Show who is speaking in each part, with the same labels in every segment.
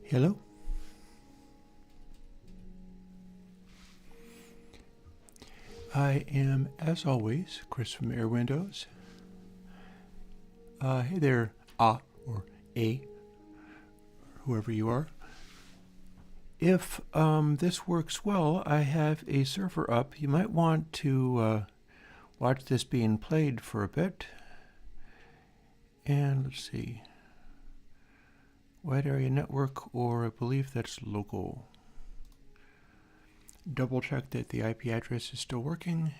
Speaker 1: Hello. I am, as always, Chris from Airwindows. Hey there, or A, whoever you are. If this works well, I have a server up. You might want to watch this being played for a bit. And let's see. Wide area network, or I believe that's local. Double check that the IP address is still working.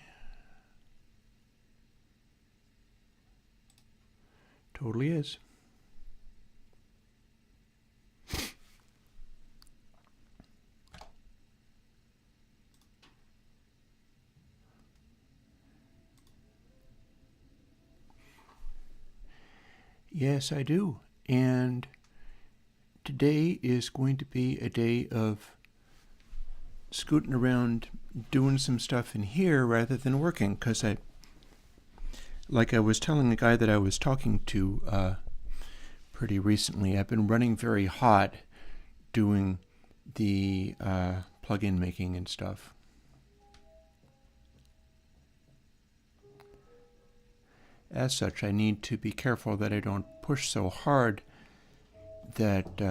Speaker 1: Totally is. Yes, I do. And today is going to be a day of scooting around doing some stuff in here rather than working, because like I was telling the guy that I was talking to pretty recently, I've been running very hot doing the plugin making and stuff. As such, I need to be careful that I don't push so hard that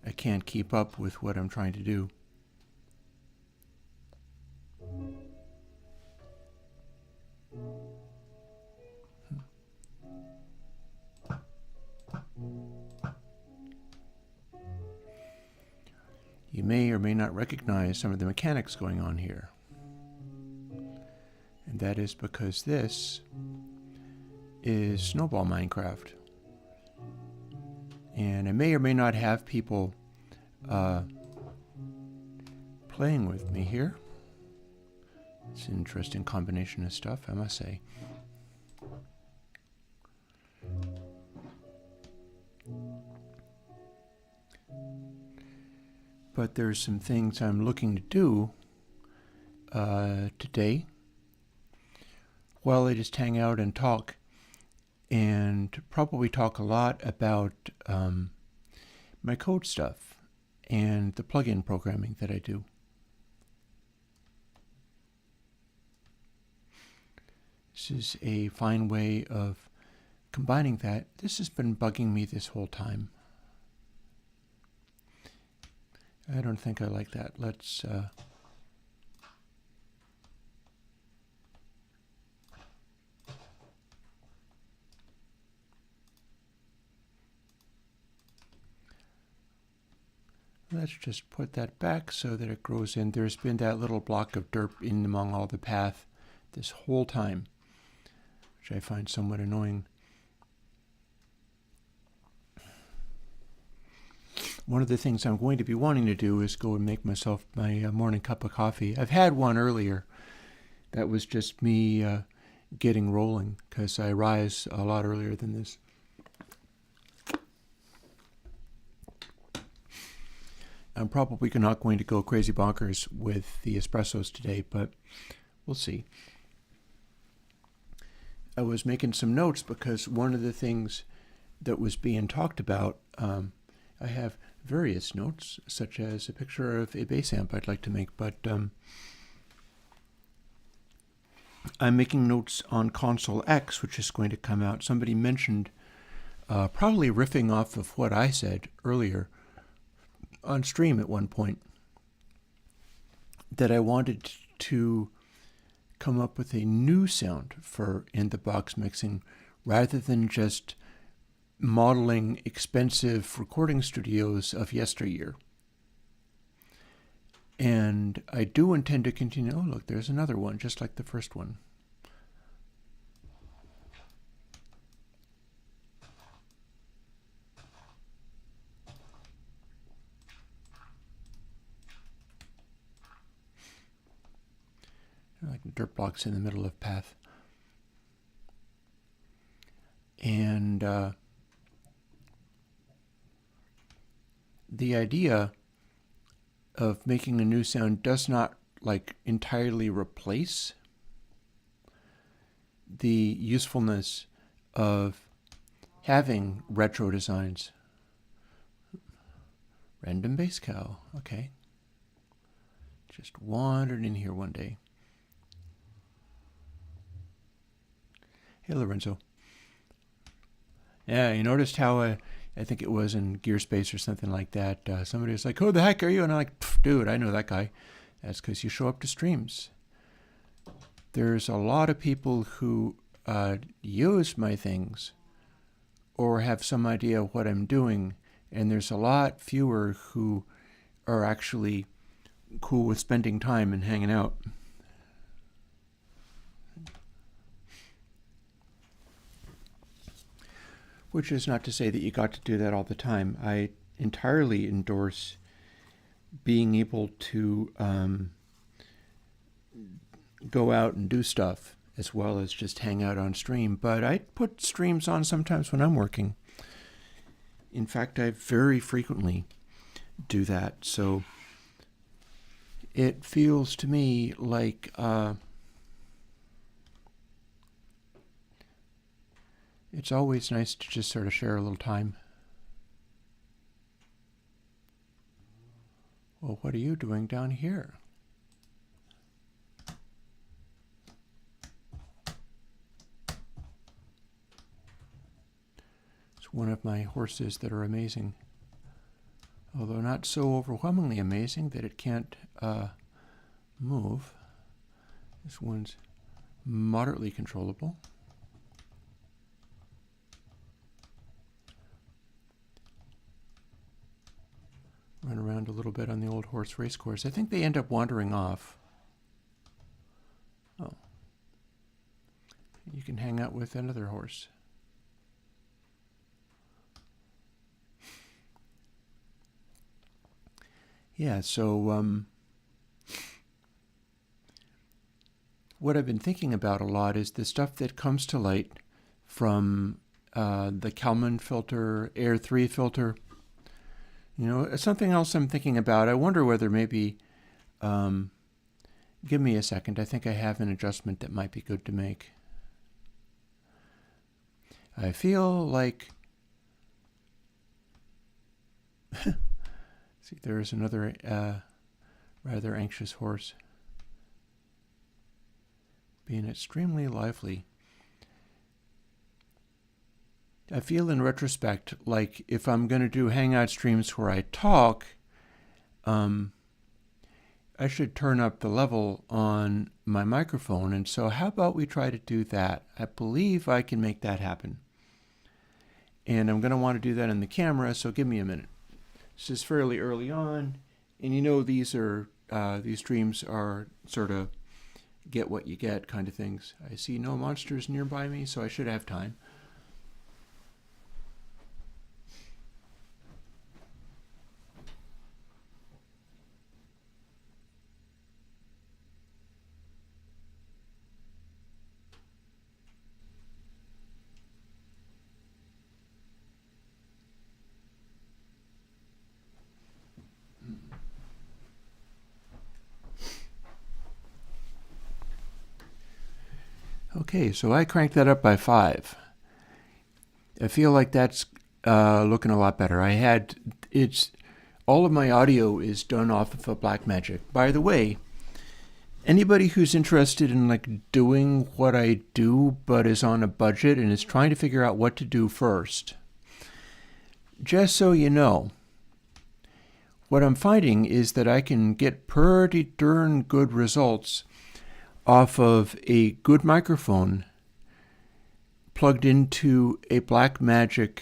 Speaker 1: I can't keep up with what I'm trying to do. You may or may not recognize some of the mechanics going on here. And that is because this is Snowball Minecraft. And I may or may not have people playing with me here. It's an interesting combination of stuff, I must say. But there's some things I'm looking to do today while I just hang out and talk, and probably talk a lot about my code stuff and the plugin programming that I do. This is a fine way of combining that. This has been bugging me this whole time. I don't think I like that. Let's just put that back so that it grows in. There's been that little block of dirt in among all the path this whole time, which I find somewhat annoying. One of the things I'm going to be wanting to do is go and make myself my morning cup of coffee. I've had one earlier. That was just me getting rolling, because I rise a lot earlier than this. I'm probably not going to go crazy bonkers with the espressos today, but we'll see. I was making some notes because one of the things that was being talked about, I have various notes, such as a picture of a bass amp I'd like to make, but I'm making notes on Console X, which is going to come out. Somebody mentioned, probably riffing off of what I said earlier on stream at one point, that I wanted to come up with a new sound for in-the-box mixing rather than just modeling expensive recording studios of yesteryear. And I do intend to continue. Oh, look, there's another one, just like the first one. Like dirt blocks in the middle of path. And the idea of making a new sound does not entirely replace the usefulness of having retro designs. Random bass cow. Okay. Just wandered in here one day. Hey, Lorenzo. Yeah, you noticed how I think it was in Gearspace or something like that. Somebody was like, "Who the heck are you?" And I'm like, "Dude, I know that guy." That's because you show up to streams. There's a lot of people who use my things or have some idea of what I'm doing, and there's a lot fewer who are actually cool with spending time and hanging out. Which is not to say that you got to do that all the time. I entirely endorse being able to go out and do stuff as well as just hang out on stream. But I put streams on sometimes when I'm working. In fact, I very frequently do that. So it feels to me like it's always nice to just sort of share a little time. Well, what are you doing down here? It's one of my horses that are amazing. Although not so overwhelmingly amazing that it can't move. This one's moderately controllable. Run around a little bit on the old horse race course. I think they end up wandering off. Oh. You can hang out with another horse. Yeah, so what I've been thinking about a lot is the stuff that comes to light from the Kalman filter, Air 3 filter. You know, something else I'm thinking about. I wonder whether maybe, give me a second. I think I have an adjustment that might be good to make. I feel like, see, there's another rather anxious horse being extremely lively. I feel in retrospect like if I'm going to do hangout streams where I talk, I should turn up the level on my microphone. And so how about we try to do that? I believe I can make that happen. And I'm going to want to do that in the camera, so give me a minute. This is fairly early on, and you know these streams are sort of get what you get kind of things. I see no monsters nearby me, so I should have time. Okay, so I cranked that up by 5. I feel like that's looking a lot better. All of my audio is done off of a Blackmagic. By the way, anybody who's interested in like doing what I do but is on a budget and is trying to figure out what to do first, just so you know, what I'm finding is that I can get pretty darn good results off of a good microphone plugged into a Blackmagic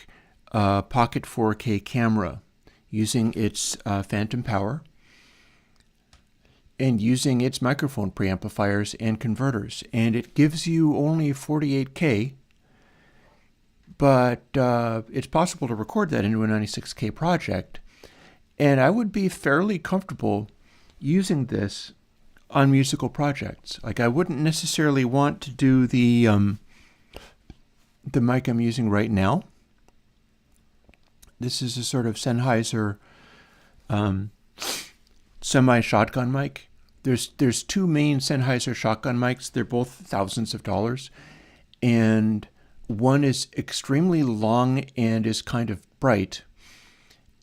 Speaker 1: Pocket 4K camera using its phantom power and using its microphone preamplifiers and converters. And it gives you only 48K, but it's possible to record that into a 96K project. And I would be fairly comfortable using this on musical projects. Like I wouldn't necessarily want to do the mic I'm using right now. This is a sort of Sennheiser semi-shotgun mic. There's two main Sennheiser shotgun mics. They're both thousands of dollars. And one is extremely long and is kind of bright.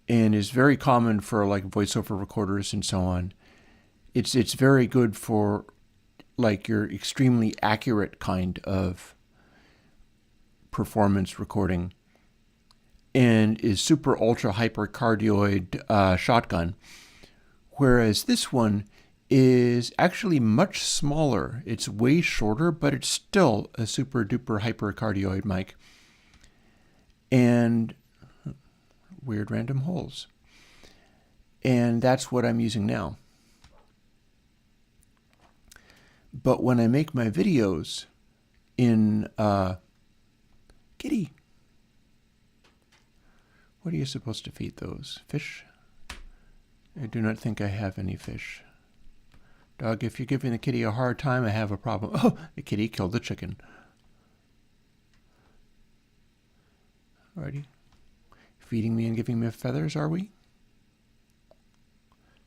Speaker 1: and is very common for like voiceover recorders and so on. It's very good for like your extremely accurate kind of performance recording, and is super ultra hypercardioid shotgun. Whereas this one is actually much smaller. It's way shorter, but it's still a super duper hypercardioid mic. And weird random holes. And that's what I'm using now. But when I make my videos in Kitty, what are you supposed to feed those? Fish? I do not think I have any fish. Dog, if you're giving the kitty a hard time, I have a problem. Oh, the kitty killed the chicken. Alrighty. Feeding me and giving me feathers, are we?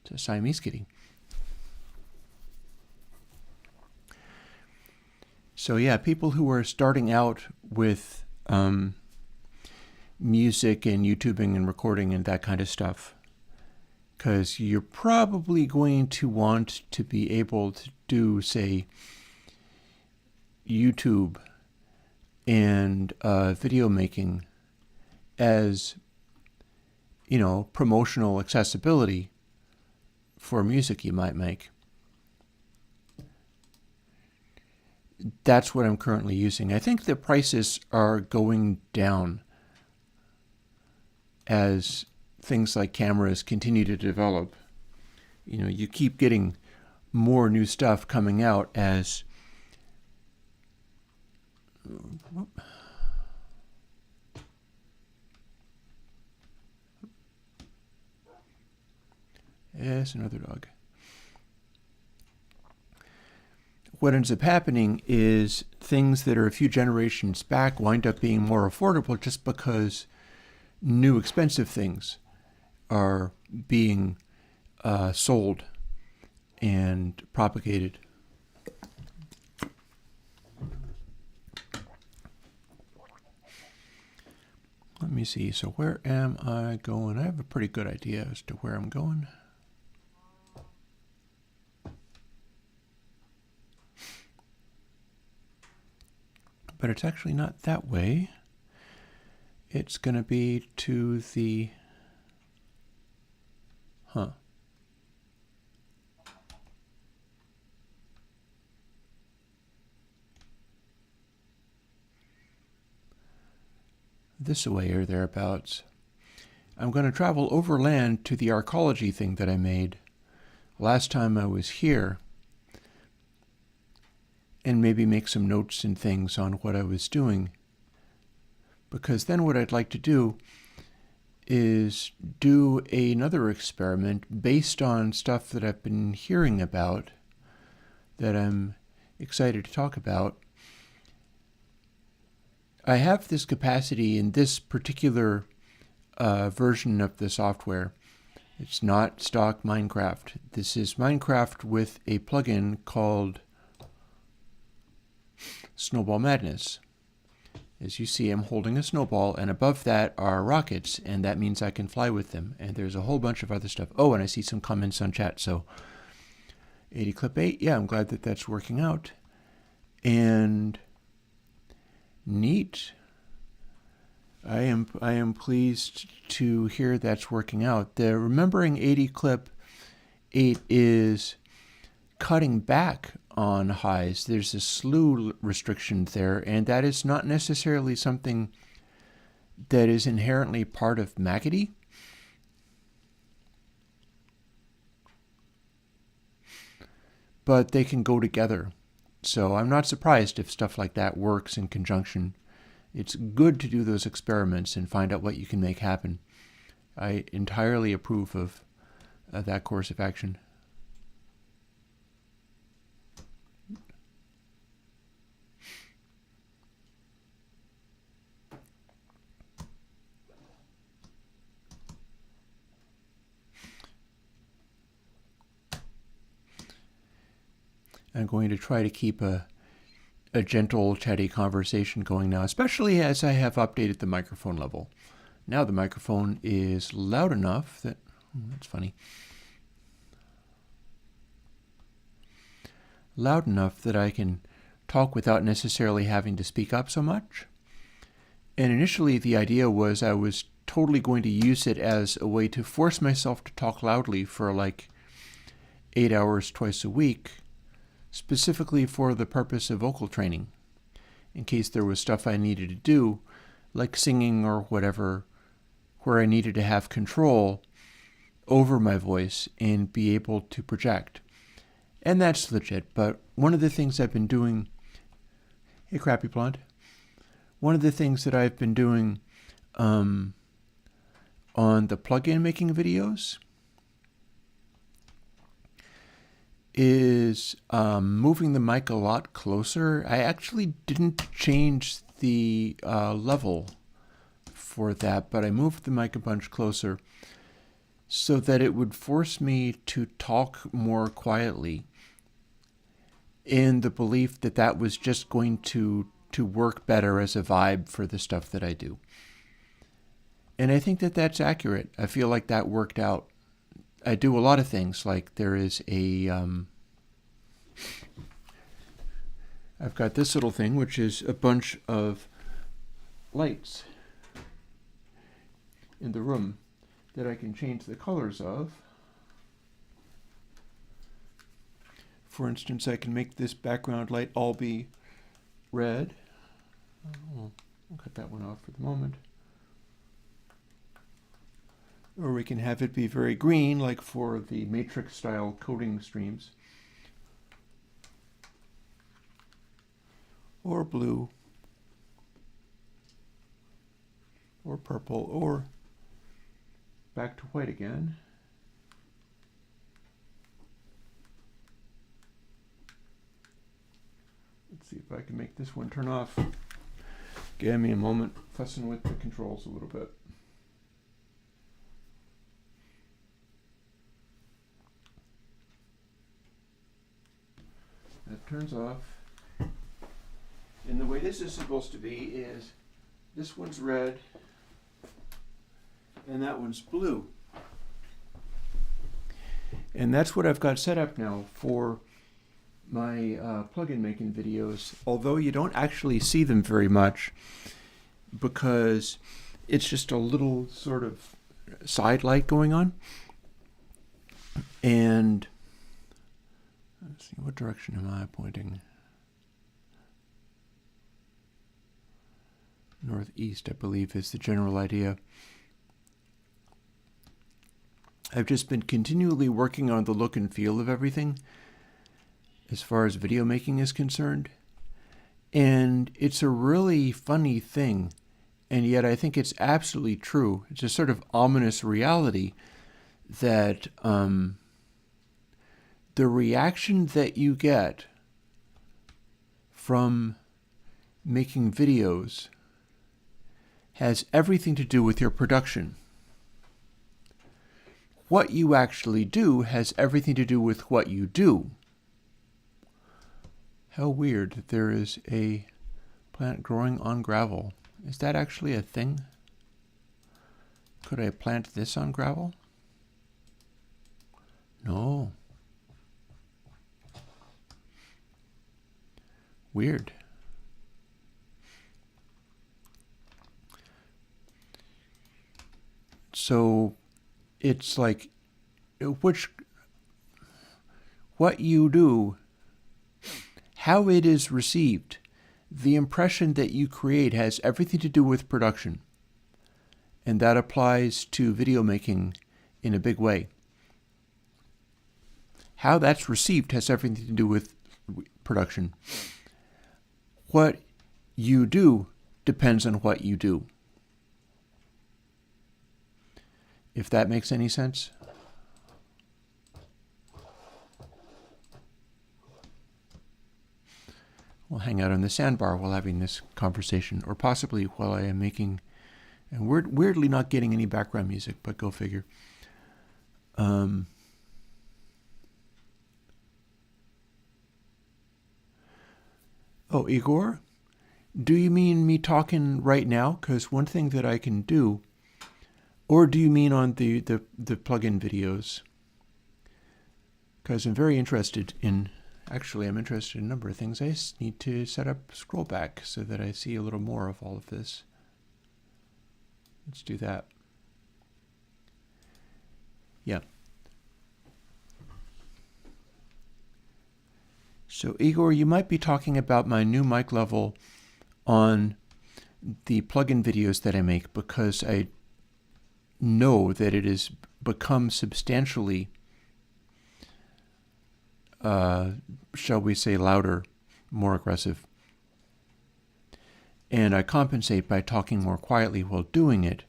Speaker 1: It's a Siamese kitty. So yeah, people who are starting out with music and YouTubing and recording and that kind of stuff, because you're probably going to want to be able to do, say, YouTube and video making as, you know, promotional accessibility for music you might make. That's what I'm currently using. I think the prices are going down as things like cameras continue to develop. You know, you keep getting more new stuff coming out as yes, another dog. What ends up happening is things that are a few generations back wind up being more affordable just because new expensive things are being sold and propagated. Let me see. So where am I going? I have a pretty good idea as to where I'm going. But it's actually not that way. It's going to be to the... this way or thereabouts. I'm going to travel overland to the arcology thing that I made last time I was here, and maybe make some notes and things on what I was doing. Because then what I'd like to do is do another experiment based on stuff that I've been hearing about that I'm excited to talk about. I have this capacity in this particular version of the software. It's not stock Minecraft. This is Minecraft with a plugin called Snowball Madness. As you see, I'm holding a snowball, and above that are rockets, and that means I can fly with them. And there's a whole bunch of other stuff. Oh, and I see some comments on chat, so 80 clip 8, yeah, I'm glad that that's working out. And neat. I am pleased to hear that's working out. The remembering 80 clip 8 is cutting back on highs. There's a slew restriction there, and that is not necessarily something that is inherently part of Mackety. But they can go together. So I'm not surprised if stuff like that works in conjunction. It's good to do those experiments and find out what you can make happen. I entirely approve of that course of action. I'm going to try to keep a gentle, chatty conversation going now, especially as I have updated the microphone level. Now the microphone is loud enough that, that's funny, loud enough that I can talk without necessarily having to speak up so much. And initially the idea was I was totally going to use it as a way to force myself to talk loudly for like 8 hours twice a week, specifically for the purpose of vocal training, in case there was stuff I needed to do, like singing or whatever, where I needed to have control over my voice and be able to project. And that's legit, but one of the things I've been doing, hey Crappy Blonde, one of the things that I've been doing on the plugin making videos is moving the mic a lot closer. I actually didn't change the level for that, but I moved the mic a bunch closer so that it would force me to talk more quietly, in the belief that that was just going to work better as a vibe for the stuff that I do. And I think that that's accurate. I feel like that worked out. I do a lot of things, like there is a, I've got this little thing, which is a bunch of lights in the room that I can change the colors of. For instance, I can make this background light all be red. I'll cut that one off for the moment. Or we can have it be very green, like for the matrix style coding streams. Or blue. Or purple, or back to white again. Let's see if I can make this one turn off. Give me a moment, fussing with the controls a little bit. That turns off. And the way this is supposed to be is this one's red and that one's blue. And that's what I've got set up now for my plugin making videos, although you don't actually see them very much because it's just a little sort of side light going on. And let's see, what direction am I pointing? Northeast, I believe, is the general idea. I've just been continually working on the look and feel of everything as far as video making is concerned. And it's a really funny thing, and yet I think it's absolutely true. It's a sort of ominous reality that the reaction that you get from making videos has everything to do with your production. What you actually do has everything to do with what you do. How weird that there is a plant growing on gravel. Is that actually a thing? Could I plant this on gravel? No. Weird. So it's like what you do, how it is received, the impression that you create has everything to do with production. And that applies to video making in a big way. How that's received has everything to do with production. What you do depends on what you do. If that makes any sense. We'll hang out on the sandbar while having this conversation, or possibly while I am making, and weirdly not getting any background music, but go figure. Oh, Igor, do you mean me talking right now? Because one thing that I can do Or do you mean on the plugin videos? Because I'm very interested in, actually I'm interested in a number of things. I just need to set up scroll back so that I see a little more of all of this. Let's do that. Yeah. So Igor, you might be talking about my new mic level on the plugin videos that I make, because I know that it has become substantially, shall we say, louder, more aggressive. And I compensate by talking more quietly while doing it.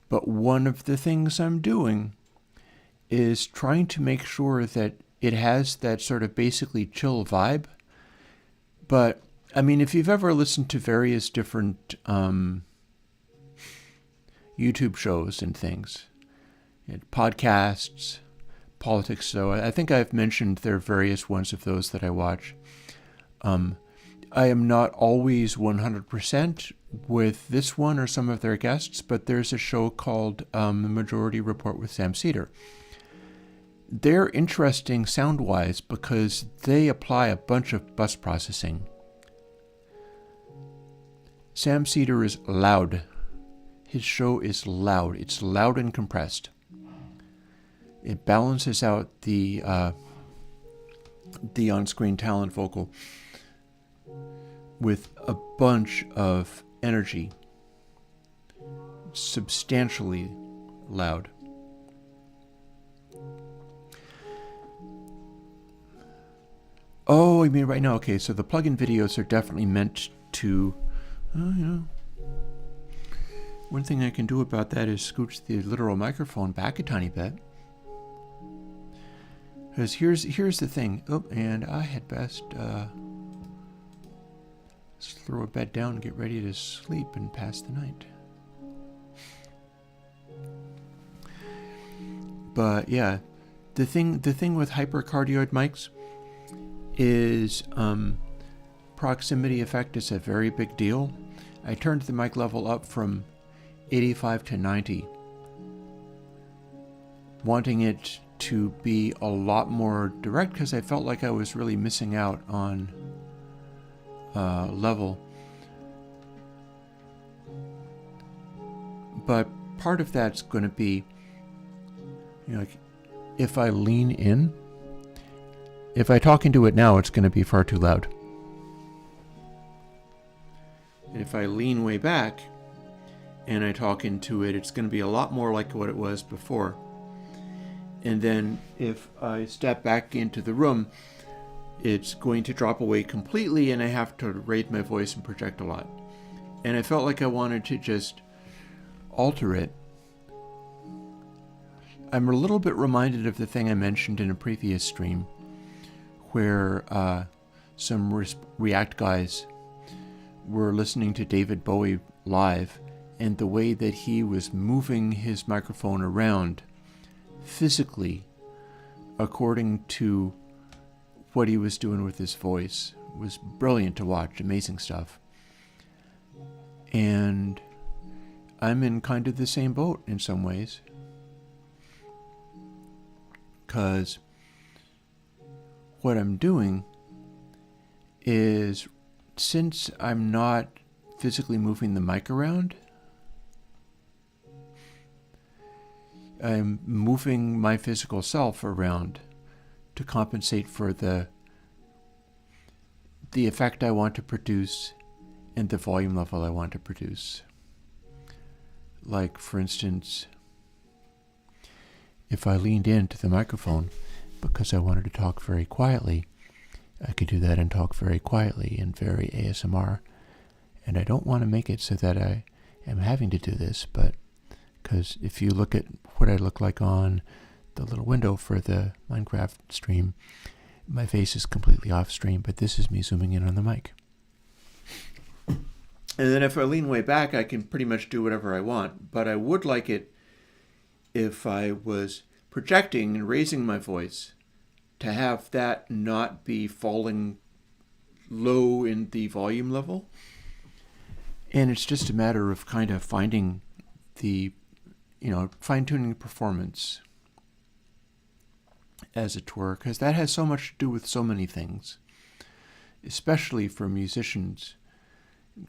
Speaker 1: But one of the things I'm doing is trying to make sure that it has that sort of basically chill vibe. But, I mean, if you've ever listened to various different YouTube shows and things, podcasts, politics, so I think I've mentioned there are various ones of those that I watch. I am not always 100% with this one or some of their guests, but there's a show called The Majority Report with Sam Seder. They're interesting sound-wise because they apply a bunch of bus processing. Sam Seder is loud. His show is loud. It's loud and compressed. It balances out the on-screen talent vocal with a bunch of energy. Substantially loud. Oh, you mean right now? Okay, so the plugin videos are definitely meant to, one thing I can do about that is scooch the literal microphone back a tiny bit. Because here's the thing. Oh, and I had best throw a bed down and get ready to sleep and pass the night. But yeah, the thing with hypercardioid mics is proximity effect is a very big deal. I turned the mic level up from 85 to 90, wanting it to be a lot more direct because I felt like I was really missing out on level. But part of that's going to be, like if I lean in, if I talk into it now, it's going to be far too loud. And if I lean way back and I talk into it, it's going to be a lot more like what it was before. And then if I step back into the room, it's going to drop away completely and I have to raise my voice and project a lot. And I felt like I wanted to just alter it. I'm a little bit reminded of the thing I mentioned in a previous stream where some React guys were listening to David Bowie live, and the way that he was moving his microphone around physically according to what he was doing with his voice was brilliant to watch. Amazing stuff. And I'm in kind of the same boat in some ways, because what I'm doing is, since I'm not physically moving the mic around, I'm moving my physical self around to compensate for the effect I want to produce and the volume level I want to produce. Like, for instance, if I leaned into the microphone because I wanted to talk very quietly, I could do that and talk very quietly and very ASMR. And I don't want to make it so that I am having to do this, but because if you look at what I look like on the little window for the Minecraft stream, my face is completely off stream, but this is me zooming in on the mic. And then if I lean way back, I can pretty much do whatever I want, but I would like it if I was projecting and raising my voice to have that not be falling low in the volume level. And it's just a matter of kind of finding the fine-tuning performance, as it were, because that has so much to do with so many things, especially for musicians,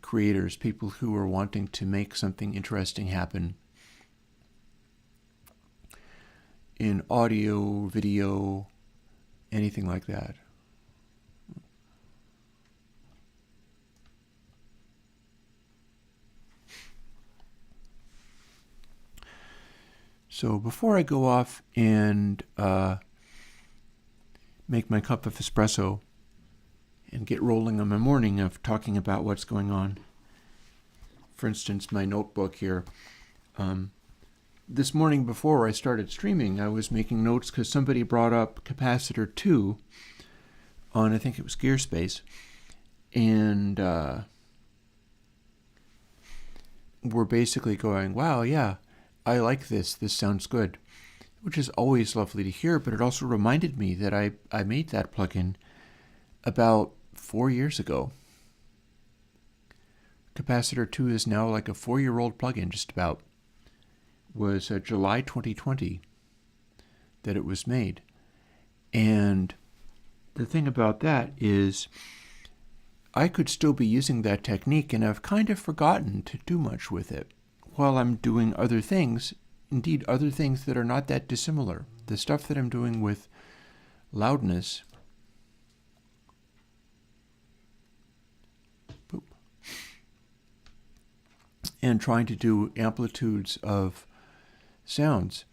Speaker 1: creators, people who are wanting to make something interesting happen in audio, video, anything like that. So before I go off and make my cup of espresso and get rolling on my morning of talking about what's going on, for instance, my notebook here, this morning before I started streaming, I was making notes because somebody brought up capacitor 2 on, I think it was Gearspace, and we're basically going, wow, yeah, I like this. This sounds good, which is always lovely to hear, but it also reminded me that I made that plugin about 4 years ago. Capacitor 2 is now like a 4-year-old plugin, just about. Was July 2020 that it was made. And the thing about that is I could still be using that technique, and I've kind of forgotten to do much with it while I'm doing other things, indeed other things that are not that dissimilar. The stuff that I'm doing with loudness, and trying to do amplitudes of sounds,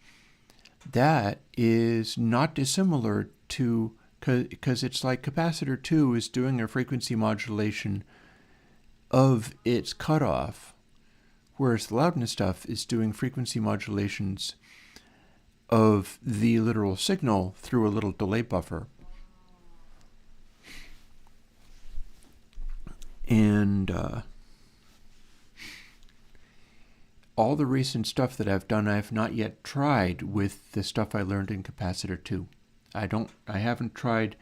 Speaker 1: that is not dissimilar to, because it's like capacitor 2 is doing a frequency modulation of its cutoff, whereas the loudness stuff is doing frequency modulations of the literal signal through a little delay buffer. And all the recent stuff that I've done, I've not yet tried with the stuff I learned in capacitor 2. I haven't tried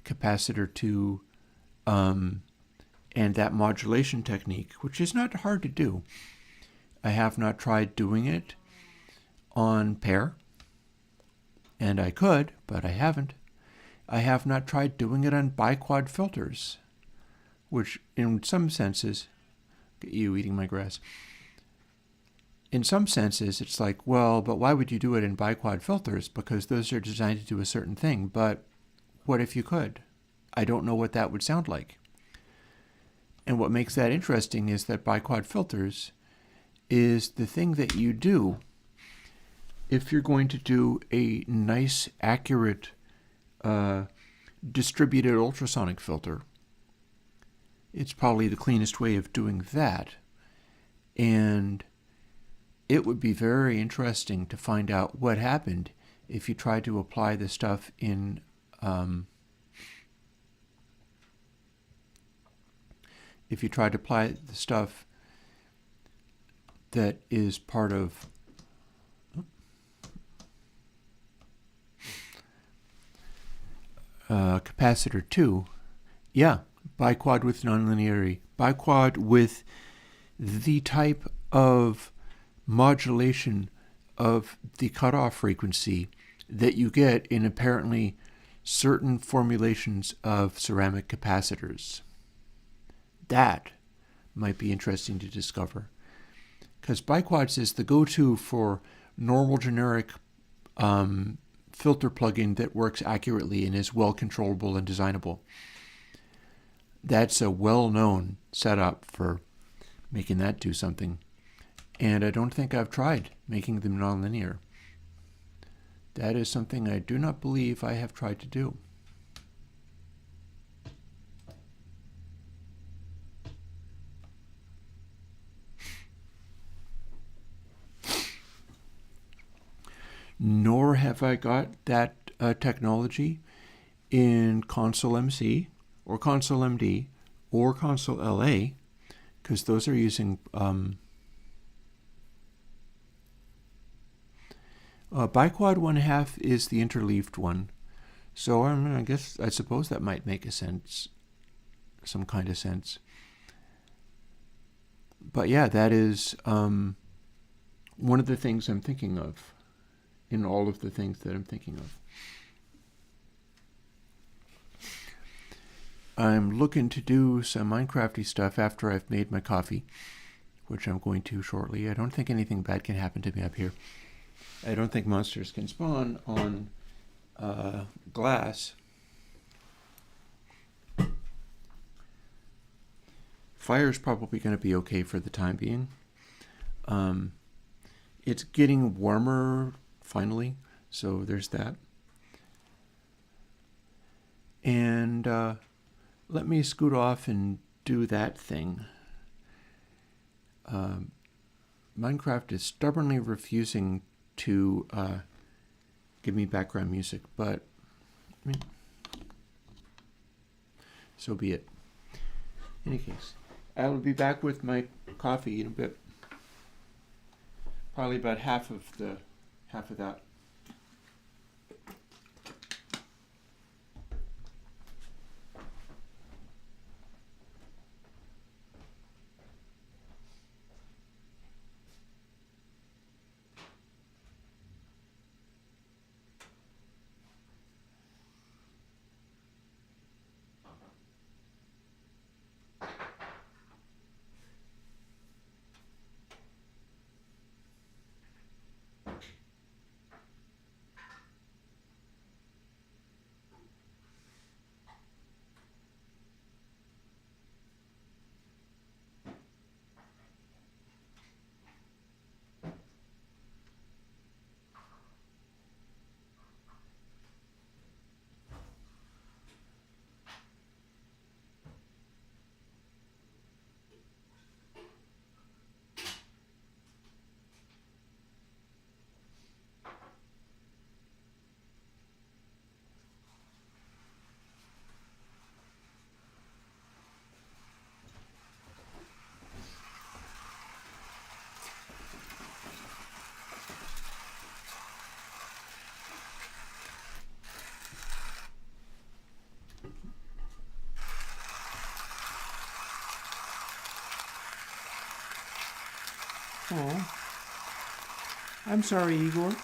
Speaker 1: capacitor 2 and that modulation technique, which is not hard to do. I have not tried doing it on pair, and I could, but I haven't. I have not tried doing it on biquad filters, which in some senses, get you eating my grass. In some senses, it's like, well, but why would you do it in biquad filters? Because those are designed to do a certain thing. But what if you could? I don't know what that would sound like. And what makes that interesting is that biquad filters is the thing that you do if you're going to do a nice, accurate, distributed ultrasonic filter. It's probably the cleanest way of doing that. And it would be very interesting to find out what happened if you tried to apply the stuff in if you tried to apply the stuff that is part of capacitor 2. Yeah, biquad with nonlinearity. Biquad with the type of modulation of the cutoff frequency that you get in apparently certain formulations of ceramic capacitors. That might be interesting to discover, because biquads is the go-to for normal generic filter plugin that works accurately and is well controllable and designable. That's a well-known setup for making that do something. And I don't think I've tried making them nonlinear. That is something I do not believe I have tried to do. Nor have I got that technology in Console MC or Console MD or Console LA, because those are using biquad 1/2 is the interleaved one. So I suppose that might make a sense, some kind of sense. But yeah, that is one of the things I'm thinking of in all of the things that I'm thinking of. I'm looking to do some Minecrafty stuff after I've made my coffee, which I'm going to shortly. I don't think anything bad can happen to me up here. I don't think monsters can spawn on glass. Fire's probably going to be okay for the time being. It's getting warmer finally, so there's that. And let me scoot off and do that thing. Minecraft is stubbornly refusing to give me background music, but I mean, so be it. In any case, I will be back with my coffee in a bit. Probably about half of that. Oh, I'm sorry, Igor.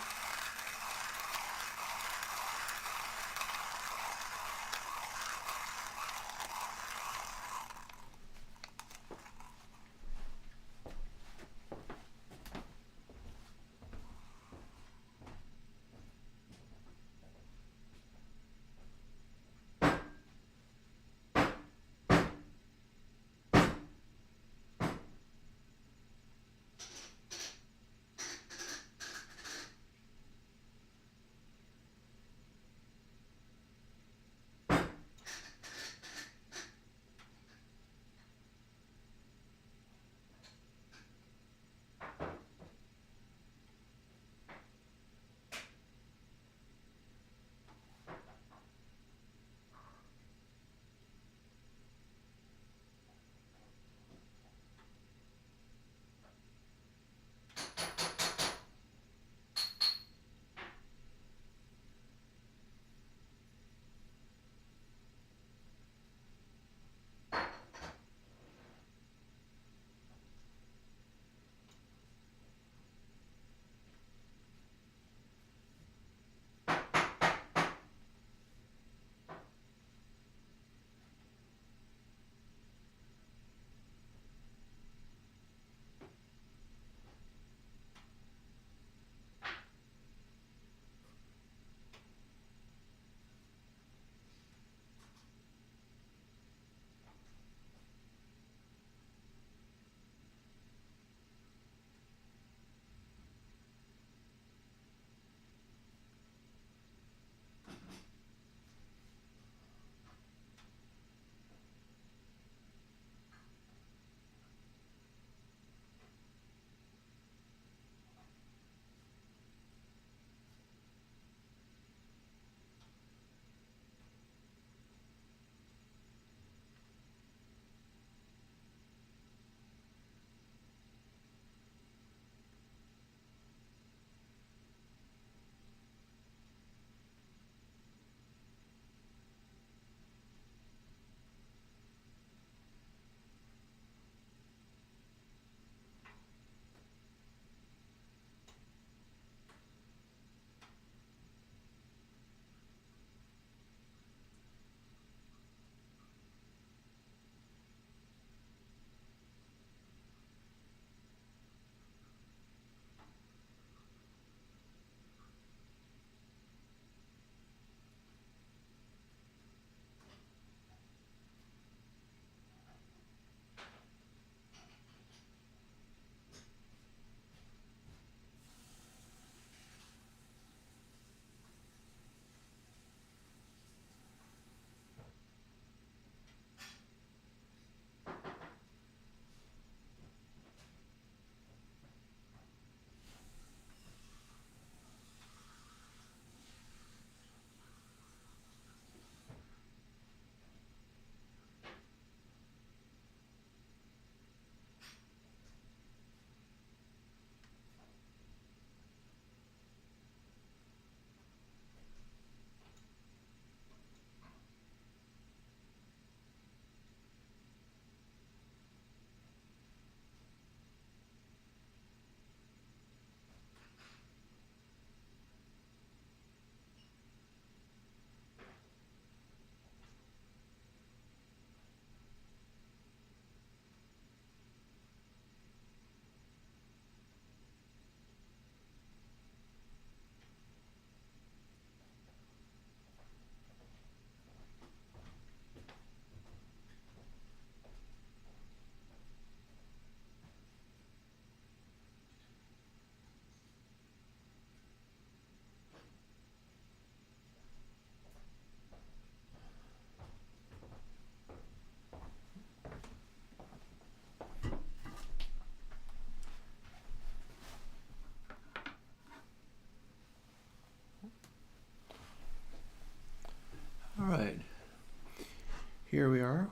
Speaker 1: here we are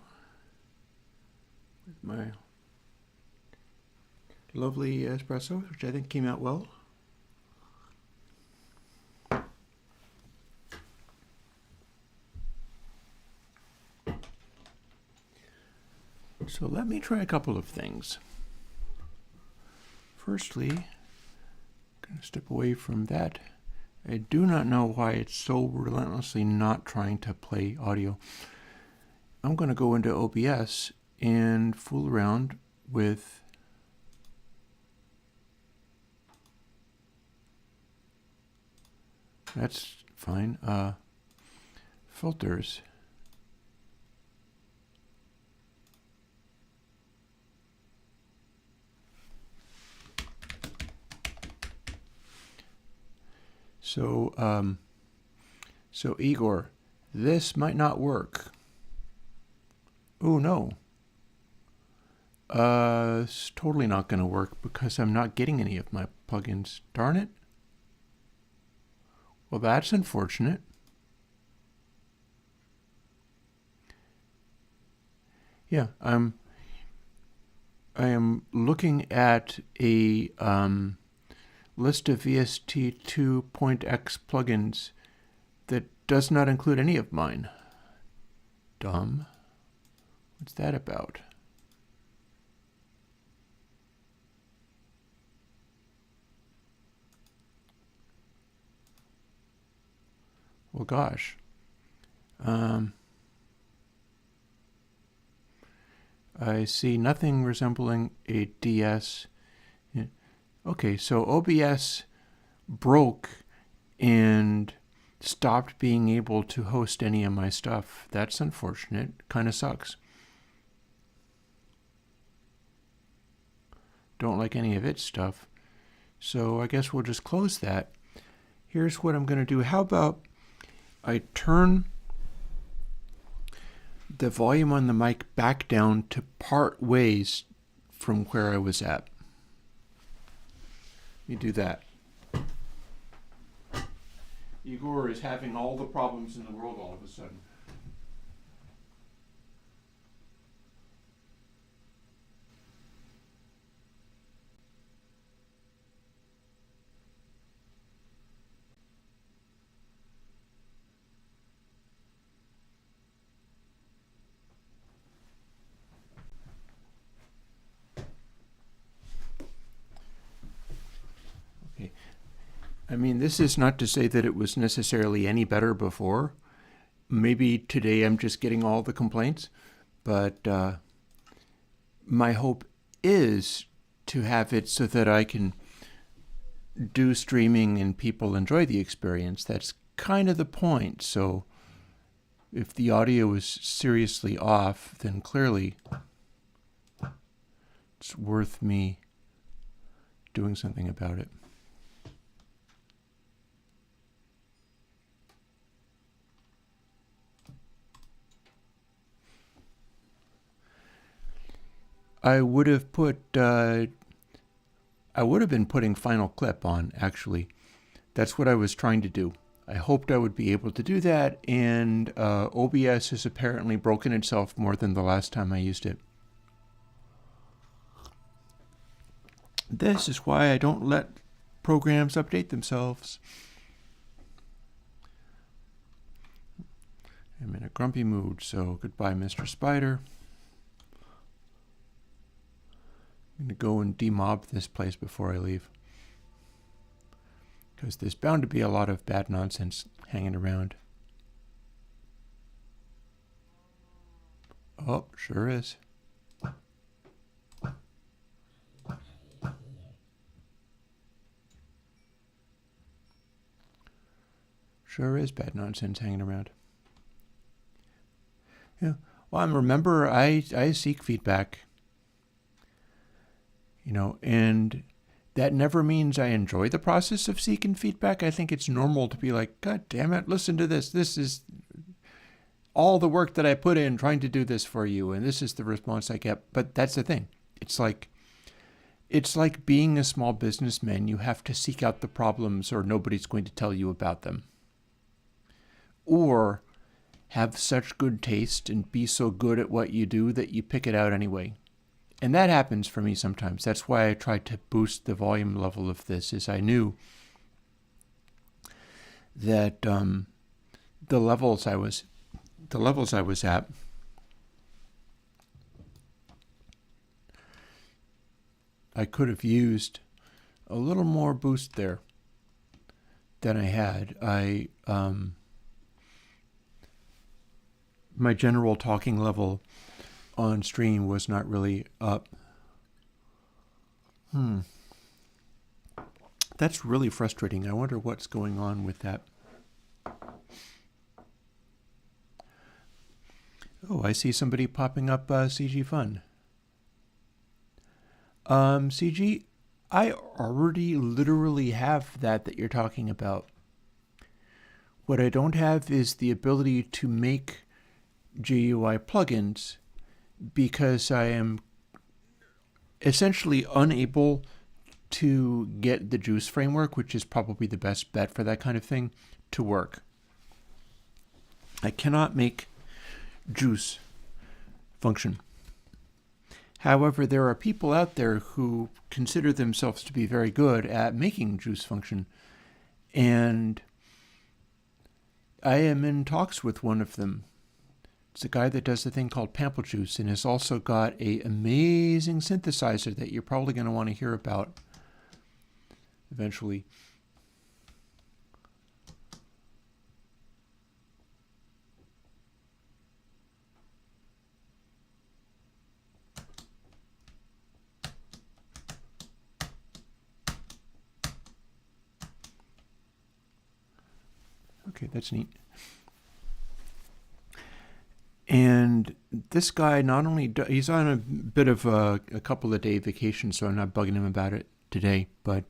Speaker 1: with my lovely espresso, which I think came out well. So let me try a couple of things. Firstly, I'm going to step away from that. I do not know why it's so relentlessly not trying to play audio. I'm going to go into OBS and fool around with that's fine. Filters. So Igor, this might not work. Oh no. It's totally not going to work because I'm not getting any of my plugins. Darn it. Well, that's unfortunate. Yeah, I am looking at a list of VST2.x plugins that does not include any of mine. Dumb. What's that about? Well, gosh. I see nothing resembling a DS. Okay, so OBS broke and stopped being able to host any of my stuff. That's unfortunate. Kind of sucks. Don't like any of its stuff. So I guess we'll just close that. Here's what I'm going to do. How about I turn the volume on the mic back down to part ways from where I was at. Let me do that. Igor is having all the problems in the world all of a sudden. I mean, this is not to say that it was necessarily any better before. Maybe today I'm just getting all the complaints, but my hope is to have it so that I can do streaming and people enjoy the experience. That's kind of the point. So if the audio is seriously off, then clearly it's worth me doing something about it. I would have been putting Final Clip on, actually. That's what I was trying to do. I hoped I would be able to do that, and OBS has apparently broken itself more than the last time I used it. This is why I don't let programs update themselves. I'm in a grumpy mood, so goodbye, Mr. Spider. I'm going to go and demob this place before I leave, because there's bound to be a lot of bad nonsense hanging around. Oh, sure is. Sure is bad nonsense hanging around. Yeah. Well, remember, I seek feedback. And that never means I enjoy the process of seeking feedback. I think it's normal to be like, God damn it, listen to this. This is all the work that I put in trying to do this for you, and this is the response I get. But that's the thing. It's like being a small businessman. You have to seek out the problems or nobody's going to tell you about them. Or have such good taste and be so good at what you do that you pick it out anyway. And that happens for me sometimes. That's why I tried to boost the volume level of this, is I knew that the levels I was at I could have used a little more boost there than I had. My general talking level on stream was not really up. That's really frustrating. I wonder what's going on with that. Oh, I see somebody popping up CG Fun. CG, I already literally have that you're talking about. What I don't have is the ability to make GUI plugins because I am essentially unable to get the Juice framework, which is probably the best bet for that kind of thing, to work. I cannot make Juice function. However, there are people out there who consider themselves to be very good at making Juice function, and I am in talks with one of them. It's a guy that does a thing called Pample Juice and has also got an amazing synthesizer that you're probably going to want to hear about eventually. Okay, that's neat. And this guy not only he's on a bit of a couple of day vacation, so I'm not bugging him about it today, but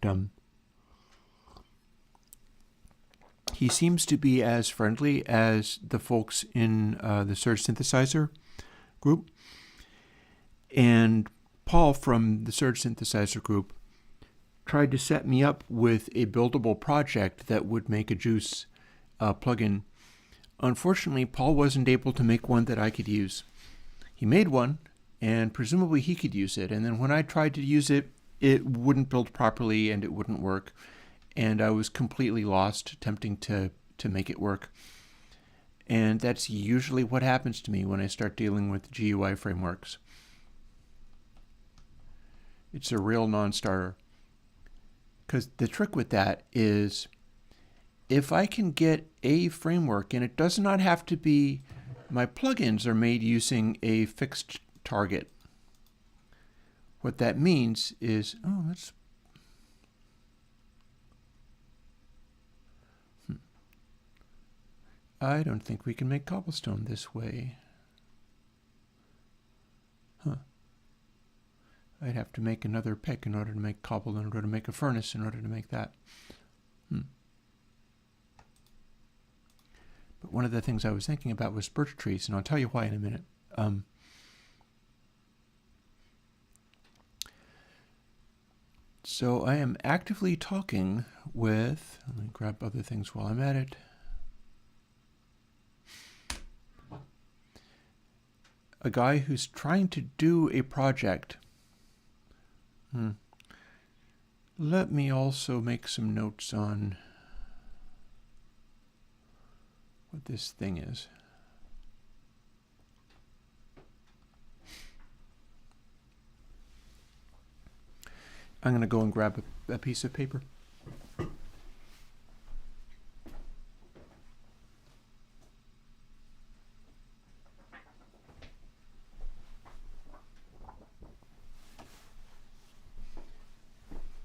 Speaker 1: he seems to be as friendly as the folks in the Surge Synthesizer group. And Paul from the Surge Synthesizer group tried to set me up with a buildable project that would make a Juice plugin. Unfortunately, Paul wasn't able to make one that I could use. He made one, and presumably he could use it. And then when I tried to use it, it wouldn't build properly and it wouldn't work. And I was completely lost attempting to make it work. And that's usually what happens to me when I start dealing with GUI frameworks. It's a real non-starter. Because the trick with that is, if I can get a framework, and it does not have to be, my plugins are made using a fixed target. What that means is, I don't think we can make cobblestone this way. I'd have to make another pick in order to make cobble, in order to make a furnace, in order to make that. But one of the things I was thinking about was birch trees, and I'll tell you why in a minute. So I am actively talking with, let me grab other things while I'm at it. A guy who's trying to do a project. Let me also make some notes on what this thing is. I'm going to go and grab a piece of paper.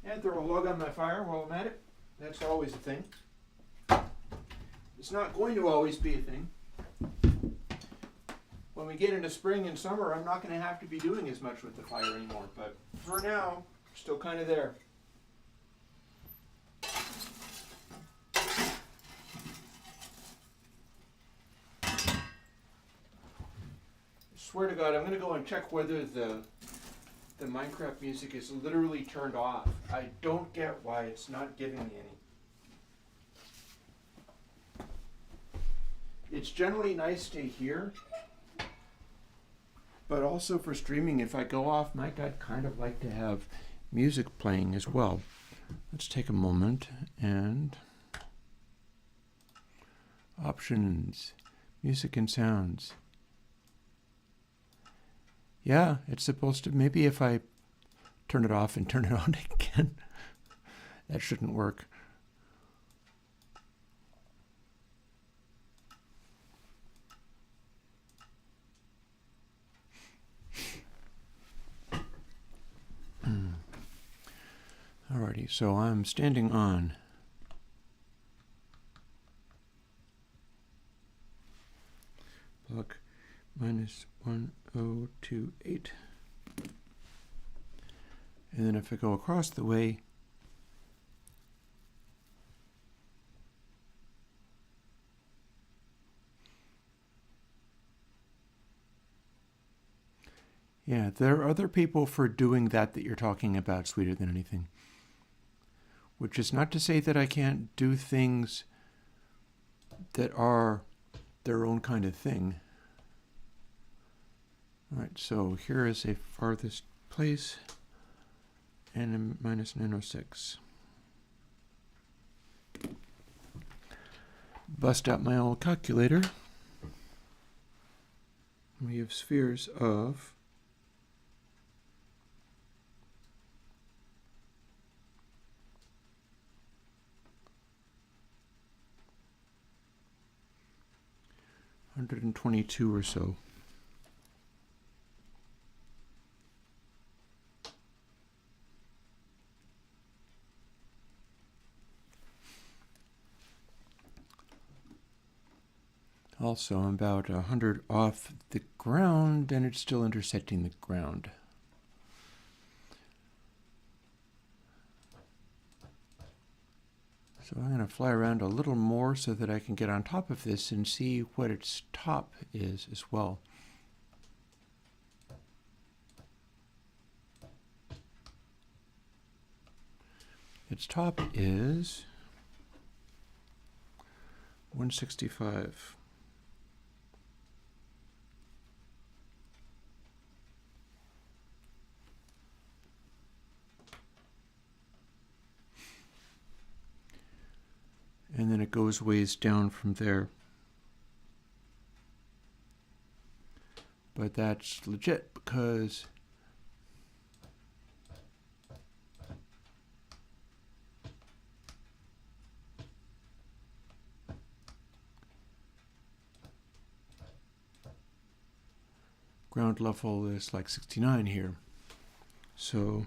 Speaker 1: And throw a log on my fire while I'm at it. That's always a thing. It's not going to always be a thing. When we get into spring and summer, I'm not going to have to be doing as much with the fire anymore, but for now, still kind of there. I swear to God, I'm going to go and check whether the Minecraft music is literally turned off. I don't get why it's not giving me any. It's generally nice to hear, but also for streaming, if I go off mic, I'd kind of like to have music playing as well. Let's take a moment and options, music and sounds. Yeah, it's supposed to, maybe if I turn it off and turn it on again, that shouldn't work. Alrighty, so I'm standing on block -1028. And then if I go across the way, yeah, there are other people for doing that you're talking about, Sweeter Than Anything. Which is not to say that I can't do things that are their own kind of thing. All right, so here is a farthest place and a -906. Bust out my old calculator. We have spheres of 122 or so. Also, I'm about 100 off the ground, and it's still intersecting the ground. So I'm going to fly around a little more so that I can get on top of this and see what its top is as well. Its top is 165. And then it goes ways down from there. But that's legit because ground level is like 69 here. So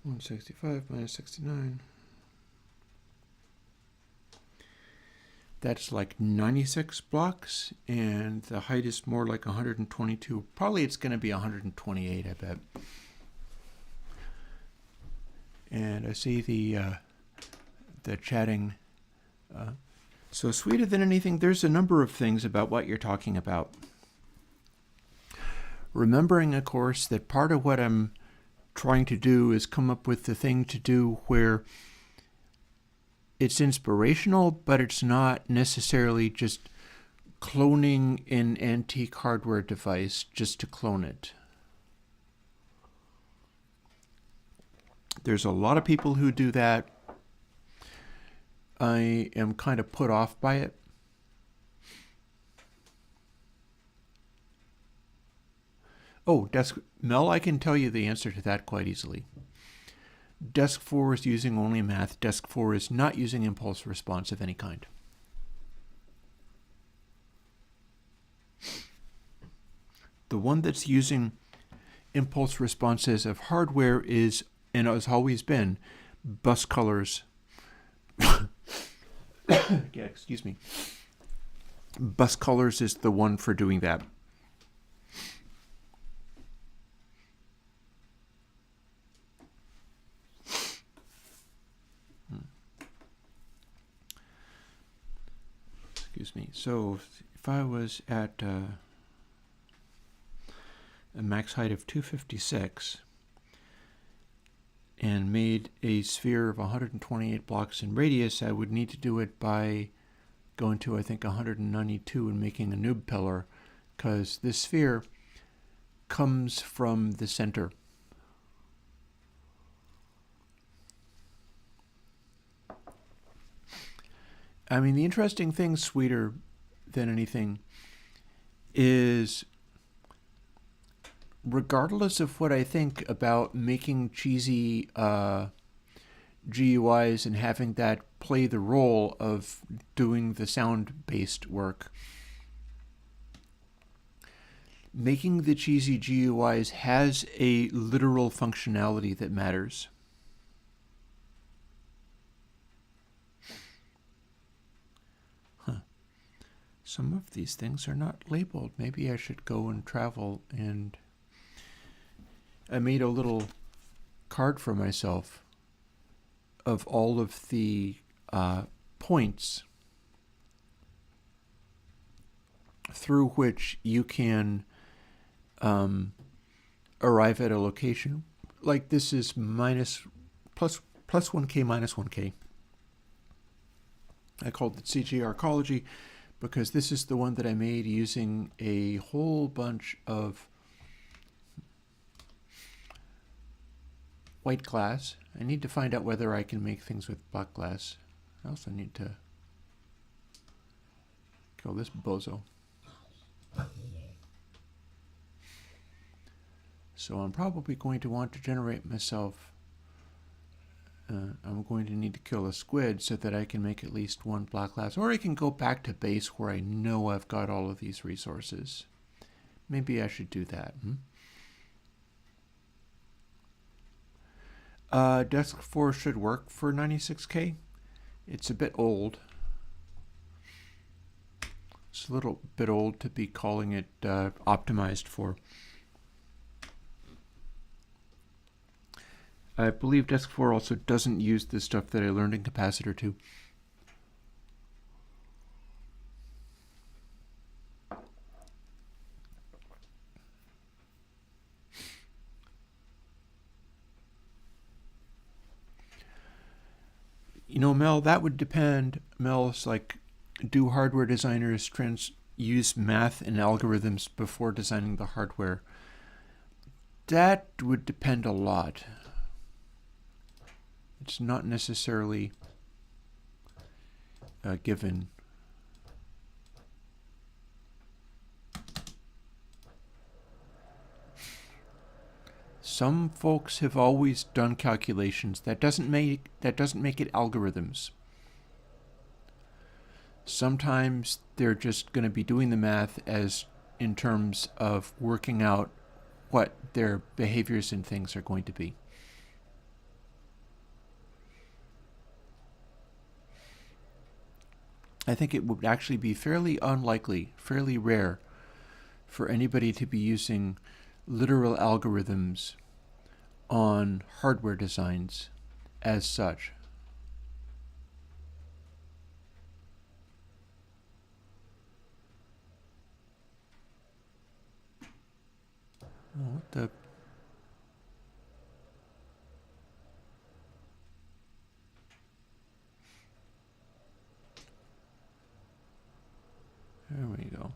Speaker 1: 165 minus 69. That's like 96 blocks, and the height is more like 122. Probably it's going to be 128, I bet. And I see the chatting. So Sweeter Than Anything, there's a number of things about what you're talking about. Remembering, of course, that part of what I'm trying to do is come up with the thing to do where it's inspirational, but it's not necessarily just cloning an antique hardware device just to clone it. There's a lot of people who do that. I am kind of put off by it. Oh, Mel, I can tell you the answer to that quite easily. Desk 4 is using only math. Desk 4 is not using impulse response of any kind. The one that's using impulse responses of hardware is, and has always been, bus colors. Yeah, excuse me. Bus colors is the one for doing that. Excuse me. So if I was at a max height of 256, and made a sphere of 128 blocks in radius, I would need to do it by going to, I think, 192 and making a noob pillar, because this sphere comes from the center. I mean, the interesting thing, sweeter than anything, is regardless of what I think about making cheesy GUIs and having that play the role of doing the sound-based work, making the cheesy GUIs has a literal functionality that matters. Some of these things are not labeled. Maybe I should go and travel, and I made a little card for myself of all of the points through which you can arrive at a location. Like this is plus 1k minus 1k. I called it CG Arcology because this is the one that I made using a whole bunch of white glass. I need to find out whether I can make things with black glass. I also need to kill this bozo. So I'm probably going to want to generate myself. I'm going to need to kill a squid so that I can make at least one black glass. Or I can go back to base where I know I've got all of these resources. Maybe I should do that. Desk 4 should work for 96K. It's a bit old. It's a little bit old to be calling it optimized for. I believe Desk 4 also doesn't use the stuff that I learned in Capacitor 2. You know, Mel, that would depend. Mel's like, do hardware designers use math and algorithms before designing the hardware? That would depend a lot. It's not necessarily a given. Some folks have always done calculations. That doesn't make it algorithms. Sometimes they're just going to be doing the math as in terms of working out what their behaviors and things are going to be. I think it would actually be fairly unlikely, fairly rare, for anybody to be using literal algorithms on hardware designs as such. Oh, what the... There we go.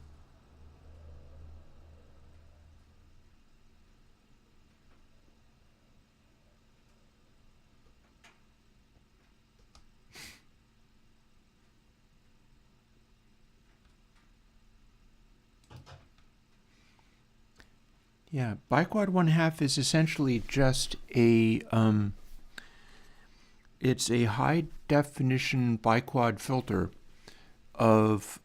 Speaker 1: Yeah, biquad 1/2 is essentially just a it's a high definition biquad filter of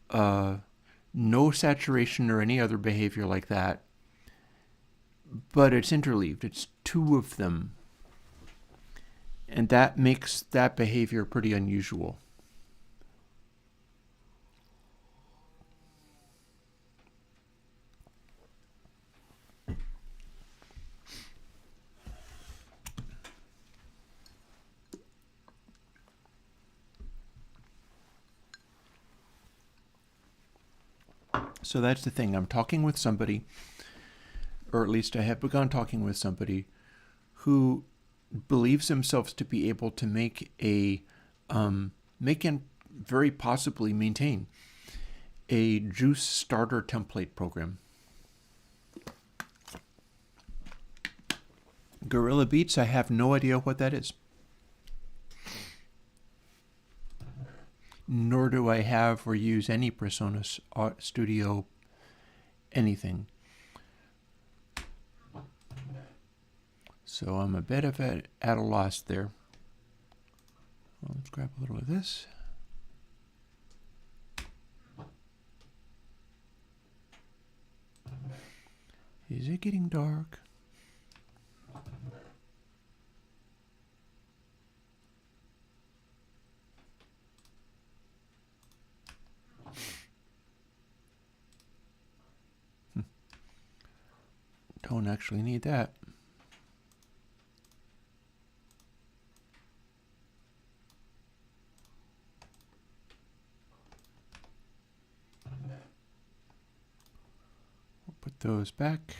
Speaker 1: no saturation or any other behavior like that, but it's interleaved. It's two of them, and that makes that behavior pretty unusual. So that's the thing. I'm talking with somebody, or at least I have begun talking with somebody, who believes themselves to be able to make make and very possibly maintain a juice starter template program. Gorilla Beats, I have no idea what that is. Nor do I have or use any Presonus Studio anything. So I'm a bit of at a loss there. Well, let's grab a little of this. Is it getting dark? Don't actually need that. We'll put those back.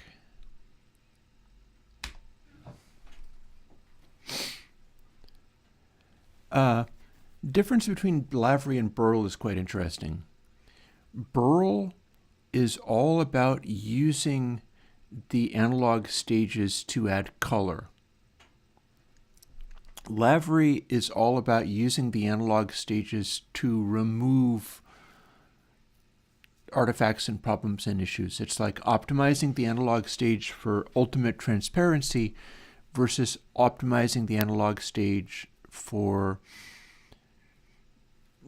Speaker 1: Difference between Lavery and Burl is quite interesting. Burl is all about using the analog stages to add color. Lavery is all about using the analog stages to remove artifacts and problems and issues. It's like optimizing the analog stage for ultimate transparency versus optimizing the analog stage for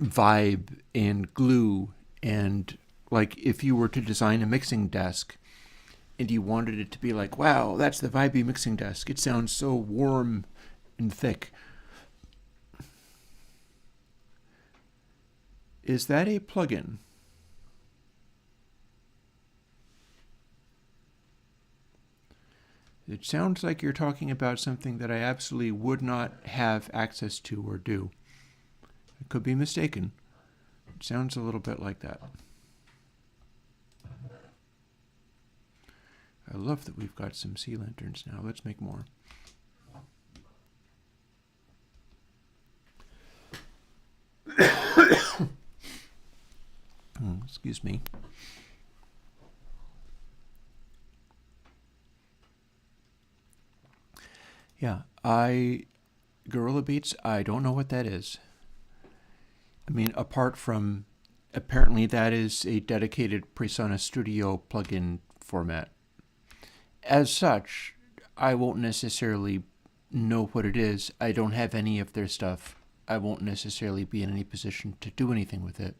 Speaker 1: vibe and glue. And like if you were to design a mixing desk and you wanted it to be like, wow, that's the vibey mixing desk. It sounds so warm and thick. Is that a plugin? It sounds like you're talking about something that I absolutely would not have access to or do. I could be mistaken. It sounds a little bit like that. I love that we've got some sea lanterns now. Let's make more. Excuse me. Yeah, Gorilla Beats, I don't know what that is. I mean, apart from, apparently that is a dedicated Presonus Studio plugin format. As such, I won't necessarily know what it is. I don't have any of their stuff. I won't necessarily be in any position to do anything with it.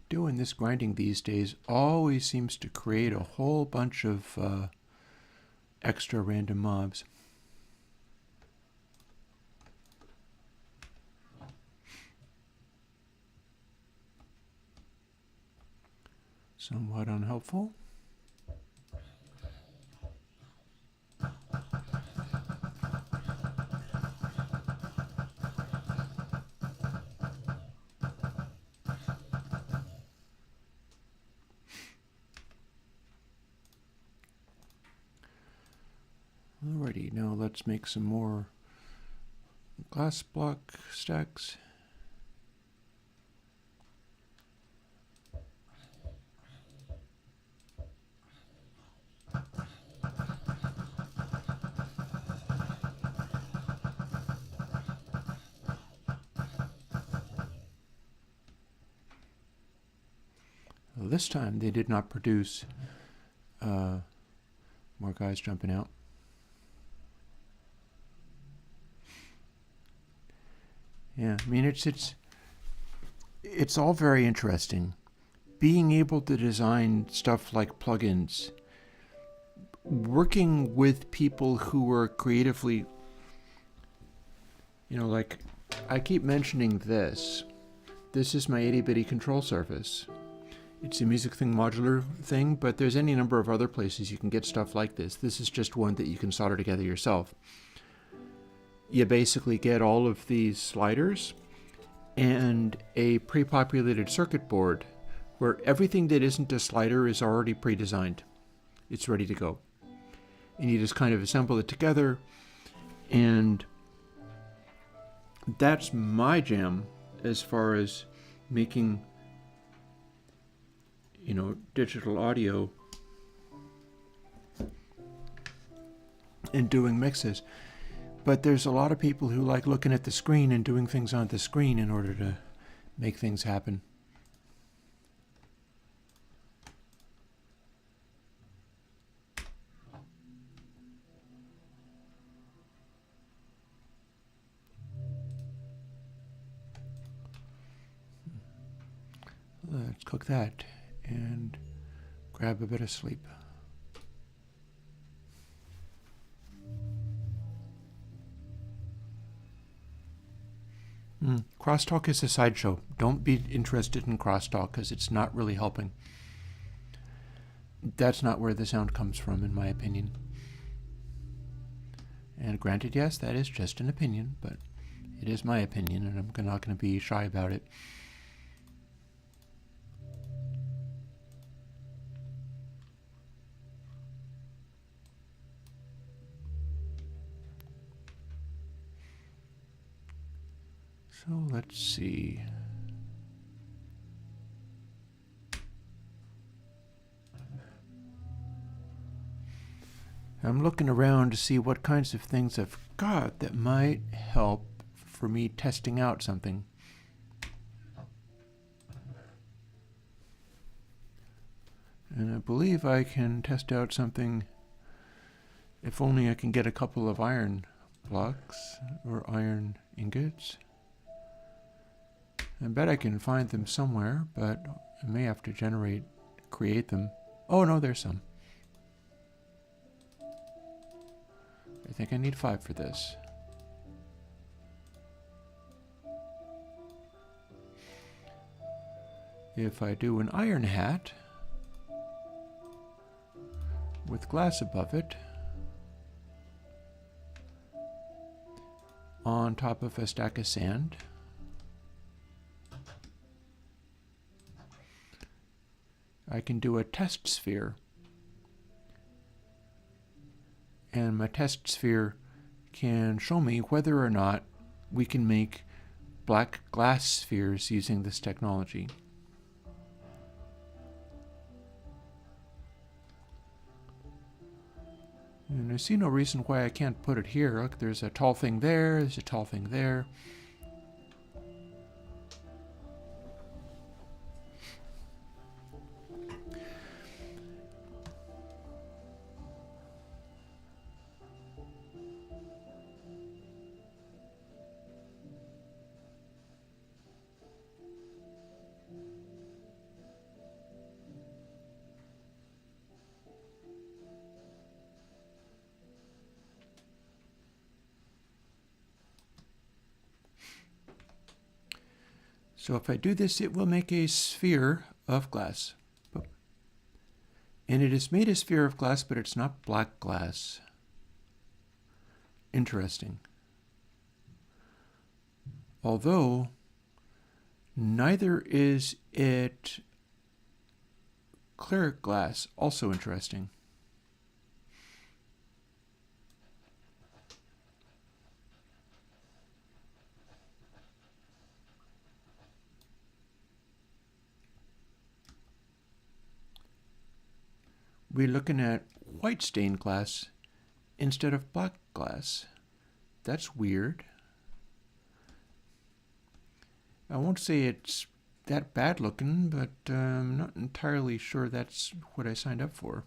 Speaker 1: Doing this grinding these days always seems to create a whole bunch of extra random mobs. Somewhat unhelpful. Alrighty, now let's make some more glass block stacks. Well, this time they did not produce more guys jumping out. Yeah, I mean, it's all very interesting. Being able to design stuff like plugins, working with people who are creatively, you know, like I keep mentioning this, This is my itty-bitty control surface. It's a music thing modular thing, but there's any number of other places you can get stuff like this. This is just one that you can solder together yourself. You basically get all of these sliders and a pre-populated circuit board where everything that isn't a slider is already pre-designed. It's ready to go. And you just kind of assemble it together, and that's my jam as far as making, you know, digital audio and doing mixes. But there's a lot of people who like looking at the screen and doing things on the screen in order to make things happen. Let's cook that and grab a bit of sleep. Crosstalk is a sideshow. Don't be interested in crosstalk because it's not really helping. That's not where the sound comes from, in my opinion. And granted, yes, that is just an opinion, but it is my opinion, and I'm not going to be shy about it. So let's see. I'm looking around to see what kinds of things I've got that might help for me testing out something. And I believe I can test out something if only I can get a couple of iron blocks or iron ingots. I bet I can find them somewhere, but I may have to create them. Oh no, there's some. I think I need 5 for this. If I do an iron hat with glass above it, on top of a stack of sand, I can do a test sphere. And my test sphere can show me whether or not we can make black glass spheres using this technology. And I see no reason why I can't put it here. Look, there's a tall thing there, there's a tall thing there. So if I do this, it will make a sphere of glass. And it is made a sphere of glass, but it's not black glass. Interesting. Although, neither is it clear glass. Also interesting. We're looking at white stained glass instead of black glass. That's weird. I won't say it's that bad looking, but I'm not entirely sure that's what I signed up for.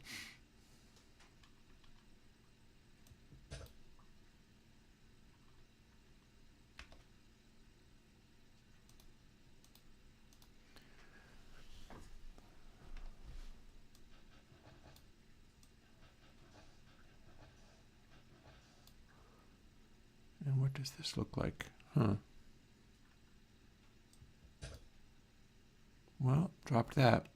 Speaker 1: And what does this look like? Huh. Well, dropped that.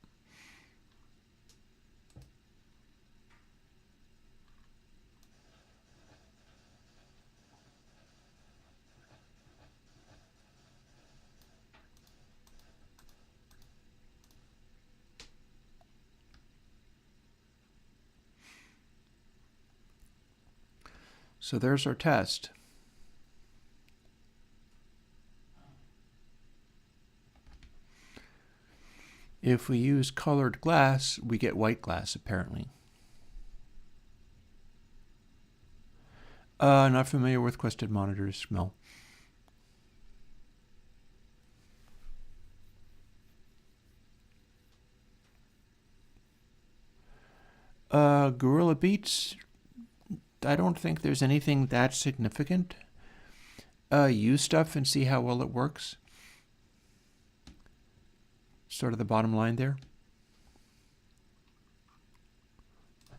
Speaker 1: So there's our test. If we use colored glass, we get white glass, apparently. Not familiar with Quested monitors, Mel. Gorilla Beats, I don't think there's anything that significant. Use stuff and see how well it works. Sort of the bottom line there.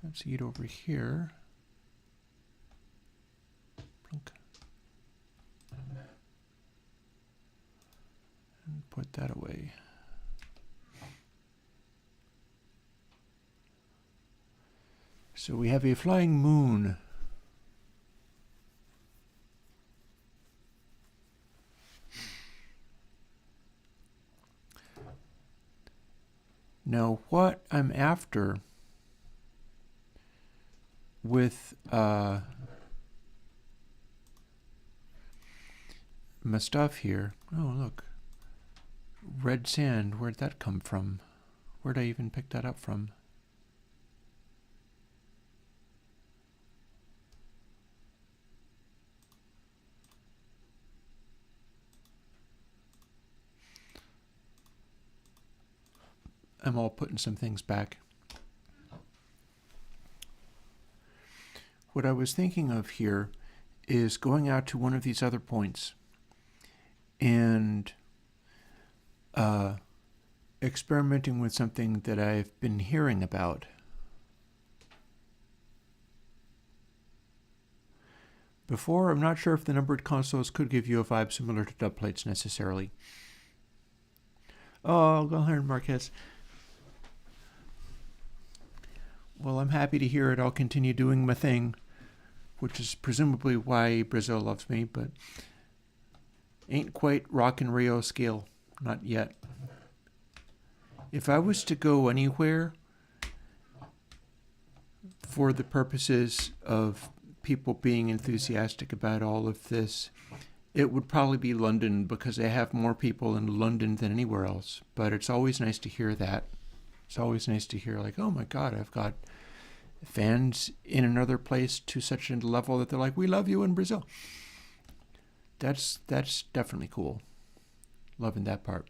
Speaker 1: Let's see it over here. Plunk. And put that away. So we have a flying moon. Now, what I'm after with my stuff here, oh look, red sand, where'd that come from? Where'd I even pick that up from? I'm all putting some things back. What I was thinking of here is going out to one of these other points and experimenting with something that I've been hearing about. Before, I'm not sure if the numbered consoles could give you a vibe similar to dub plates necessarily. Oh, go ahead, Marquez. Well, I'm happy to hear it. I'll continue doing my thing, which is presumably why Brazil loves me, but ain't quite Rock and Rio scale. Not yet. If I was to go anywhere for the purposes of people being enthusiastic about all of this, it would probably be London, because I have more people in London than anywhere else. But it's always nice to hear that. It's always nice to hear, like, oh my God, I've got fans in another place to such a level that they're like, we love you in Brazil. That's definitely cool. Loving that part.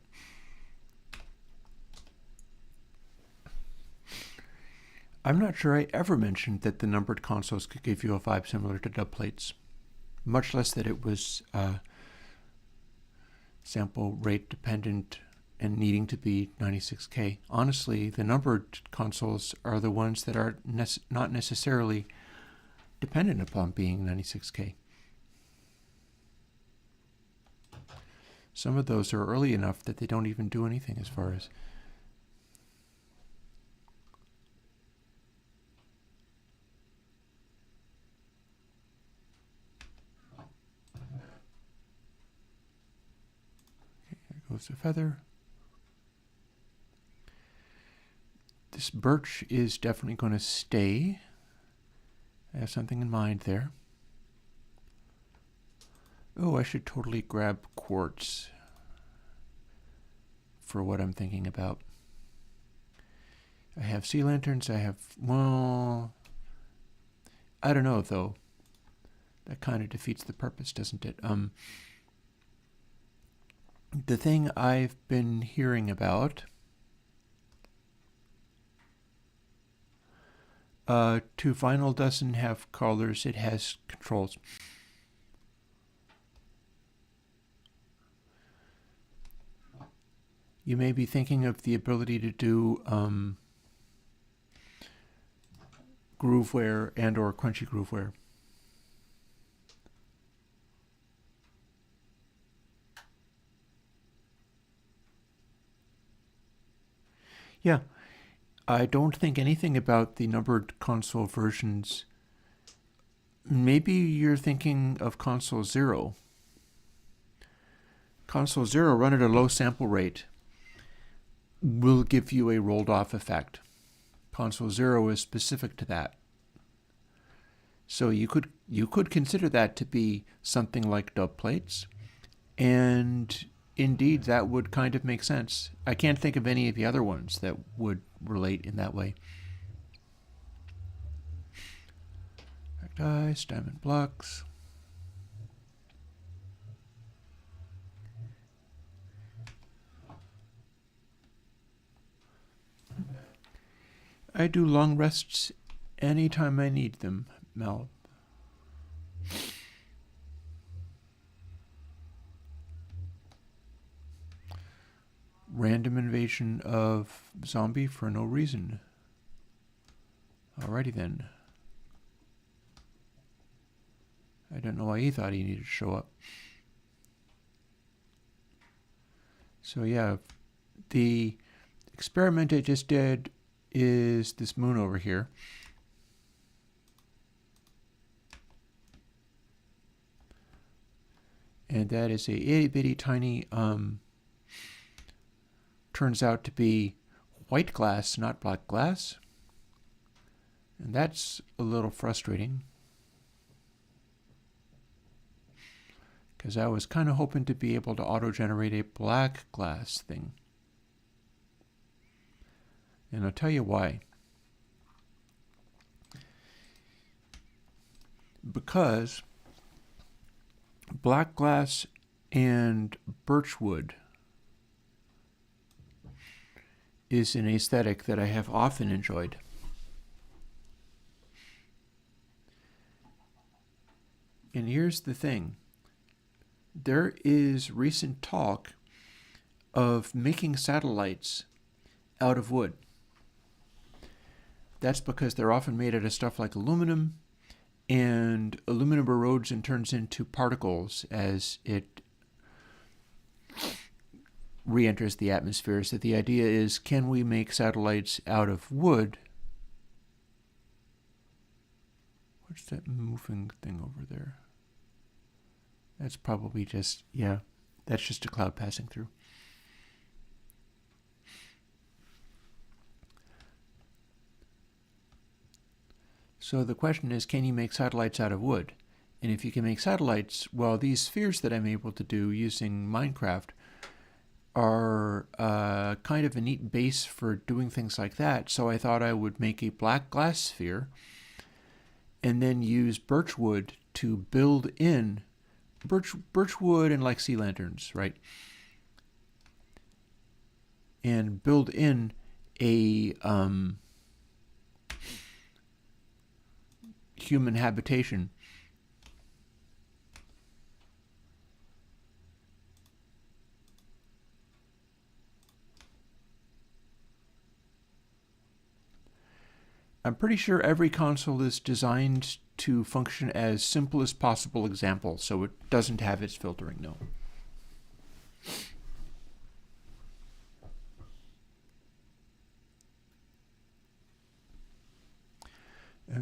Speaker 1: I'm not sure I ever mentioned that the numbered consoles could give you a vibe similar to dub plates, much less that it was sample rate dependent and needing to be 96K. Honestly, the numbered consoles are the ones that are not necessarily dependent upon being 96K. Some of those are early enough that they don't even do anything as far as... Okay, there goes the feather. This birch is definitely going to stay. I have something in mind there. Oh, I should totally grab quartz for what I'm thinking about. I have sea lanterns, I have, well, I don't know though. That kind of defeats the purpose, doesn't it? The thing I've been hearing about, to vinyl doesn't have colors, it has controls. You may be thinking of the ability to do grooveware and or crunchy grooveware. Yeah, I don't think anything about the numbered console versions. Maybe you're thinking of console 0. Console 0, run at a low sample rate, will give you a rolled off effect. Console 0 is specific to that. So you could consider that to be something like dub plates, and indeed that would kind of make sense. I can't think of any of the other ones that would relate in that way. Dice, diamond blocks. I do long rests anytime I need them, Mel. Random invasion of zombie for no reason. Alrighty then. I don't know why he thought he needed to show up. So yeah, the experiment I just did is this moon over here. And that is a itty bitty tiny, turns out to be white glass, not black glass. And that's a little frustrating, because I was kind of hoping to be able to auto-generate a black glass thing. And I'll tell you why. Because black glass and birchwood is an aesthetic that I have often enjoyed. And here's the thing. There is recent talk of making satellites out of wood. That's because they're often made out of stuff like aluminum, and aluminum erodes and turns into particles as it re-enters the atmosphere. So the idea is, can we make satellites out of wood? What's that moving thing over there? That's probably just, yeah, that's just a cloud passing through. So the question is, can you make satellites out of wood? And if you can make satellites, well, these spheres that I'm able to do using Minecraft are kind of a neat base for doing things like that. So I thought I would make a black glass sphere and then use birchwood to build in birchwood and like sea lanterns, right? And build in a human habitation. I'm pretty sure every console is designed to function as simple as possible example, so it doesn't have its filtering, no.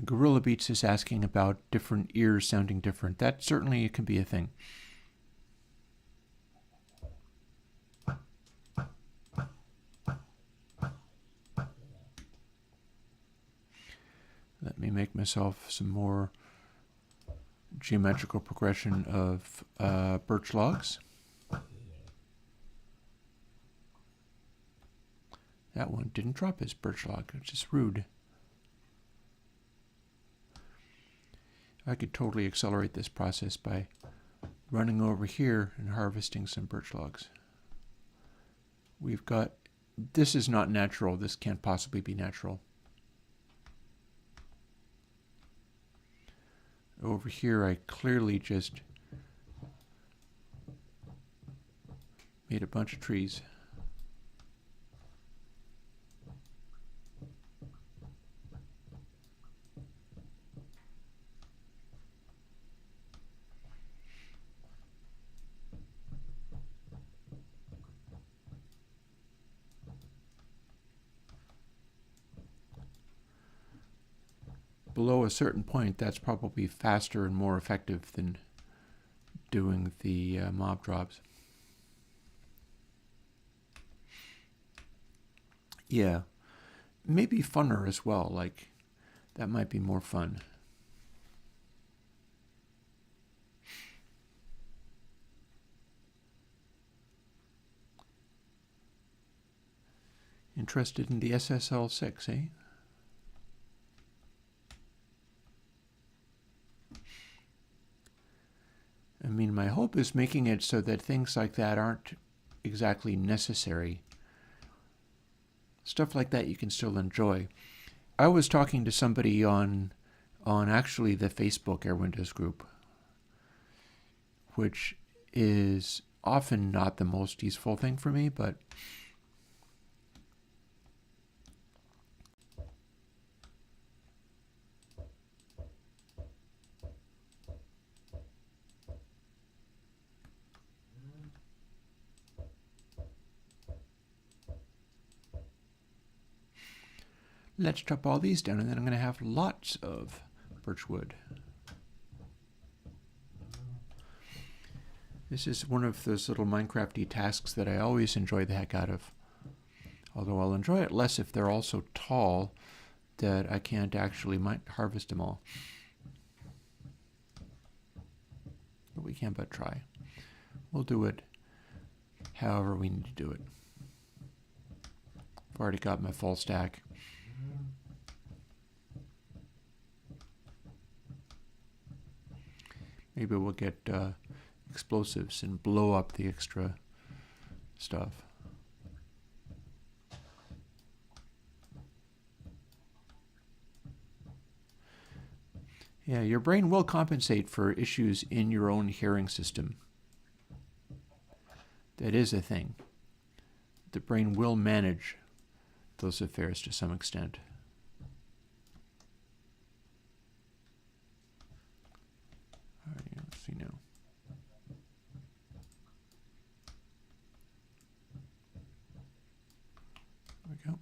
Speaker 1: Gorilla Beats is asking about different ears sounding different. That certainly can be a thing. Let me make myself some more geometrical progression of birch logs. That one didn't drop his birch log, which is rude. I could totally accelerate this process by running over here and harvesting some birch logs. We've got, this is not natural, this can't possibly be natural. Over here I clearly just made a bunch of trees. below a certain point, that's probably faster and more effective than doing the mob drops. Yeah, maybe funner as well, like that might be more fun. Interested in the SSL6, eh? I mean, my hope is making it so that things like that aren't exactly necessary. Stuff like that you can still enjoy. I was talking to somebody on actually the Facebook Airwindows group, which is often not the most useful thing for me, but let's chop all these down, and then I'm going to have lots of birch wood. This is one of those little Minecrafty tasks that I always enjoy the heck out of. Although I'll enjoy it less if they're all so tall that I can't actually harvest them all. But we can but try. We'll do it however we need to do it. I've already got my full stack. Maybe we'll get explosives and blow up the extra stuff. Yeah, your brain will compensate for issues in your own hearing system. That is a thing. The brain will manage those affairs to some extent. All right, let's see now. There we go.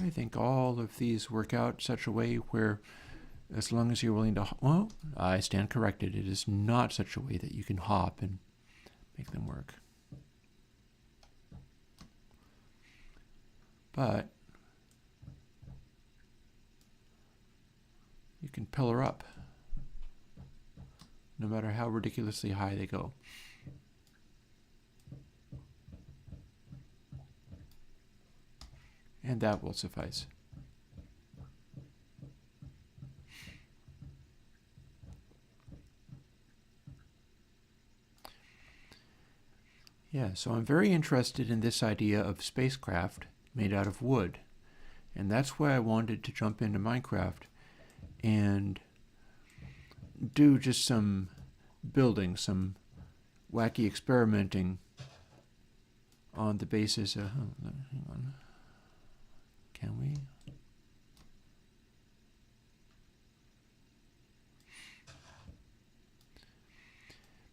Speaker 1: I think all of these work out such a way where, as long as you're willing to, well, I stand corrected. It is not such a way that you can hop and make them work. But you can pillar up, no matter how ridiculously high they go. And that will suffice. Yeah, so I'm very interested in this idea of spacecraft made out of wood. And that's why I wanted to jump into Minecraft and do just some building, some wacky experimenting on the basis of, hang on. Can we?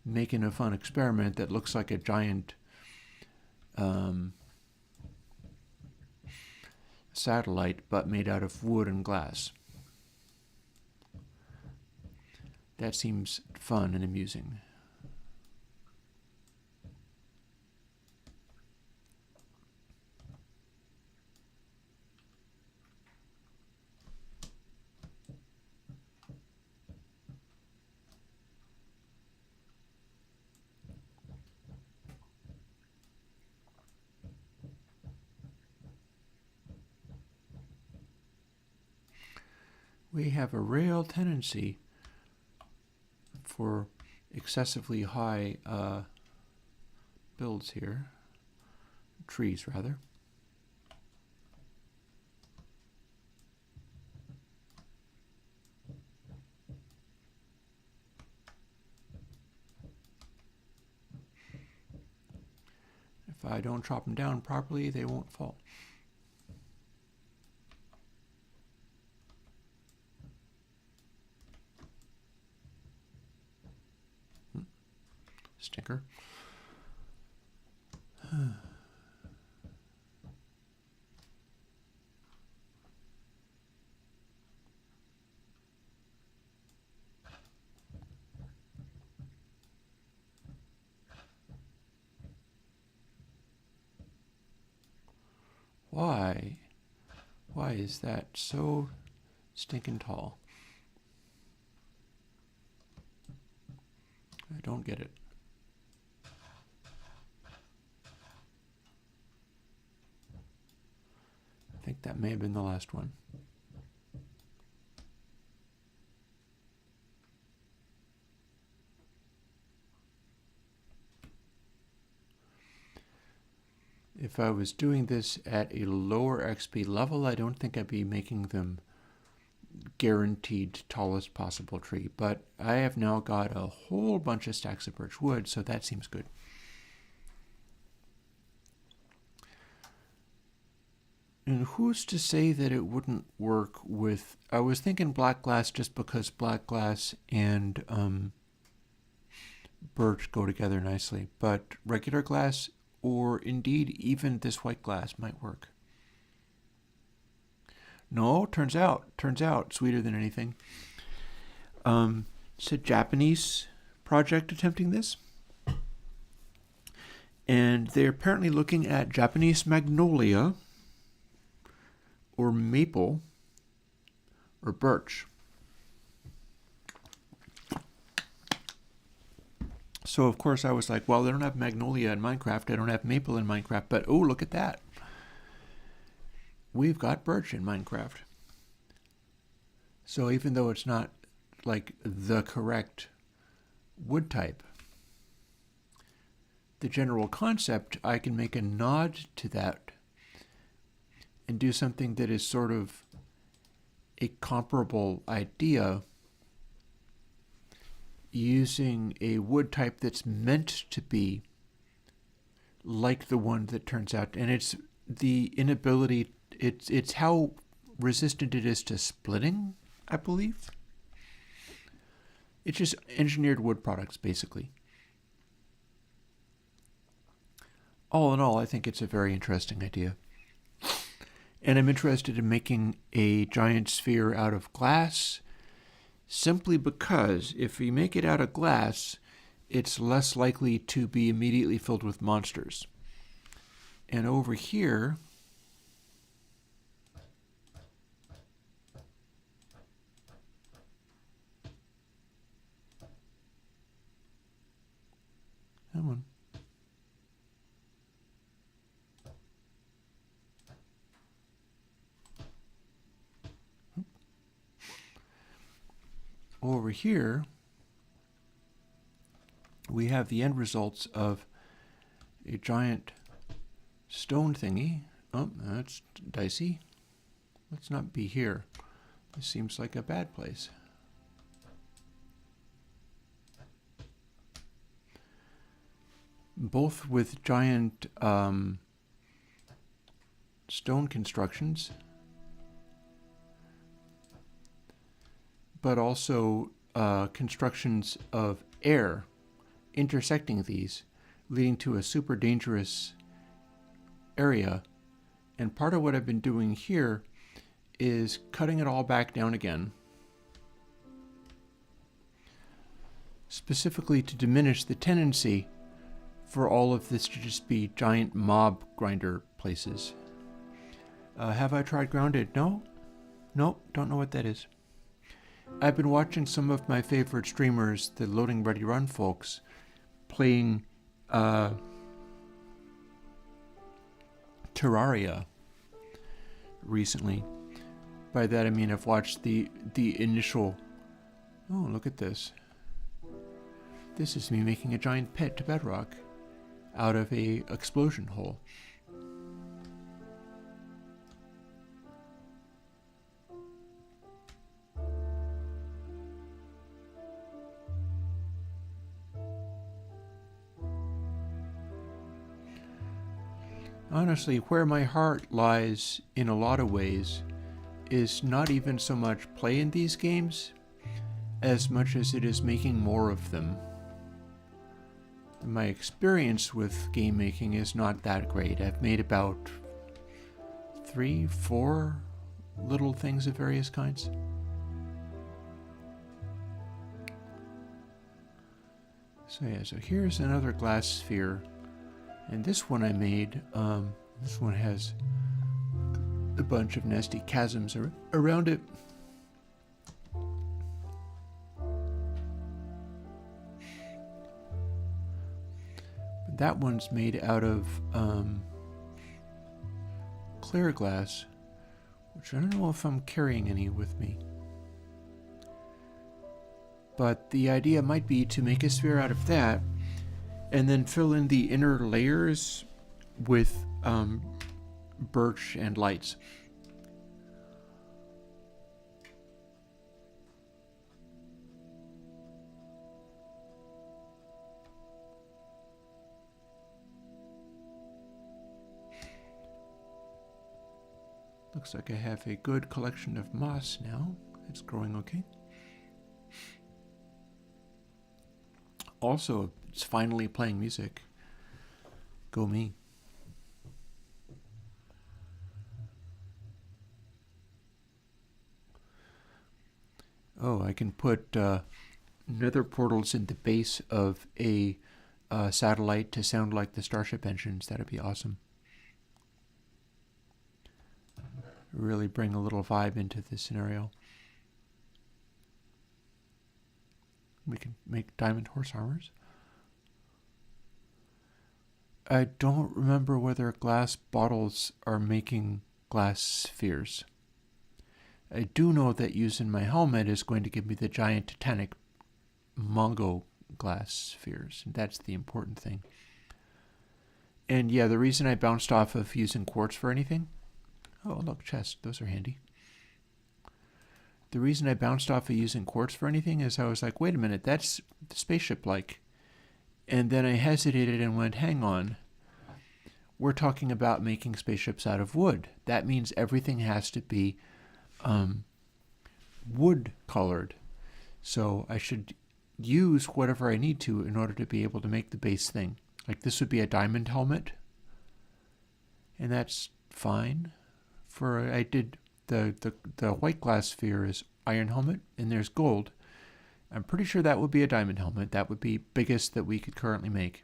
Speaker 1: Making a fun experiment that looks like a giant satellite, but made out of wood and glass. That seems fun and amusing. We have a real tendency for excessively high builds here. Trees, rather. If I don't chop them down properly, they won't fall. Stinker. Why? Why is that so stinking tall? I don't get it. I think that may have been the last one. If I was doing this at a lower XP level, I don't think I'd be making them guaranteed tallest possible tree. But I have now got a whole bunch of stacks of birch wood, so that seems good. And who's to say that it wouldn't work with... I was thinking black glass just because black glass and birch go together nicely. But regular glass, or indeed even this white glass, might work. No, turns out, sweeter than anything. It's a Japanese project attempting this. And they're apparently looking at Japanese magnolia, or maple, or birch. So of course I was like, well, they don't have magnolia in Minecraft, I don't have maple in Minecraft, but oh, look at that. We've got birch in Minecraft. So even though it's not like the correct wood type, the general concept, I can make a nod to that and do something that is sort of a comparable idea using a wood type that's meant to be like the one that turns out. And it's the inability, it's how resistant it is to splitting, I believe. It's just engineered wood products, basically. All in all, I think it's a very interesting idea. And I'm interested in making a giant sphere out of glass, simply because if we make it out of glass, it's less likely to be immediately filled with monsters. And over here, come on. Over here, we have the end results of a giant stone thingy. Oh, that's dicey. Let's not be here. This seems like a bad place. Both with giant stone constructions, but also constructions of air intersecting these, leading to a super dangerous area. And part of what I've been doing here is cutting it all back down again, specifically to diminish the tendency for all of this to just be giant mob grinder places. Have I tried grounded? No? Nope, don't know what that is. I've been watching some of my favorite streamers, the LoadingReadyRun folks, playing Terraria recently. By that I mean I've watched the initial... Oh, look at this. This is me making a giant pit to bedrock out of a explosion hole. Honestly, where my heart lies in a lot of ways is not even so much play in these games as much as it is making more of them. My experience with game making is not that great. I've made about 3, 4 little things of various kinds. So yeah, so here's another glass sphere. And this one I made, this one has a bunch of nasty chasms around it. But that one's made out of clear glass, which I don't know if I'm carrying any with me. But the idea might be to make a sphere out of that and then fill in the inner layers with birch and lights. Looks like I have a good collection of moss now. It's growing okay. Also, it's finally playing music. Go me. Oh, I can put nether portals in the base of a satellite to sound like the Starship engines. That'd be awesome. Really bring a little vibe into this scenario. We can make diamond horse armors. I don't remember whether glass bottles are making glass spheres. I do know that using my helmet is going to give me the giant Titanic Mongo glass spheres. And that's the important thing. And yeah, the reason I bounced off of using quartz for anything... Oh, look, chests. Those are handy. The reason I bounced off of using quartz for anything is I was like, wait a minute, that's spaceship-like. And then I hesitated and went, hang on. We're talking about making spaceships out of wood. That means everything has to be wood-colored. So I should use whatever I need to in order to be able to make the base thing. Like this would be a diamond helmet. And that's fine. I did the white glass sphere is iron helmet, and there's gold. I'm pretty sure that would be a diamond helmet. That would be biggest that we could currently make.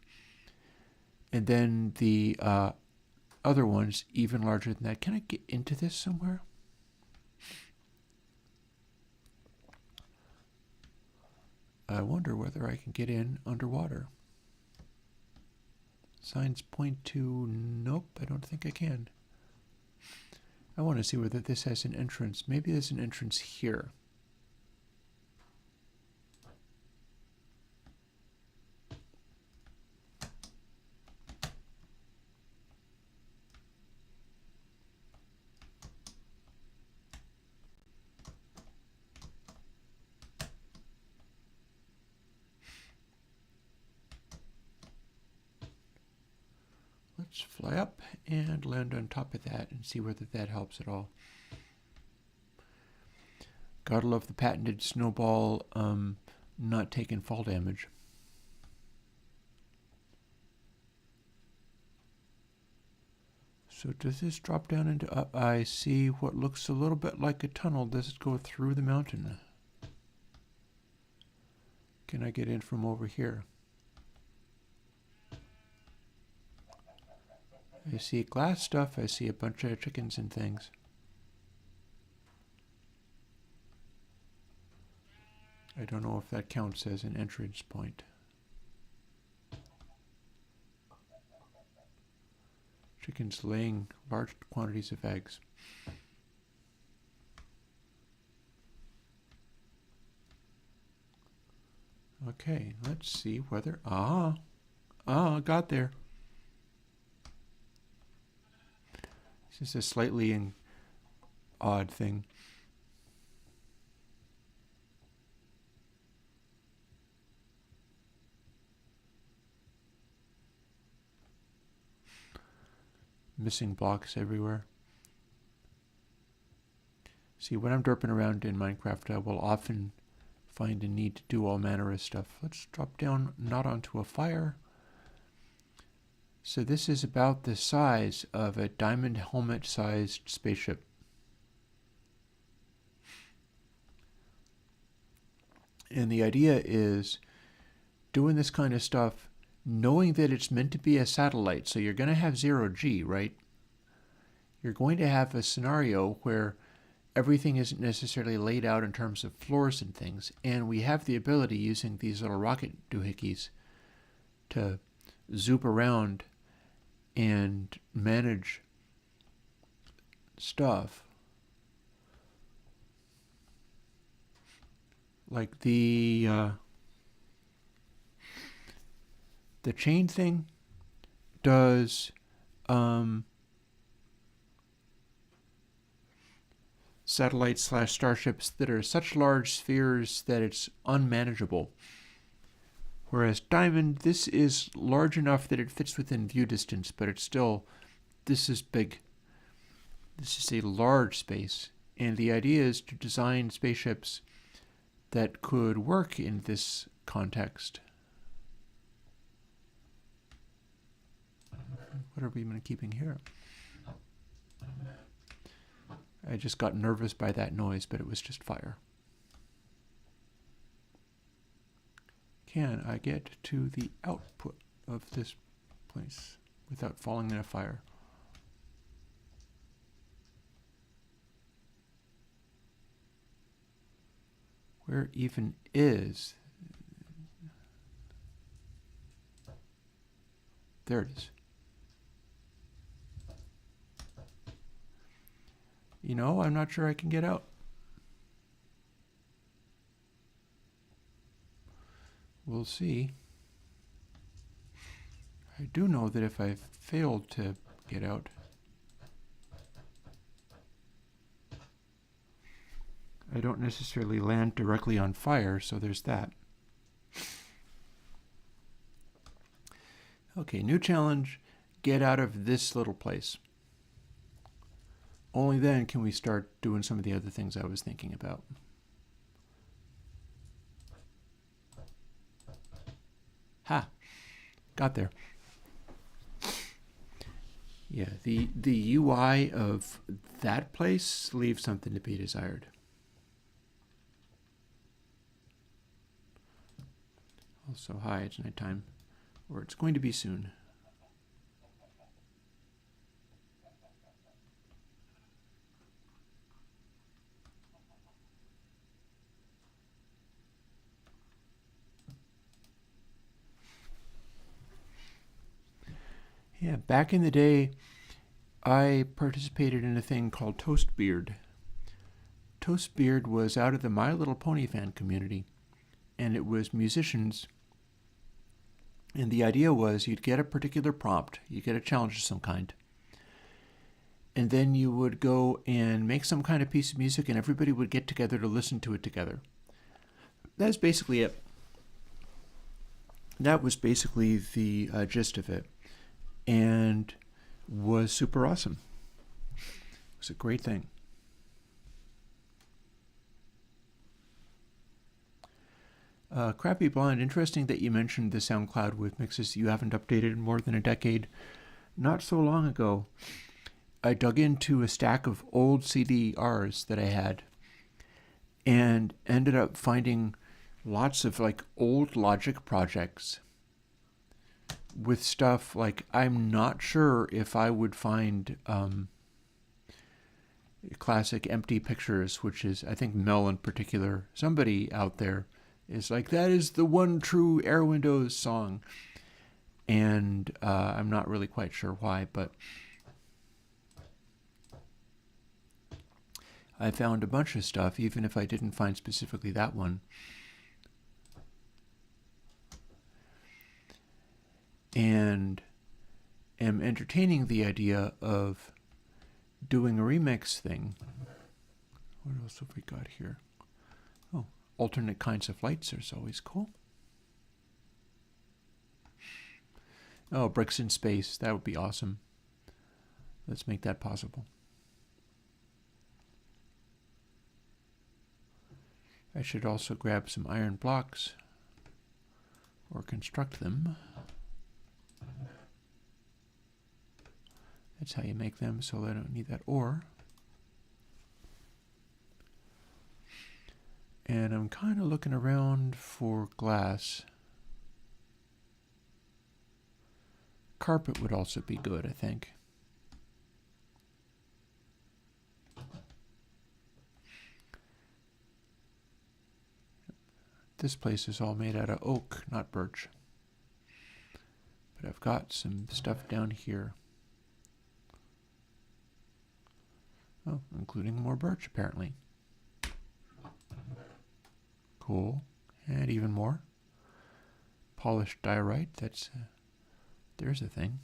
Speaker 1: And then the other one's even larger than that. Can I get into this somewhere? I wonder whether I can get in underwater. Signs point to nope, I don't think I can. I want to see whether this has an entrance. Maybe there's an entrance here. Let's fly up and land on top of that and see whether that helps at all. Gotta love the patented snowball not taking fall damage. So does this drop down into... I see what looks a little bit like a tunnel. Does it go through the mountain? Can I get in from over here? I see glass stuff. I see a bunch of chickens and things. I don't know if that counts as an entrance point. Chickens laying large quantities of eggs. Okay, let's see whether... got there. This is a slightly odd thing. Missing blocks everywhere. See, when I'm derping around in Minecraft, I will often find a need to do all manner of stuff. Let's drop down, not onto a fire. So this is about the size of a diamond helmet-sized spaceship. And the idea is doing this kind of stuff knowing that it's meant to be a satellite, so you're going to have 0G, right? you're going to have a scenario where everything isn't necessarily laid out in terms of floors and things, and we have the ability using these little rocket doohickeys to zoop around and manage stuff. Like the chain thing does satellites/starships that are such large spheres that it's unmanageable. Whereas Diamond, this is large enough that it fits within view distance, but it's still, this is big. This is a large space. And the idea is to design spaceships that could work in this context. What are we even keeping here? I just got nervous by that noise, but it was just fire. Can I get to the output of this place without falling in a fire? Where even is? There it is. You know, I'm not sure I can get out. We'll see. I do know that if I failed to get out, I don't necessarily land directly on fire, so there's that. Okay, new challenge, get out of this little place. Only then can we start doing some of the other things I was thinking about. Ha! Got there. Yeah, the UI of that place leaves something to be desired. Also, hi, it's nighttime, or it's going to be soon. Yeah, back in the day, I participated in a thing called Toastbeard. Toastbeard was out of the My Little Pony fan community, and it was musicians. And the idea was you'd get a particular prompt, you get a challenge of some kind, and then you would go and make some kind of piece of music, and everybody would get together to listen to it together. That's basically it. That was basically the gist of it, and was super awesome. It was a great thing. Crappy Blonde, interesting that you mentioned the SoundCloud with mixes you haven't updated in more than a decade. Not so long ago, I dug into a stack of old CDRs that I had and ended up finding lots of like old Logic projects with stuff like I'm not sure if I would find classic empty pictures, which is I think Mel in particular, somebody out there is like, that is the one true Airwindows song. And I'm not really quite sure why, but I found a bunch of stuff, even if I didn't find specifically that one. And am entertaining the idea of doing a remix thing. What else have we got here? Oh, alternate kinds of lights is always cool. Oh, bricks in space. That would be awesome. Let's make that possible. I should also grab some iron blocks or construct them. That's how you make them, so I don't need that ore. And I'm kind of looking around for glass. Carpet would also be good, I think. this place is all made out of oak, not birch. But I've got some stuff down here. Oh, including more birch, apparently. Cool. And even more. Polished diorite, that's... there's a thing.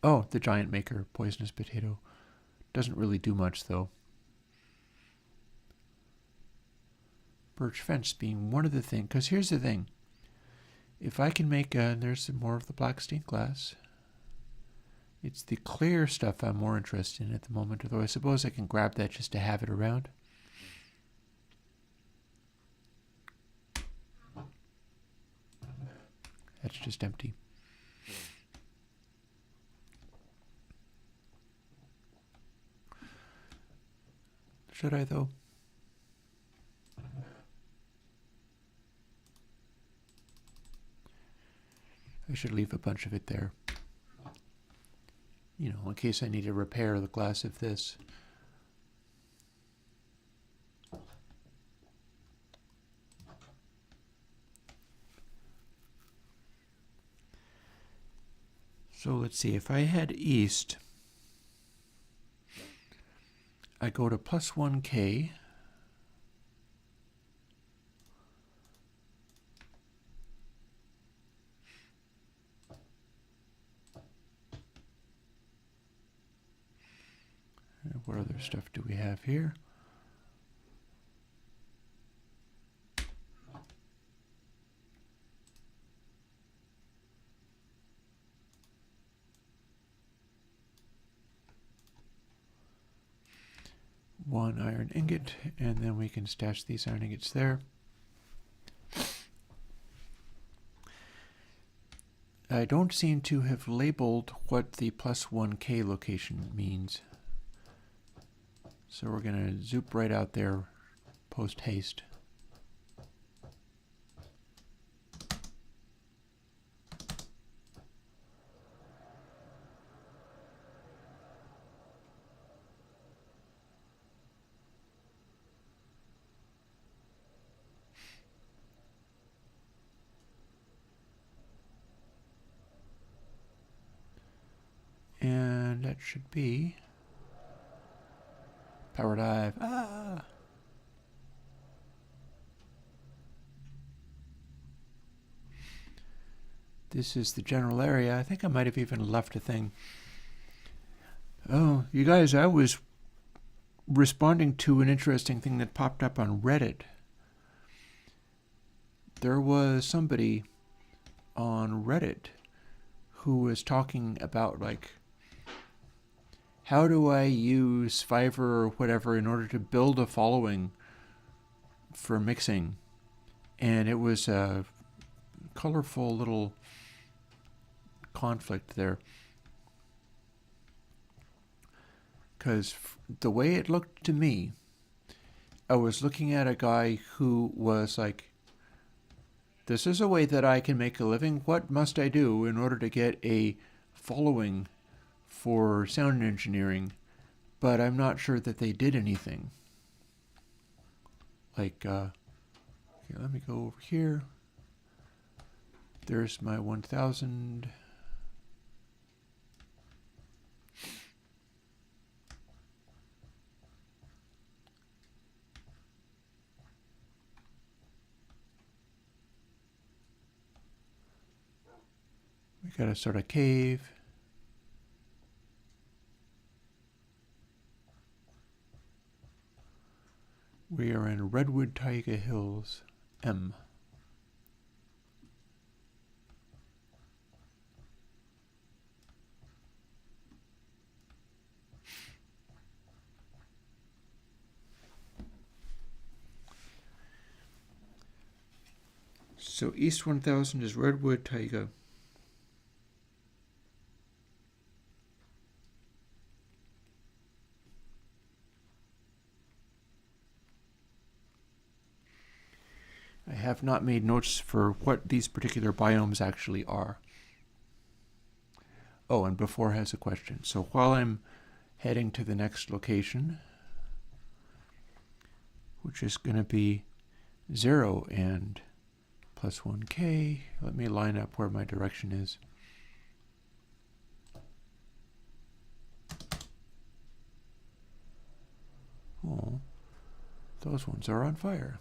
Speaker 1: Oh, the giant maker, poisonous potato. Doesn't really do much, though. Birch fence being one of the things. Because here's the thing. If I can make there's some more of the black stained glass. It's the clear stuff I'm more interested in at the moment, although I suppose I can grab that just to have it around. That's just empty. Should I, though? I should leave a bunch of it there. You know, in case I need to repair the glass of this. So let's see, if I head east, I go to +1K. What other stuff do we have here? One iron ingot, and then we can stash these iron ingots there. I don't seem to have labeled what the +1K location means. So we're going to zoop right out there post haste. And that should be power dive. Ah! This is the general area. I think I might have even left a thing. Oh, you guys, I was responding to an interesting thing that popped up on Reddit. There was somebody on Reddit who was talking about, like, how do I use Fiverr or whatever in order to build a following for mixing? And it was a colorful little conflict there. Because the way it looked to me, I was looking at a guy who was like, this is a way that I can make a living. What must I do in order to get a following for sound engineering? But I'm not sure that they did anything. Like, here, let me go over here. There's my 1000. We gotta start a cave. We are in Redwood Taiga Hills, M. So East 1000 is Redwood Taiga. I have not made notes for what these particular biomes actually are. Oh, and Before has a question. So while I'm heading to the next location, which is going to be 0 and plus 1k. Let me line up where my direction is. Oh, those ones are on fire.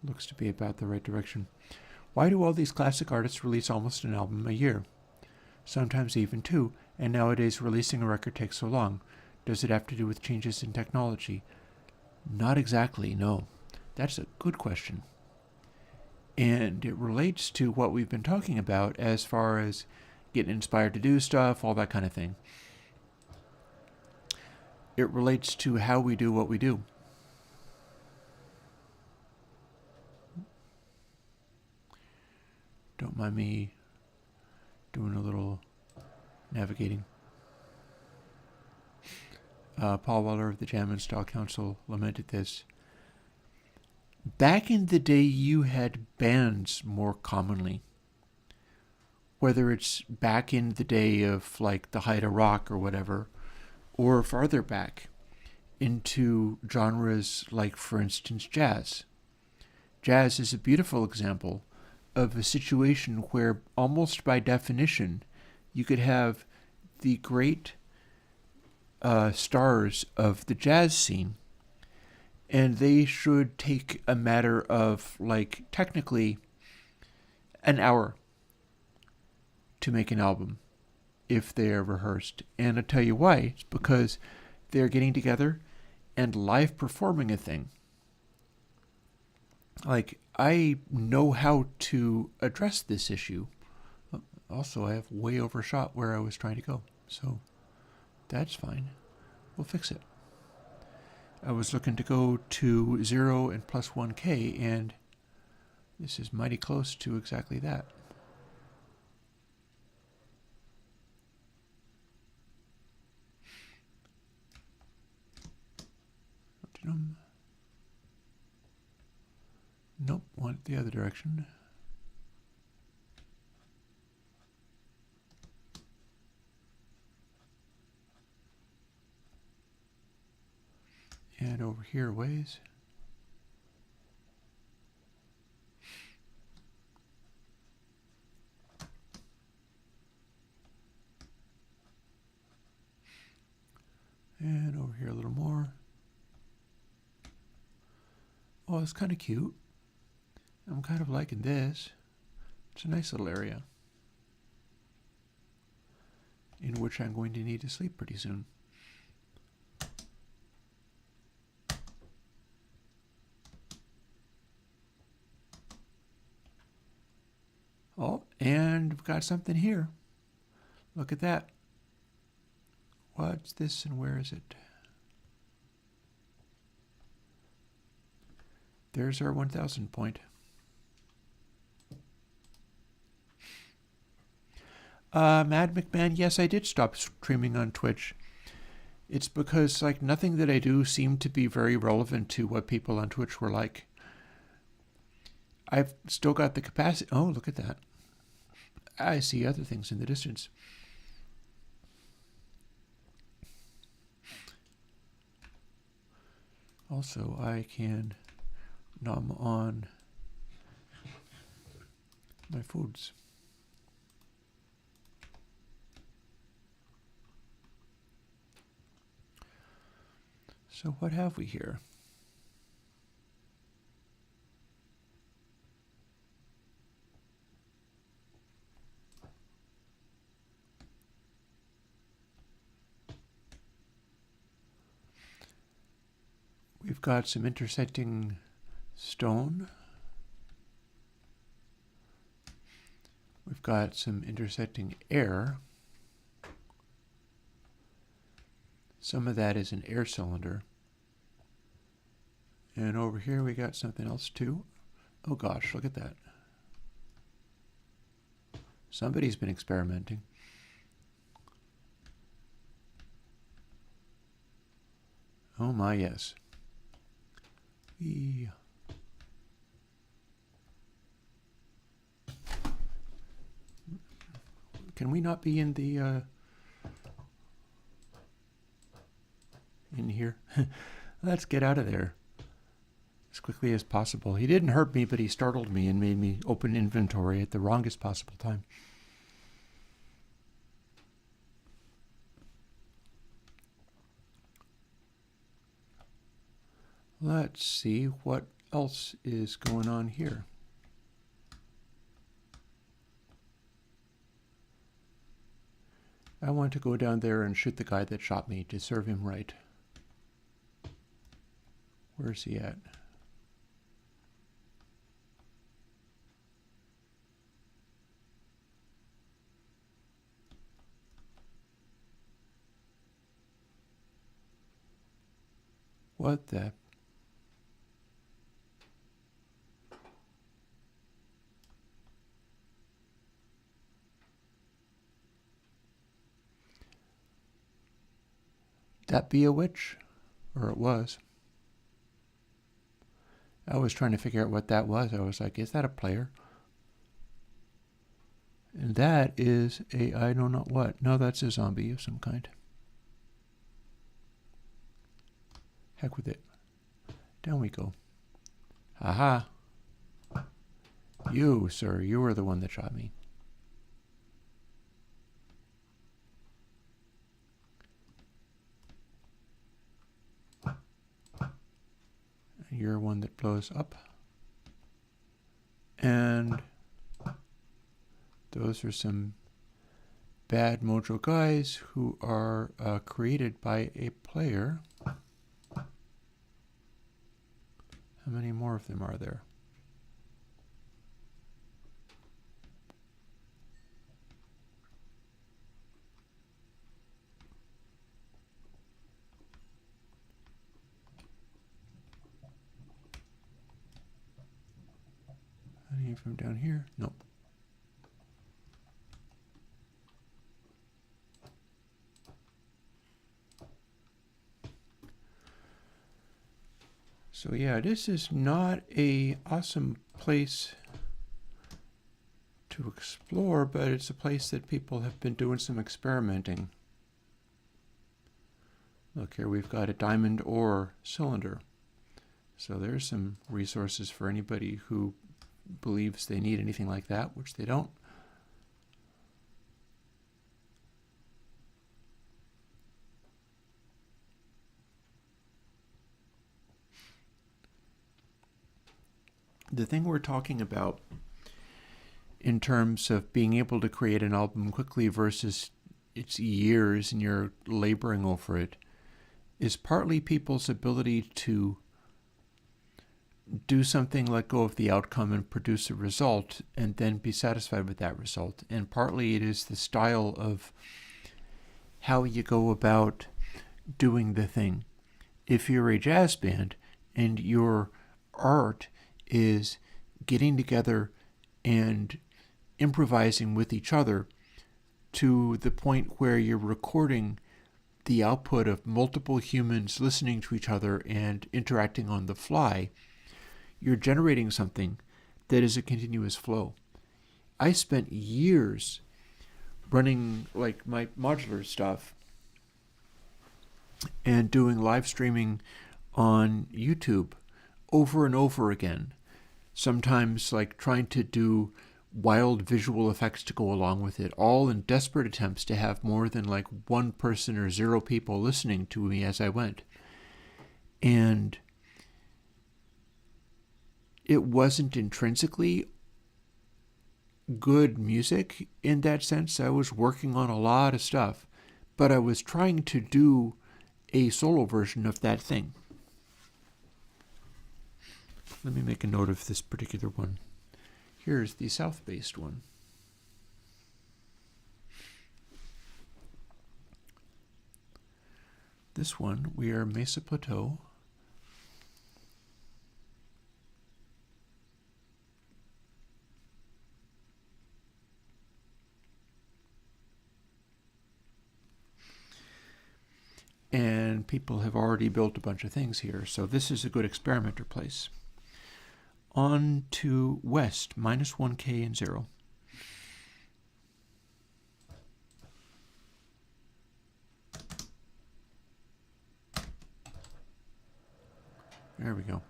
Speaker 1: Looks to be about the right direction. Why do all these classic artists release almost an album a year? Sometimes even two, and nowadays releasing a record takes so long. Does it have to do with changes in technology? Not exactly, no. That's a good question. And it relates to what we've been talking about as far as getting inspired to do stuff, all that kind of thing. It relates to how we do what we do. Don't mind me doing a little navigating. Paul Weller of the Jam and Style Council lamented this. Back in the day, you had bands more commonly. Whether it's back in the day of like the height of rock or whatever, or farther back into genres like, for instance, jazz. Jazz is a beautiful example of a situation where almost by definition you could have the great stars of the jazz scene, and they should take a matter of like technically an hour to make an album if they are rehearsed. And I'll tell you why. It's because they're getting together and live performing a thing. Like, I know how to address this issue. Also, I have way overshot where I was trying to go. So, that's fine. We'll fix it. I was looking to go to 0 and plus 1k, and this is mighty close to exactly that. Nope, want the other direction. And over here ways. And over here a little more. Oh, it's kind of cute. I'm kind of liking this. It's a nice little area in which I'm going to need to sleep pretty soon. Oh, and we've got something here. Look at that. What's this and where is it? There's our 1000 point. Mad McMahon, yes, I did stop streaming on Twitch. It's because like nothing that I do seemed to be very relevant to what people on Twitch were like. I've still got the capacity. Oh, look at that. I see other things in the distance. Also, I can nom on my foods. So what have we here? We've got some intersecting stone. We've got some intersecting air. Some of that is an air cylinder. And over here we got something else too. Oh gosh, look at that. Somebody's been experimenting. Oh my, yes. Can we not be in the in here? Let's get out of there as quickly as possible. He didn't hurt me, but he startled me and made me open inventory at the wrongest possible time. Let's see what else is going on here. I want to go down there and shoot the guy that shot me to serve him right. Where's he at? What the? That be a witch? Or it was. I was trying to figure out what that was. I was like, is that a player? And that is a, I don't know what. No, that's a zombie of some kind. Heck with it. Down we go. Aha. You, sir, you were the one that shot me. You're one that blows up. And those are some bad mojo guys who are created by a player. How many more of them are there? Any from down here? Nope. So yeah, this is not a awesome place to explore, but it's a place that people have been doing some experimenting. Look here, we've got a diamond ore cylinder. So there's some resources for anybody who believes they need anything like that, which they don't. The thing we're talking about in terms of being able to create an album quickly versus its years and you're laboring over it is partly people's ability to do something, let go of the outcome and produce a result and then be satisfied with that result. And partly it is the style of how you go about doing the thing. If you're a jazz band and your art is getting together and improvising with each other to the point where you're recording the output of multiple humans listening to each other and interacting on the fly, you're generating something that is a continuous flow. I spent years running like my modular stuff and doing live streaming on YouTube over and over again. Sometimes like trying to do wild visual effects to go along with it, all in desperate attempts to have more than like one person or 0 people listening to me as I went. And it wasn't intrinsically good music in that sense. I was working on a lot of stuff, but I was trying to do a solo version of that thing. Let me make a note of this particular one. Here's the south-based one. This one, we are Mesa Plateau. And people have already built a bunch of things here, so this is a good experimenter place. On to west, -1K and 0. There we go.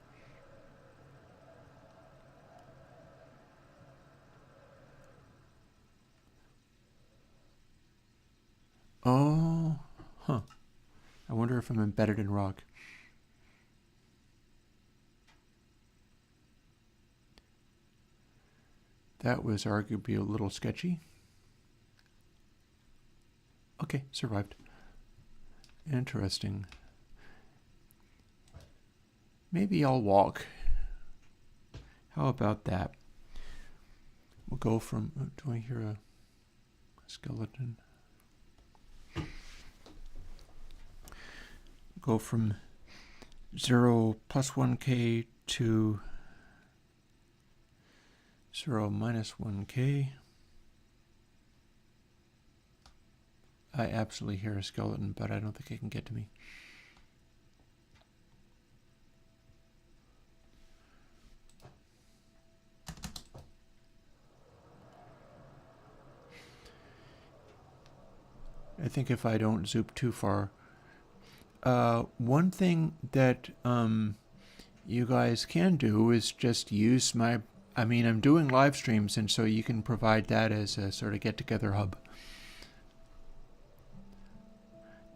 Speaker 1: Oh, huh. I wonder if I'm embedded in rock. That was arguably a little sketchy. Okay, survived. Interesting. Maybe I'll walk. How about that? We'll go from... Oh, do I hear a skeleton? Go from 0 plus 1k to 0 minus 1k. I absolutely hear a skeleton, but I don't think it can get to me. I think if I don't zoop too far. One thing that you guys can do is just use my... I mean, I'm doing live streams, and so you can provide that as a sort of get-together hub.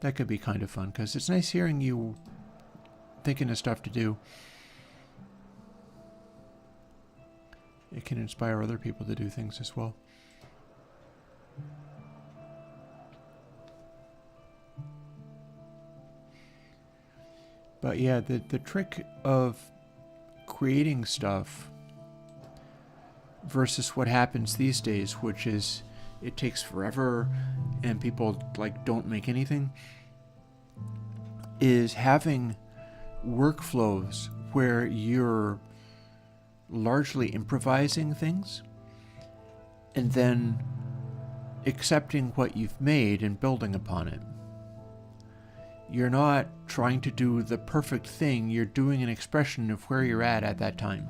Speaker 1: That could be kind of fun, because it's nice hearing you thinking of stuff to do. It can inspire other people to do things as well. But yeah, the trick of creating stuff versus what happens these days, which is it takes forever and people like don't make anything, is having workflows where you're largely improvising things and then accepting what you've made and building upon it. You're not trying to do the perfect thing, you're doing an expression of where you're at that time.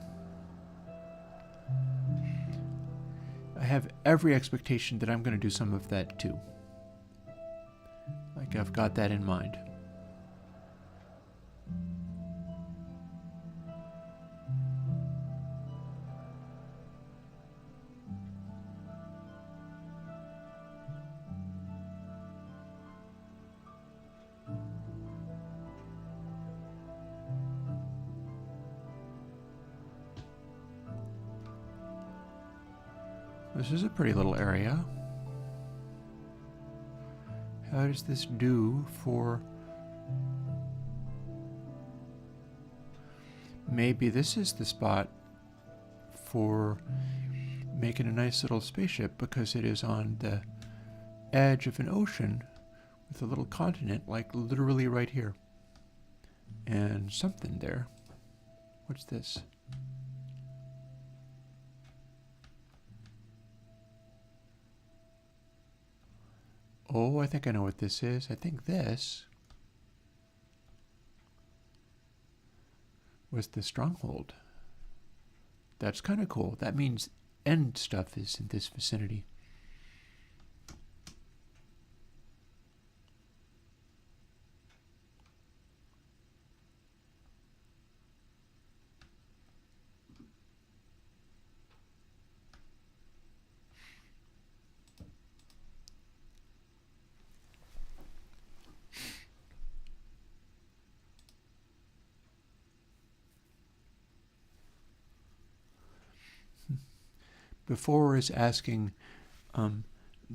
Speaker 1: I have every expectation that I'm going to do some of that too. Like I've got that in mind. This is a pretty little area. How does this do for... Maybe this is the spot for making a nice little spaceship because it is on the edge of an ocean with a little continent, like literally right here. And something there. What's this? Oh, I think I know what this is. I think this was the stronghold. That's kind of cool. That means end stuff is in this vicinity. Before is asking,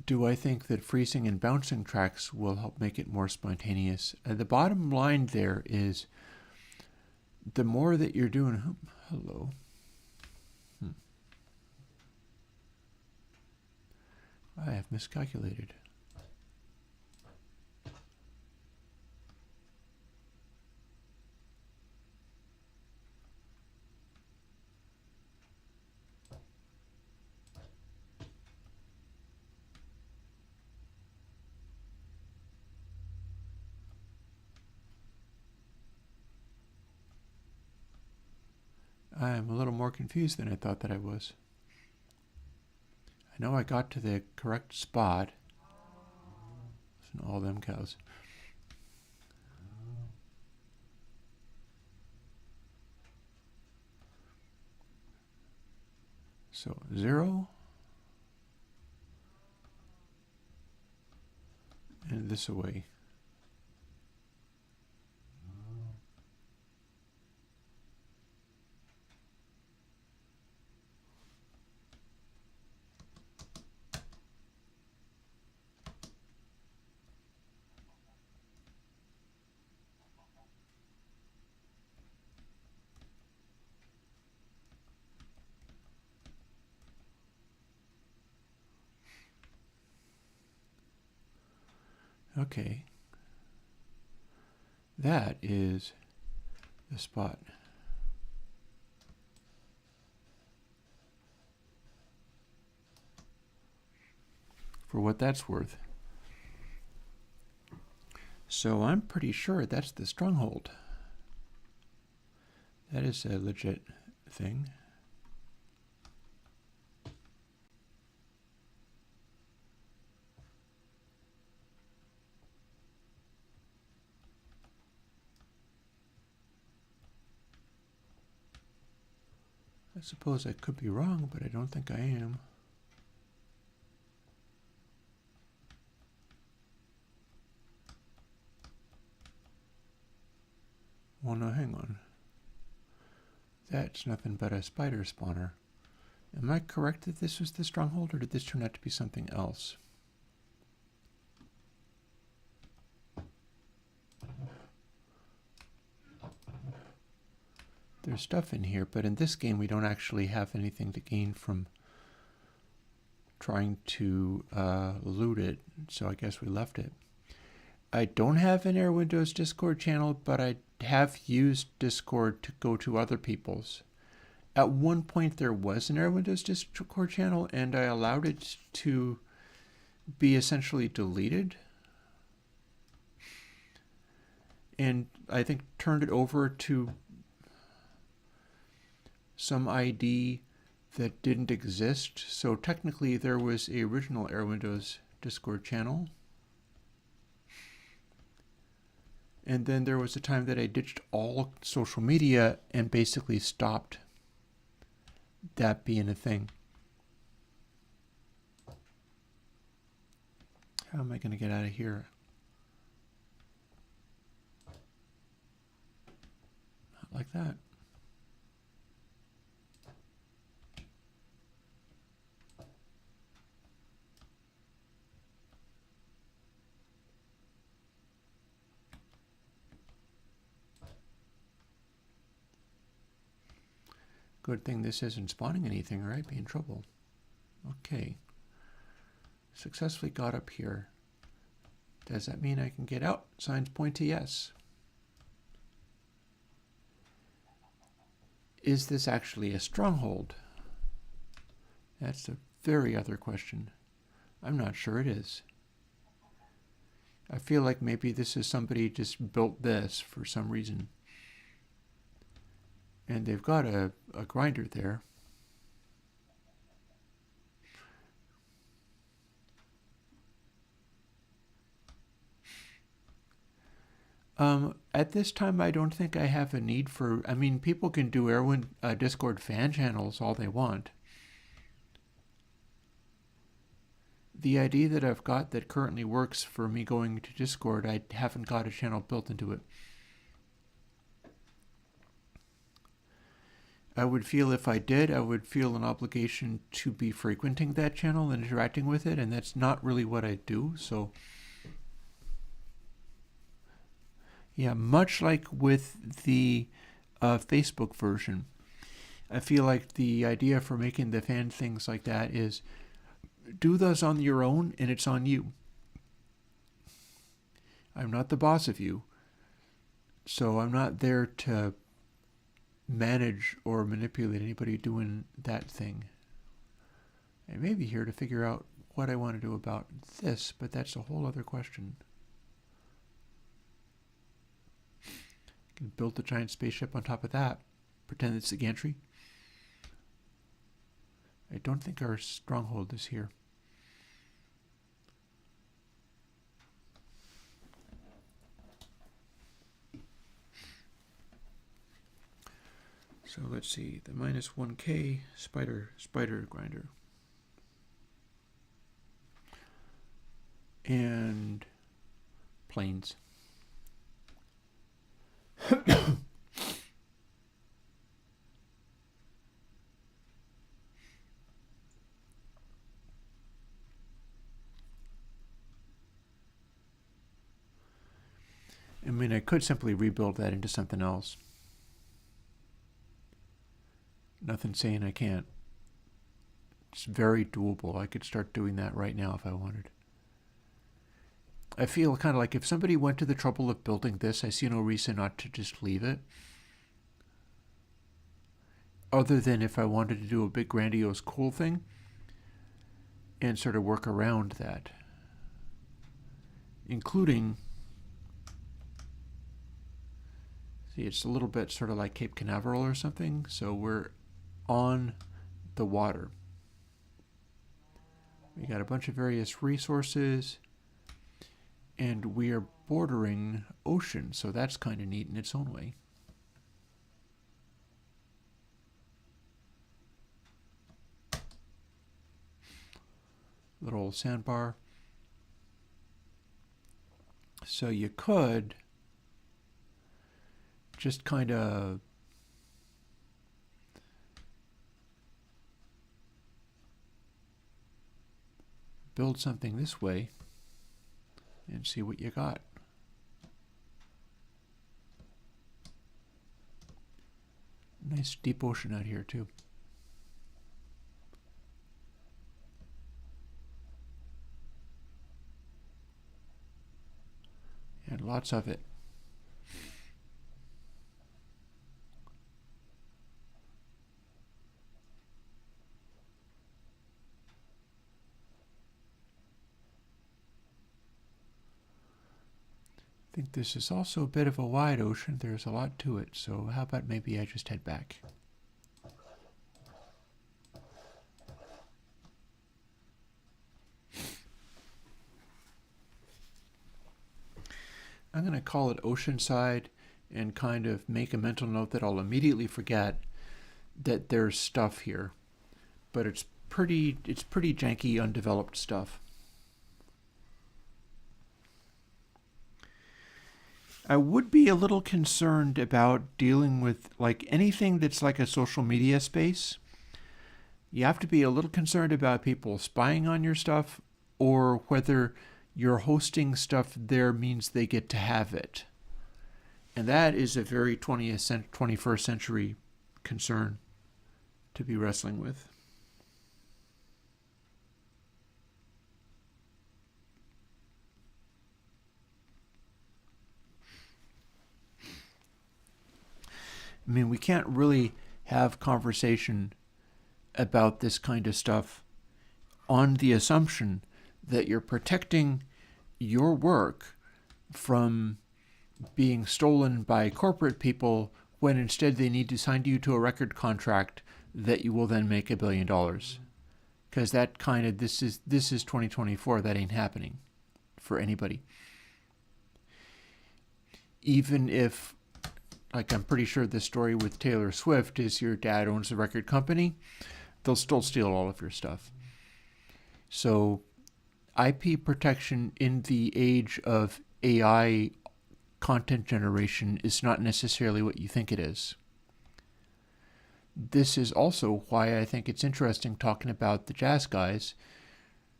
Speaker 1: do I think that freezing and bouncing tracks will help make it more spontaneous? The bottom line there is the more that you're doing... Hello. I have miscalculated. I'm a little more confused than I thought that I was. I know I got to the correct spot. Listen to all them cows. So 0. And this away. Okay. That is the spot. For what that's worth. So I'm pretty sure that's the stronghold. That is a legit thing. I suppose I could be wrong, but I don't think I am. Well, no, hang on. That's nothing but a spider spawner. Am I correct that this was the stronghold, or did this turn out to be something else? There's stuff in here, but in this game we don't actually have anything to gain from trying to loot it, so I guess we left it. I don't have an Airwindows Discord channel, but I have used Discord to go to other people's. At one point there was an Airwindows Discord channel, and I allowed it to be essentially deleted. And I think turned it over to some ID that didn't exist. So technically there was an original Airwindows Discord channel. And then there was a time that I ditched all social media and basically stopped that being a thing. How am I going to get out of here? Not like that. Good thing this isn't spawning anything, or I'd be in trouble. Okay. Successfully got up here. Does that mean I can get out? Signs point to yes. Is this actually a stronghold? That's a very other question. I'm not sure it is. I feel like maybe this is somebody just built this for some reason. And they've got a grinder there. At this time, I don't think I have a need for, I mean, people can do Discord fan channels all they want. The ID that I've got that currently works for me going to Discord, I haven't got a channel built into it. I would feel if I did, I would feel an obligation to be frequenting that channel and interacting with it, and that's not really what I do, so... Yeah, much like with the Facebook version, I feel like the idea for making the fan things like that is do those on your own, and it's on you. I'm not the boss of you, so I'm not there to manage or manipulate anybody doing that thing. I may be here to figure out what I want to do about this, but that's a whole other question. I can build a giant spaceship on top of that. Pretend it's the gantry. I don't think our stronghold is here. So let's see, the -1K spider grinder. And planes. I mean, I could simply rebuild that into something else. Nothing saying I can't. It's very doable. I could start doing that right now if I wanted. I feel kind of like if somebody went to the trouble of building this, I see no reason not to just leave it. Other than if I wanted to do a big grandiose cool thing and sort of work around that. Including, see, it's a little bit sort of like Cape Canaveral or something, so we're on the water. We got a bunch of various resources, and we are bordering ocean, so that's kind of neat in its own way. Little sandbar. So you could just kind of build something this way and see what you got. Nice deep ocean out here too. And lots of it. I think this is also a bit of a wide ocean. There's a lot to it, so how about maybe I just head back? I'm going to call it Oceanside and kind of make a mental note that I'll immediately forget that there's stuff here. But it's pretty janky, undeveloped stuff. I would be a little concerned about dealing with like anything that's like a social media space. You have to be a little concerned about people spying on your stuff, or whether you're hosting stuff there means they get to have it. And that is a very 21st century concern to be wrestling with. I mean, we can't really have conversation about this kind of stuff on the assumption that you're protecting your work from being stolen by corporate people when instead they need to sign you to a record contract that you will then make $1 billion. Because that kind of, this is 2024, that ain't happening for anybody. Even if, like, I'm pretty sure the story with Taylor Swift is your dad owns a record company, they'll still steal all of your stuff. So IP protection in the age of AI content generation is not necessarily what you think it is. This is also why I think it's interesting talking about the jazz guys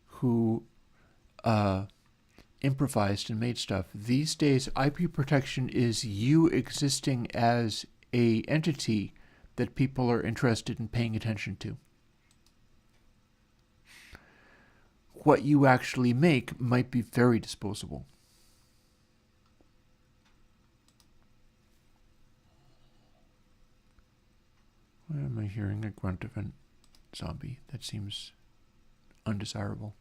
Speaker 1: who improvised and made stuff. These days, IP protection is you existing as a entity that people are interested in paying attention to. What you actually make might be very disposable. Why am I hearing a grunt of a zombie? That seems undesirable.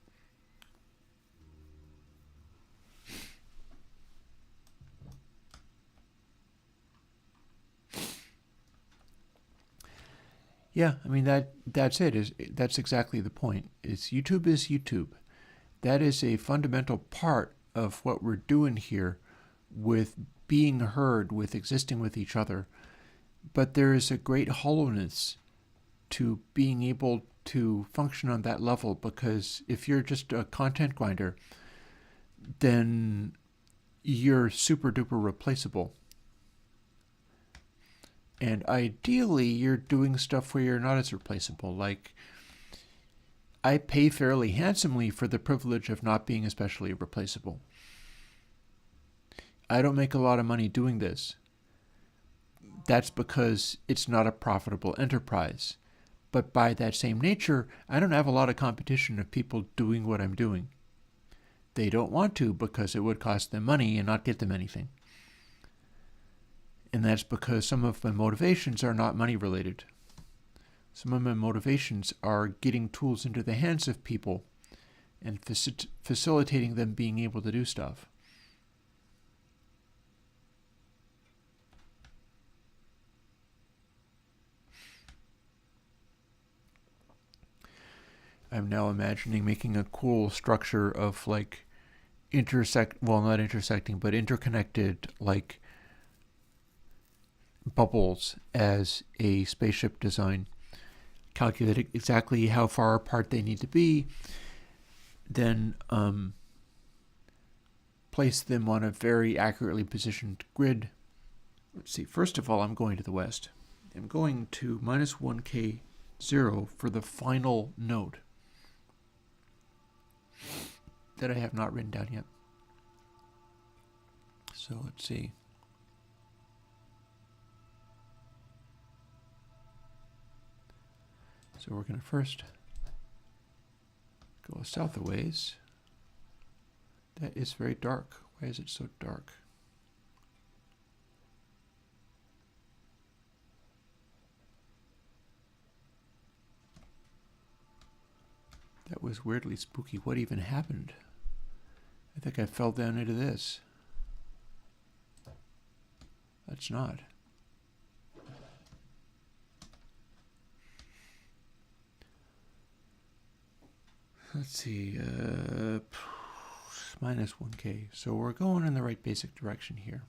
Speaker 1: Yeah, I mean that's it. That's exactly the point. YouTube is YouTube. That is a fundamental part of what we're doing here with being heard, with existing with each other. But there is a great hollowness to being able to function on that level, because if you're just a content grinder, then you're super duper replaceable. And ideally, you're doing stuff where you're not as replaceable. Like, I pay fairly handsomely for the privilege of not being especially replaceable. I don't make a lot of money doing this. That's because it's not a profitable enterprise. But by that same nature, I don't have a lot of competition of people doing what I'm doing. They don't want to because it would cost them money and not get them anything. And that's because some of my motivations are not money related. Some of my motivations are getting tools into the hands of people and facilitating them being able to do stuff. I'm now imagining making a cool structure of like not intersecting, but interconnected like bubbles as a spaceship design. Calculate exactly how far apart they need to be, then place them on a very accurately positioned grid. Let's see, first of all, I'm going to the west. I'm going to -1K0 for the final node that I have not written down yet. So let's see. So we're going to first go south a ways. That is very dark. Why is it so dark? That was weirdly spooky. What even happened? I think I fell down into this. That's not. Let's see, -1K. So we're going in the right basic direction here.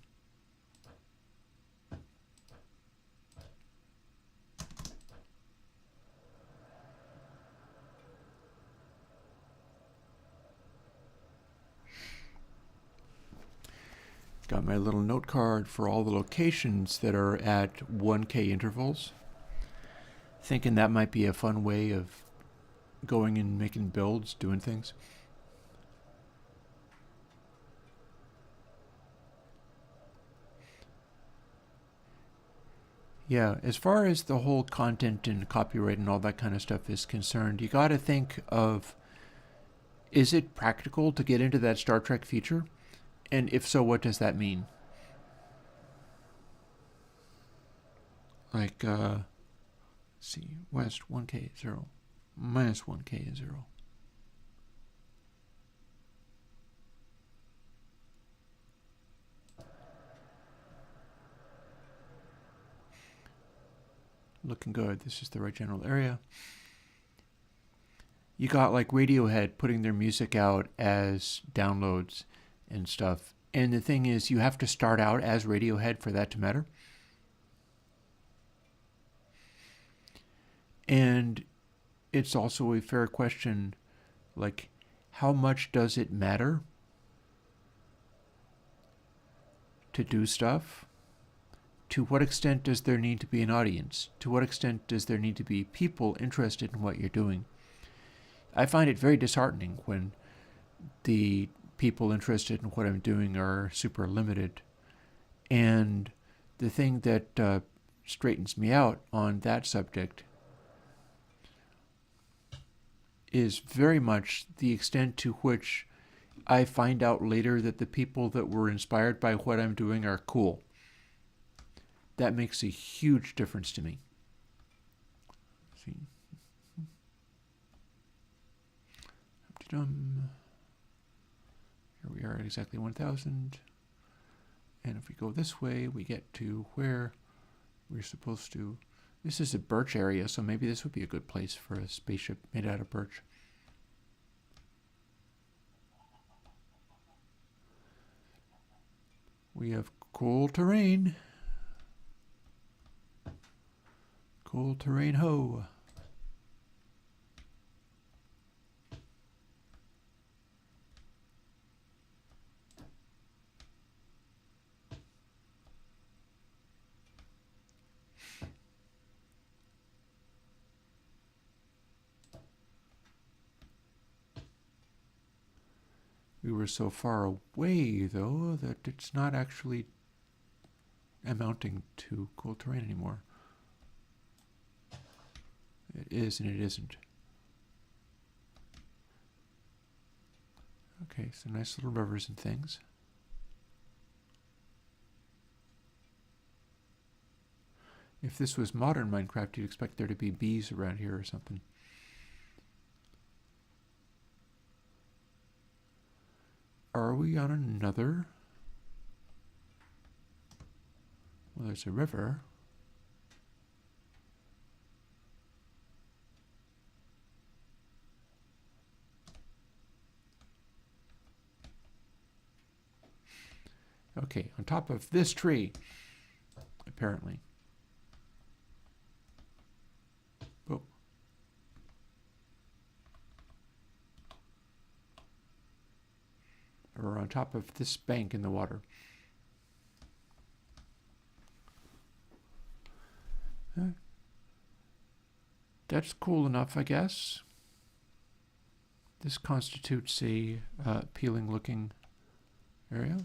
Speaker 1: Got my little note card for all the locations that are at 1K intervals. Thinking that might be a fun way of going and making builds, doing things. Yeah, as far as the whole content and copyright and all that kind of stuff is concerned, you got to think of, is it practical to get into that Star Trek feature? And if so, what does that mean? Like, let's see, west 1K0, -1K0. Looking good. This is the right general area. You got like Radiohead putting their music out as downloads and stuff. And the thing is, you have to start out as Radiohead for that to matter. And it's also a fair question, like, how much does it matter to do stuff? To what extent does there need to be an audience? To what extent does there need to be people interested in what you're doing? I find it very disheartening when the people interested in what I'm doing are super limited. And the thing that straightens me out on that subject is very much the extent to which I find out later that the people that were inspired by what I'm doing are cool. That makes a huge difference to me. Let's see. Here we are at exactly 1,000. And if we go this way, we get to where we're supposed to. This is a birch area, so maybe this would be a good place for a spaceship made out of birch. We have cool terrain. Cool terrain ho. We were so far away, though, that it's not actually amounting to cool terrain anymore. It is and it isn't. Okay, so nice little rivers and things. If this was modern Minecraft, you'd expect there to be bees around here or something. Are we on another? Well, there's a river. Okay, on top of this tree, apparently. Oh. Or on top of this bank in the water. That's cool enough, I guess. This constitutes a appealing looking area.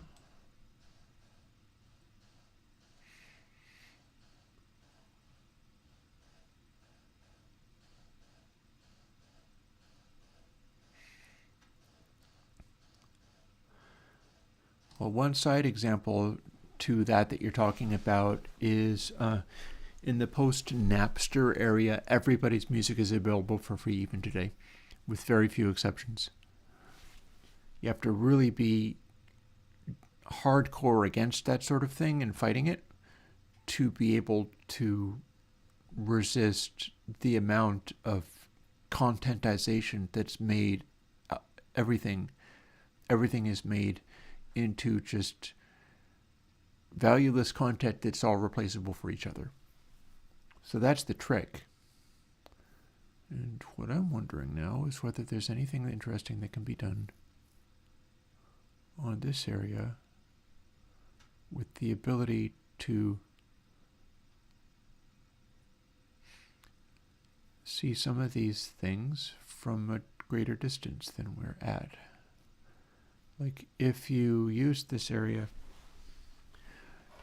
Speaker 1: Well, one side example to that you're talking about is in the post-Napster area, everybody's music is available for free even today, with very few exceptions. You have to really be hardcore against that sort of thing and fighting it to be able to resist the amount of contentization that's made. Everything is made into just valueless content that's all replaceable for each other. So that's the trick. And what I'm wondering now is whether there's anything interesting that can be done on this area with the ability to see some of these things from a greater distance than we're at. Like if you use this area,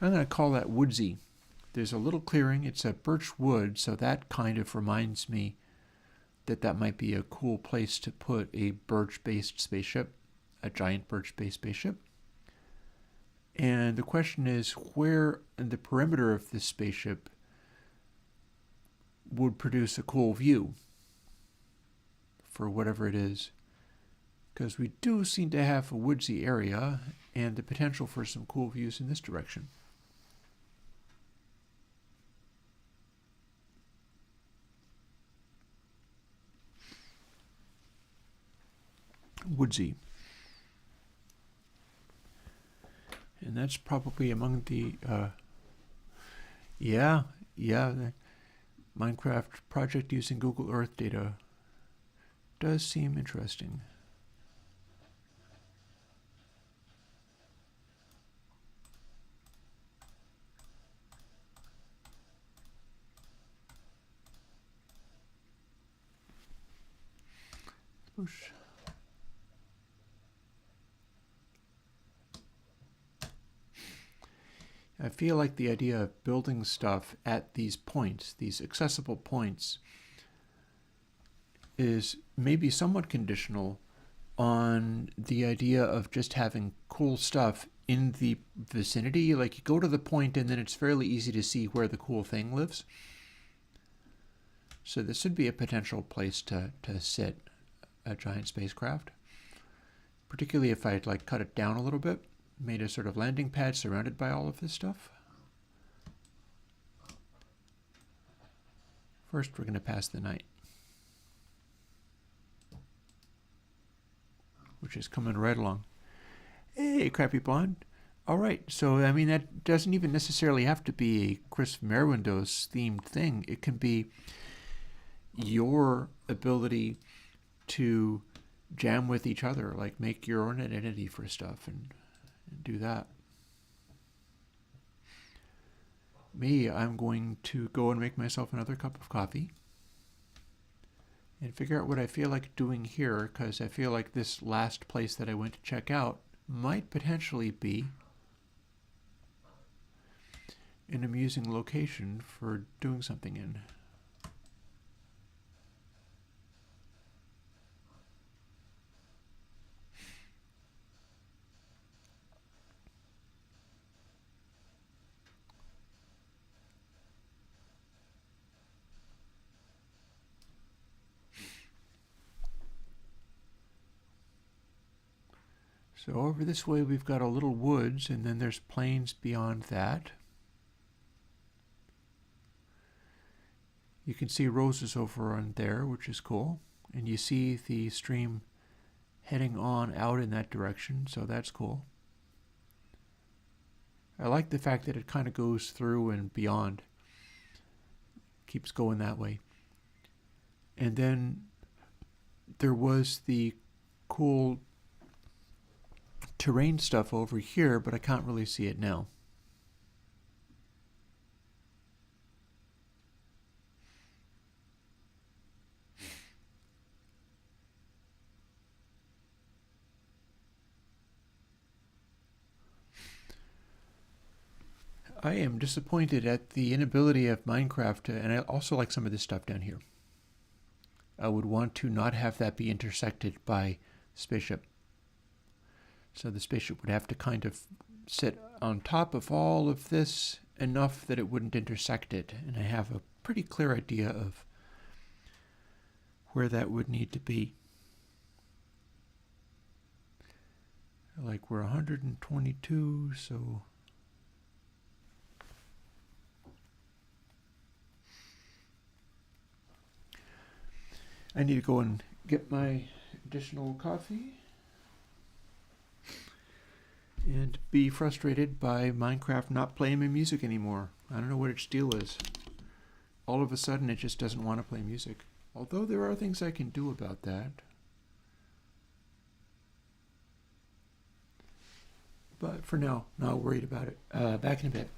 Speaker 1: I'm going to call that woodsy. There's a little clearing. It's a birch wood, so that kind of reminds me that might be a cool place to put a birch-based spaceship, a giant birch-based spaceship. And the question is, where in the perimeter of this spaceship would produce a cool view for whatever it is? Because we do seem to have a woodsy area and the potential for some cool views in this direction. Woodsy. And that's probably among the, the Minecraft project using Google Earth data does seem interesting. Whoosh. I feel like the idea of building stuff at these points, these accessible points, is maybe somewhat conditional on the idea of just having cool stuff in the vicinity. Like you go to the point and then it's fairly easy to see where the cool thing lives. So this would be a potential place to sit a giant spacecraft, particularly if I'd like cut it down a little bit. Made a sort of landing pad surrounded by all of this stuff. First, we're going to pass the night, which is coming right along. Hey, Crappy Blonde. All right, so I mean that doesn't even necessarily have to be a Chris from Airwindows themed thing. It can be your ability to jam with each other, like make your own identity for stuff and do that. Me, I'm going to go and make myself another cup of coffee and figure out what I feel like doing here, because I feel like this last place that I went to check out might potentially be an amusing location for doing something in. So over this way we've got a little woods, and then there's plains beyond that. You can see roses over on there, which is cool. And you see the stream heading on out in that direction, so that's cool. I like the fact that it kind of goes through and beyond. Keeps going that way. And then there was the cool terrain stuff over here, but I can't really see it now. I am disappointed at the inability of Minecraft and I also like some of this stuff down here. I would want to not have that be intersected by spaceship. So the spaceship would have to kind of sit on top of all of this enough that it wouldn't intersect it. And I have a pretty clear idea of where that would need to be. Like we're 122, so I need to go and get my additional coffee and be frustrated by Minecraft not playing my music anymore. I don't know what its deal is. All of a sudden it just doesn't want to play music. Although there are things I can do about that. But for now, not worried about it. Back in a bit.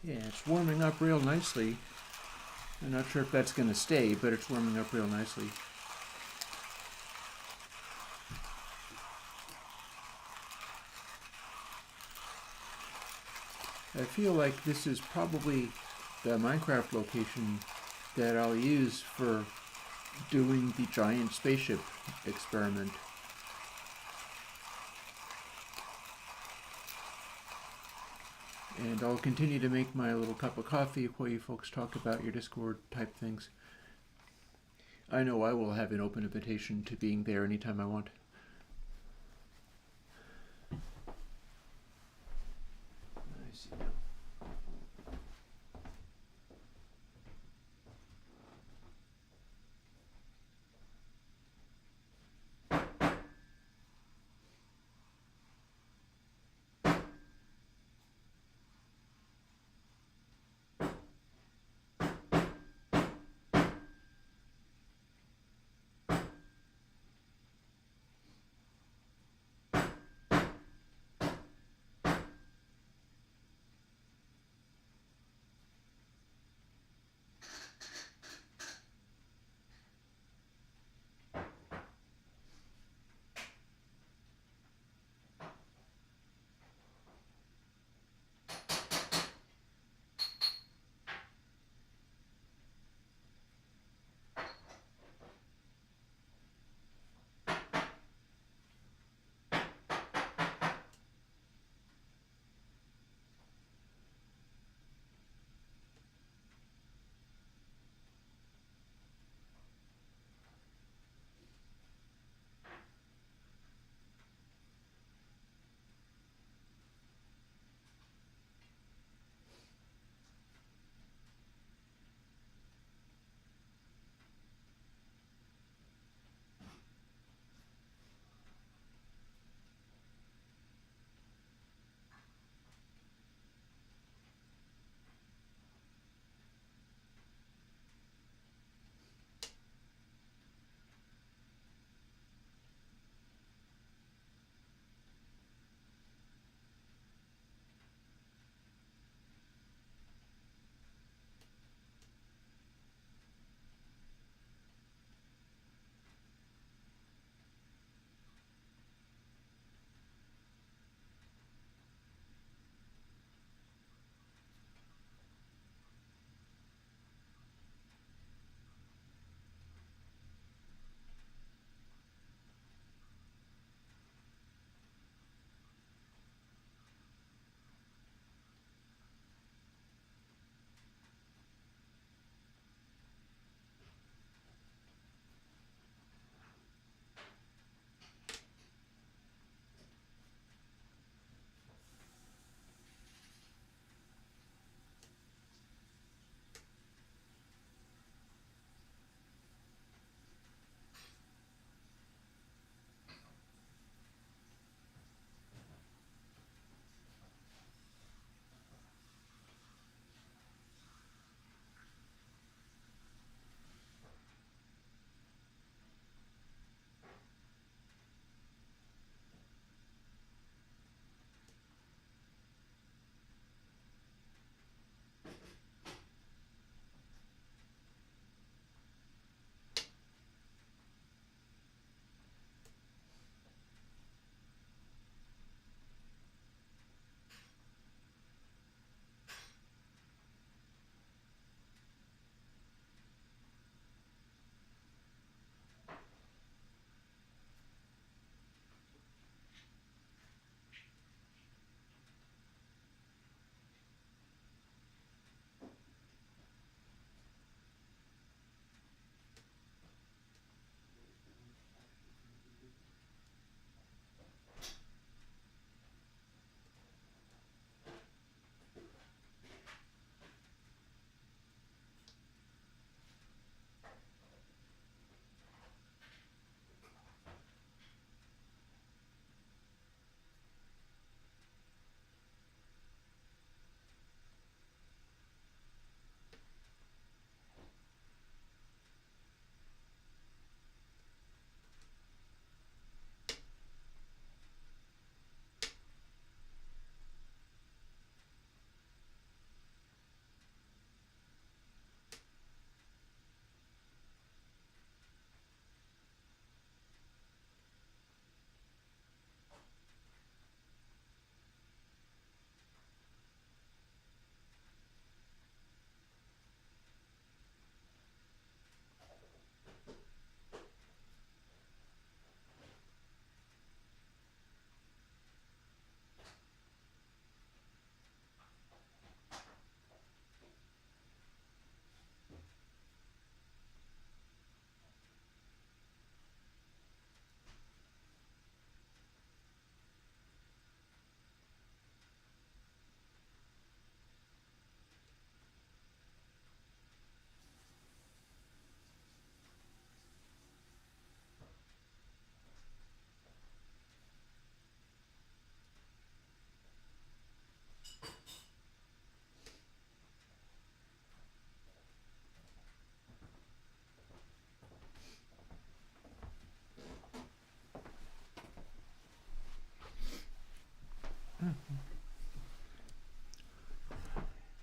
Speaker 1: Yeah, it's warming up real nicely. I'm not sure if that's going to stay, but it's warming up real nicely. I feel like this is probably the Minecraft location that I'll use for doing the giant spaceship experiment. And I'll continue to make my little cup of coffee while you folks talk about your Discord type things. I know I will have an open invitation to being there anytime I want. I see now.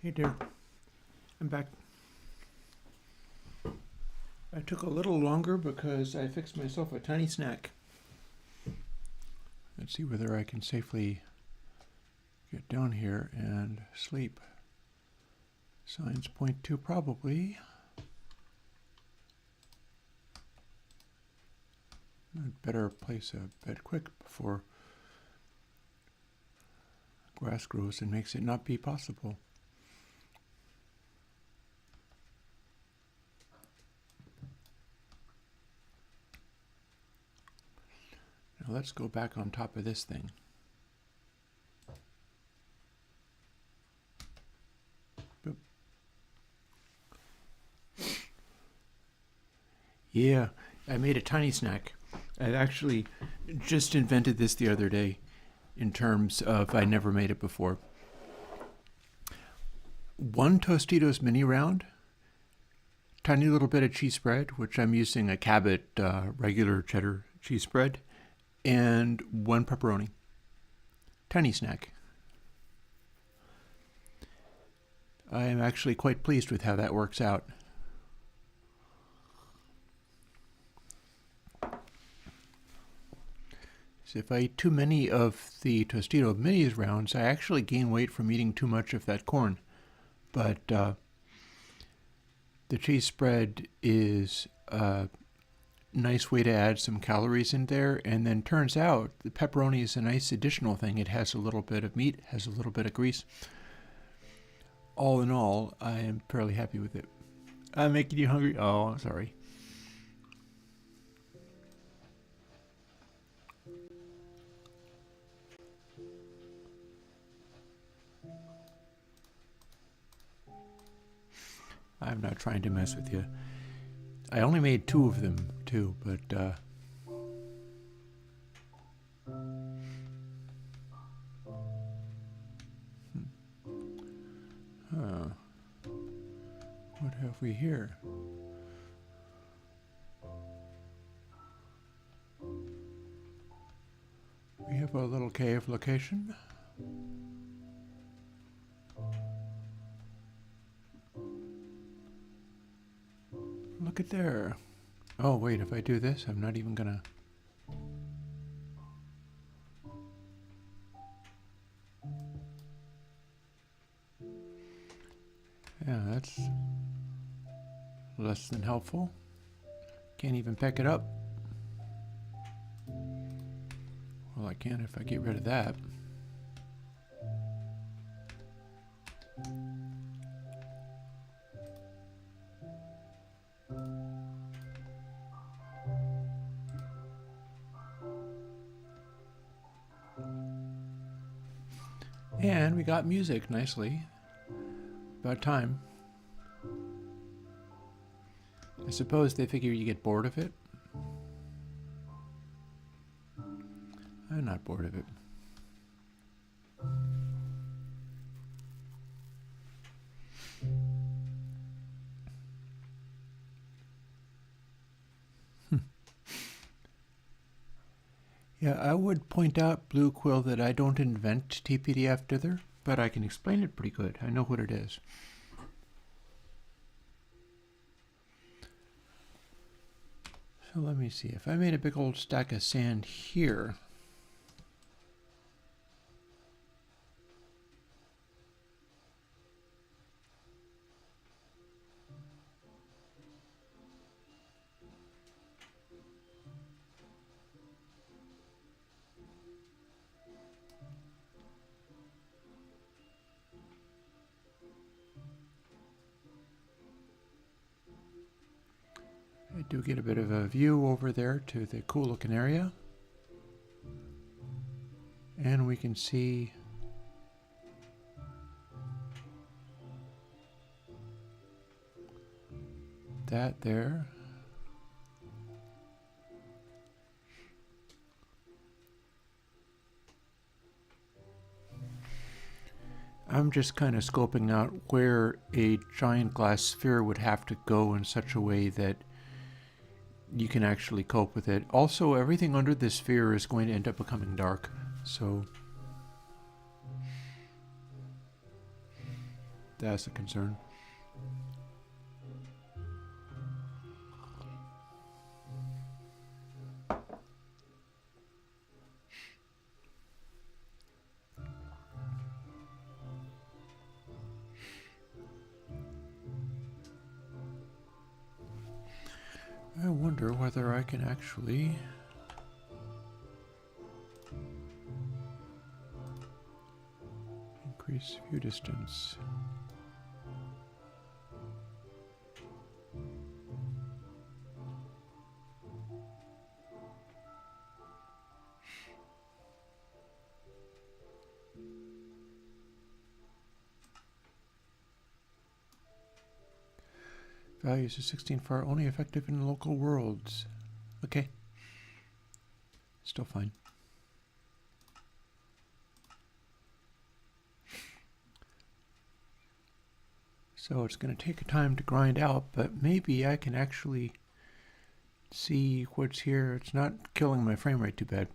Speaker 1: Hey dear, I'm back. I took a little longer because I fixed myself a tiny snack. Let's see whether I can safely get down here and sleep. Signs point to probably. I'd better place a bed quick before grass grows and makes it not be possible. Now let's go back on top of this thing. Boop. Yeah, I made a tiny snack. I actually just invented this the other day in terms of I never made it before. 1 Tostitos mini round, tiny little bit of cheese spread, which I'm using a Cabot regular cheddar cheese spread, and 1 pepperoni. Tiny snack. I am actually quite pleased with how that works out. So if I eat too many of the Tostito minis rounds, I actually gain weight from eating too much of that corn. But the cheese spread is a nice way to add some calories in there, and then turns out the pepperoni is a nice additional thing. It has a little bit of meat, has a little bit of grease. All in all, I am fairly happy with it. I'm making you hungry? Oh, I'm sorry. I'm not trying to mess with you. I only made 2 of them, too, but what have we here? We have a little cave location. Look at there. Oh, wait, if I do this, I'm not even gonna... Yeah, that's less than helpful. Can't even pick it up. Well, I can if I get rid of that. And we got music nicely. About time. I suppose they figure you get bored of it. I'm not bored of it. Yeah, I would point out, Blue Quill, that I don't invent TPDF dither, but I can explain it pretty good. I know what it is. So let me see. If I made a big old stack of sand here, I do get a bit of a view over there to the cool looking area. And we can see that there. I'm just kind of scoping out where a giant glass sphere would have to go in such a way that you can actually cope with it. Also, everything under the sphere is going to end up becoming dark, so That's a concern. I wonder whether I can actually increase view distance. Values of 16 far only effective in local worlds. Okay. Still fine. So it's going to take a time to grind out, but maybe I can actually see what's here. It's not killing my frame rate too bad.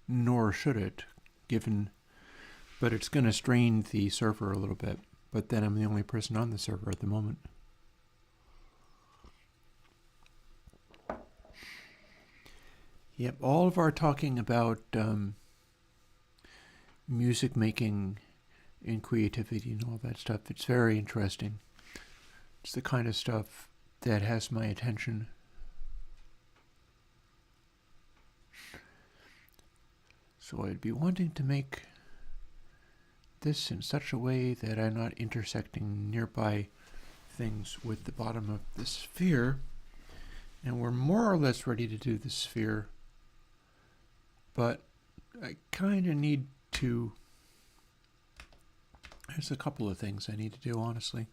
Speaker 1: Nor should it, but it's going to strain the server a little bit. But then I'm the only person on the server at the moment. Yep, all of our talking about music making and creativity and all that stuff, it's very interesting. It's the kind of stuff that has my attention. So I'd be wanting to make this in such a way that I'm not intersecting nearby things with the bottom of the sphere. And we're more or less ready to do the sphere, but I kind of need to, there's a couple of things I need to do, honestly.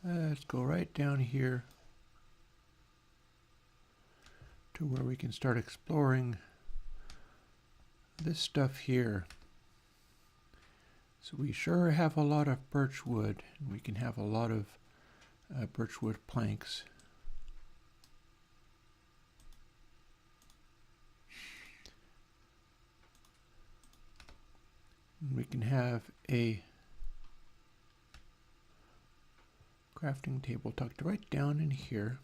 Speaker 1: Let's go right down here to where we can start exploring this stuff here. So we sure have a lot of birch wood, and we can have a lot of birch wood planks. And we can have a crafting table tucked right down in here.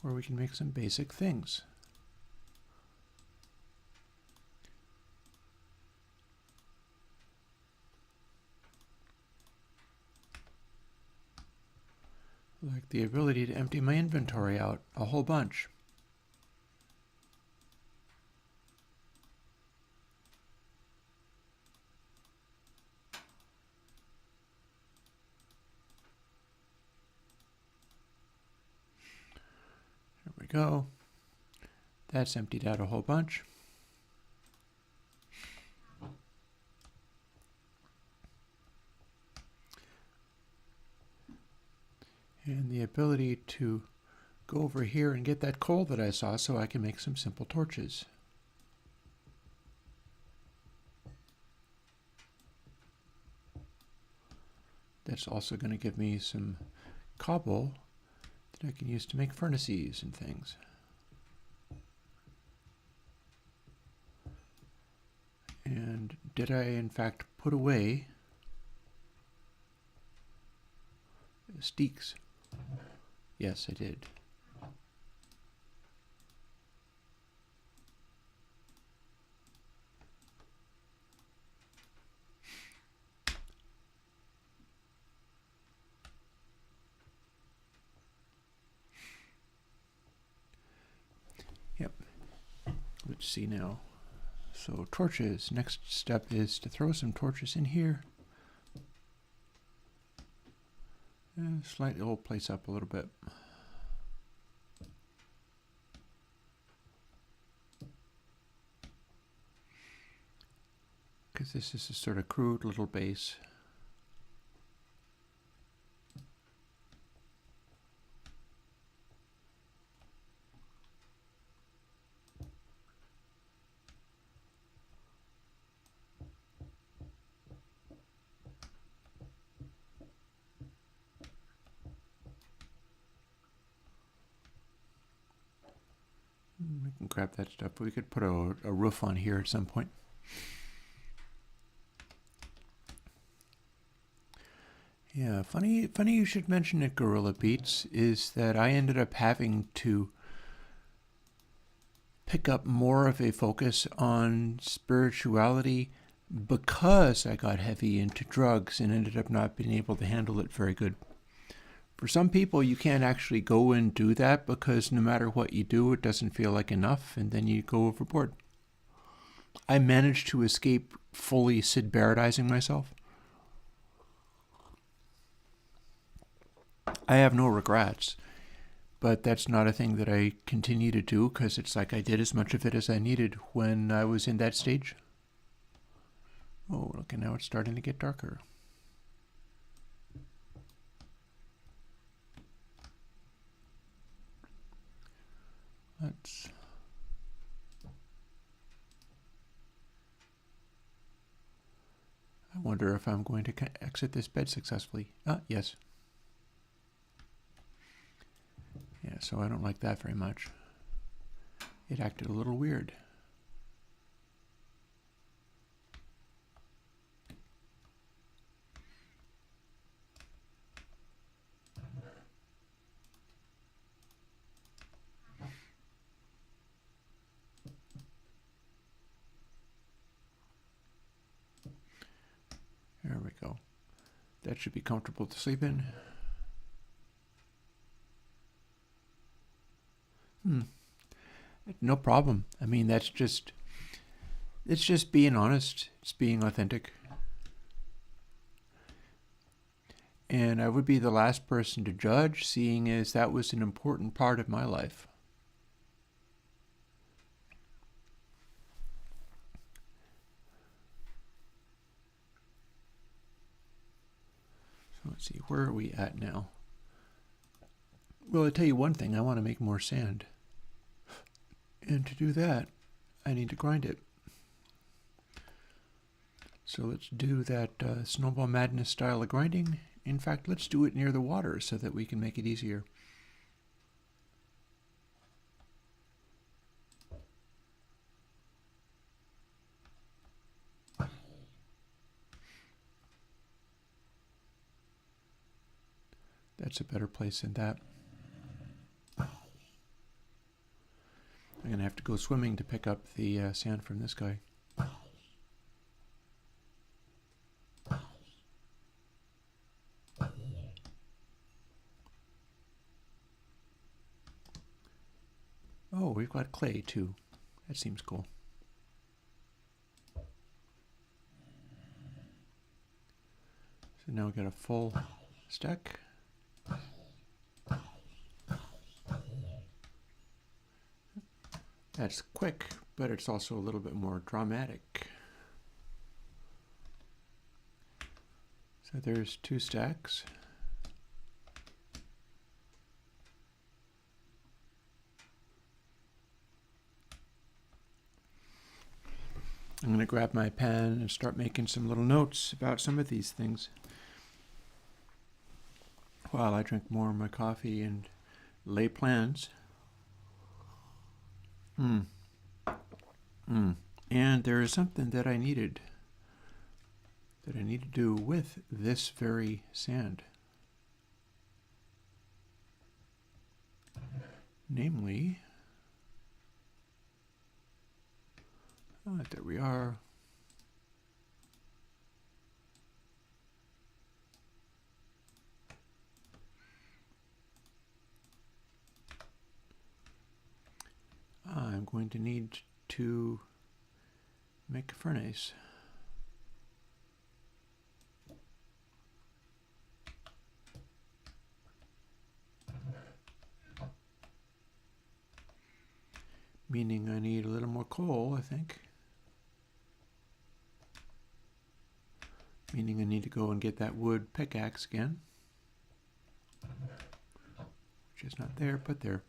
Speaker 1: Where we can make some basic things. Like the ability to empty my inventory out a whole bunch. There we go. That's emptied out a whole bunch. And the ability to go over here and get that coal that I saw so I can make some simple torches. That's also going to give me some cobble that I can use to make furnaces and things. And did I in fact put away steaks? Yes, I did. Yep. Let's see now. So torches. Next step is to throw some torches in here. And slight the whole place up a little bit. Because this is a sort of crude little base. We can grab that stuff. We could put a roof on here at some point. Yeah, funny you should mention it, Gorilla Beats, is that I ended up having to pick up more of a focus on spirituality because I got heavy into drugs and ended up not being able to handle it very good. For some people, you can't actually go and do that because no matter what you do, it doesn't feel like enough, and then you go overboard. I managed to escape fully Sid Barrettizing myself. I have no regrets, but that's not a thing that I continue to do because it's like I did as much of it as I needed when I was in that stage. Oh, look, and now it's starting to get darker. I wonder if I'm going to exit this bed successfully. Yes. Yeah, so I don't like that very much. It acted a little weird. There we go. That should be comfortable to sleep in. No problem. I mean, it's just being honest. It's being authentic. And I would be the last person to judge, seeing as that was an important part of my life. So let's see, where are we at now? Well, I'll tell you one thing, I want to make more sand. And to do that, I need to grind it. So let's do that Snowball Madness style of grinding. In fact, let's do it near the water so that we can make it easier. That's a better place than that. I'm going to have to go swimming to pick up the sand from this guy. Oh, we've got clay too. That seems cool. So now we've got a full stack. That's quick, but it's also a little bit more dramatic. So there's 2 stacks. I'm going to grab my pen and start making some little notes about some of these things while I drink more of my coffee and lay plans. And there is something that I need to do with this very sand. Namely, there we are. I'm going to need to make a furnace. Meaning I need a little more coal, I think. Meaning I need to go and get that wood pickaxe again. Which is not there, but there.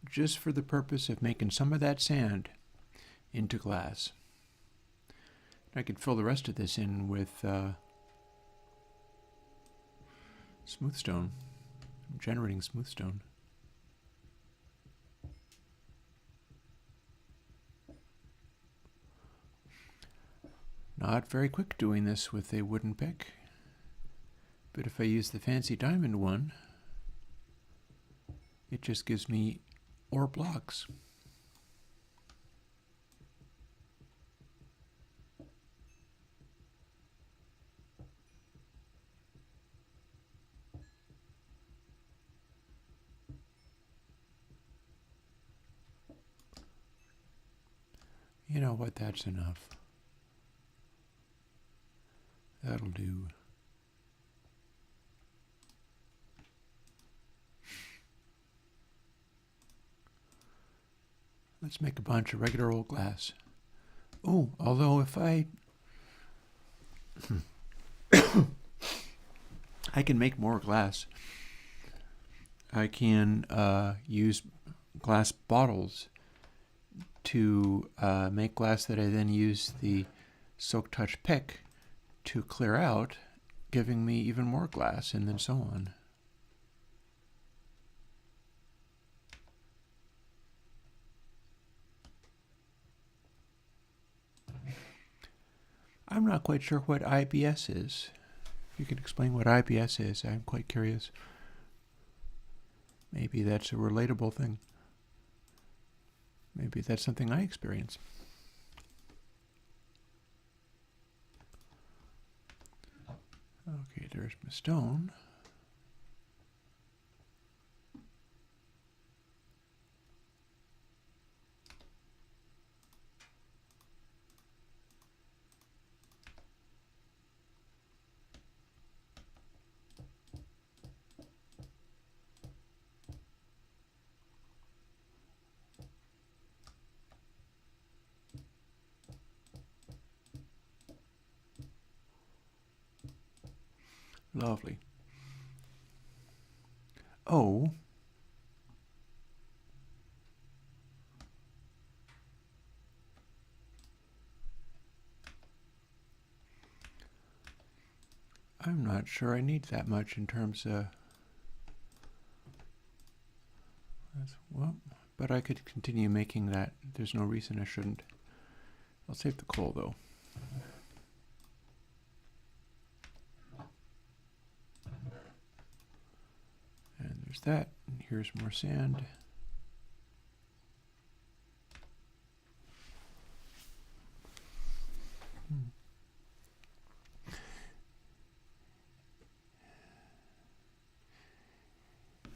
Speaker 1: Just for the purpose of making some of that sand into glass. I could fill the rest of this in with Smooth stone. I'm generating smooth stone. Not very quick doing this with a wooden pick, but if I use the fancy diamond one, it just gives me ore blocks. You know what, that's enough. That'll do. Let's make a bunch of regular old glass. Oh, although if I can make more glass. I can use glass bottles to make glass that I then use the Silk Touch pick to clear out, giving me even more glass, and then so on. I'm not quite sure what IBS is. If you could explain what IBS is, I'm quite curious. Maybe that's a relatable thing. Maybe that's something I experience. Okay, there's my stone. Lovely. Oh. I'm not sure I need that much in terms of... Well, but I could continue making that. There's no reason I shouldn't. I'll save the coal, though. And there's that. And here's more sand.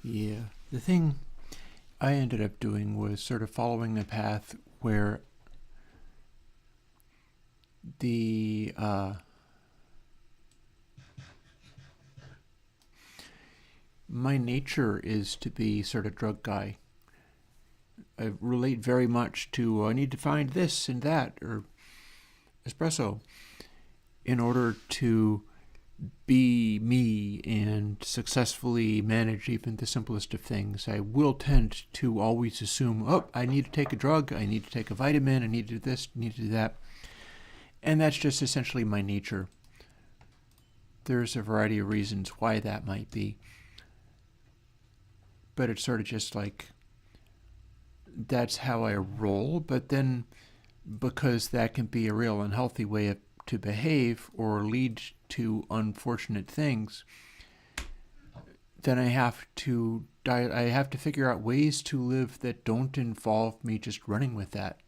Speaker 1: Yeah, the thing I ended up doing was sort of following a path where the my nature is to be sort of drug guy. I relate very much to I need to find this and that or espresso in order to be me and successfully manage even the simplest of things. I will tend to always assume, oh, I need to take a drug, I need to take a vitamin, I need to do this, I need to do that. And that's just essentially my nature. There's a variety of reasons why that might be. But it's sort of just like, that's how I roll. But then, because that can be a real unhealthy way to behave or lead to unfortunate things, then I have to figure out ways to live that don't involve me just running with that.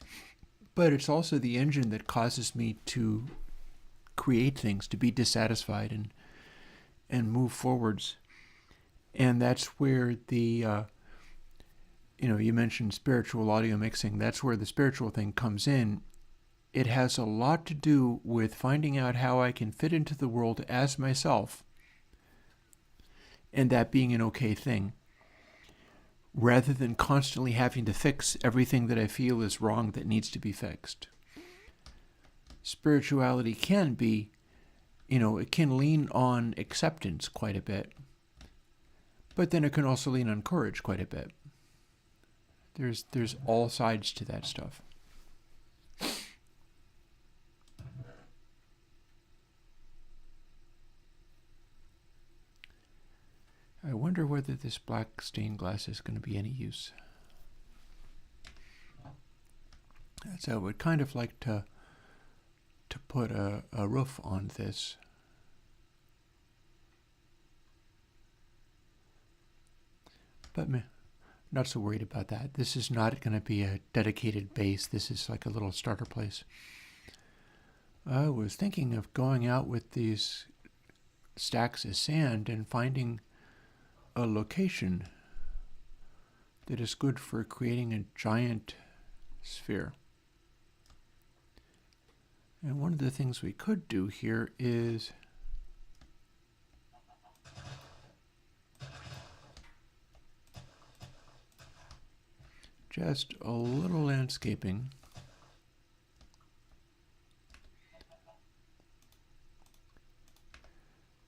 Speaker 1: But it's also the engine that causes me to create things, to be dissatisfied and move forwards. And that's where the you mentioned spiritual audio mixing. That's where the spiritual thing comes in. It has a lot to do with finding out how I can fit into the world as myself, and that being an okay thing, rather than constantly having to fix everything that I feel is wrong that needs to be fixed. Spirituality can be, it can lean on acceptance quite a bit, but then it can also lean on courage quite a bit. There's all sides to that stuff. I wonder whether this black stained glass is going to be any use. So I would kind of like to put a roof on this. But not so worried about that. This is not going to be a dedicated base. This is like a little starter place. I was thinking of going out with these stacks of sand and finding a location that is good for creating a giant sphere. And one of the things we could do here is just a little landscaping.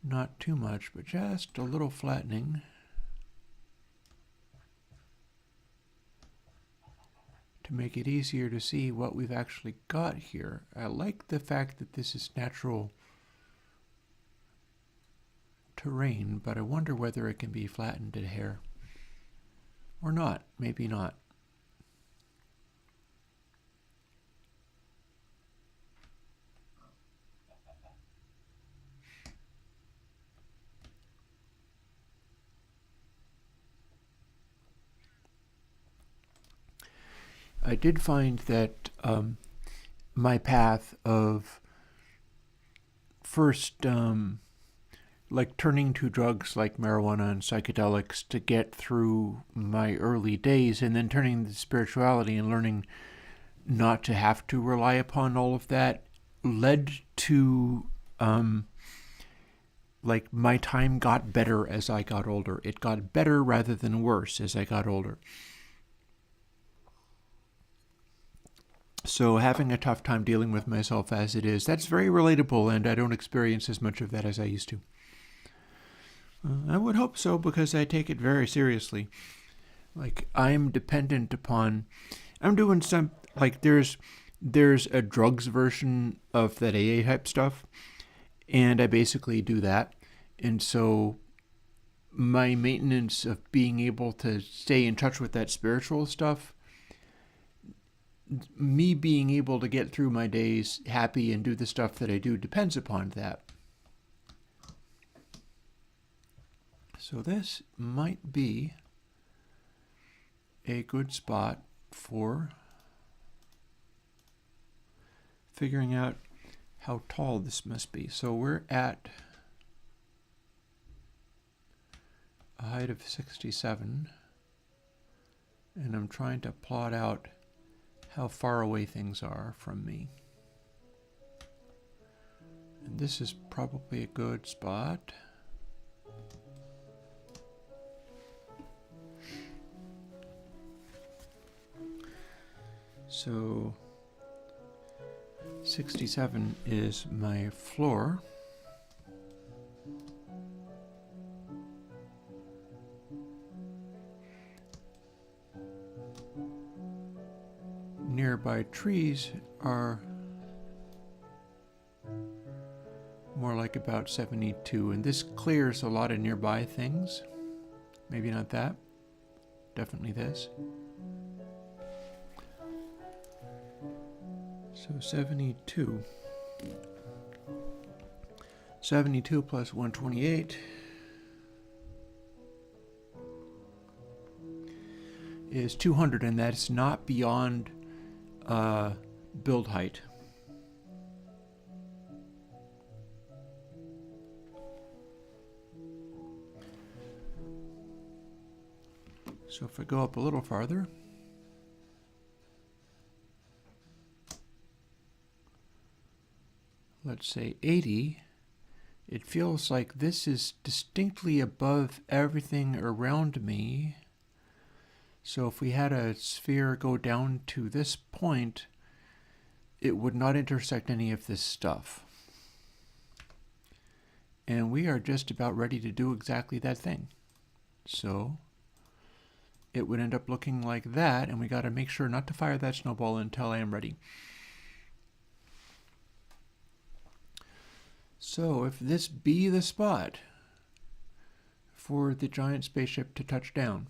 Speaker 1: Not too much, but just a little flattening. To make it easier to see what we've actually got here. I like the fact that this is natural terrain, but I wonder whether it can be flattened at hair. Or not, maybe not. I did find that my path of first like turning to drugs like marijuana and psychedelics to get through my early days, and then turning to spirituality and learning not to have to rely upon all of that, led to like my time got better as I got older. It got better rather than worse as I got older. So having a tough time dealing with myself as it is, that's very relatable, and I don't experience as much of that as I used to. I would hope so, because I take it very seriously. Like, I'm dependent upon, I'm doing some, like there's a drugs version of that AA type stuff, and I basically do that. And so my maintenance of being able to stay in touch with that spiritual stuff, me being able to get through my days happy and do the stuff that I do depends upon that. So this might be a good spot for figuring out how tall this must be. So we're at a height of 67, and I'm trying to plot out how far away things are from me. And this is probably a good spot. So 67 is my floor. Nearby trees are more like about 72, and this clears a lot of nearby things. Maybe not that, definitely this. So 72. 72 plus 128 is 200, and that's not beyond build height. So if I go up a little farther, let's say 80, it feels like this is distinctly above everything around me. So if we had a sphere go down to this point, it would not intersect any of this stuff. And we are just about ready to do exactly that thing. So it would end up looking like that, and we got to make sure not to fire that snowball until I am ready. So if this be the spot for the giant spaceship to touch down.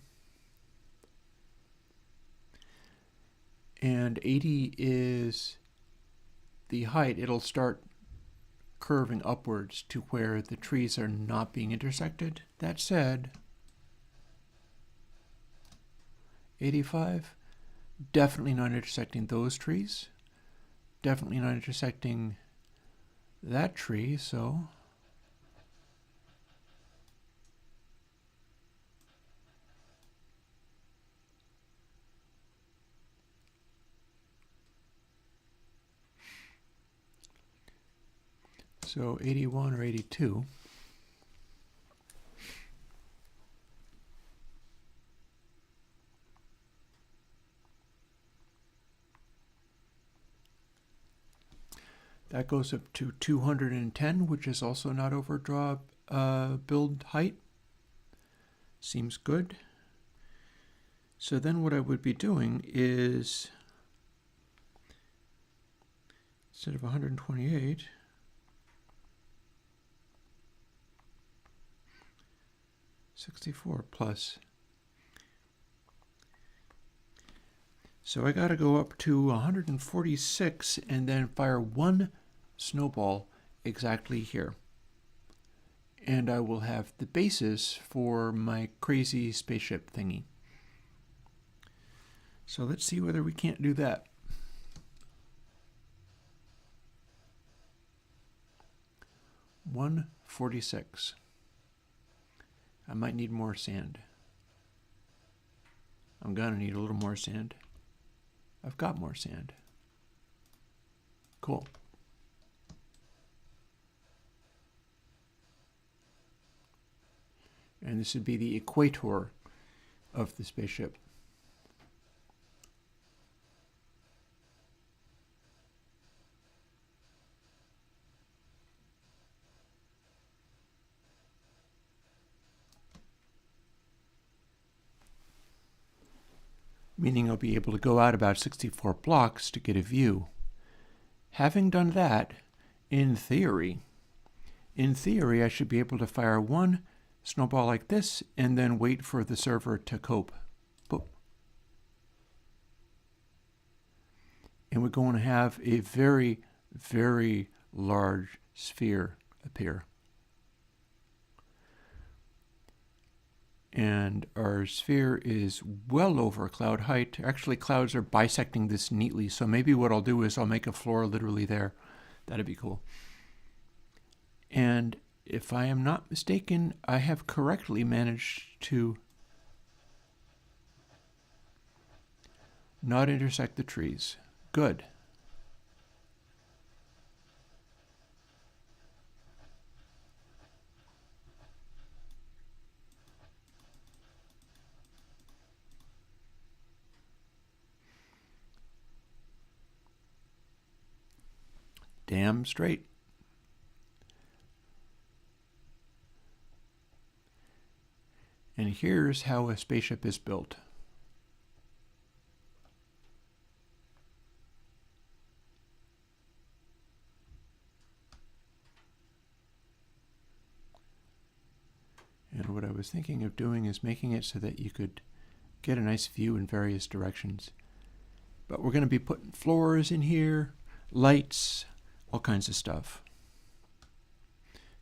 Speaker 1: And 80 is the height. It'll start curving upwards to where the trees are not being intersected. That said, 85, definitely not intersecting those trees. Definitely not intersecting that tree, so so 81 or 82. That goes up to 210, which is also not overdraw build height. Seems good. So then what I would be doing is, instead of 128, +64. So I got to go up to 146 and then fire one snowball exactly here. And I will have the basis for my crazy spaceship thingy. So let's see whether we can't do that. $146. I might need more sand. I'm gonna need a little more sand. I've got more sand. Cool. And this would be the equator of the spaceship. Meaning I'll be able to go out about 64 blocks to get a view. Having done that, in theory, I should be able to fire one snowball like this and then wait for the server to cope. Boop. And we're going to have a very, very large sphere appear. And our sphere is well over cloud height. Actually, clouds are bisecting this neatly, so maybe what I'll do is I'll make a floor literally there. That'd be cool. And if I am not mistaken, I have correctly managed to not intersect the trees. Good. Damn straight. And here's how a spaceship is built. And what I was thinking of doing is making it so that you could get a nice view in various directions. But we're going to be putting floors in here, lights, all kinds of stuff.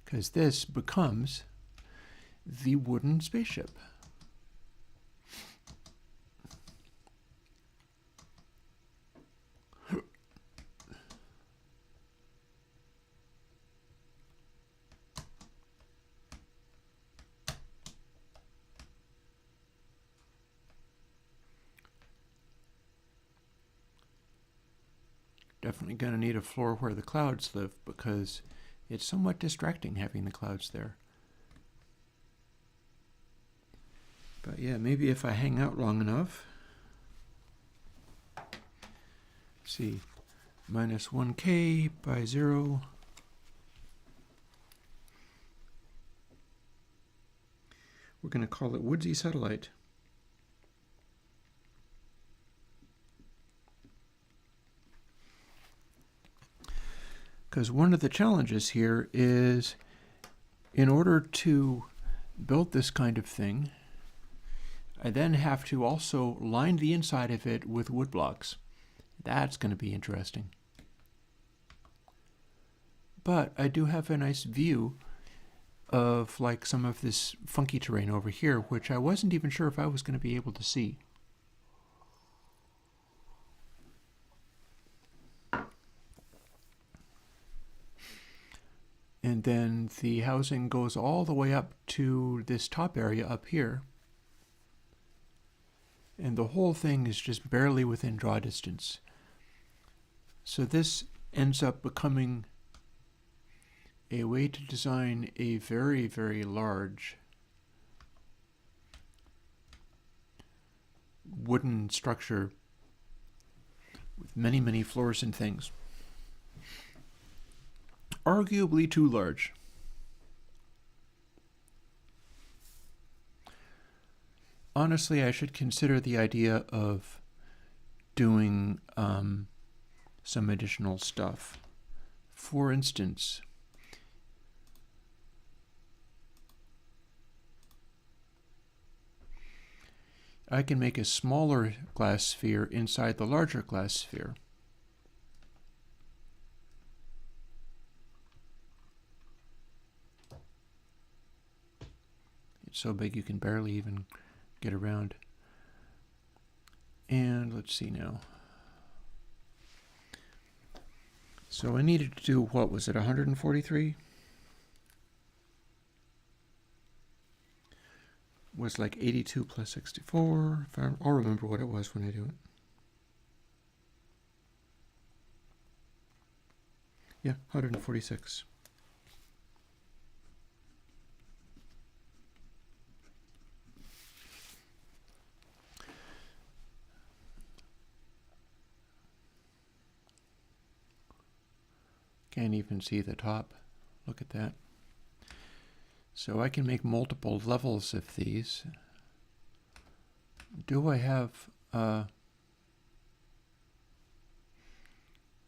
Speaker 1: Because this becomes the wooden spaceship. Definitely going to need a floor where the clouds live because it's somewhat distracting having the clouds there. But yeah, maybe if I hang out long enough. Let's see, -1K by 0. We're going to call it Woodsy Satellite. Because one of the challenges here is, in order to built this kind of thing, I then have to also line the inside of it with wood blocks. That's going to be interesting. But I do have a nice view of like some of this funky terrain over here, which I wasn't even sure if I was going to be able to see. And then the housing goes all the way up to this top area up here. And the whole thing is just barely within draw distance. So this ends up becoming a way to design a very, very large wooden structure with many, many floors and things. Arguably too large. Honestly, I should consider the idea of doing some additional stuff. For instance, I can make a smaller glass sphere inside the larger glass sphere. It's so big you can barely even get around. And let's see now. So I needed to do, what was it, 143? Was like 82 plus 64. I'll remember what it was when I do it. Yeah, 146. Can't even see the top. Look at that. So I can make multiple levels of these. Do I have, well,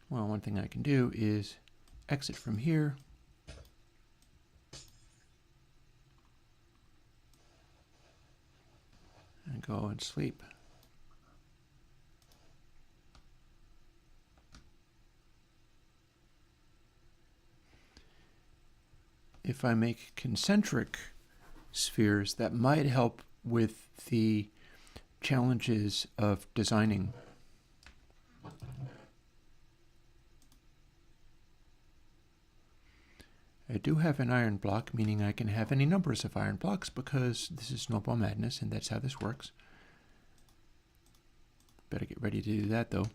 Speaker 1: one thing I can do is exit from here. And go and sleep. If I make concentric spheres, that might help with the challenges of designing. I do have an iron block, meaning I can have any numbers of iron blocks because this is Snowball Madness and that's how this works. Better get ready to do that though.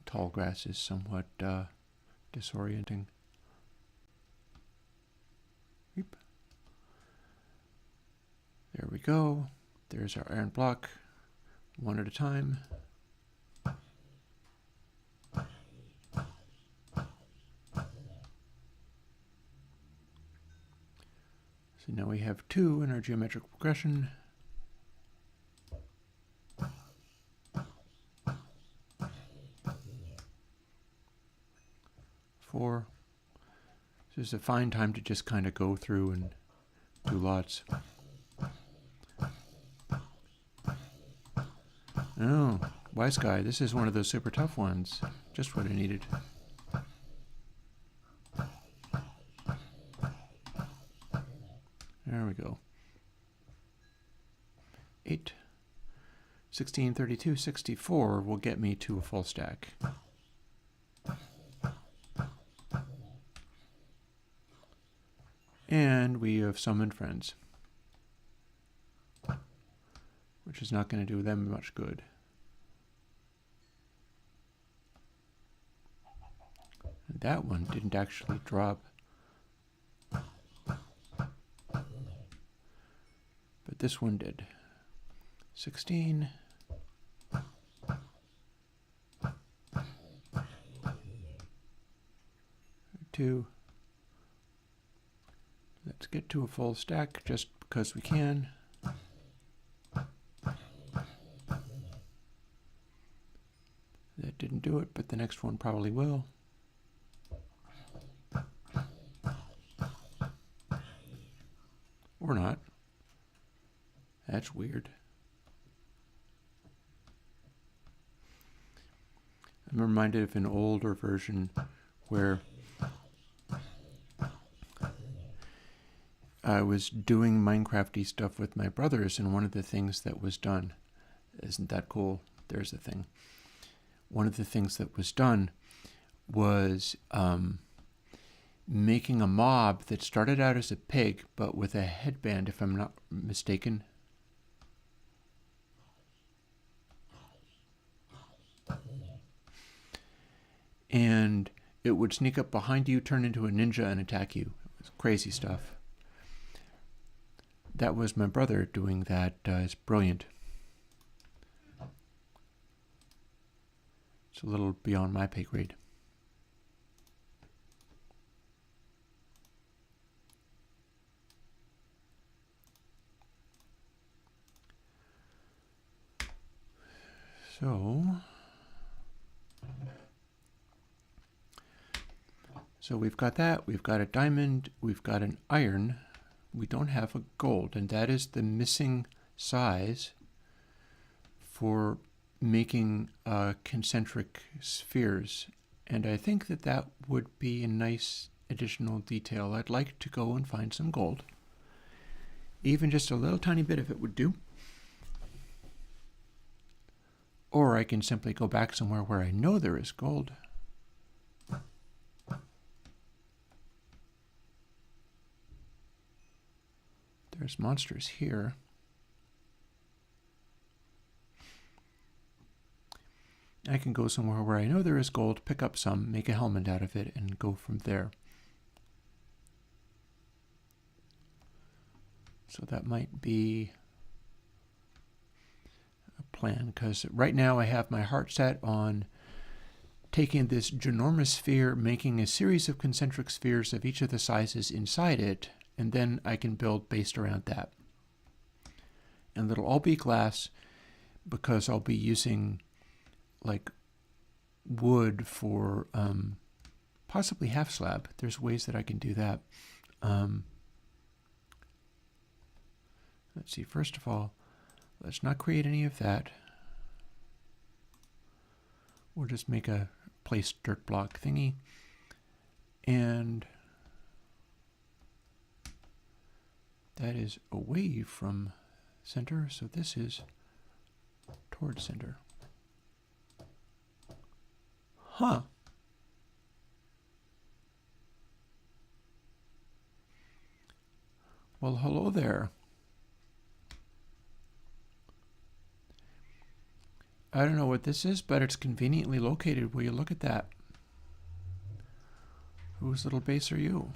Speaker 1: Tall grass is somewhat disorienting. Yep. There we go. There's our iron block, one at a time. So now we have 2 in our geometric progression. So it's a fine time to just kind of go through and do lots. Oh, wise guy, this is one of those super tough ones. Just what I needed. There we go. 8, 16, 32, 64 will get me to a full stack. And we have summoned friends, which is not going to do them much good. And that one didn't actually drop. But this one did. 16. 2. Let's get to a full stack just because we can. That didn't do it, but the next one probably will. Or not. That's weird. I'm reminded of an older version where I was doing Minecrafty stuff with my brothers, and one of the things that was done, isn't that cool? There's a thing. One of the things that was done was making a mob that started out as a pig, but with a headband, if I'm not mistaken. And it would sneak up behind you, turn into a ninja, and attack you. It was crazy stuff. That was my brother doing that. It's brilliant. It's a little beyond my pay grade. So we've got that. We've got a diamond. We've got an iron. We don't have a gold, and that is the missing size for making concentric spheres. And I think that that would be a nice additional detail. I'd like to go and find some gold. Even just a little tiny bit of it would do. Or I can simply go back somewhere where I know there is gold. There's monsters here. I can go somewhere where I know there is gold, pick up some, make a helmet out of it, and go from there. So that might be a plan, because right now I have my heart set on taking this ginormous sphere, making a series of concentric spheres of each of the sizes inside it, and then I can build based around that. And it'll all be glass, because I'll be using like wood for possibly half slab. There's ways that I can do that. Let's see, first of all, let's not create any of that. We'll just make a place dirt block thingy. And that is away from center, so this is towards center. Huh. Well, hello there. I don't know what this is, but it's conveniently located. Will you look at that? Whose little base are you?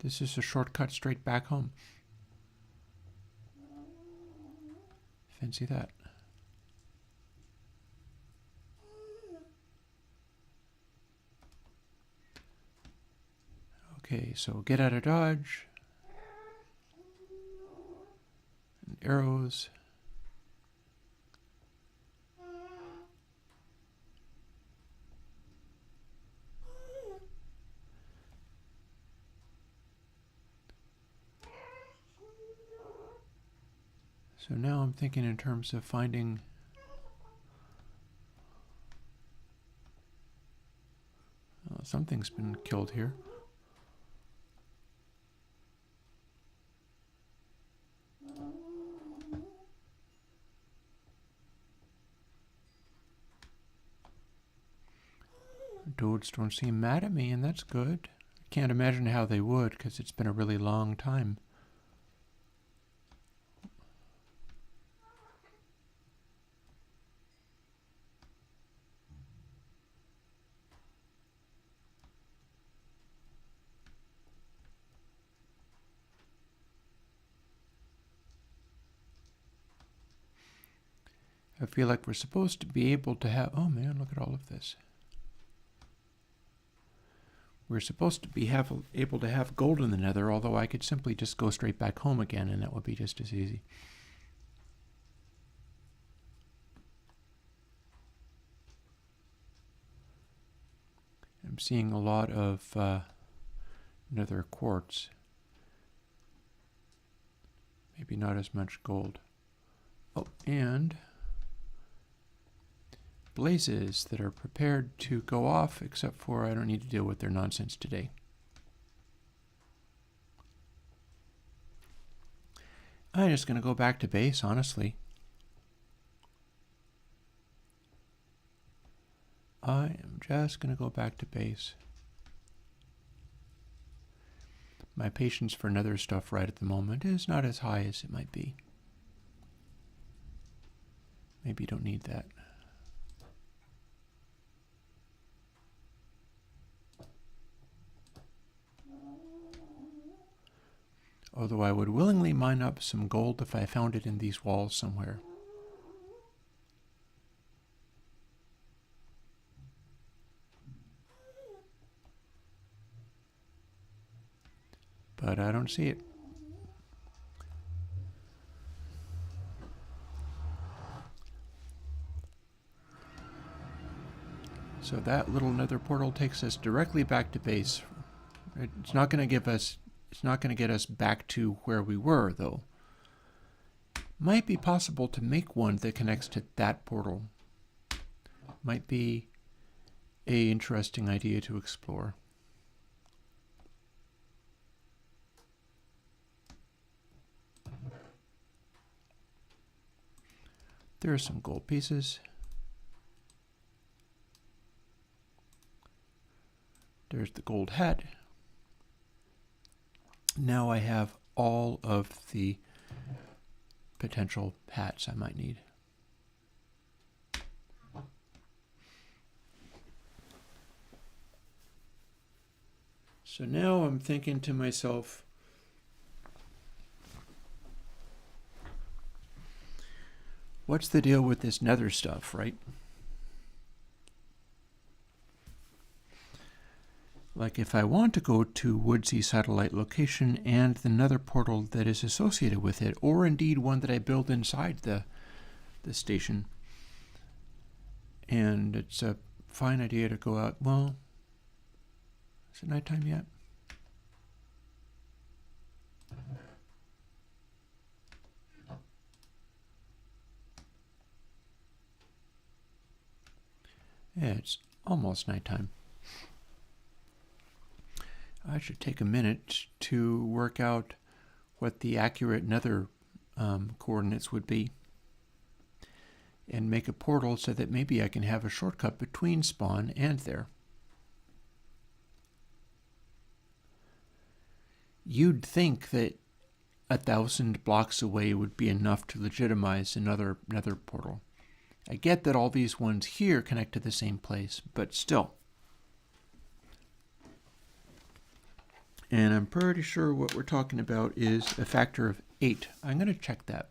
Speaker 1: This is a shortcut straight back home. Fancy that. Okay, so get out of dodge. And arrows. So now I'm thinking in terms of finding something's been killed here. Dudes don't seem mad at me, and that's good. I can't imagine how they would, because it's been a really long time. I feel like we're supposed to be able to have, oh man, look at all of this. We're supposed to be able to have gold in the nether, although I could simply just go straight back home again and that would be just as easy. I'm seeing a lot of nether quartz. Maybe not as much gold. Oh, and blazes that are prepared to go off, except for I don't need to deal with their nonsense today. I'm just going to go back to base, honestly. I am just going to go back to base. My patience for nether stuff right at the moment is not as high as it might be. Maybe you don't need that. Although I would willingly mine up some gold if I found it in these walls somewhere. But I don't see it. So that little nether portal takes us directly back to base. It's not going to give us, it's not going to get us back to where we were, though. Might be possible to make one that connects to that portal. Might be an interesting idea to explore. There are some gold pieces. There's the gold hat. Now I have all of the potential hats I might need. So now I'm thinking to myself, what's the deal with this nether stuff, right? Like if I want to go to Woodsy satellite location and the nether portal that is associated with it, or indeed one that I build inside the station, and it's a fine idea to go out, well, is it nighttime yet? Yeah, it's almost nighttime. I should take a minute to work out what the accurate nether coordinates would be and make a portal so that maybe I can have a shortcut between spawn and there. You'd think that 1,000 blocks away would be enough to legitimize another nether portal. I get that all these ones here connect to the same place, but still. And I'm pretty sure what we're talking about is a factor of 8. I'm going to check that.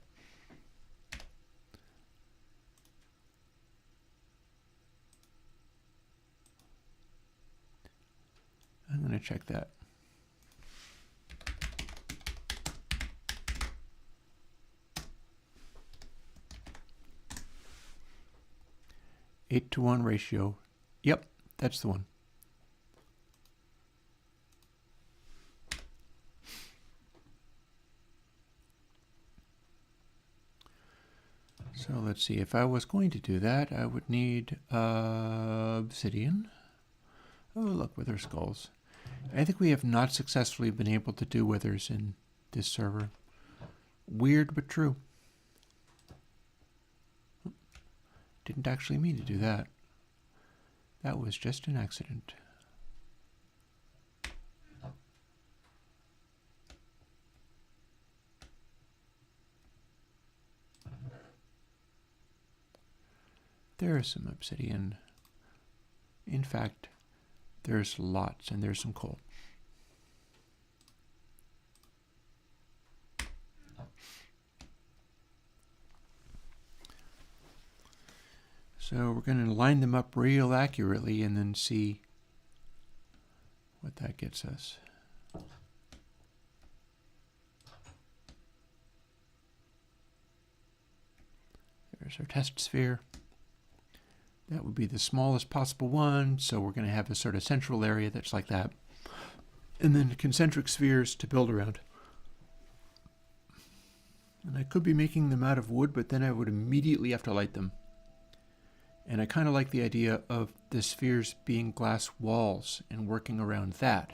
Speaker 1: I'm going to check that. Eight to 1 ratio. Yep, that's the one. So let's see, if I was going to do that, I would need obsidian. Oh, look, wither skulls. I think we have not successfully been able to do withers in this server. Weird, but true. Didn't actually mean to do that. That was just an accident. There is some obsidian. In fact, there's lots, and there's some coal. So we're going to line them up real accurately and then see what that gets us. There's our test sphere. That would be the smallest possible one, so we're going to have a sort of central area that's like that. And then concentric spheres to build around. And I could be making them out of wood, but then I would immediately have to light them. And I kind of like the idea of the spheres being glass walls and working around that.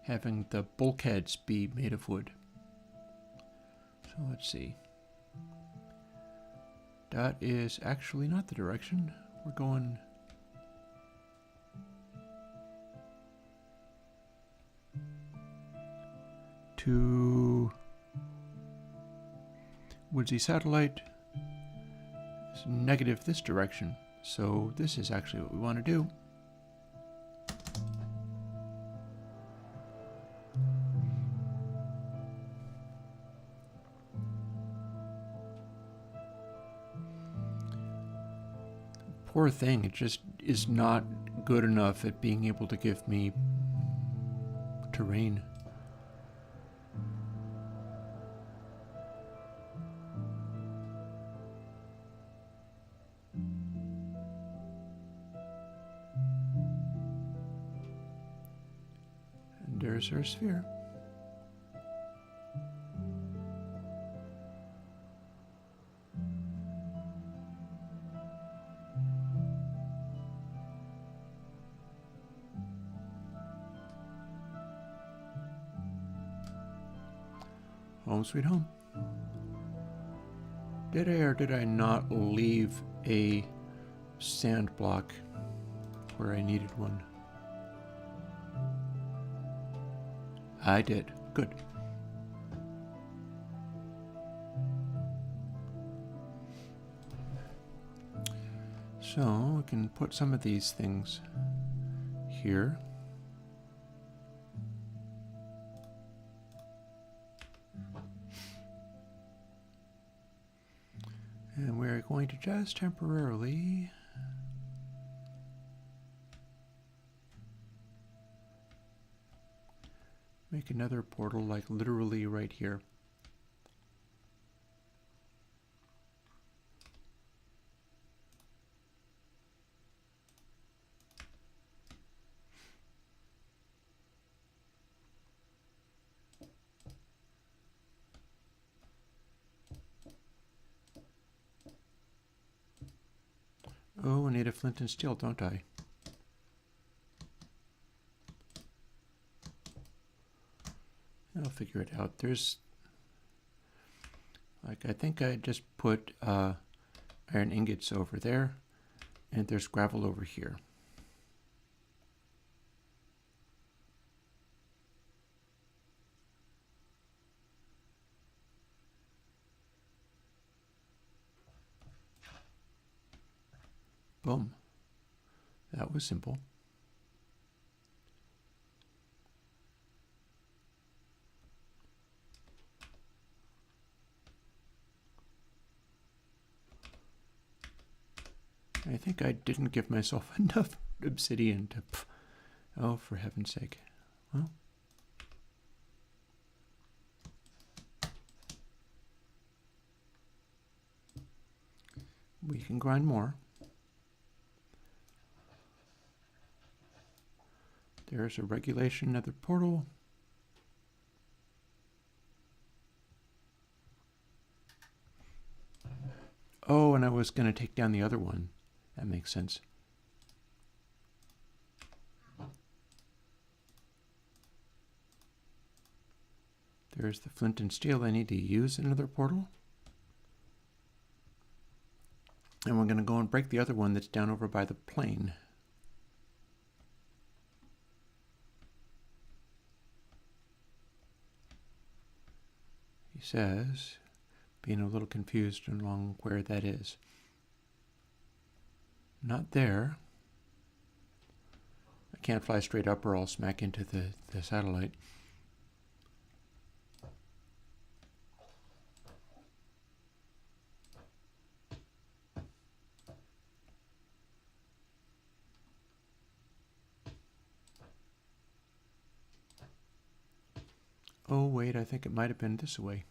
Speaker 1: Having the bulkheads be made of wood. So let's see. That is actually not the direction. We're going to Woodsy Satellite. It's negative this direction. So this is actually what we want to do. Poor thing, it just is not good enough at being able to give me terrain. And there's our sphere. Home sweet home. Did I or did I not leave a sand block where I needed one? I did. Good. So we can put some of these things here. And we're going to just temporarily make another portal, like literally right here. Oh, I need a flint and steel, don't I? I'll figure it out. There's, like, I think I just put iron ingots over there, and there's gravel over here. Boom. That was simple. I think I didn't give myself enough obsidian to... Oh, for heaven's sake. Well. We can grind more. There's a regulation nether portal. Oh, and I was going to take down the other one. That makes sense. There's the flint and steel. I need to use another portal. And we're going to go and break the other one that's down over by the plane. He says, being a little confused along where that is. Not there. I can't fly straight up or I'll smack into the satellite. Oh, wait, I think it might have been this way.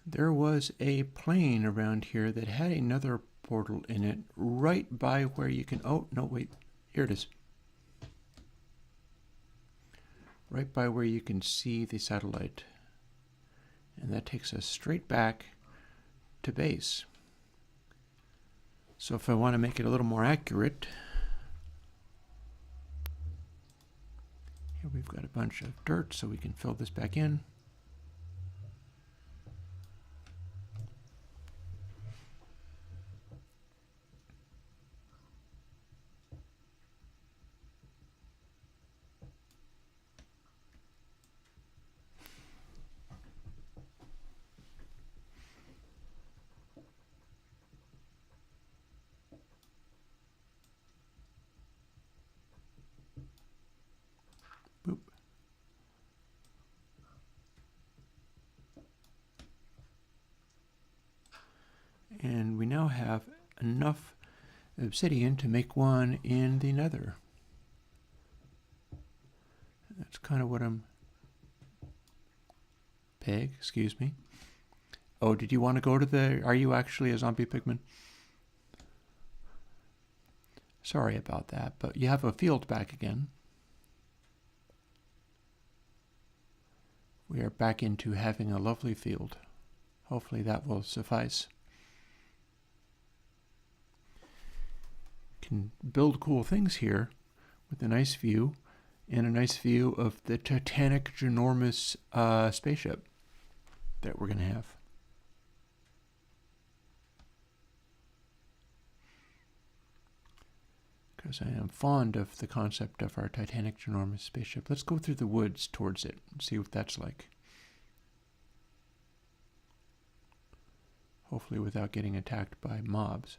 Speaker 1: There was a plane around here that had another portal in it right by where you can... Oh, no, wait. Here it is. Right by where you can see the satellite. And that takes us straight back to base. So if I want to make it a little more accurate, here we've got a bunch of dirt, so we can fill this back in. Boop. And we now have enough obsidian to make one in the nether. That's kind of what I'm... Peg, excuse me. Oh, did you want to go to the... Are you actually a zombie pigman? Sorry about that, but you have a field back again. We are back into having a lovely field. Hopefully that will suffice. Can build cool things here with a nice view, and a nice view of the titanic, ginormous spaceship that we're going to have. Because I am fond of the concept of our titanic, ginormous spaceship. Let's go through the woods towards it and see what that's like. Hopefully without getting attacked by mobs.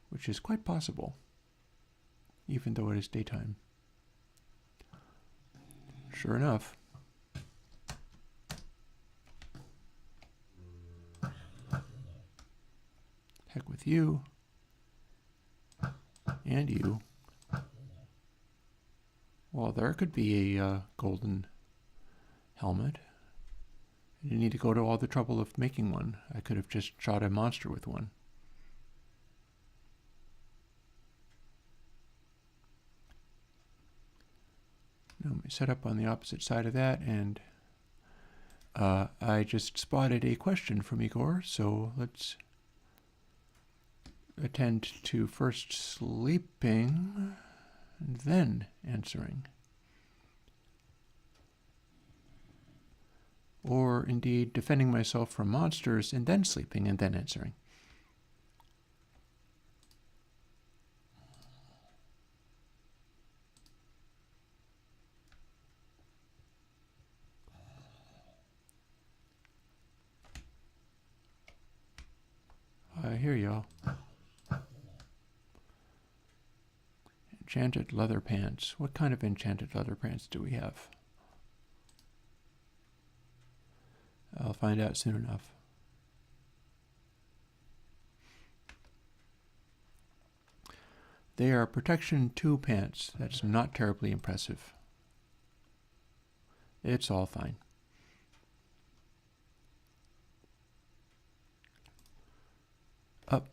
Speaker 1: Which is quite possible, even though it is daytime. Sure enough. Heck with you. And you. Well, there could be a golden helmet. I didn't need to go to all the trouble of making one. I could have just shot a monster with one. Now, let me set up on the opposite side of that, and I just spotted a question from Igor, so let's attend to first sleeping and then answering. Or indeed defending myself from monsters and then sleeping and then answering. I hear y'all. Enchanted leather pants. What kind of enchanted leather pants do we have? I'll find out soon enough. They are protection 2 pants. That's not terribly impressive. It's all fine. Up.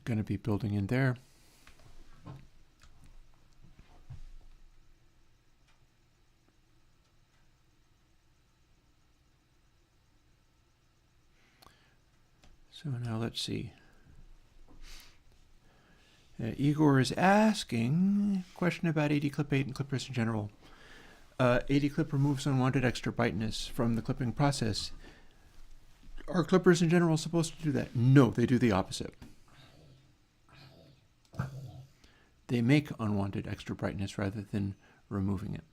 Speaker 1: Gonna be building in there. So now let's see. Igor is asking a question about AD Clip 8 and clippers in general. AD Clip removes unwanted extra brightness from the clipping process. Are clippers in general supposed to do that? No, they do the opposite. They make unwanted extra brightness rather than removing it.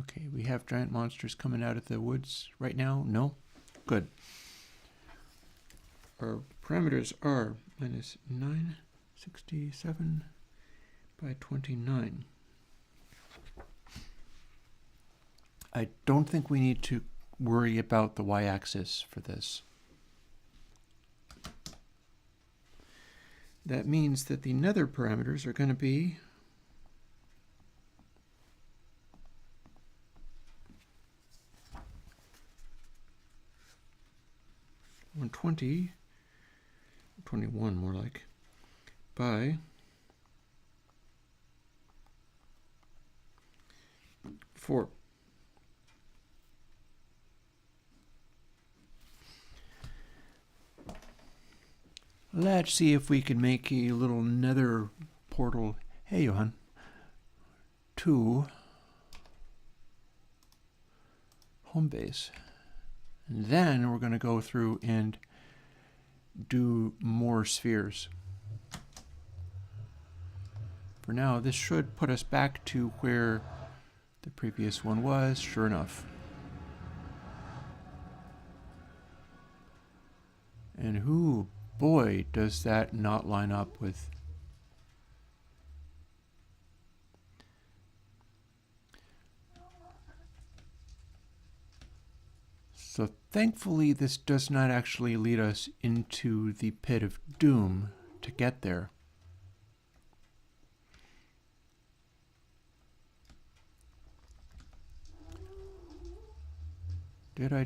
Speaker 1: Okay, we have giant monsters coming out of the woods right now. No? Good. Our parameters are minus 967 by 29. I don't think we need to worry about the y-axis for this. That means that the nether parameters are going to be 120, 21 more like, by 4. Let's see if we can make a little nether portal. Hey, Johan. To home base. And then we're going to go through and do more spheres. For now, this should put us back to where the previous one was, sure enough. And who, boy, does that not line up with. So thankfully, this does not actually lead us into the pit of doom to get there. I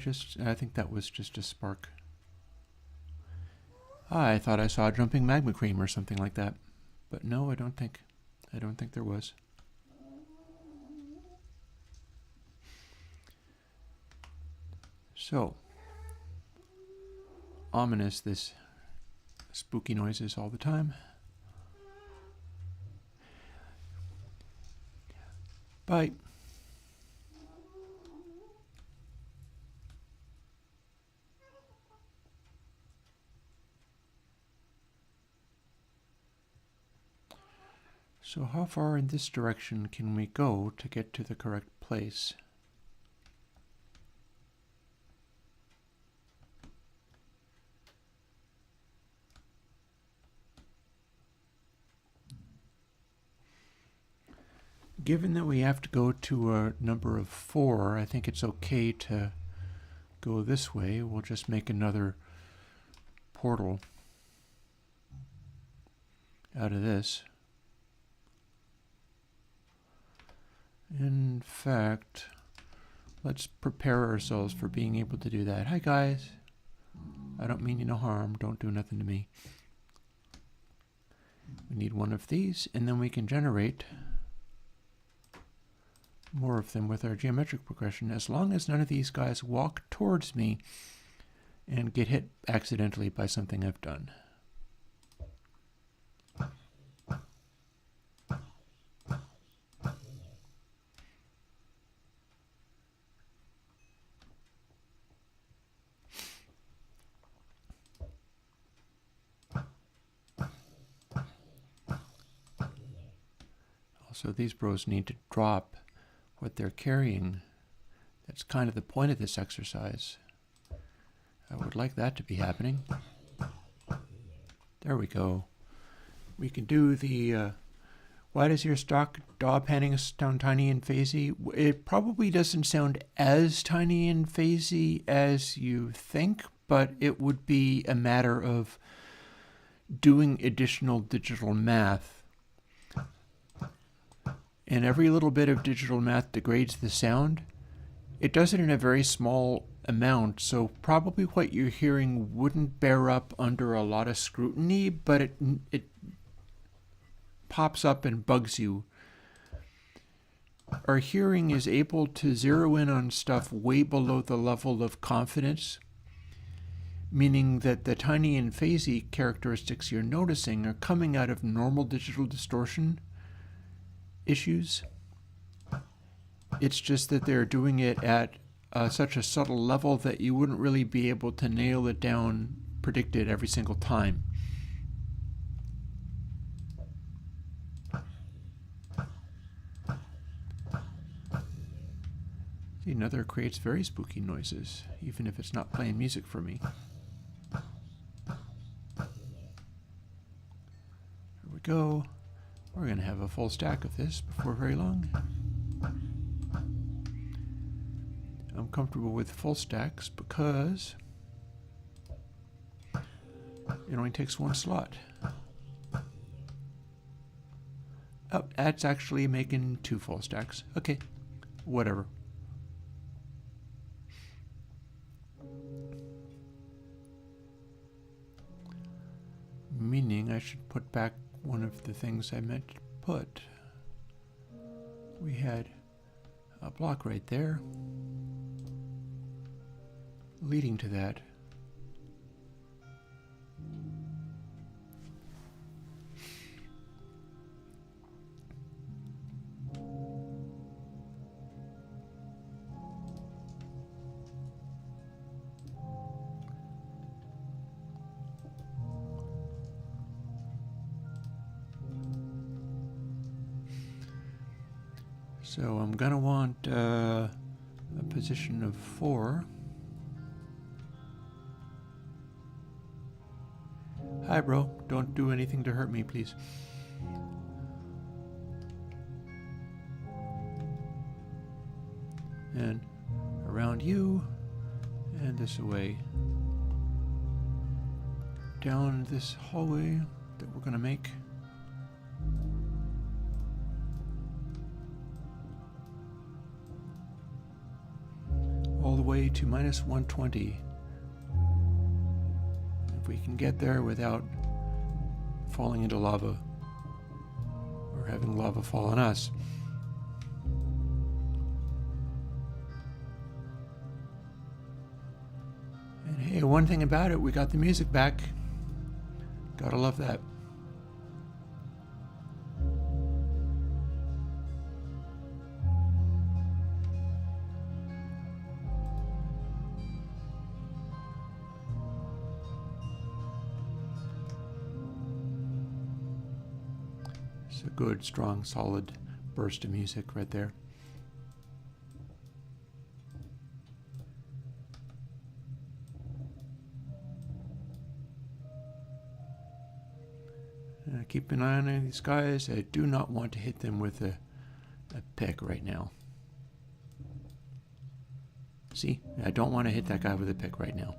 Speaker 1: think that was just a spark. I thought I saw jumping magma cream or something like that. But no, I don't think there was. So, ominous, this spooky noises all the time. Bye. So how far in this direction can we go to get to the correct place? Given that we have to go to a number of 4, I think it's okay to go this way. We'll just make another portal out of this. In fact, let's prepare ourselves for being able to do that. Hi guys. I don't mean you no harm. Don't do nothing to me. We need one of these, and then we can generate more of them with our geometric progression, as long as none of these guys walk towards me and get hit accidentally by something I've done. Also, these bros need to drop what they're carrying. That's kind of the point of this exercise. I would like that to be happening. There we go. We can do the why does your stock daub panning sound tiny and phasey? It probably doesn't sound as tiny and phasey as you think, but it would be a matter of doing additional digital math. And every little bit of digital math degrades the sound. It does it in a very small amount, so probably what you're hearing wouldn't bear up under a lot of scrutiny, but it pops up and bugs you. Our hearing is able to zero in on stuff way below the level of confidence, meaning that the tiny and phasey characteristics you're noticing are coming out of normal digital distortion issues. It's just that they're doing it at such a subtle level that you wouldn't really be able to nail it down, predict it every single time. The Nether creates very spooky noises, even if it's not playing music for me. Here we go. We're going to have a full stack of this before very long. I'm comfortable with full stacks because it only takes one slot. Oh, that's actually making 2 full stacks. Okay, whatever. Meaning I should put back one of the things I meant to put. We had a block right there leading to that. So I'm gonna want a position of 4. Hi, bro. Don't do anything to hurt me, please. And around you, and this away. Down this hallway that we're gonna make. All the way to -120. If we can get there without falling into lava or having lava fall on us. And hey, one thing about it, we got the music back. Gotta love that. It's a good, strong, solid burst of music right there. Keep an eye on these guys. I do not want to hit them with a pick right now. See, I don't want to hit that guy with a pick right now.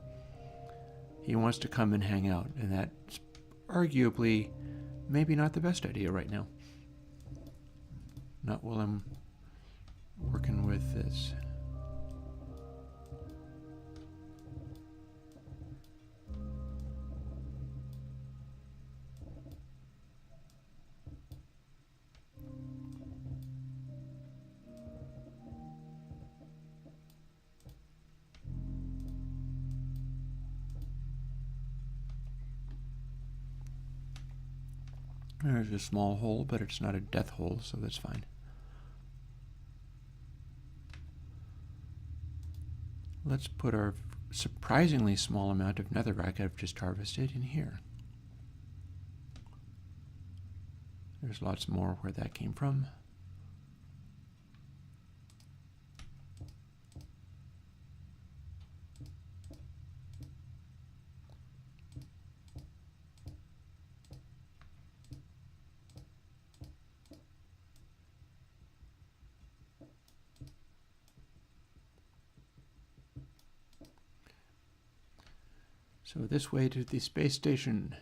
Speaker 1: He wants to come and hang out, and that's arguably maybe not the best idea right now. Not while I'm working with this. There's a small hole, but it's not a death hole, so that's fine. Let's put our surprisingly small amount of netherrack I've just harvested in here. There's lots more where that came from. So this way to the space station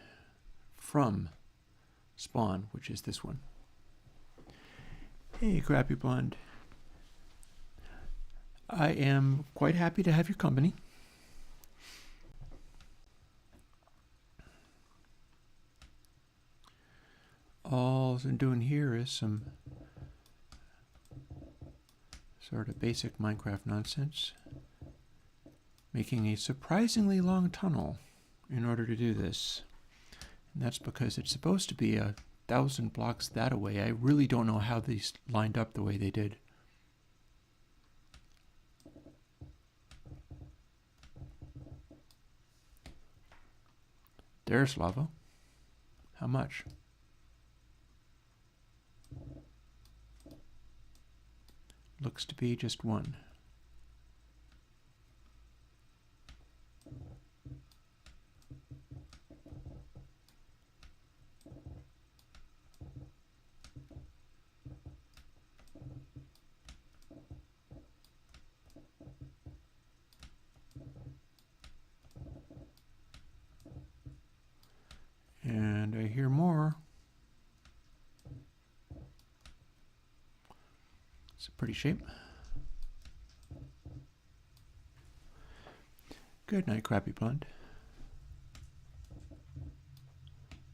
Speaker 1: from spawn, which is this one. Hey, Crappy Blonde. I am quite happy to have your company. All I'm doing here is some sort of basic Minecraft nonsense. Making a surprisingly long tunnel in order to do this. And that's because it's supposed to be 1,000 blocks that away. I really don't know how these lined up the way they did. There's lava. How much? Looks to be just 1. It's a pretty shape. Good night, Crappy Blonde.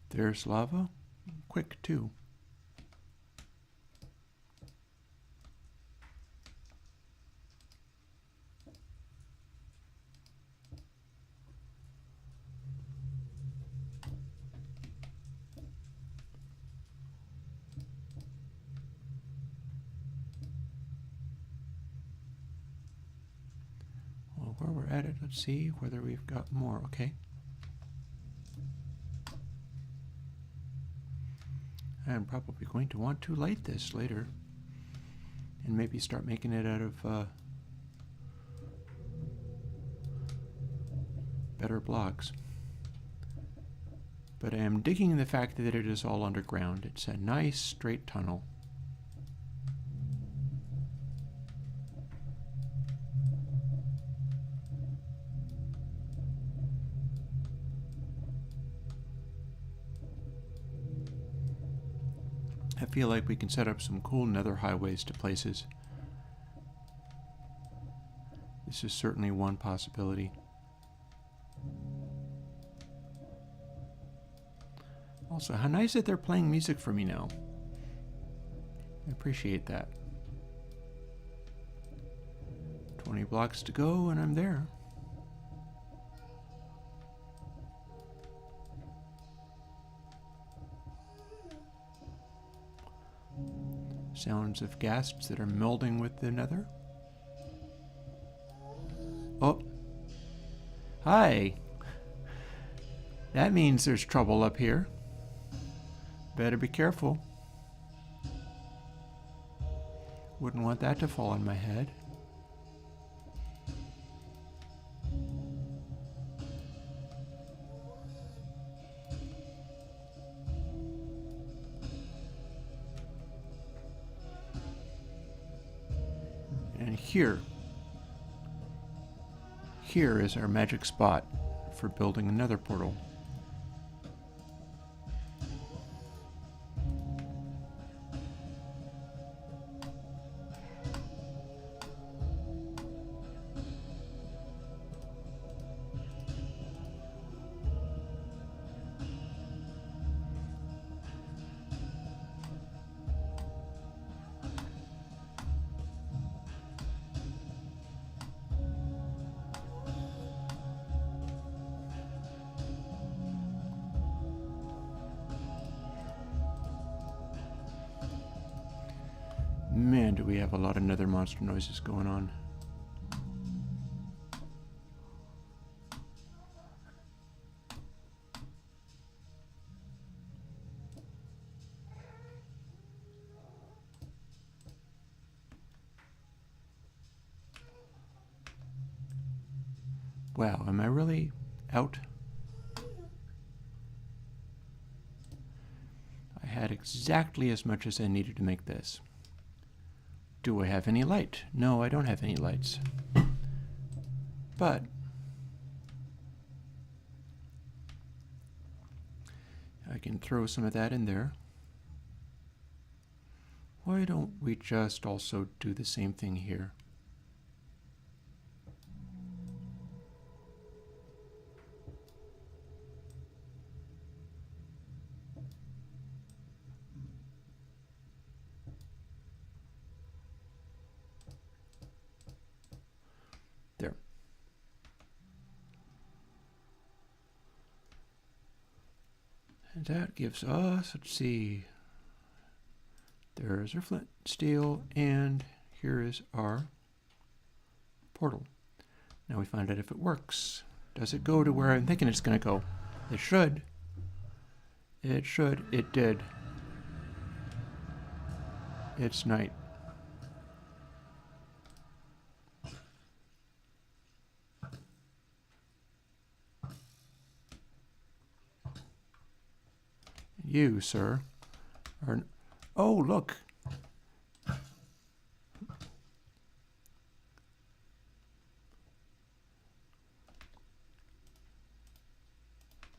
Speaker 1: There's lava. Quick, too. Well, where we're at it, let's see whether we've got more. Okay. I'm probably going to want to light this later and maybe start making it out of better blocks. But I am digging the fact that it is all underground. It's a nice straight tunnel. I feel like we can set up some cool nether highways to places. This is certainly one possibility. Also, how nice that they're playing music for me now. I appreciate that. 20 blocks to go and I'm there. Sounds of ghasts that are melding with the nether. Oh. Hi. That means there's trouble up here. Better be careful. Wouldn't want that to fall on my head. And here is our magic spot for building another portal. Man, do we have a lot of nether monster noises going on. Wow, am I really out? I had exactly as much as I needed to make this. Do I have any light? No, I don't have any lights. But I can throw some of that in there. Why don't we just also do the same thing here? There. And that gives us, let's see, there's our flint steel, and here is our portal. Now we find out if it works. Does it go to where I'm thinking it's going to go? It should. It should. It did. It's night. You, sir, are... Oh, look!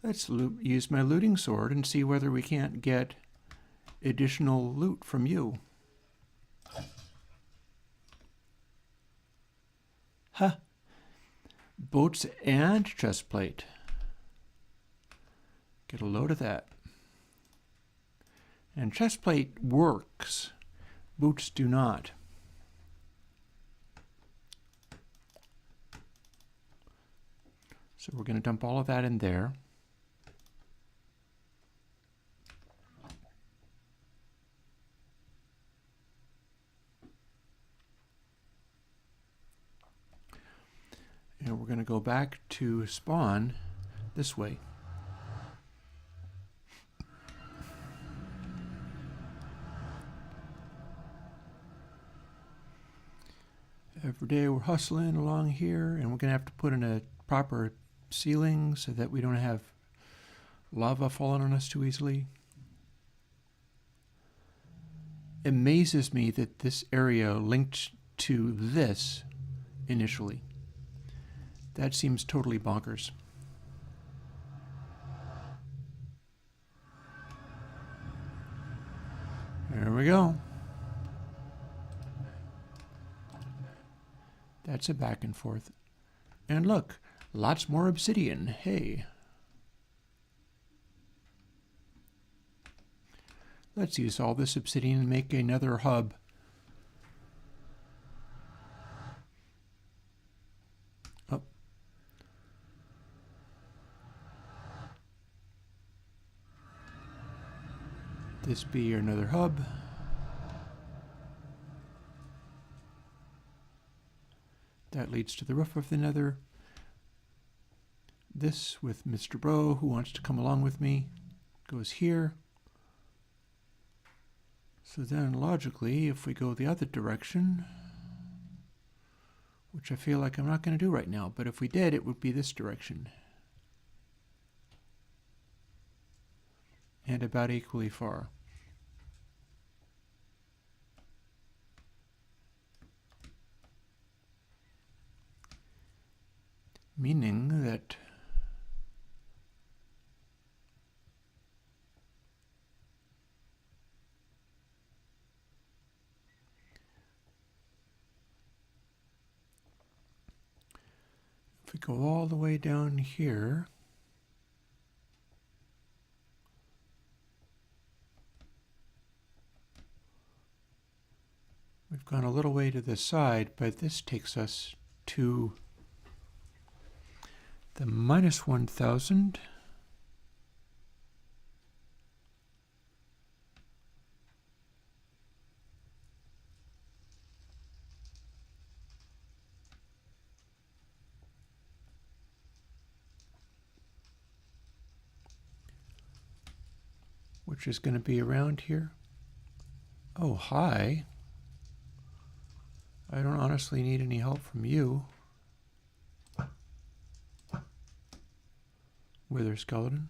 Speaker 1: Let's use my looting sword and see whether we can't get additional loot from you. Huh. Boats and chest plate. Get a load of that. And chest plate works. Boots do not. So we're going to dump all of that in there. And we're going to go back to spawn this way. Every day we're hustling along here, and we're going to have to put in a proper ceiling so that we don't have lava falling on us too easily. It amazes me that this area linked to this initially. That seems totally bonkers. There we go. That's a back and forth. And look, lots more obsidian. Hey. Let's use all this obsidian and make another hub. Oh. This be another hub. That leads to the roof of the nether. This with Mr. Bro, who wants to come along with me, goes here. So then logically, if we go the other direction, which I feel like I'm not going to do right now, but if we did, it would be this direction. And about equally far. Meaning that if we go all the way down here, we've gone a little way to the side, but this takes us to the -1000. Which is going to be around here. Oh, hi. I don't honestly need any help from you, Wither Skeleton.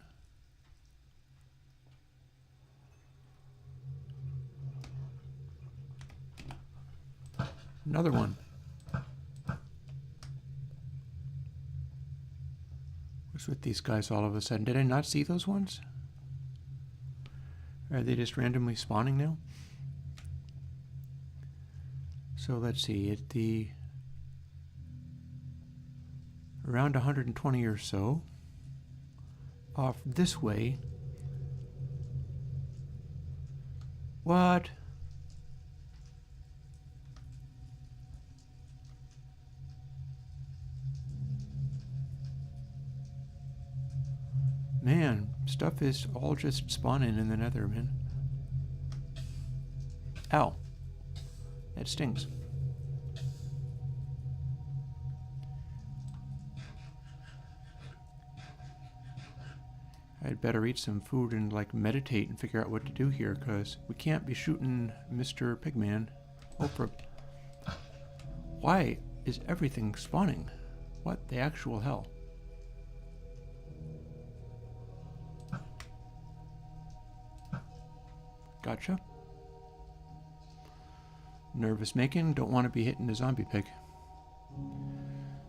Speaker 1: Another one. What's with these guys all of a sudden? Did I not see those ones? Are they just randomly spawning now? So let's see, at the around 120 or so, off this way. What? Man, stuff is all just spawning in the nether, man. Ow. That stings. I'd better eat some food and like meditate and figure out what to do here, because we can't be shooting Mr. Pigman. Oprah. Why is everything spawning? What the actual hell? Gotcha. Nervous making, don't want to be hitting the zombie pig.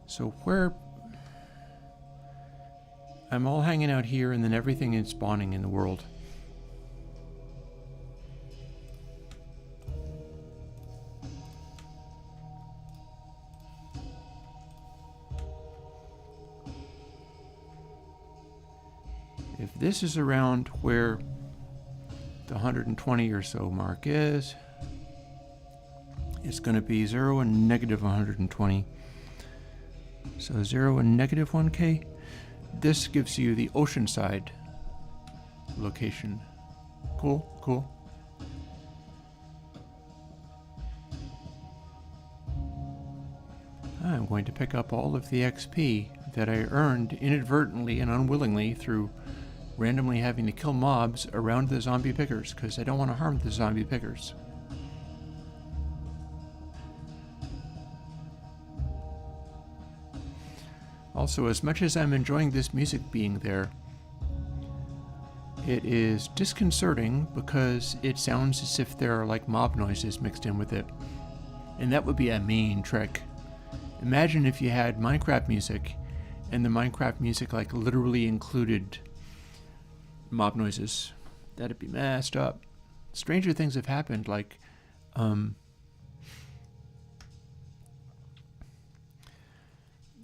Speaker 1: So where... I'm all hanging out here and then everything is spawning in the world. if this is around where the 120 or so mark is, it's going to be 0 and negative 120. So 0 and negative 1K. This gives you the oceanside location. Cool, cool. I'm going to pick up all of the XP that I earned inadvertently and unwillingly through randomly having to kill mobs around the zombie pickers, because I don't want to harm the zombie pickers. Also, as much as I'm enjoying this music being there, it is disconcerting because it sounds as if there are like mob noises mixed in with it. And that would be a mean trick. Imagine if you had Minecraft music and the Minecraft music like literally included mob noises. That'd be messed up. Stranger things have happened, like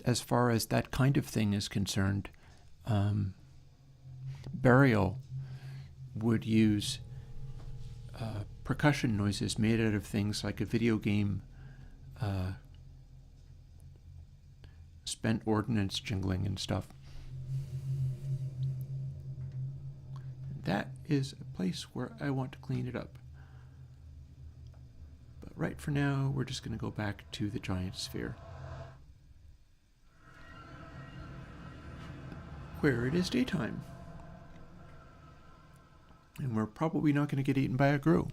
Speaker 1: as far as that kind of thing is concerned, Burial would use percussion noises made out of things like a video game spent ordnance jingling and stuff. That is a place where I want to clean it up. But right for now, we're just going to go back to the giant sphere, where it is daytime. And we're probably not going to get eaten by a grue.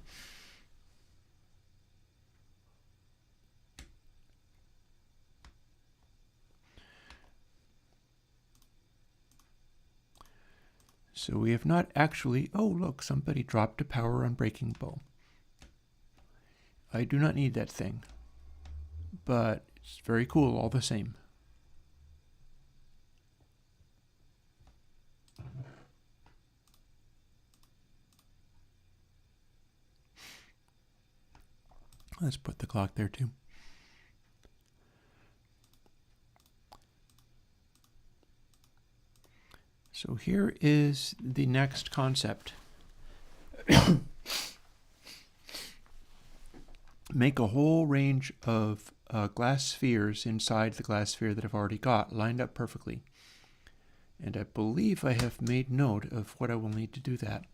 Speaker 1: So we have not actually... Oh, look, somebody dropped a power unbreaking bow. I do not need that thing, but it's very cool all the same. Let's put the clock there too. So here is the next concept. Make a whole range of glass spheres inside the glass sphere that I've already got, lined up perfectly. And I believe I have made note of what I will need to do that.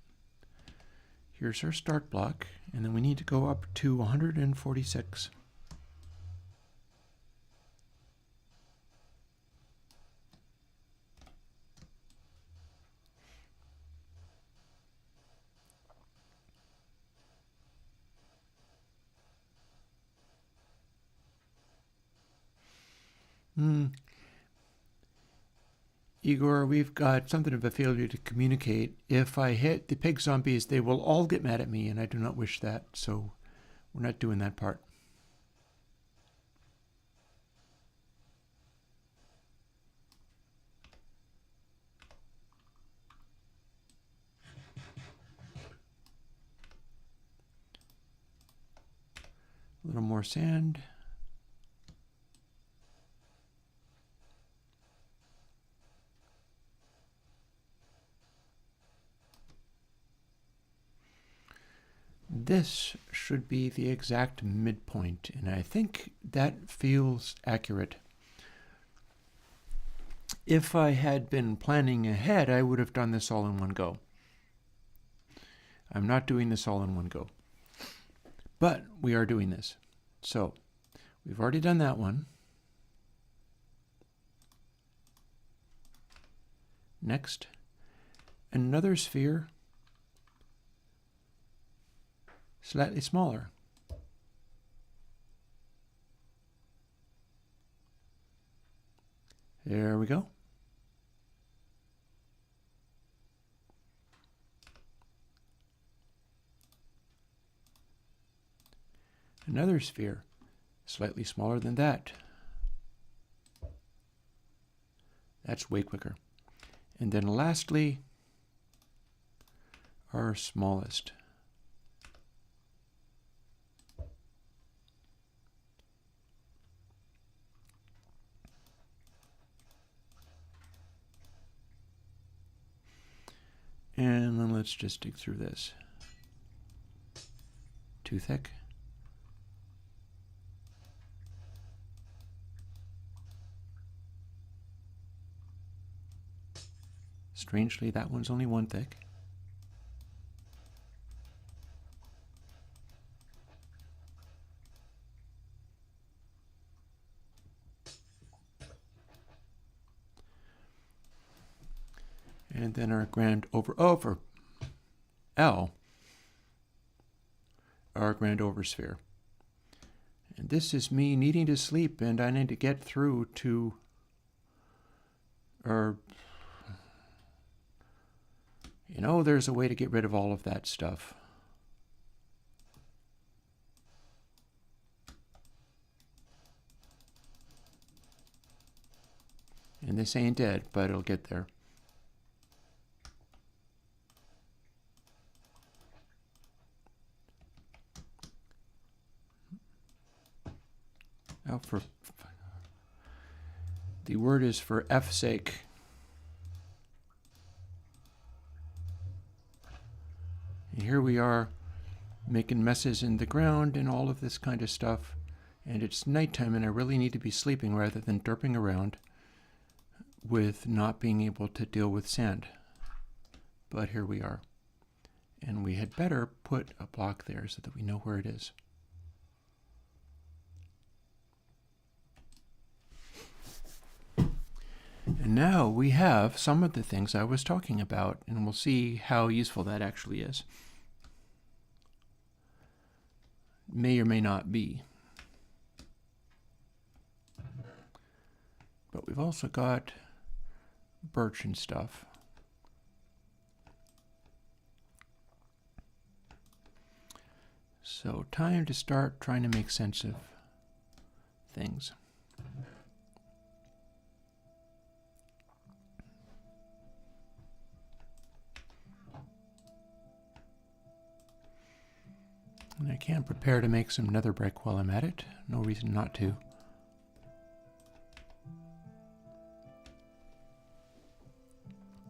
Speaker 1: Here's our start block, and then we need to go up to 146. Igor, we've got something of a failure to communicate. If I hit the pig zombies, they will all get mad at me, and I do not wish that, so we're not doing that part. A little more sand. This should be the exact midpoint, and I think that feels accurate. If I had been planning ahead, I would have done this all in one go. I'm not doing this all in one go, but we are doing this. So we've already done that one. Next, another sphere, slightly smaller. There we go. Another sphere, slightly smaller than that. That's way quicker. And then lastly, our smallest. let's just dig through this. Too thick. Strangely, that one's only one thick. And then our grand over L, our grand oversphere. And this is me needing to sleep, and I need to get through to our, you know, there's a way to get rid of all of that stuff. And this ain't dead, but it'll get there. Now the word is for F's sake. And here we are making messes in the ground and all of this kind of stuff. And it's nighttime and I really need to be sleeping rather than derping around with not being able to deal with sand. But here we are. And we had better put a block there so that we know where it is. And now we have some of the things I was talking about, and we'll see how useful that actually is. May or may not be. But we've also got birch and stuff. So time to start trying to make sense of things. And I can prepare to make some nether brick while I'm at it. No reason not to.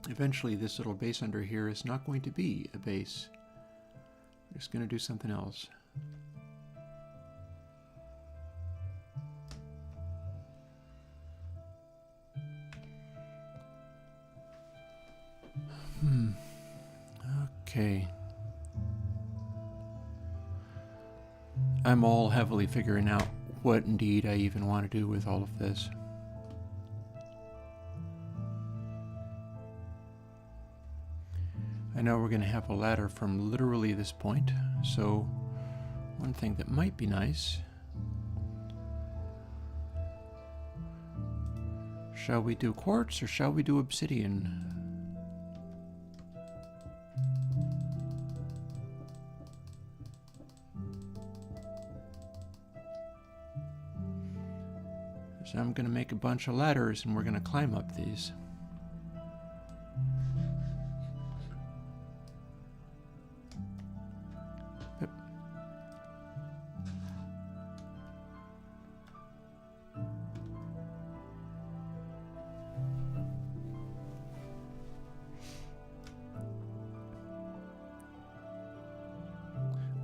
Speaker 1: Eventually this little base under here is not going to be a base. We're just going to do something else. Okay. I'm all heavily figuring out what indeed I even want to do with all of this. I know we're going to have a ladder from literally this point, so one thing that might be nice, shall we do quartz or shall we do obsidian? So I'm going to make a bunch of ladders and we're going to climb up these. Yep.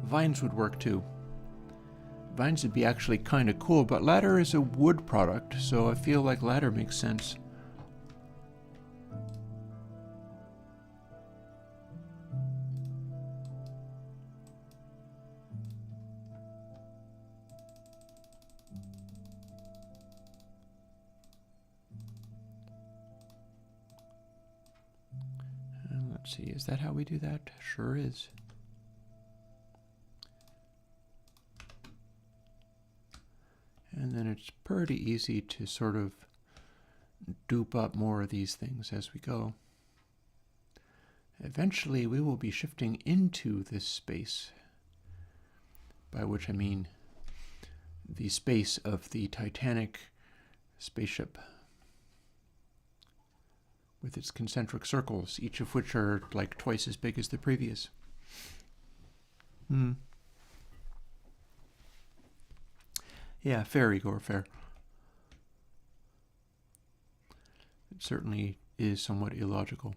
Speaker 1: Vines would work too. Vines would be actually kind of cool, but ladder is a wood product, so I feel like ladder makes sense. And let's see, is that how we do that? Sure is. And then it's pretty easy to sort of dupe up more of these things as we go. Eventually we will be shifting into this space, by which I mean the space of the Titanic spaceship with its concentric circles, each of which are like twice as big as the previous. Yeah, fair, Igor, fair. It certainly is somewhat illogical.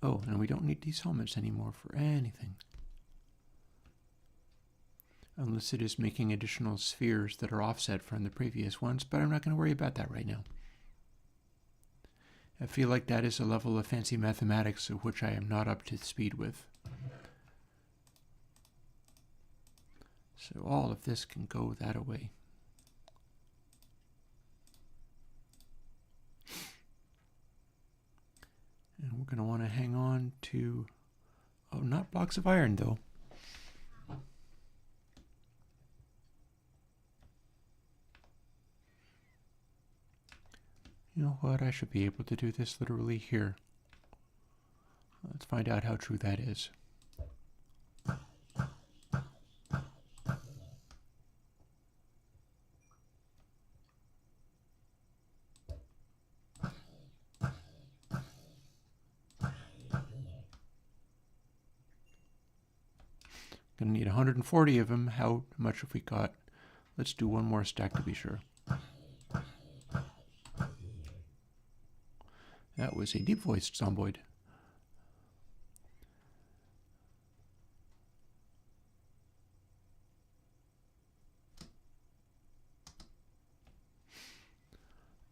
Speaker 1: Oh, and we don't need these helmets anymore for anything. Unless it is making additional spheres that are offset from the previous ones, but I'm not going to worry about that right now. I feel like that is a level of fancy mathematics of which I am not up to speed with. So all of this can go that away. And we're going to want to hang on to, oh, not blocks of iron though. You know what? I should be able to do this literally here. Let's find out how true that is. Gonna need 140 of them. How much have we got? Let's do one more stack to be sure. That was a deep-voiced zomboid.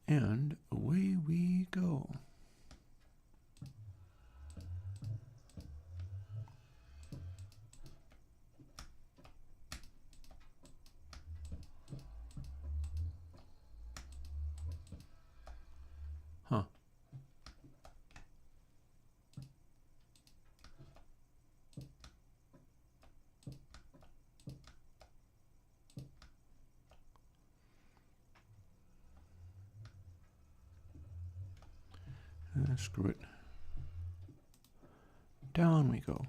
Speaker 1: And away we go. Huh. Screw it. Down we go.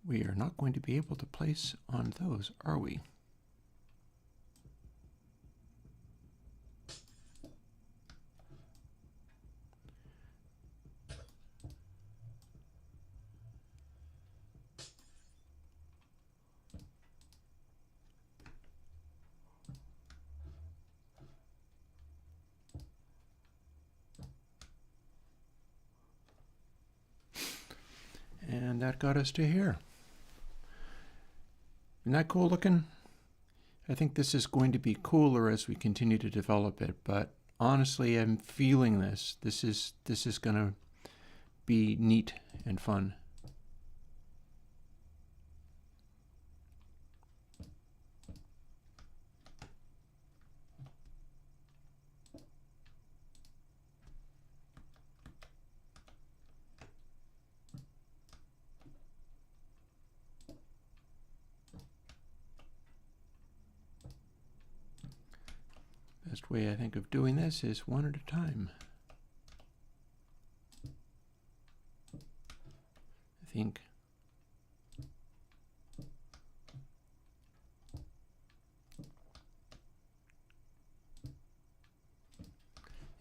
Speaker 1: We are not going to be able to place on those, are we? And that got us to here. Isn't that cool looking? I think this is going to be cooler as we continue to develop it, but honestly, I'm feeling this. This is going to be neat and fun. Best way I think of doing this is one at a time. I think.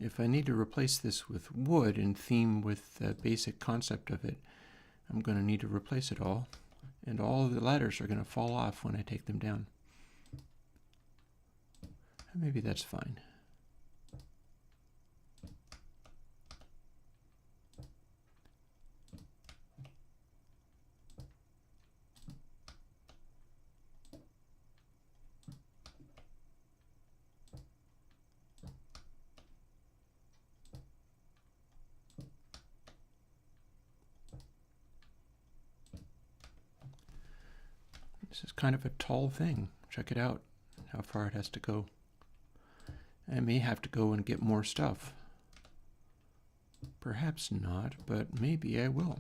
Speaker 1: If I need to replace this with wood in theme with the basic concept of it, I'm going to need to replace it all, and all of the ladders are going to fall off when I take them down. Maybe that's fine. This is kind of a tall thing. Check it out, how far it has to go. I may have to go and get more stuff. Perhaps not, but maybe I will.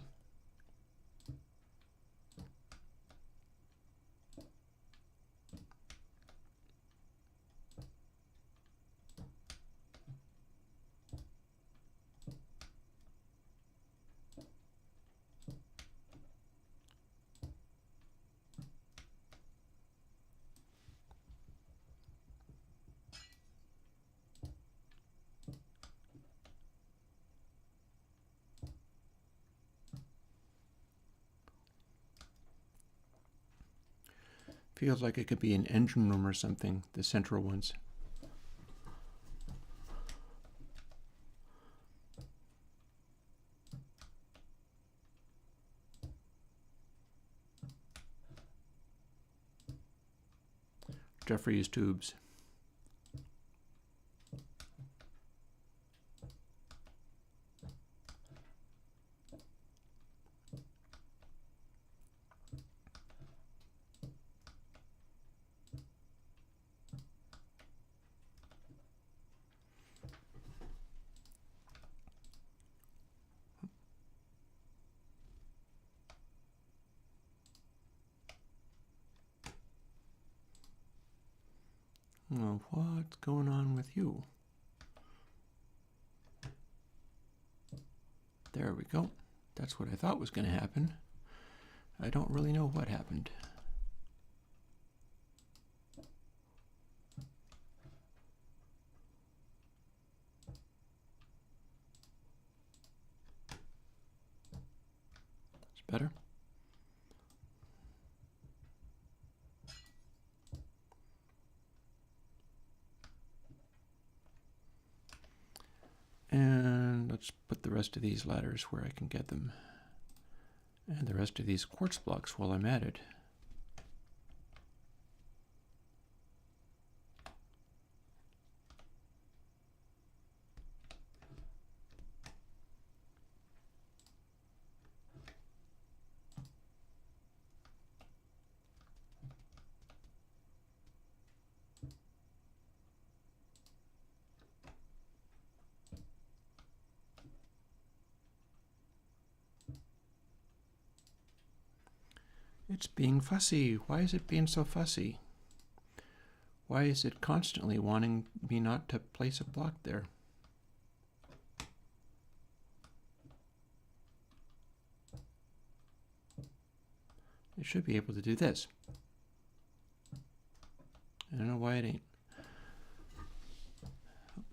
Speaker 1: Feels like it could be an engine room or something, the central ones. Jeffrey's tubes. Well, what's going on with you? There we go. That's what I thought was going to happen. I don't really know what happened. It's better. And let's put the rest of these ladders where I can get them. And the rest of these quartz blocks while I'm at it. It's being fussy. Why is it being so fussy? Why is it constantly wanting me not to place a block there? It should be able to do this. I don't know why it ain't.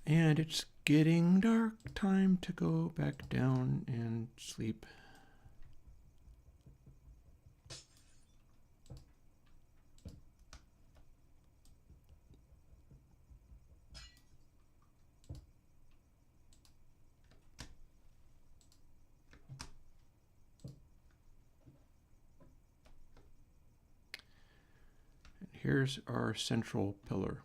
Speaker 1: And it's getting dark. Time to go back down and sleep. Here's our central pillar.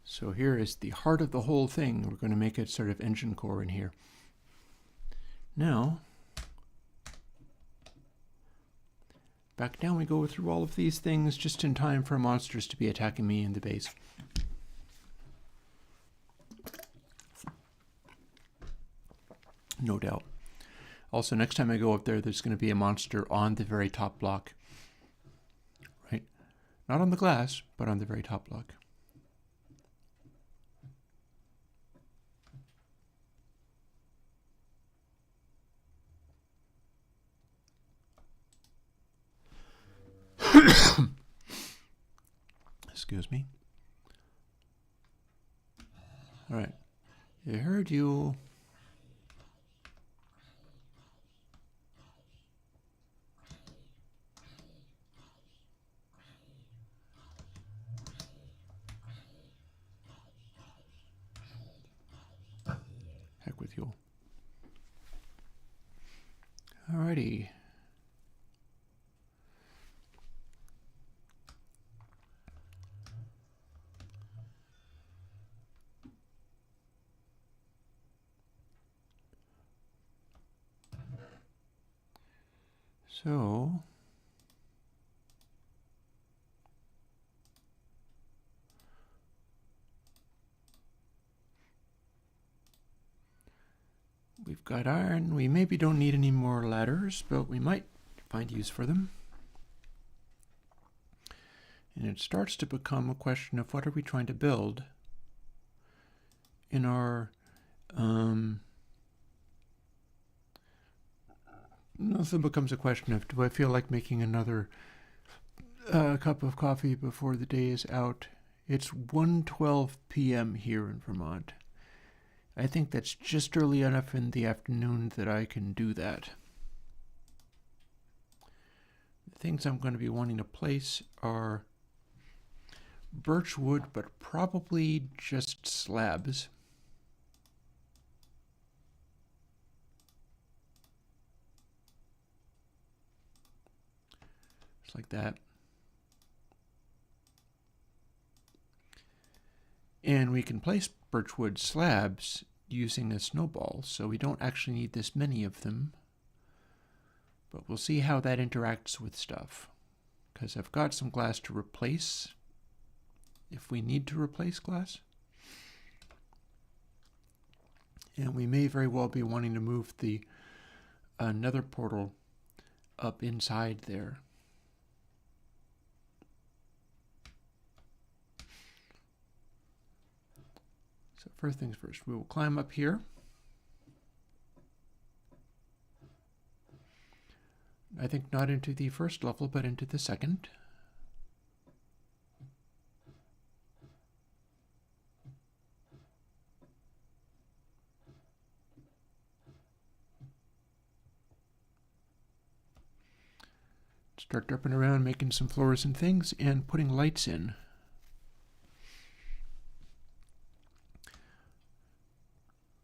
Speaker 1: So here is the heart of the whole thing. We're going to make a sort of engine core in here. Now, back down we go through all of these things just in time for monsters to be attacking me in the base. No doubt. Also, next time I go up there, there's going to be a monster on the very top block. Right? Not on the glass, but on the very top block. Excuse me. All right. I heard you. Heck with you. All righty. So, we've got iron. We maybe don't need any more ladders, but we might find use for them. And it starts to become a question of what are we trying to build in our Also becomes a question of, do I feel like making another cup of coffee before the day is out? It's 1:12 p.m. here in Vermont. I think that's just early enough in the afternoon that I can do that. The things I'm going to be wanting to place are birch wood, but probably just slabs. Just like that. And we can place birchwood slabs using a snowball, so we don't actually need this many of them. But we'll see how that interacts with stuff, because I've got some glass to replace if we need to replace glass. And we may very well be wanting to move the nether portal up inside there. So first things first, we will climb up here. I think not into the first level, but into the second. Start derping around, making some floors and things, and putting lights in.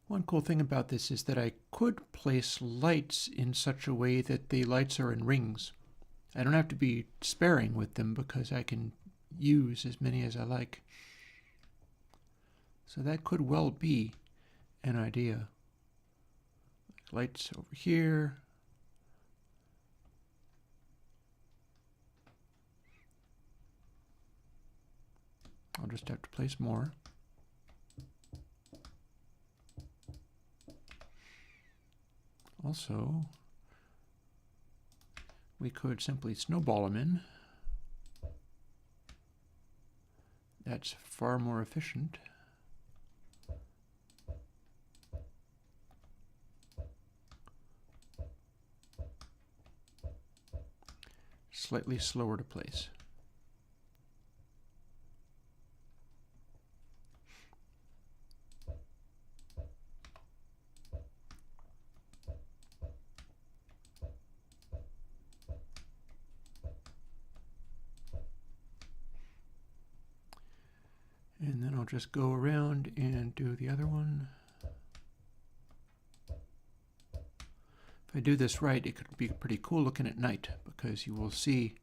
Speaker 1: One cool thing about this is that I could place lights in such a way that the lights are in rings. I don't have to be sparing with them because I can use as many as I like. So that could well be an idea. Lights over here. I'll just have to place more. Also, we could simply snowball them in. That's far more efficient. Slightly slower to place. And then I'll just go around and do the other one. If I do this right, it could be pretty cool looking at night because you will see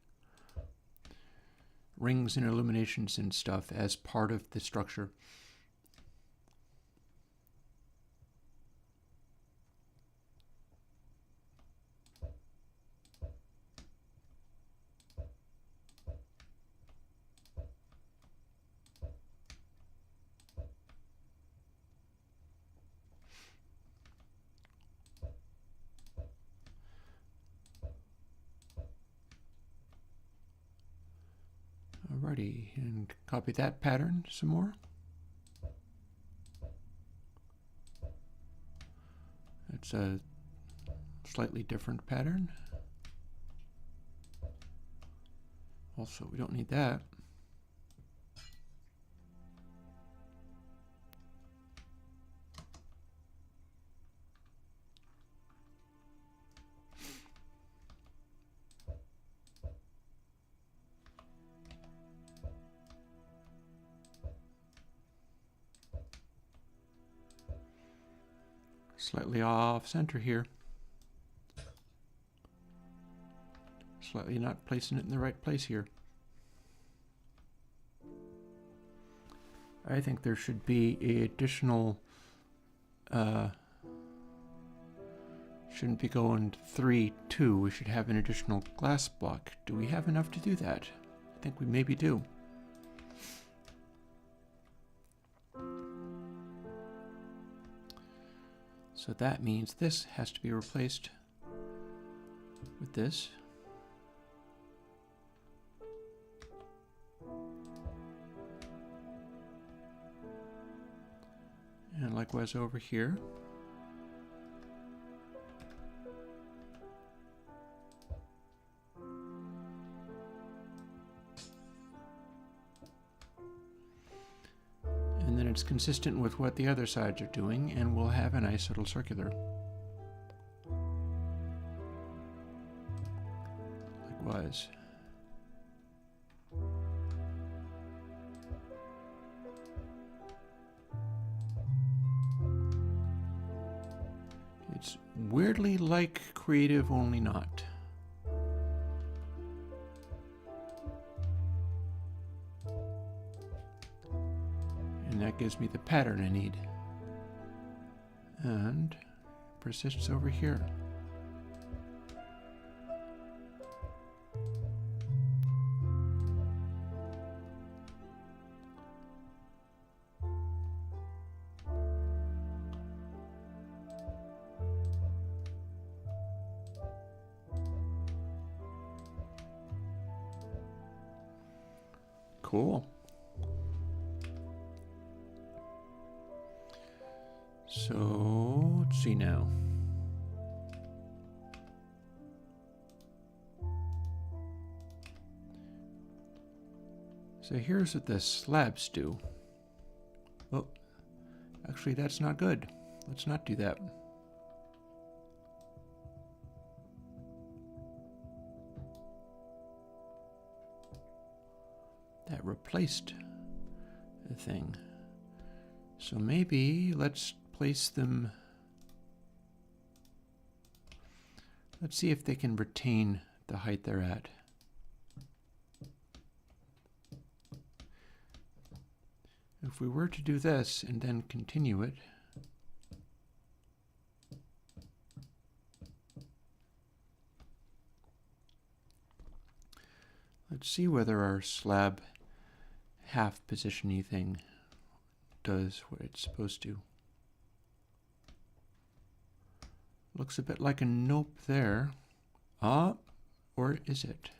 Speaker 1: rings and illuminations and stuff as part of the structure. Alrighty, and copy that pattern some more. It's a slightly different pattern. Also, we don't need that. Slightly off center here. Slightly not placing it in the right place here. I think there should be an additional, shouldn't be going 3, 2. We should have an additional glass block. Do we have enough to do that? I think we maybe do. So that means this has to be replaced with this. And likewise over here. consistent with what the other sides are doing, and we'll have a nice little circular. Likewise. It's weirdly like creative, only not. And that gives me the pattern I need. And persists over here. Cool. So, let's see now. So here's what the slabs do. Oh, actually that's not good. Let's not do that. That replaced the thing. So maybe let's place them. Let's see if they can retain the height they're at. If we were to do this and then continue it, let's see whether our slab half position-y thing does what it's supposed to. Looks a bit like a nope there. Ah, or is it?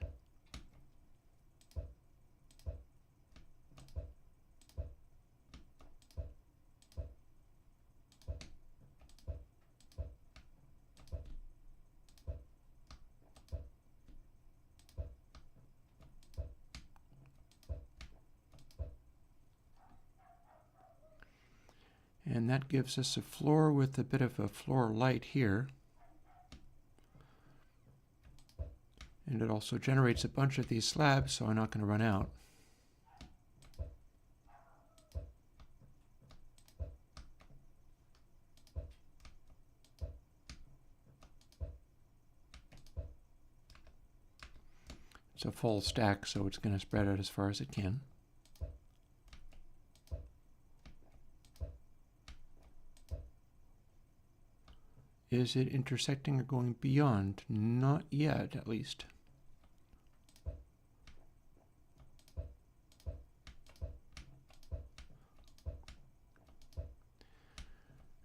Speaker 1: And that gives us a floor with a bit of a floor light here. And it also generates a bunch of these slabs, so I'm not going to run out. It's a full stack, so it's going to spread out as far as it can. Is it intersecting or going beyond? Not yet, at least.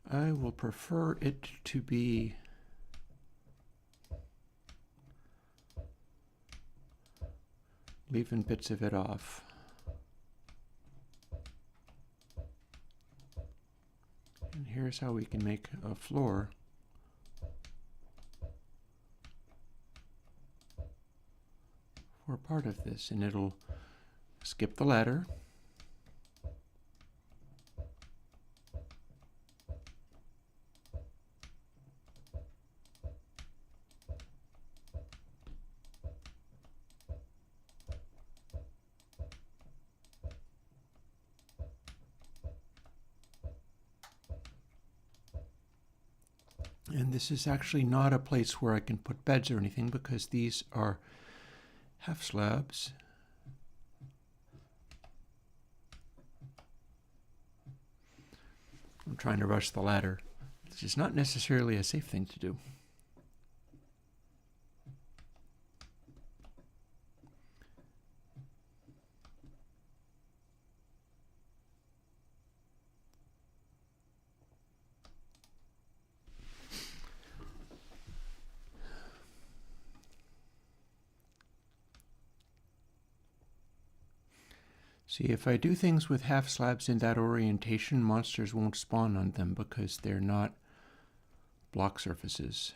Speaker 1: I will prefer it to be leaving bits of it off. And here's how we can make a floor for part of this, and it'll skip the ladder. And this is actually not a place where I can put beds or anything because these are half slabs. I'm trying to rush the ladder. This is not necessarily a safe thing to do. See, if I do things with half slabs in that orientation, monsters won't spawn on them because they're not block surfaces.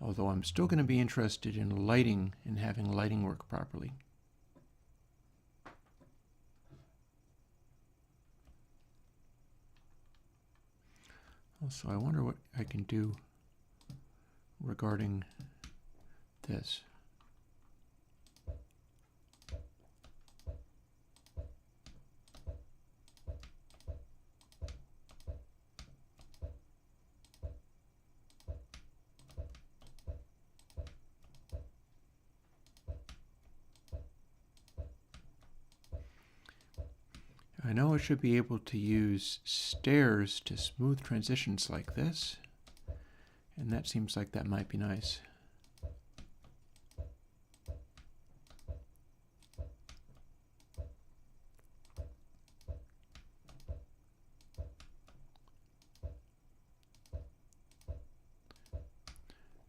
Speaker 1: Although I'm still going to be interested in lighting and having lighting work properly. Also, I wonder what I can do regarding this. I know I should be able to use stairs to smooth transitions like this, and that seems like that might be nice.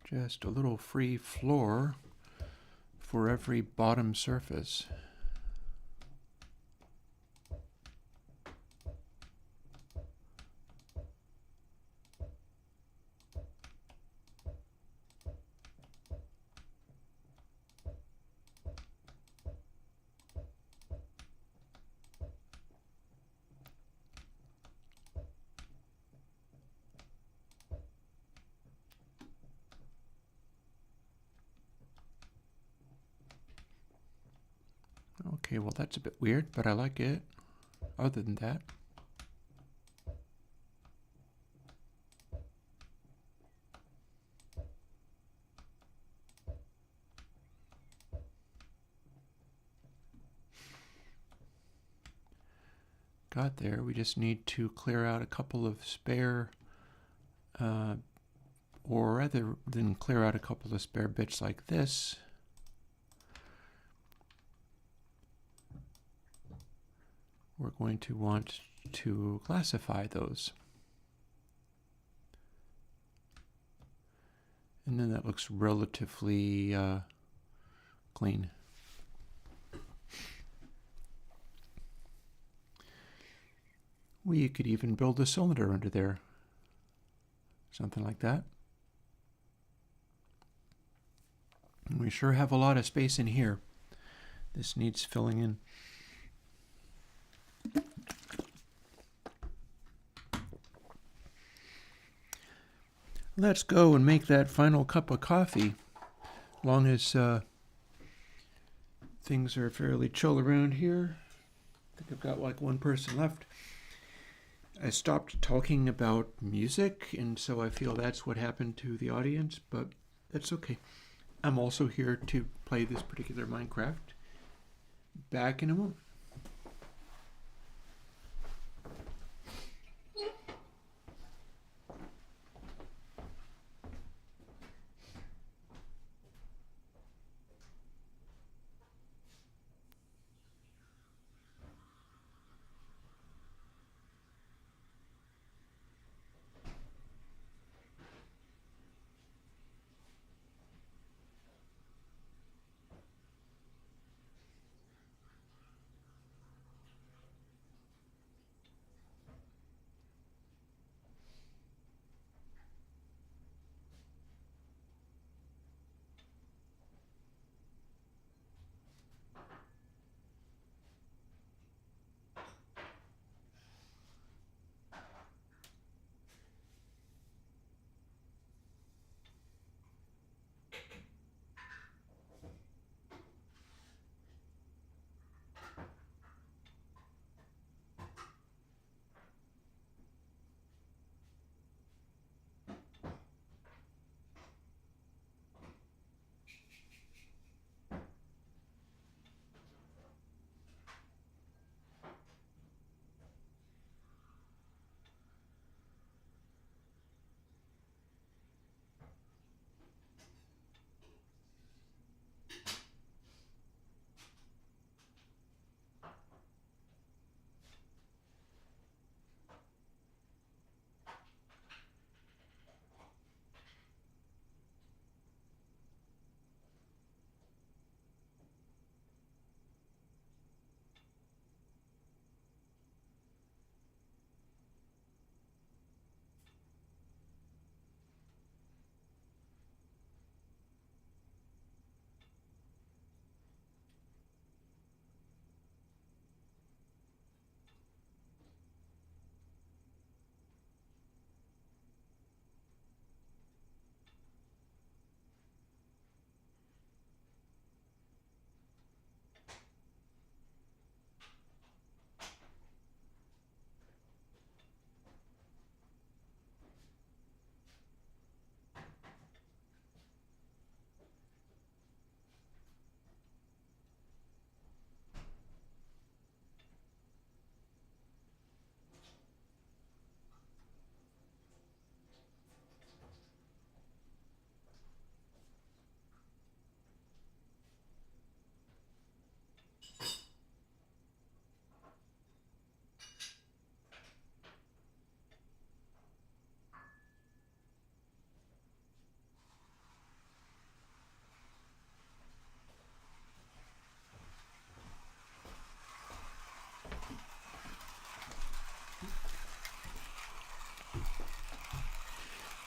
Speaker 1: Just a little free floor for every bottom surface. Okay, well that's a bit weird, but I like it. Other than that, got there. We just need to clear out a couple of spare, or rather than clear out a couple of spare bits like this, we're going to want to classify those. And then that looks relatively clean. We could even build a cylinder under there. Something like that. And we sure have a lot of space in here. This needs filling in. Let's go and make that final cup of coffee. Long as things are fairly chill around here. I think I've got like one person left. I stopped talking about music, and so I feel that's what happened to the audience, but that's okay. I'm also here to play this particular Minecraft. Back in a moment.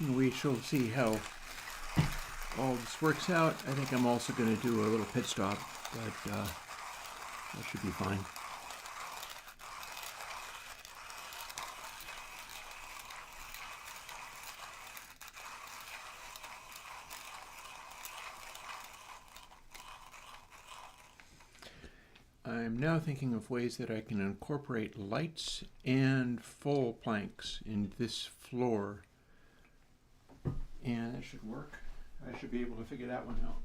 Speaker 1: We shall see how all this works out. I think I'm also going to do a little pit stop, but that should be fine. I'm now thinking of ways that I can incorporate lights and full planks in this floor. And that should work. I should be able to figure that one out.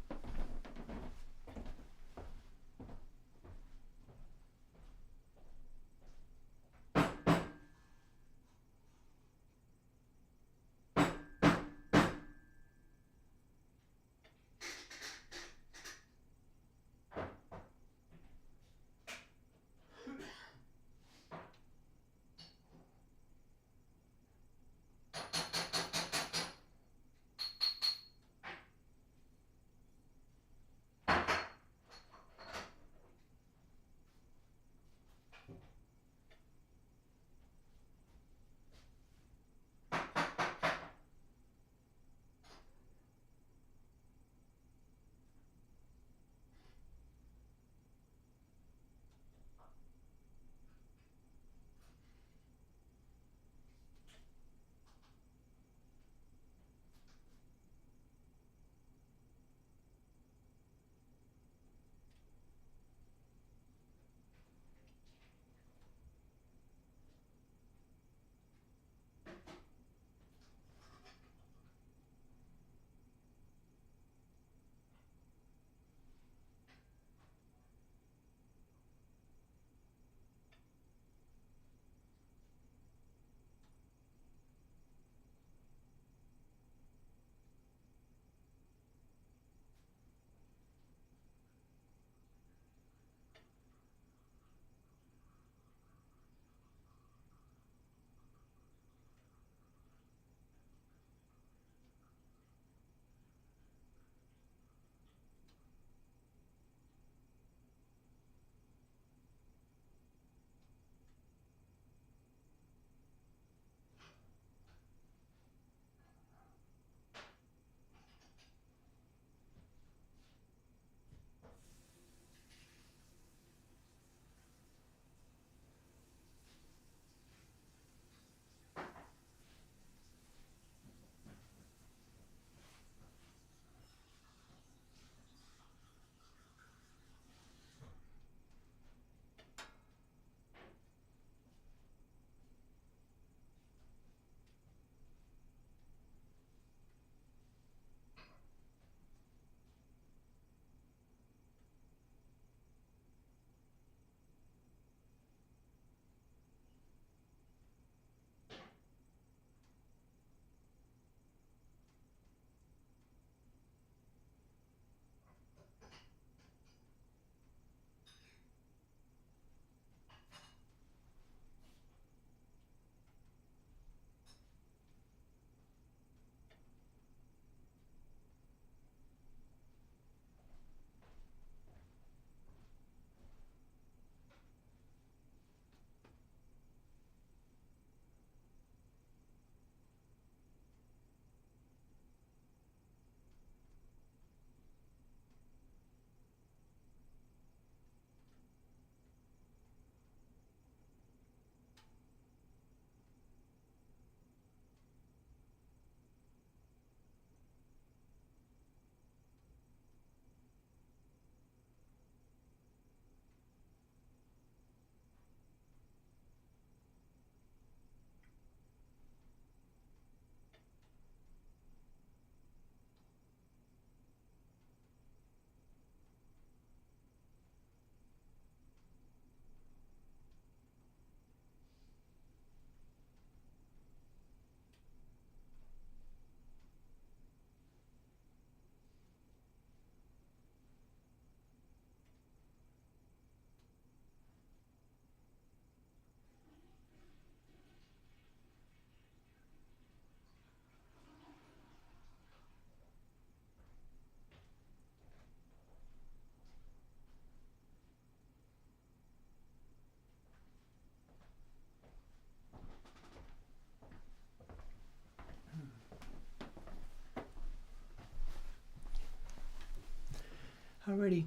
Speaker 1: Alrighty,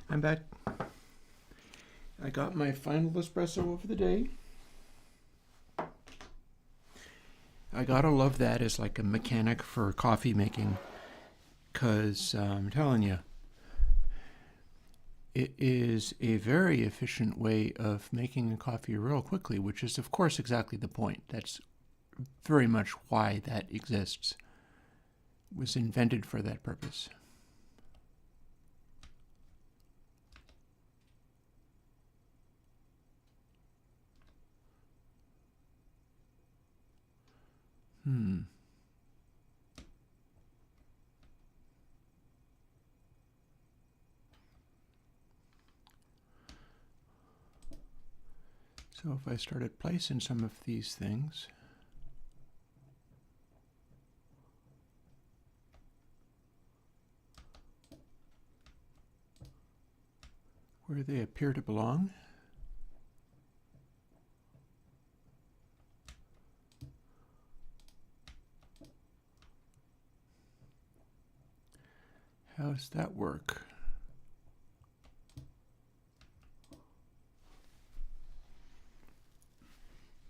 Speaker 1: I'm back. I got my final espresso of the day. I gotta love that as like a mechanic for coffee making, because I'm telling you, it is a very efficient way of making a coffee real quickly, which is, of course, exactly the point. That's very much why that exists. It was invented for that purpose. So if I started placing some of these things, where they appear to belong, how does that work?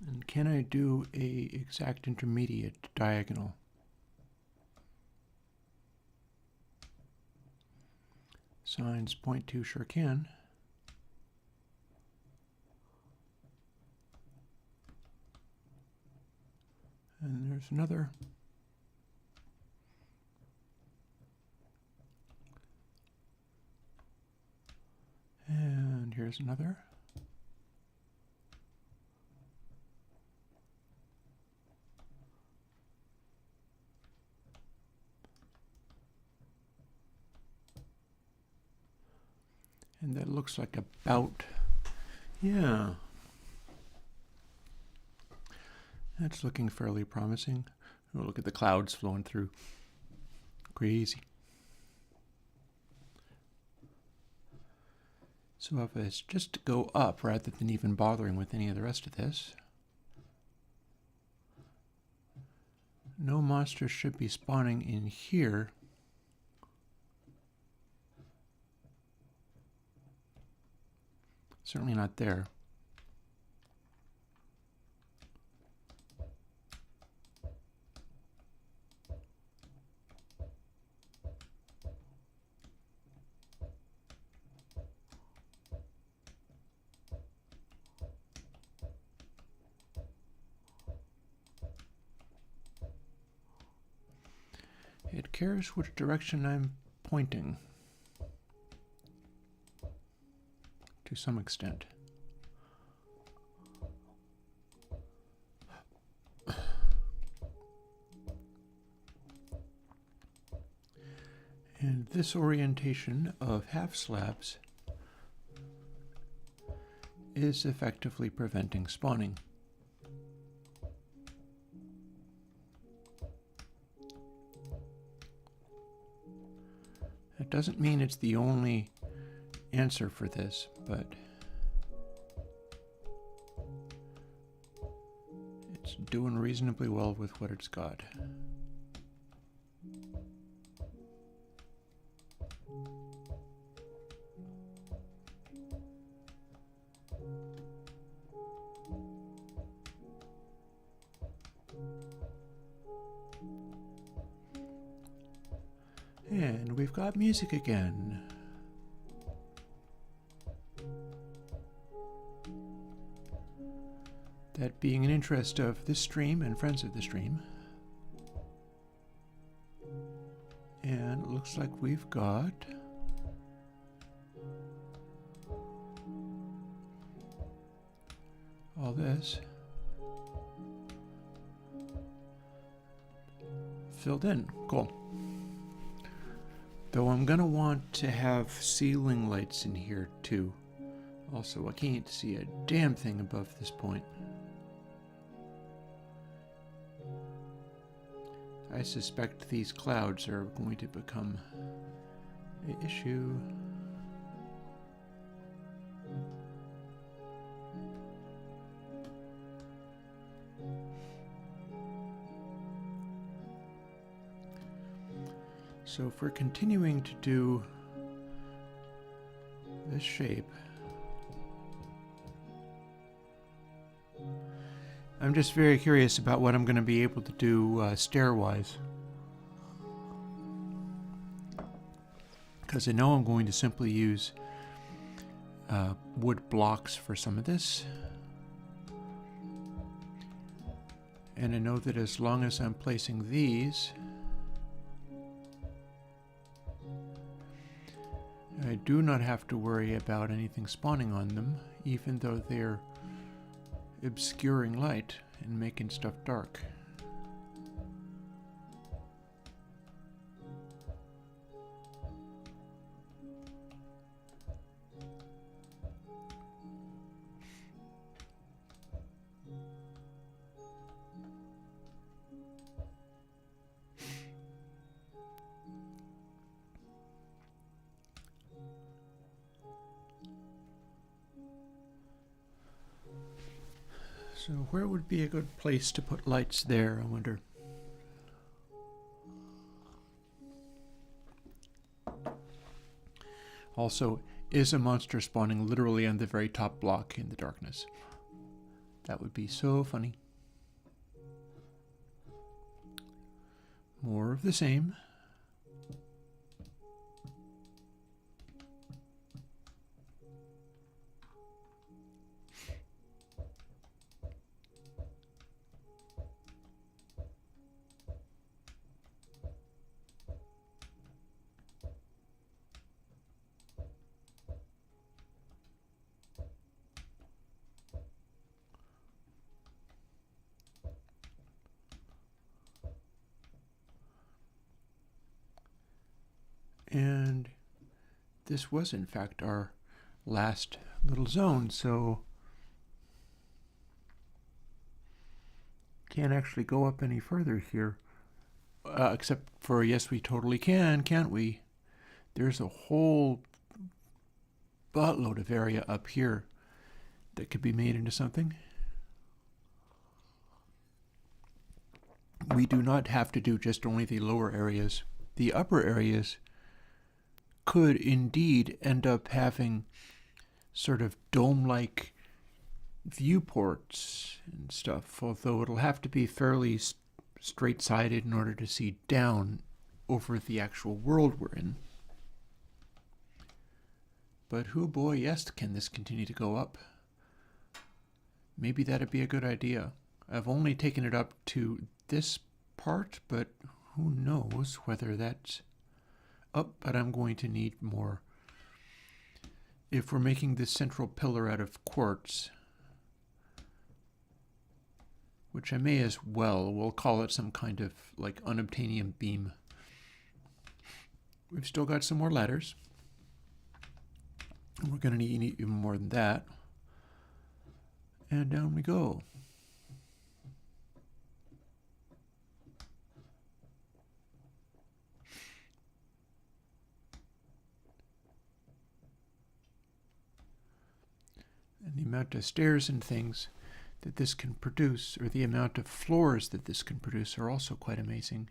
Speaker 1: And can I do a exact intermediate diagonal? Signs point to sure can. And there's another. And here's another. And that looks like about, yeah. That's looking fairly promising. Oh, look at the clouds flowing through. Crazy. So if it's just to go up rather than even bothering with any of the rest of this, no monsters should be spawning in here. Certainly not there. It cares which direction I'm pointing, to some extent. And this orientation of half slabs is effectively preventing spawning. That doesn't mean it's the only answer for this, but it's doing reasonably well with what it's got. And we've got music again. That being an interest of this stream and friends of the stream. And it looks like we've got all this filled in. Cool. Though I'm gonna want to have ceiling lights in here too. Also, I can't see a damn thing above this point. I suspect these clouds are going to become an issue. So if we're continuing to do this shape. I'm just very curious about what I'm going to be able to do stair-wise. Because I know I'm going to simply use wood blocks for some of this. And I know that as long as I'm placing these, I do not have to worry about anything spawning on them, even though they're obscuring light and making stuff dark. So where would be a good place to put lights there, I wonder? Also, is a monster spawning literally on the very top block in the darkness? That would be so funny. More of the same. And this was in fact our last little zone, so can't actually go up any further here. Except for, yes, we totally can, can't we? There's a whole buttload of area up here that could be made into something. We do not have to do just only the lower areas. The upper areas could indeed end up having sort of dome-like viewports and stuff, although it'll have to be fairly straight-sided in order to see down over the actual world we're in. But hoo boy, yes, can this continue to go up? Maybe that'd be a good idea. I've only taken it up to this part, but who knows whether that's up, but I'm going to need more. If we're making this central pillar out of quartz, which I may as well, we'll call it some kind of like unobtainium beam. We've still got some more ladders. And we're going to need even more than that. And down we go. And the amount of stairs and things that this can produce, or the amount of floors that this can produce, are also quite amazing.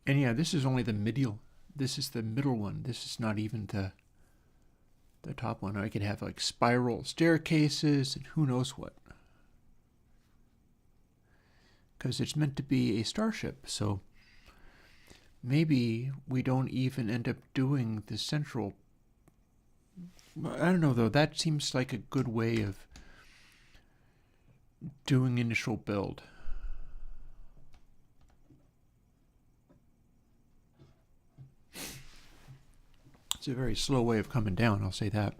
Speaker 1: And yeah, this is only the middle. This is the middle one. This is not even the top one. I could have like spiral staircases and who knows what. Because it's meant to be a starship, so maybe we don't even end up doing the central. I don't know though, that seems like a good way of doing initial build. It's a very slow way of coming down, I'll say that.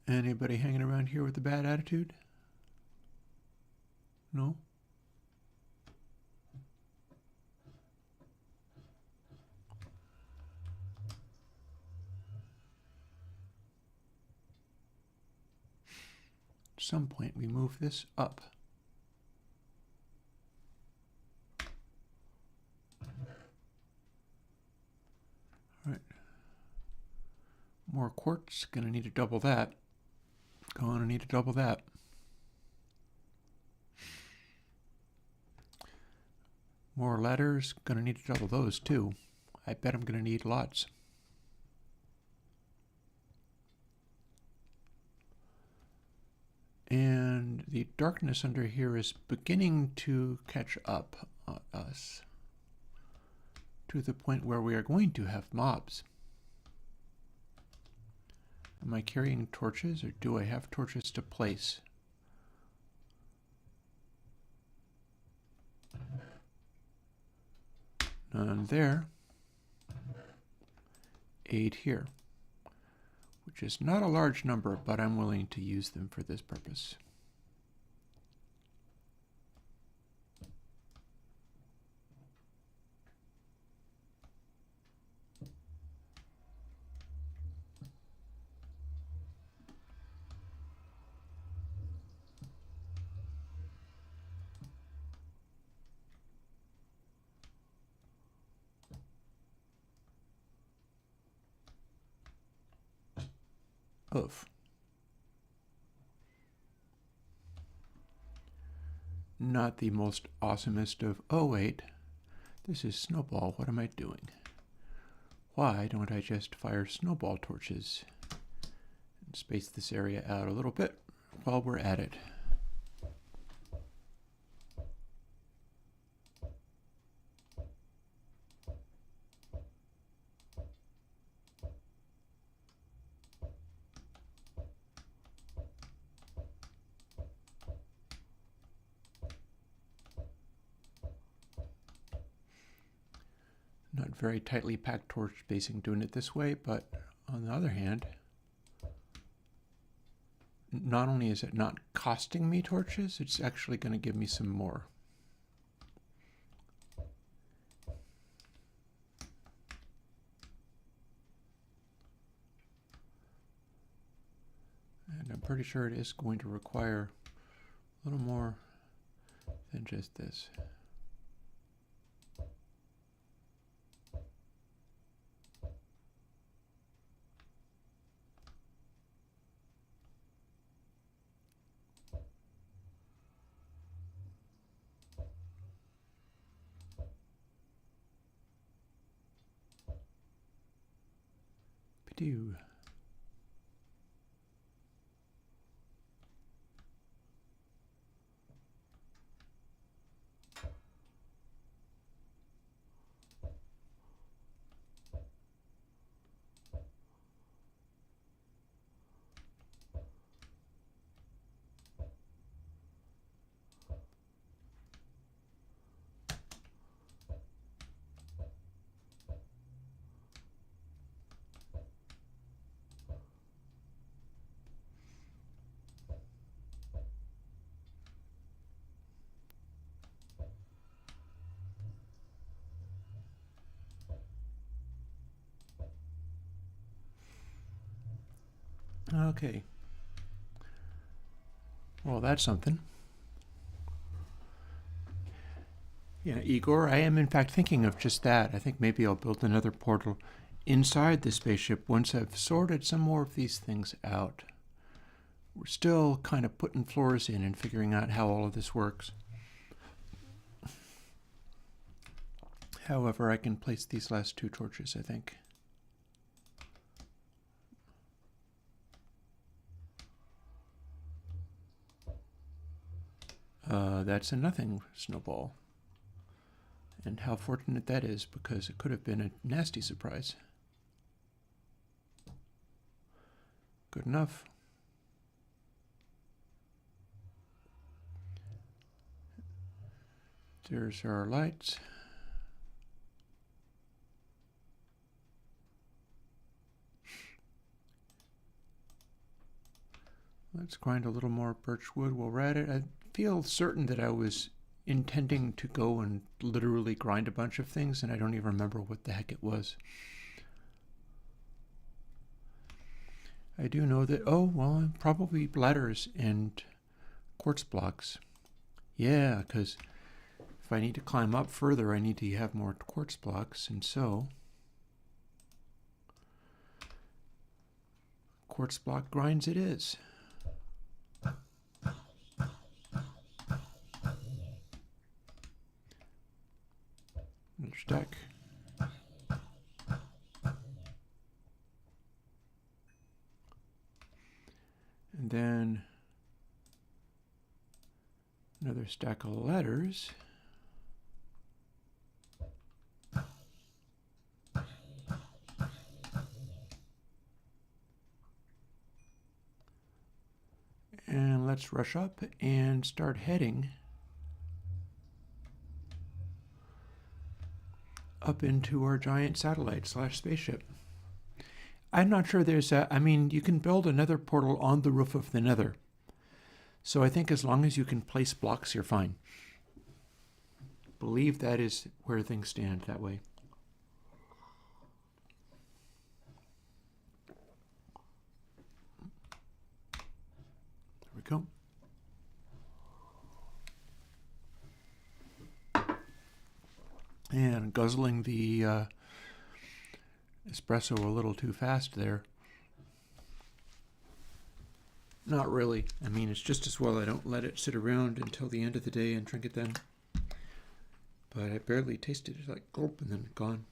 Speaker 1: Anybody hanging around here with a bad attitude? No? At some point we move this up. All right. More quartz, gonna need to double that. Gonna need to double that. More ladders. Gonna need to double those too. I bet I'm gonna need lots. And the darkness under here is beginning to catch up on us to the point where we are going to have mobs. Am I carrying torches, or do I have torches to place? None there. 8 here, which is not a large number, but I'm willing to use them for this purpose. Oof. Not the most awesomest of... Oh, wait. This is snowball. What am I doing? Why don't I just fire snowball torches and space this area out a little bit while we're at it? Not very tightly packed torch spacing doing it this way, but on the other hand, not only is it not costing me torches, it's actually going to give me some more. And I'm pretty sure it is going to require a little more than just this. Pidoo. Okay. Well, that's something. Yeah, Igor, I am in fact thinking of just that. I think maybe I'll build another portal inside the spaceship once I've sorted some more of these things out. We're still kind of putting floors in and figuring out how all of this works. However, I can place these last 2 torches, I think. That's a nothing snowball. And how fortunate that is, because it could have been a nasty surprise. Good enough. There's our lights. Let's grind a little more birch wood while we're at it. I feel certain that I was intending to go and literally grind a bunch of things, and I don't even remember what the heck it was. I do know that, oh, well, probably ladders and quartz blocks. Yeah, because if I need to climb up further, I need to have more quartz blocks, and so quartz block grinds it is. then another stack of letters. And let's rush up and start heading up into our giant satellite / spaceship. I'm not sure there's a, I mean, you can build another portal on the roof of the Nether. So I think as long as you can place blocks, you're fine. Believe that is where things stand that way. There we go. And guzzling the espresso a little too fast there. Not really. I mean, it's just as well I don't let it sit around until the end of the day and drink it then. But I barely tasted it, like gulp and then gone.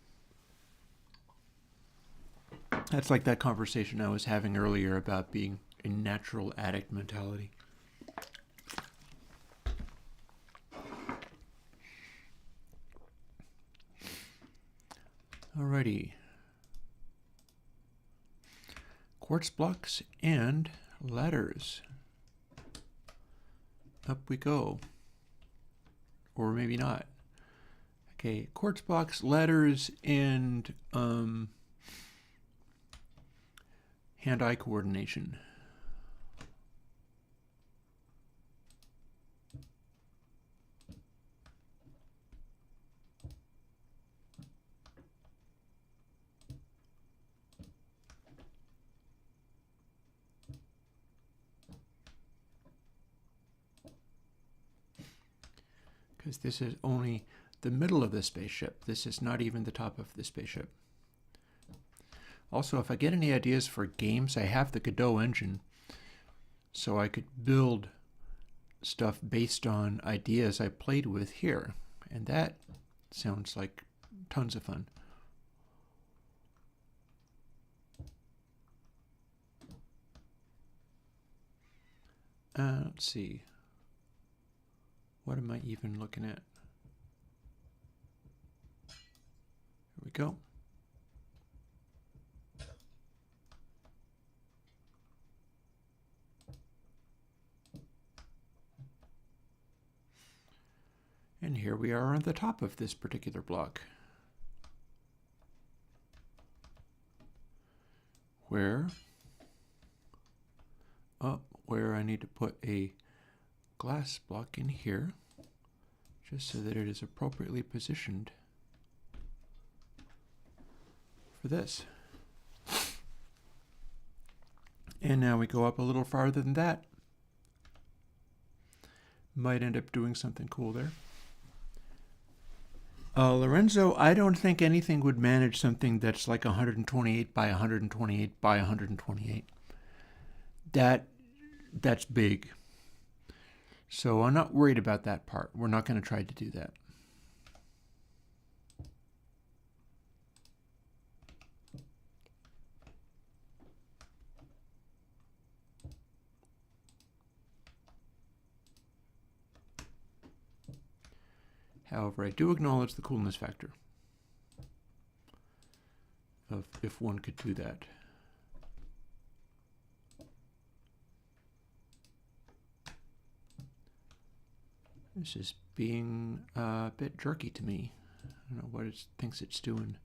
Speaker 1: That's like that conversation I was having earlier about being a natural addict mentality. Alrighty. Quartz blocks and ladders. Up we go. Or maybe not. Okay, quartz blocks, ladders, and hand-eye coordination. Because this is only the middle of the spaceship. This is not even the top of the spaceship. Also, if I get any ideas for games, I have the Godot engine, so I could build stuff based on ideas I played with here. And that sounds like tons of fun. Let's see. What am I even looking at? Here we go. And here we are on the top of this particular block, where I need to put a glass block in here, just so that it is appropriately positioned for this. And now we go up a little farther than that. Might end up doing something cool there. Lorenzo, I don't think anything would manage something that's like 128 by 128 by 128. That's big. So I'm not worried about that part. We're not going to try to do that. However, I do acknowledge the coolness factor of if one could do that. This is being a bit jerky to me. I don't know what it thinks it's doing,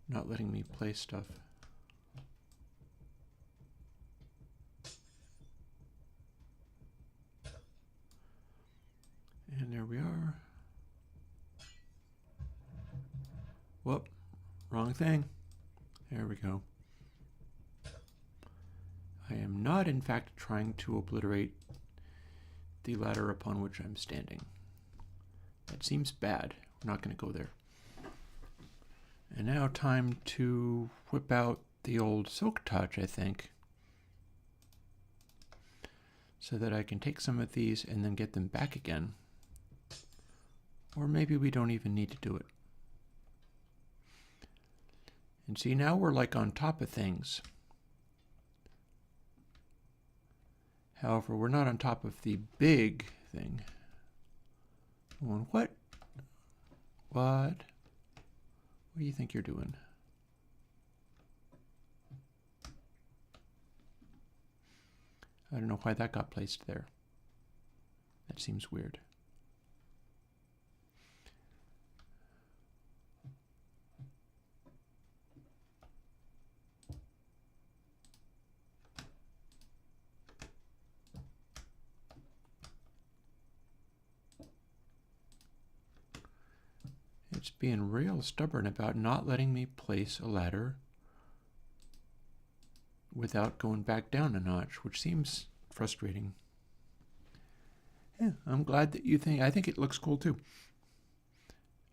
Speaker 1: not letting me play stuff. And there we are. Whoop, wrong thing. There we go. I am not, in fact, trying to obliterate the ladder upon which I'm standing. That seems bad. We're not going to go there. And now time to whip out the old Silk Touch, I think, so that I can take some of these and then get them back again. Or maybe we don't even need to do it. And see, now we're like on top of things. However, we're not on top of the big thing. What? What do you think you're doing? I don't know why that got placed there. That seems weird. It's being real stubborn about not letting me place a ladder without going back down a notch, which seems frustrating. Yeah, I'm glad that you think, I think it looks cool too.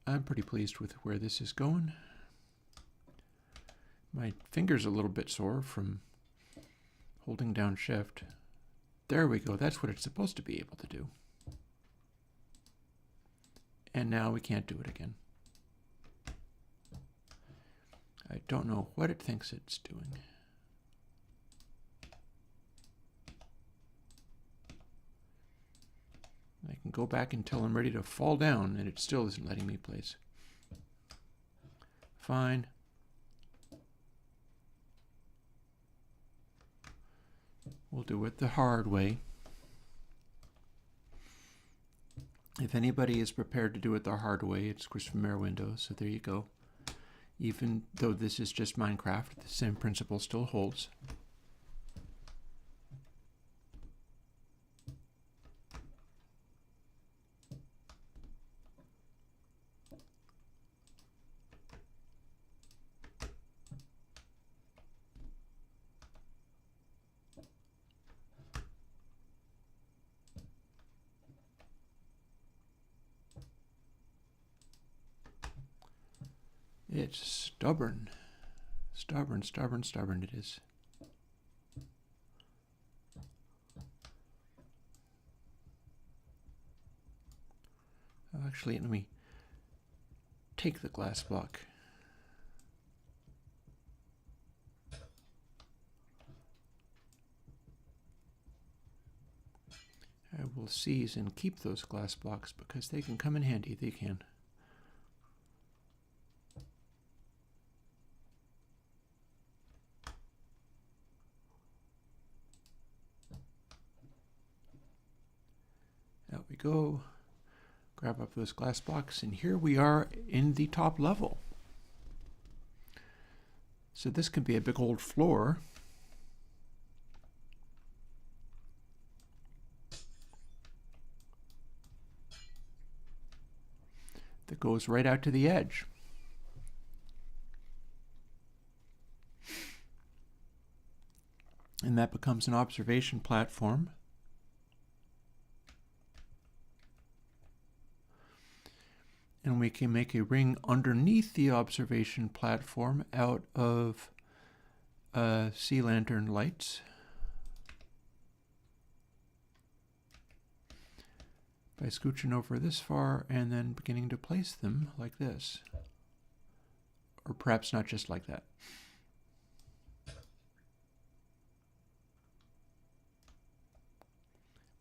Speaker 1: I'm pretty pleased with where this is going. My finger's a little bit sore from holding down shift. There we go, that's what it's supposed to be able to do. And now we can't do it again. I don't know what it thinks it's doing. I can go back until I'm ready to fall down, and it still isn't letting me place. Fine. We'll do it the hard way. If anybody is prepared to do it the hard way, it's of course from Airwindows, so there you go. Even though this is just Minecraft, the same principle still holds. It's stubborn. Stubborn, stubborn, stubborn it is. Actually, let me take the glass block. I will seize and keep those glass blocks because they can come in handy. They can. Out we go. Grab up those glass blocks, and here we are in the top level. So this can be a big old floor. That goes right out to the edge. And that becomes an observation platform. And we can make a ring underneath the observation platform out of sea lantern lights. By scooching over this far and then beginning to place them like this. Or perhaps not just like that.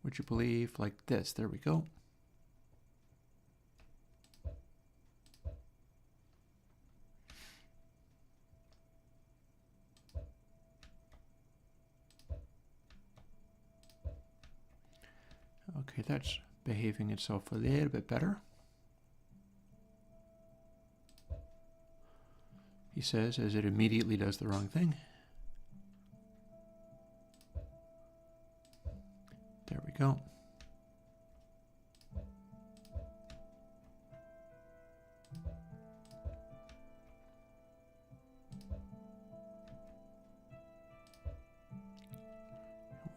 Speaker 1: Would you believe like this? There we go. Okay, that's behaving itself a little bit better. He says, as it immediately does the wrong thing. There we go.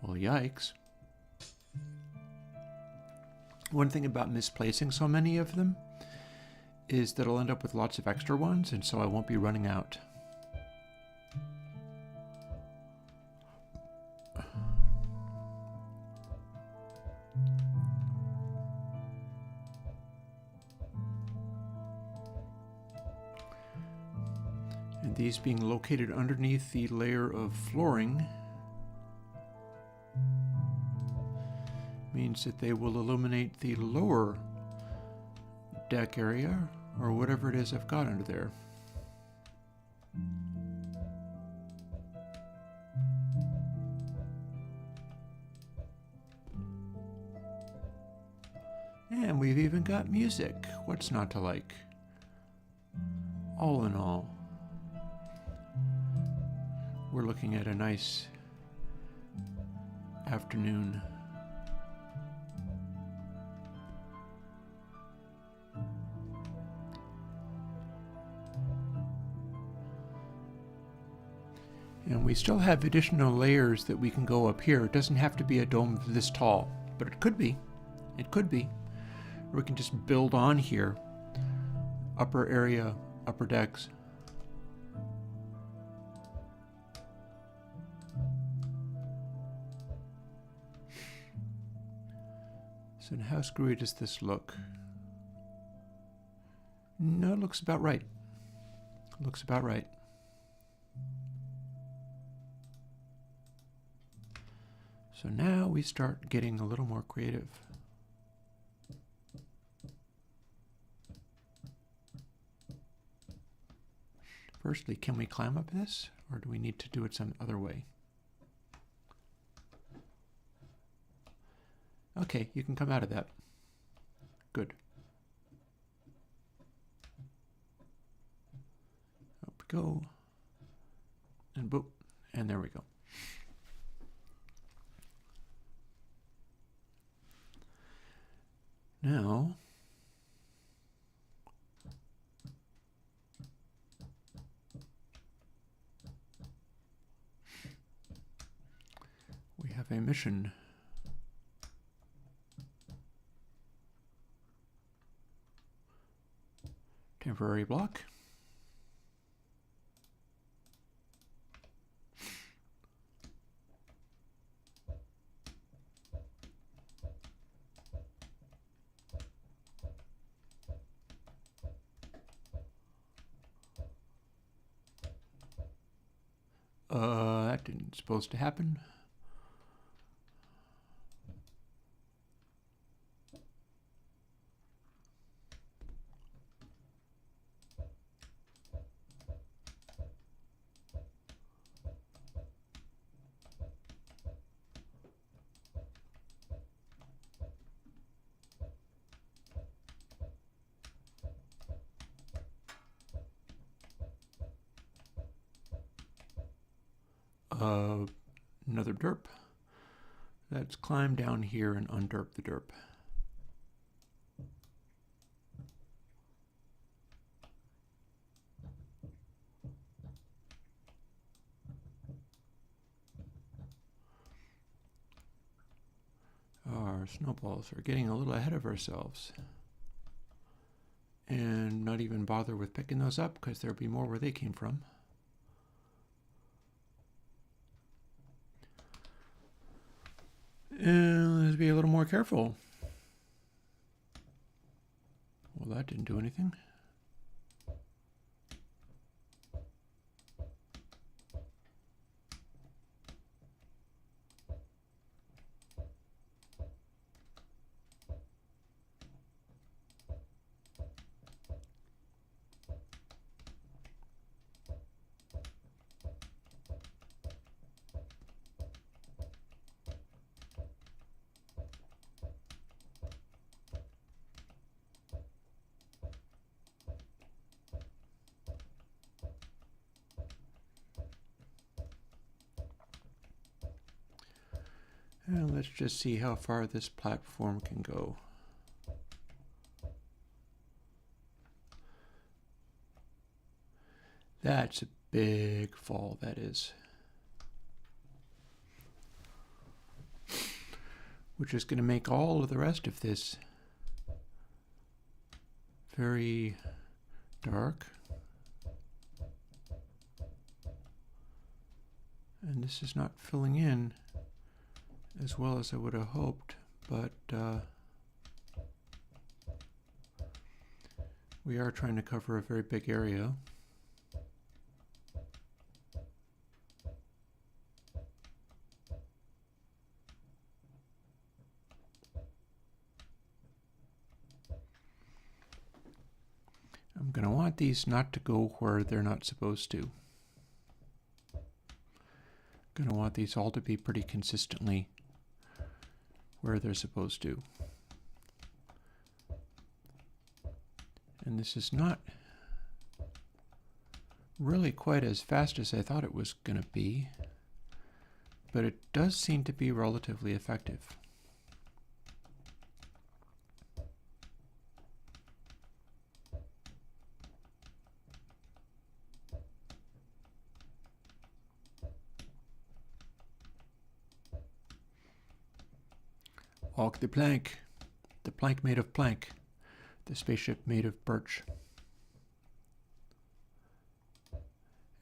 Speaker 1: Well, yikes. One thing about misplacing so many of them is that I'll end up with lots of extra ones, and so I won't be running out. And these being located underneath the layer of flooring means that they will illuminate the lower deck area, or whatever it is I've got under there. And we've even got music. What's not to like? All in all, we're looking at a nice afternoon. And we still have additional layers that we can go up here. It doesn't have to be a dome this tall, but it could be. It could be. Or we can just build on here. Upper area, upper decks. So how screwy does this look? No, it looks about right. Looks about right. So now we start getting a little more creative. Firstly, can we climb up this, or do we need to do it some other way? Okay, you can come out of that. Good. Up we go. And boop. And there we go. Now, we have a mission. Temporary block. That didn't supposed to happen. Another derp. Let's climb down here and underp the derp. Our snowballs are getting a little ahead of ourselves. And not even bother with picking those up because there'll be more where they came from. And let's be a little more careful. Well, that didn't do anything. And let's just see how far this platform can go. That's a big fall, that is. Which is going to make all of the rest of this very dark. And this is not filling in as well as I would have hoped, but we are trying to cover a very big area. I'm going to want these not to go where they're not supposed to. Going to want these all to be pretty consistently where they're supposed to. And this is not really quite as fast as I thought it was going to be, but it does seem to be relatively effective. Walk the plank made of plank, the spaceship made of birch.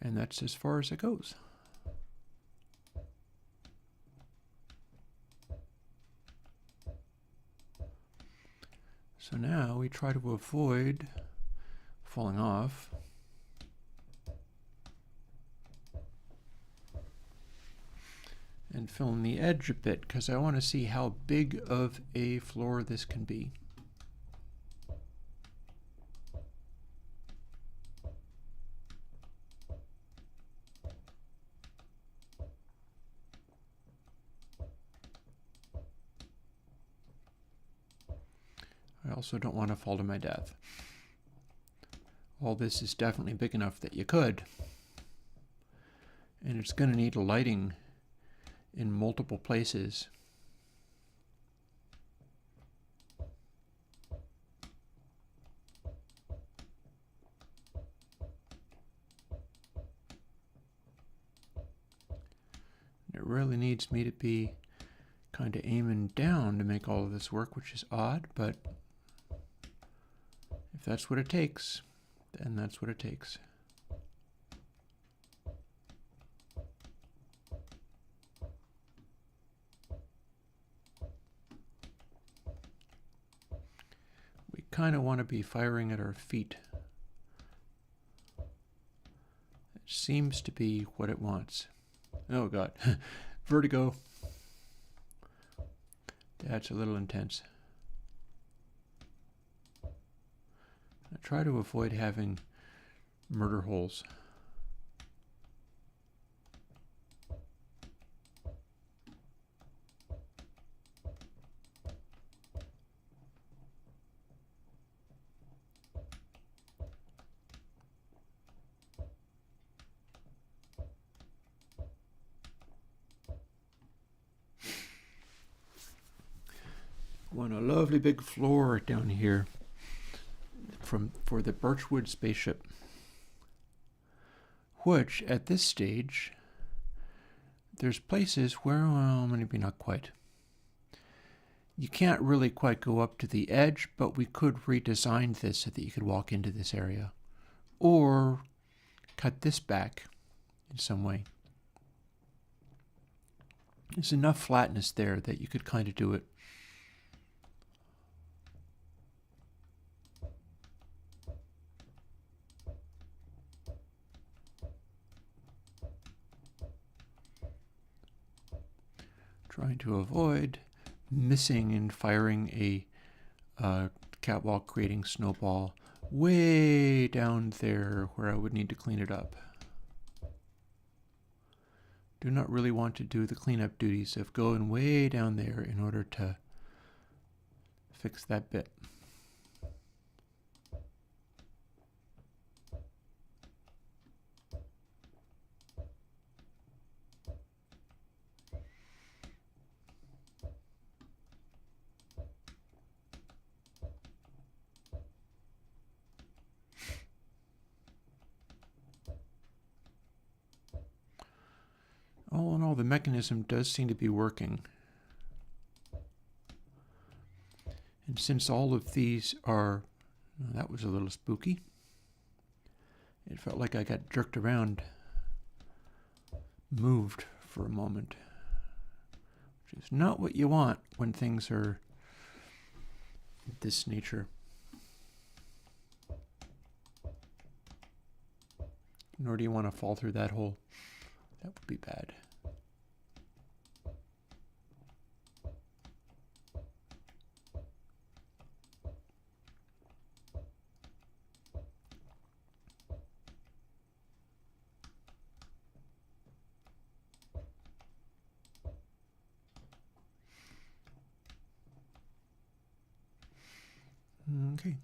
Speaker 1: And that's as far as it goes. So now we try to avoid falling off. And fill in the edge a bit, because I want to see how big of a floor this can be. I also don't want to fall to my death. All this is definitely big enough that you could. And it's going to need lighting in multiple places. It really needs me to be kind of aiming down to make all of this work, which is odd, but if that's what it takes, then that's what it takes. We kind of want to be firing at our feet. It seems to be what it wants. Oh God, vertigo. That's a little intense. I try to avoid having murder holes. Want a lovely big floor down here for the birchwood spaceship, which at this stage there's places where, well, maybe not quite. You can't really quite go up to the edge, but we could redesign this so that you could walk into this area, or cut this back in some way. There's enough flatness there that you could kind of do it. Trying to avoid missing and firing a catwalk creating snowball way down there where I would need to clean it up. Do not really want to do the cleanup duties of going way down there in order to fix that bit. All in all, the mechanism does seem to be working. And since all of these are, that was a little spooky. It felt like I got jerked around, moved for a moment, which is not what you want when things are this nature. Nor do you want to fall through that hole. That would be bad. Okay.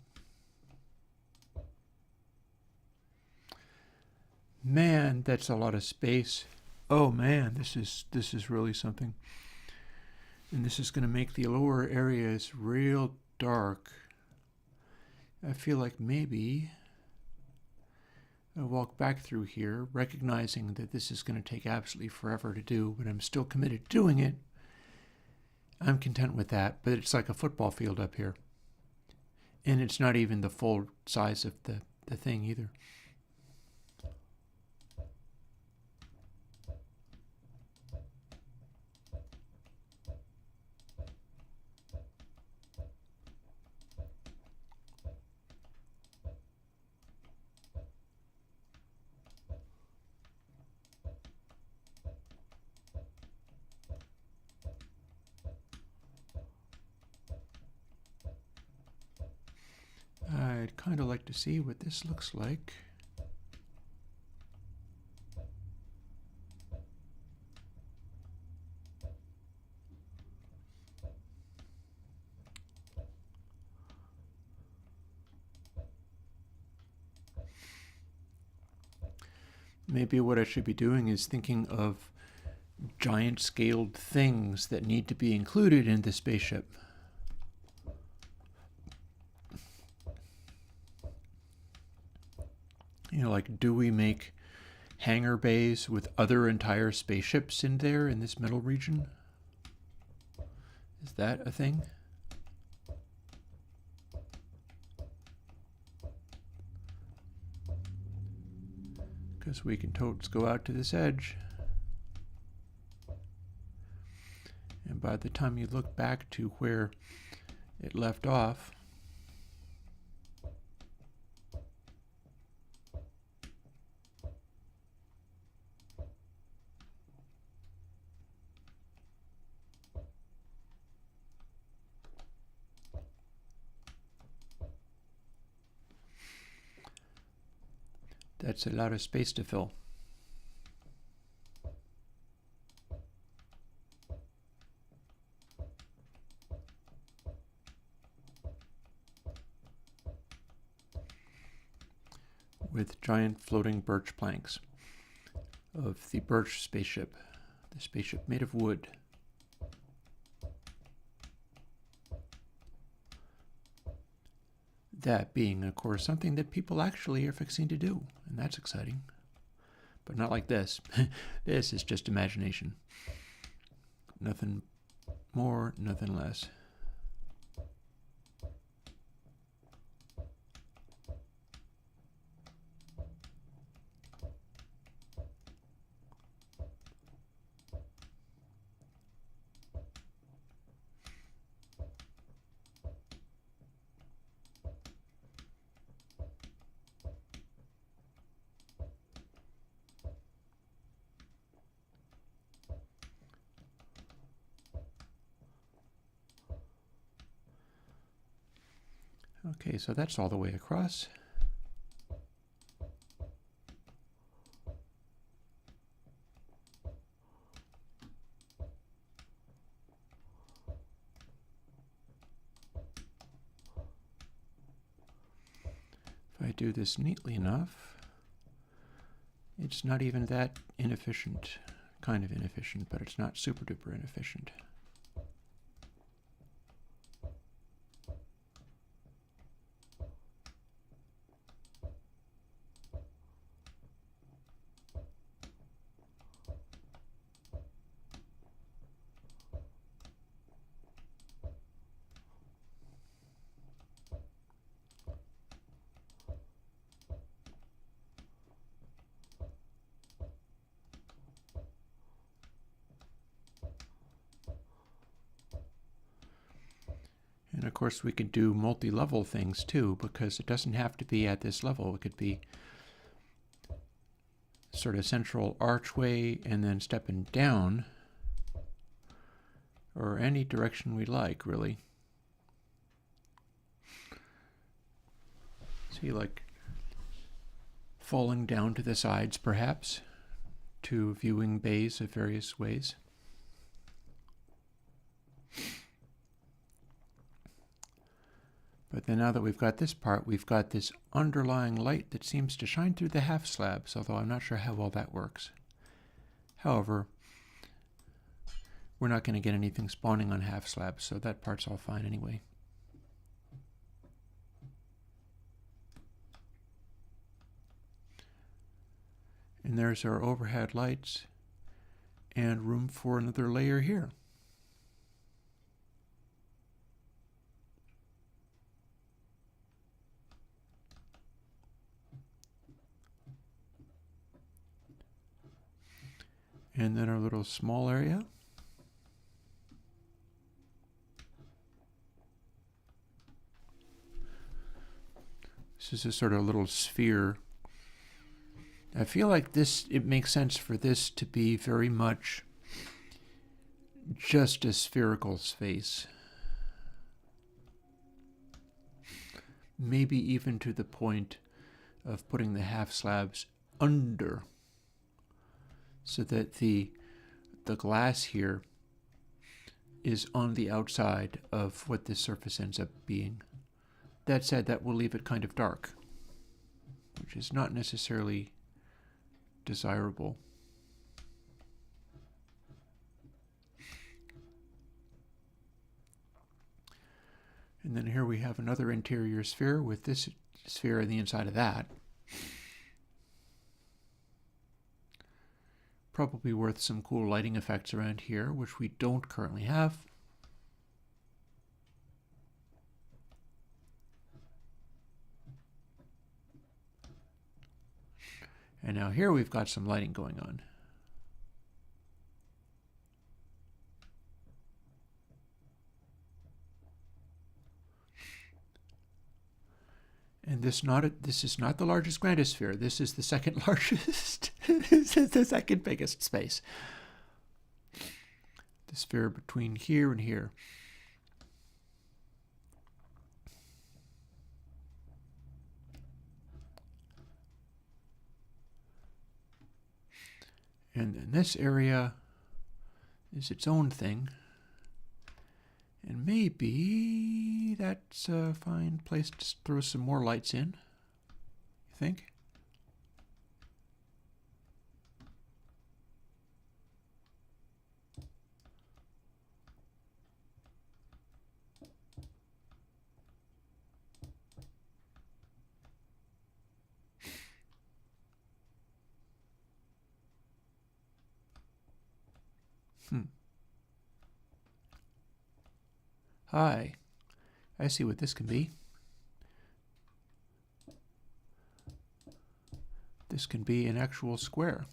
Speaker 1: Man, that's a lot of space. Oh man, this is really something. And this is going to make the lower areas real dark. I feel like maybe I'll walk back through here, recognizing that this is going to take absolutely forever to do, but I'm still committed to doing it. I'm content with that, but it's like a football field up here. And it's not even the full size of the thing either. I'd kind of like to see what this looks like. Maybe what I should be doing is thinking of giant scaled things that need to be included in the spaceship. You know, like, do we make hangar bays with other entire spaceships in there in this middle region? Is that a thing? Because we can totes go out to this edge. And by the time you look back to where it left off, that's a lot of space to fill. With giant floating birch planks of the birch spaceship, the spaceship made of wood. That being, of course, something that people actually are fixing to do, and that's exciting. But not like this. This is just imagination. Nothing more, nothing less. Okay, so that's all the way across. If I do this neatly enough, it's not even that inefficient. Kind of inefficient, but it's not super duper inefficient. And of course we could do multi-level things too, because it doesn't have to be at this level. It could be sort of central archway and then stepping down, or any direction we like, really. See, like falling down to the sides, perhaps, to viewing bays of various ways. But then now that we've got this part, we've got this underlying light that seems to shine through the half slabs, although I'm not sure how well that works. However, we're not going to get anything spawning on half slabs, so that part's all fine anyway. And there's our overhead lights and room for another layer here. And then our little small area. This is a sort of little sphere. I feel like it makes sense for this to be very much just a spherical space. Maybe even to the point of putting the half slabs under, so that the glass here is on the outside of what this surface ends up being. That said, that will leave it kind of dark, which is not necessarily desirable. And then here we have another interior sphere with this sphere on the inside of that. Probably worth some cool lighting effects around here, which we don't currently have. And now here we've got some lighting going on. And this is not the largest grandest-sphere. This is the second largest. This is the second biggest space. The sphere between here and here. And then this area is its own thing. And maybe that's a fine place to throw some more lights in, you think? Hi, I see what this can be. This can be an actual square.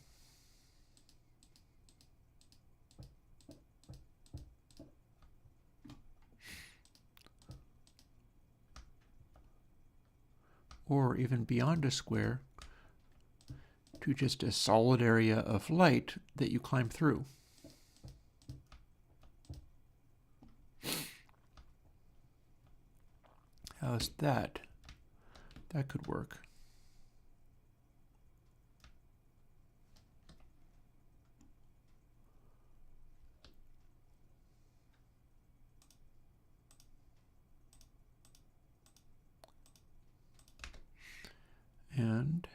Speaker 1: Or even beyond a square, to just a solid area of light that you climb through. How's that? That could work. And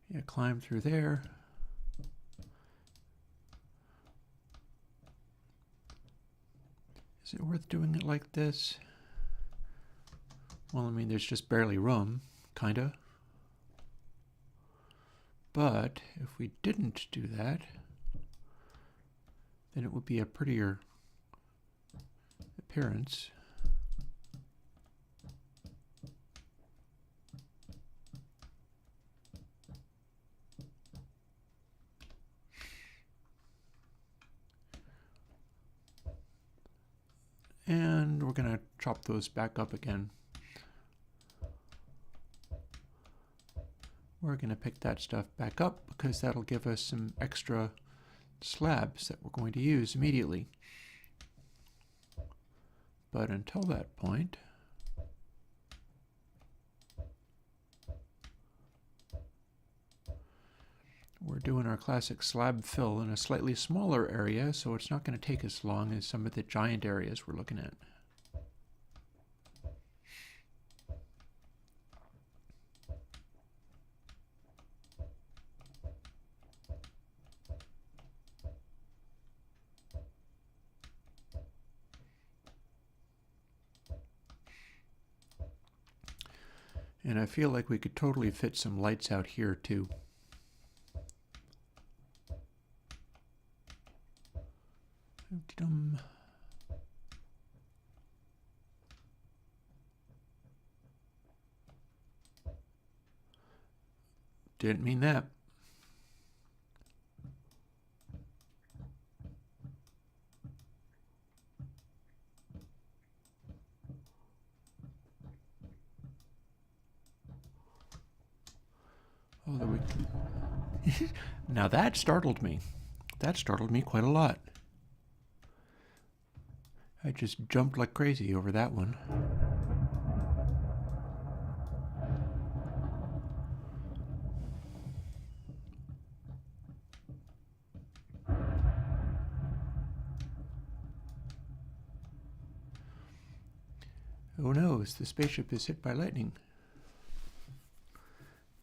Speaker 1: yeah, climb through there. Is it worth doing it like this? Well, I mean, there's just barely room, kinda. But if we didn't do that, then it would be a prettier appearance. And we're going to chop those back up again. We're going to pick that stuff back up because that'll give us some extra slabs that we're going to use immediately. But until that point, We're doing our classic slab fill in a slightly smaller area, so it's not going to take as long as some of the giant areas we're looking at. And I feel like we could totally fit some lights out here too. Didn't mean that. Oh, now that startled me. That startled me quite a lot. I just jumped like crazy over that one. Oh no, the spaceship is hit by lightning.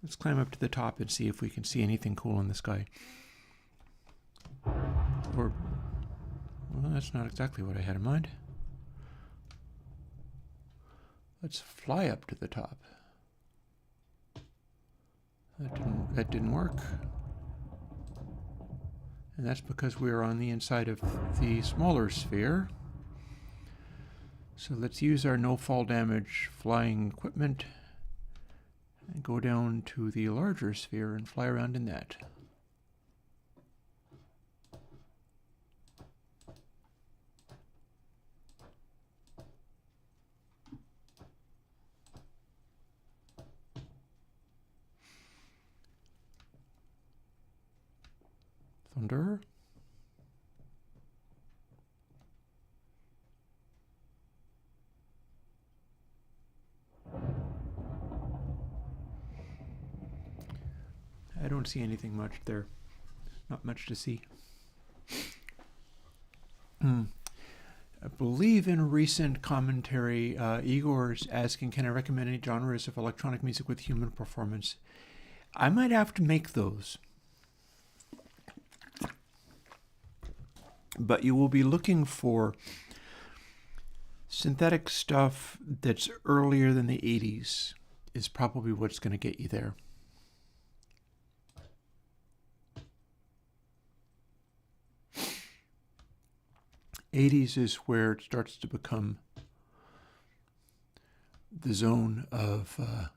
Speaker 1: Let's climb up to the top and see if we can see anything cool in the sky. Or, well, that's not exactly what I had in mind. Let's fly up to the top. That didn't work. And that's because we are on the inside of the smaller sphere. So let's use our no fall damage flying equipment and go down to the larger sphere and fly around in that. Thunder. I don't see anything much there. Not much to see. I believe in a recent commentary, Igor's asking, can I recommend any genres of electronic music with human performance? I might have to make those. But you will be looking for synthetic stuff that's earlier than the 80s is probably what's going to get you there. '80s is where it starts to become the zone of a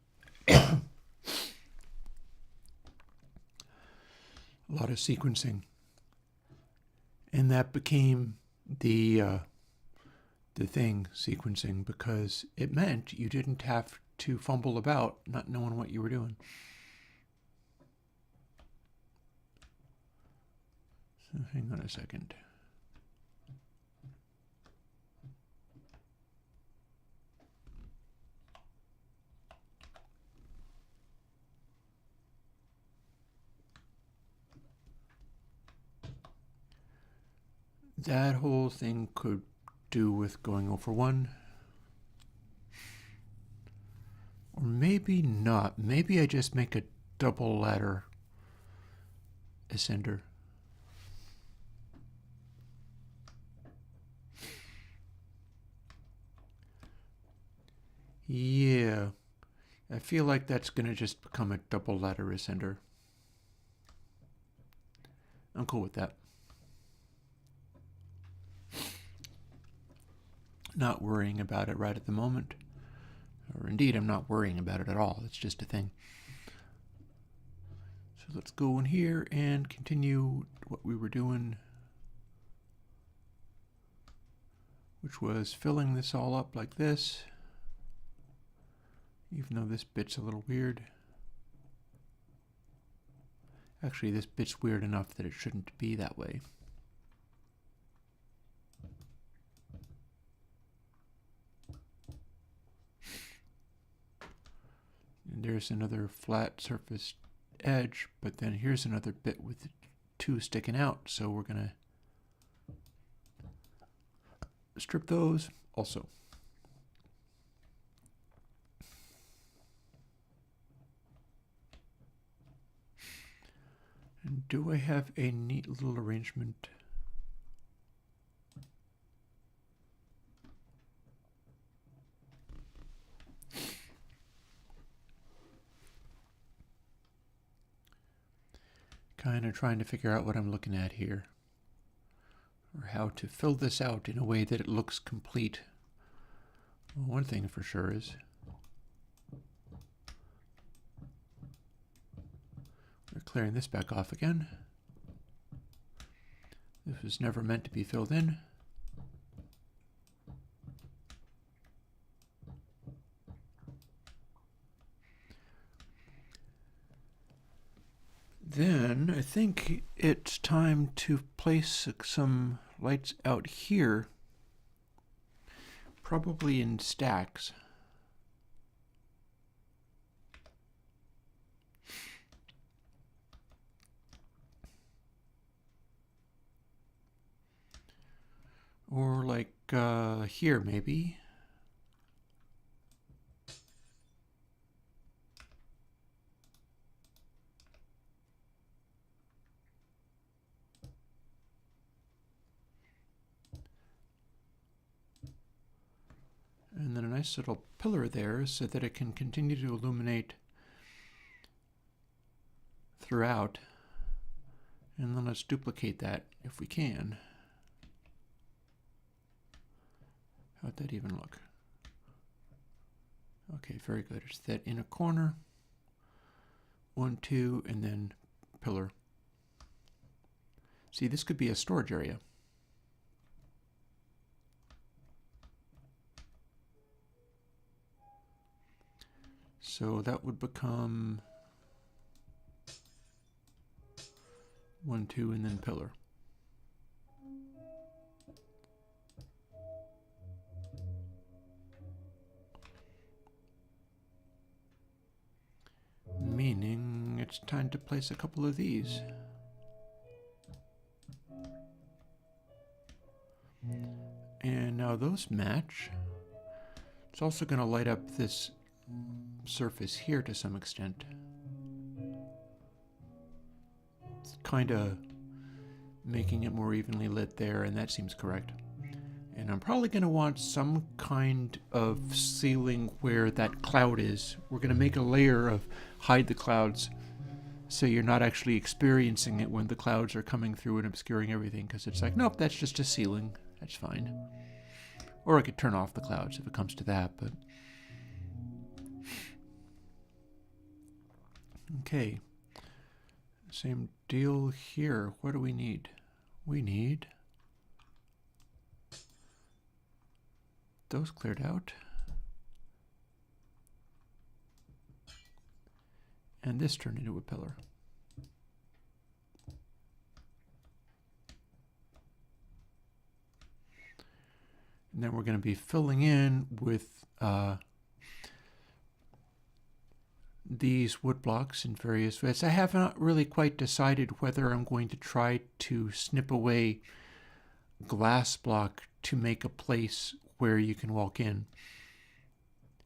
Speaker 1: lot of sequencing. And that became the thing, sequencing, because it meant you didn't have to fumble about not knowing what you were doing. So hang on a second. That whole thing could do with going over one. Or maybe not. Maybe I just make a double ladder ascender. Yeah. I feel like that's going to just become a double ladder ascender. I'm cool with that. Not worrying about it right at the moment. Or indeed, I'm not worrying about it at all. It's just a thing. So let's go in here and continue what we were doing, which was filling this all up like this, even though this bit's a little weird. Actually, this bit's weird enough that it shouldn't be that way. And there's another flat surface edge, but then here's another bit with 2 sticking out, so we're going to strip those also. And do I have a neat little arrangement? Kind of trying to figure out what I'm looking at here, or how to fill this out in a way that it looks complete. Well, one thing for sure is we're clearing this back off again. This was never meant to be filled in. Then I think it's time to place some lights out here, probably in stacks. Or like here maybe. And then a nice little pillar there so that it can continue to illuminate throughout. And then let's duplicate that if we can. How'd that even look? Okay, very good. It's that inner corner. 1, 2, and then pillar. See, this could be a storage area. So that would become 1, 2, and then pillar. Meaning it's time to place a couple of these. And now those match. It's also going to light up this surface here to some extent. It's kind of making it more evenly lit there, and that seems correct. And I'm probably going to want some kind of ceiling where that cloud is. We're going to make a layer of hide the clouds so you're not actually experiencing it when the clouds are coming through and obscuring everything, because it's like, nope, that's just a ceiling. That's fine. Or I could turn off the clouds if it comes to that, but okay. Same deal here. What do we need? We need those cleared out. And this turned into a pillar. And then we're going to be filling in with these wood blocks in various ways. I have not really quite decided whether I'm going to try to snip away glass block to make a place where you can walk in.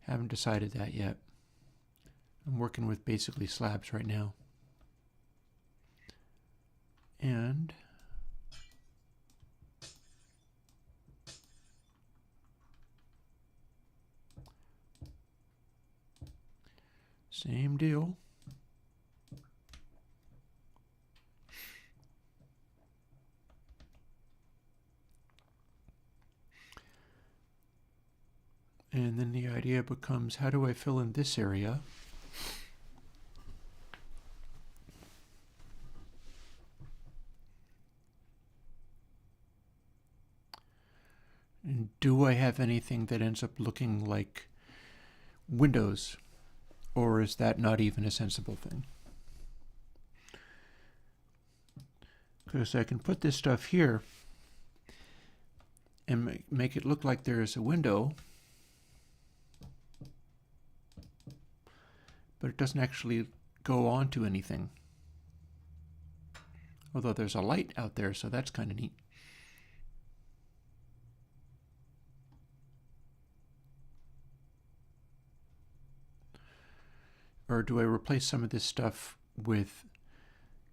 Speaker 1: Haven't decided that yet. I'm working with basically slabs right now. And same deal. And then the idea becomes, how do I fill in this area? And do I have anything that ends up looking like windows? Or is that not even a sensible thing? Because I can put this stuff here and make it look like there is a window, but it doesn't actually go onto anything. Although there's a light out there, so that's kind of neat. Or do I replace some of this stuff with,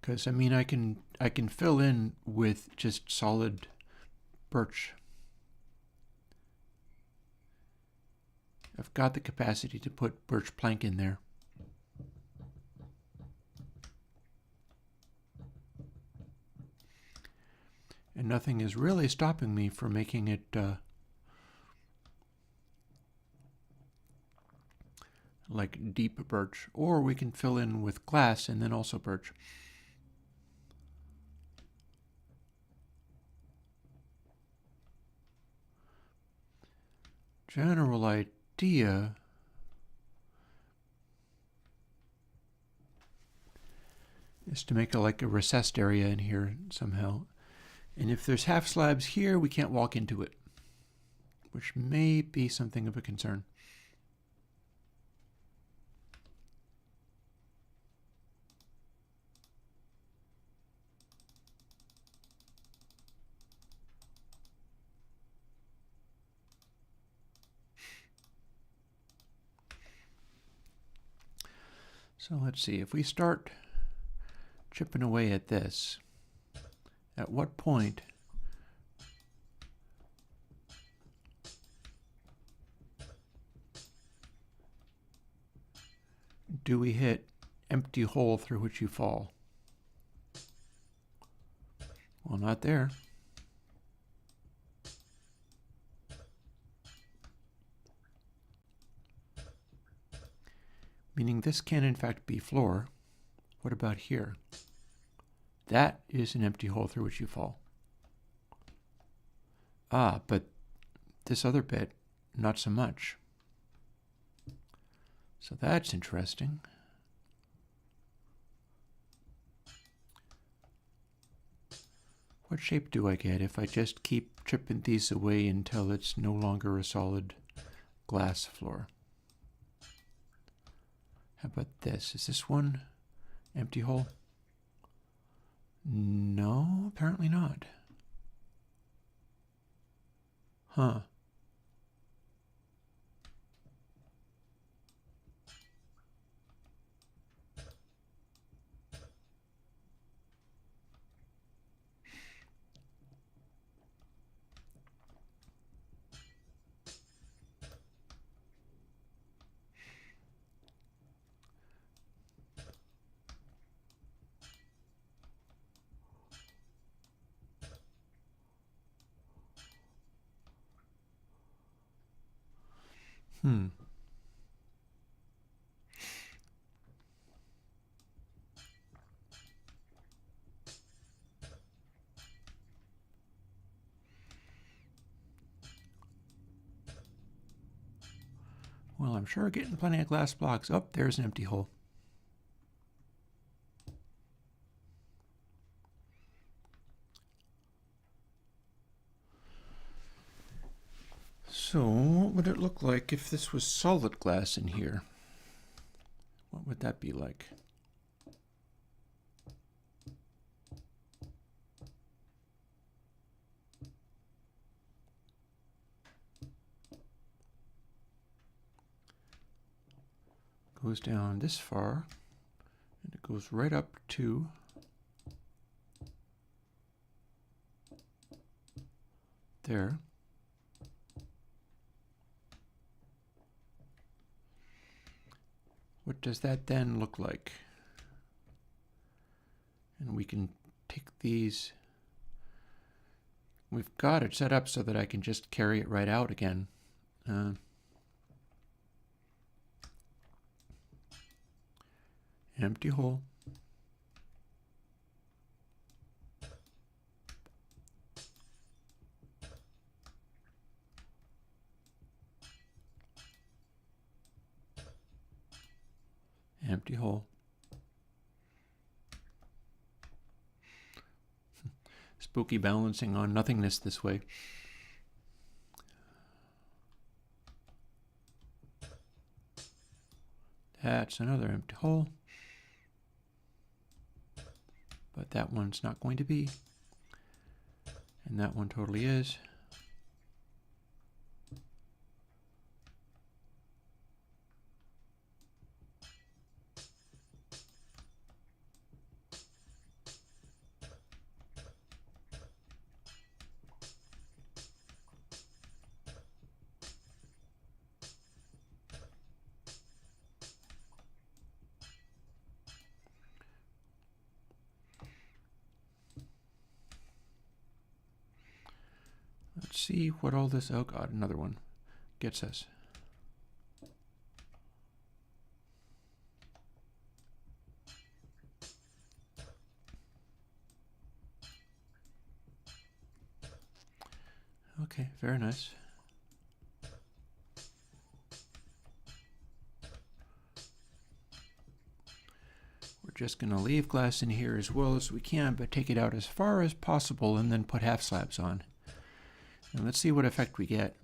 Speaker 1: because I mean I can fill in with just solid birch. I've got the capacity to put birch plank in there. And nothing is really stopping me from making it like deep birch. Or we can fill in with glass and then also birch. General idea is to make like a recessed area in here somehow. And if there's half slabs here, we can't walk into it, which may be something of a concern. So let's see, if we start chipping away at this, at what point do we hit empty hole through which you fall? Well, not there. Meaning this can in fact be floor. What about here? That is an empty hole through which you fall. Ah, but this other bit, not so much. So that's interesting. What shape do I get if I just keep chipping these away until it's no longer a solid glass floor? How about this? Is this one empty hole? No, apparently not. Huh. Well, I'm sure getting plenty of glass blocks. Oh, there's an empty hole. So, what would it look like if this was solid glass in here? What would that be like? Goes down this far, and it goes right up to there. What does that then look like? And we can take these. We've got it set up so that I can just carry it right out again. Empty hole. Empty hole. Spooky balancing on nothingness this way. That's another empty hole. but that one's not going to be. And that one totally is. Let's see what all this, oh god, another one gets us. Okay, very nice. We're just going to leave glass in here as well as we can, but take it out as far as possible and then put half slabs on. And let's see what effect we get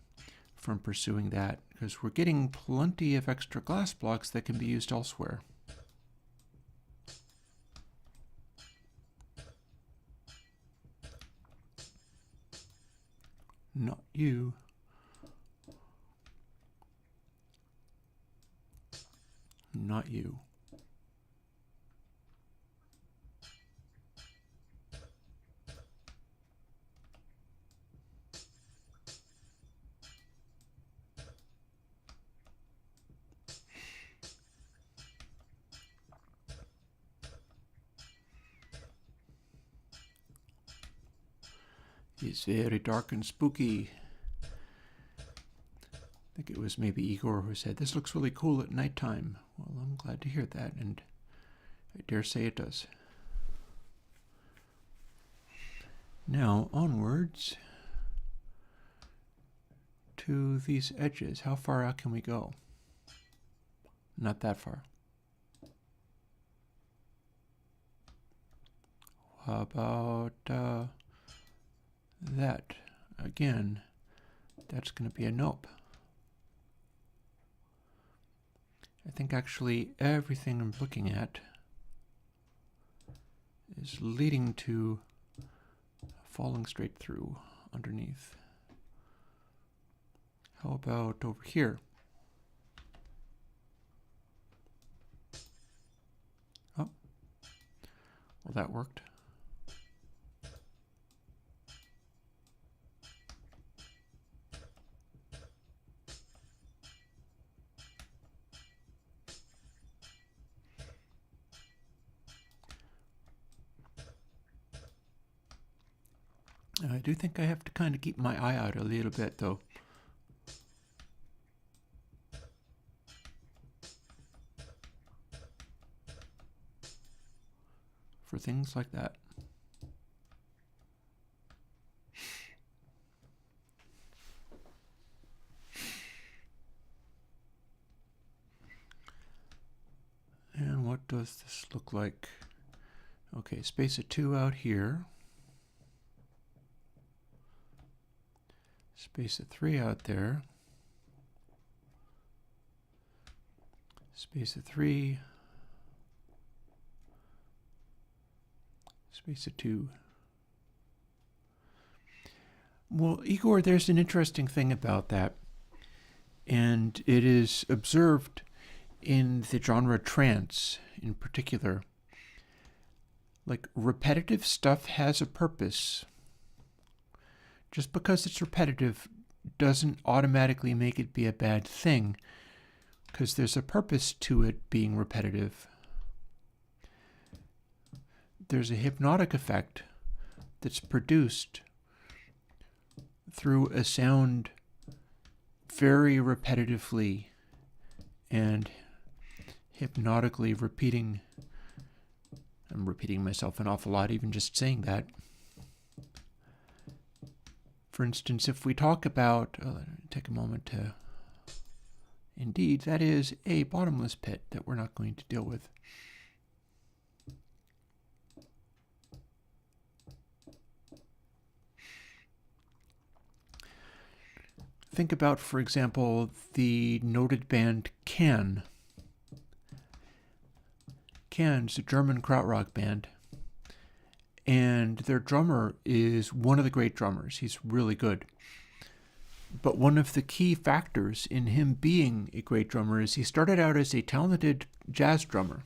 Speaker 1: from pursuing that, because we're getting plenty of extra glass blocks that can be used elsewhere. Not you. Not you. It's very dark and spooky. I think it was maybe Igor who said, "This looks really cool at nighttime." Well, I'm glad to hear that, and I dare say it does. Now, onwards to these edges. How far out can we go? Not that far. How about that? Again, that's going to be a nope. I think actually everything I'm looking at is leading to falling straight through underneath. How about over here? Oh, well, that worked. I do think I have to kind of keep my eye out a little bit, though. For things like that. And what does this look like? Okay, space of 2 out here. Space of 3 out there. Space of 3. Space of 2. Well, Igor, there's an interesting thing about that. And it is observed in the genre trance in particular. Like, repetitive stuff has a purpose. Just because it's repetitive doesn't automatically make it be a bad thing, because there's a purpose to it being repetitive. There's a hypnotic effect that's produced through a sound very repetitively and hypnotically repeating. I'm repeating myself an awful lot even just saying that. For instance, if we talk about, take a moment to, indeed, that is a bottomless pit that we're not going to deal with. Think about, for example, the noted band Can. Can's a German krautrock band, and their drummer is one of the great drummers. He's really good. But one of the key factors in him being a great drummer is he started out as a talented jazz drummer.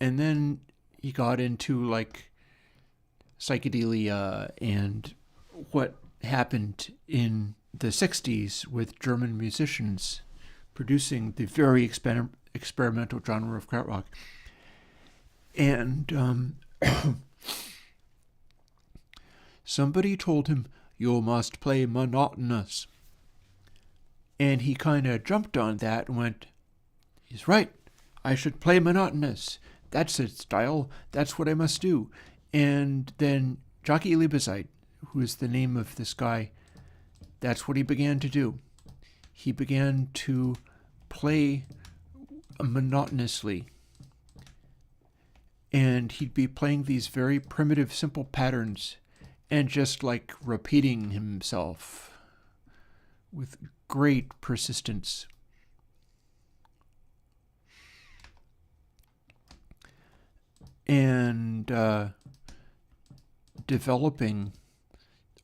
Speaker 1: And then he got into like psychedelia and what happened in the 60s with German musicians producing the very experimental genre of krautrock. And somebody told him, "You must play monotonous." And he kind of jumped on that and went, "He's right. I should play monotonous. That's its style. That's what I must do." And then Jockey Liebezeit, who is the name of this guy, that's what he began to do. He began to play monotonously. And he'd be playing these very primitive, simple patterns and just like repeating himself with great persistence. And developing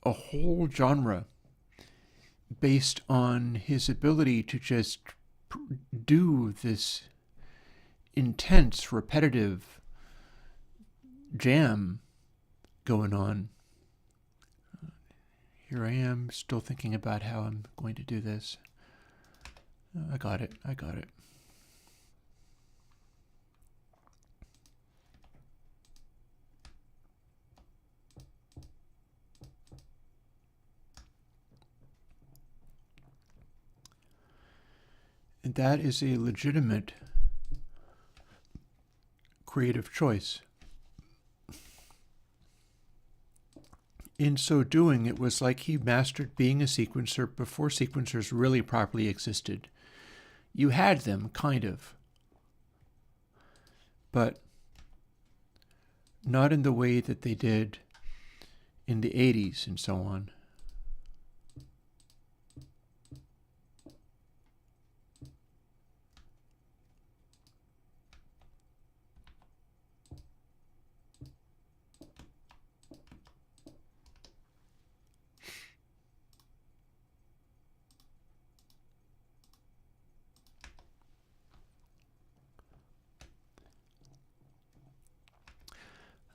Speaker 1: a whole genre based on his ability to just do this intense, repetitive jam going on. Here I am, still thinking about how I'm going to do this. I got it. And that is a legitimate creative choice. In so doing, it was like he mastered being a sequencer before sequencers really properly existed. You had them, kind of, but not in the way that they did in the 80s and so on.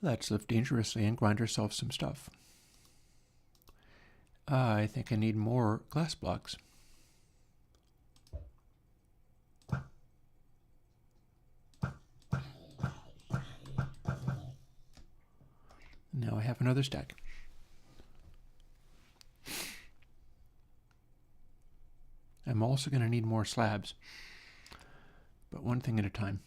Speaker 1: Let's lift dangerously and grind ourselves some stuff. I think I need more glass blocks. Now I have another stack. I'm also going to need more slabs, but one thing at a time.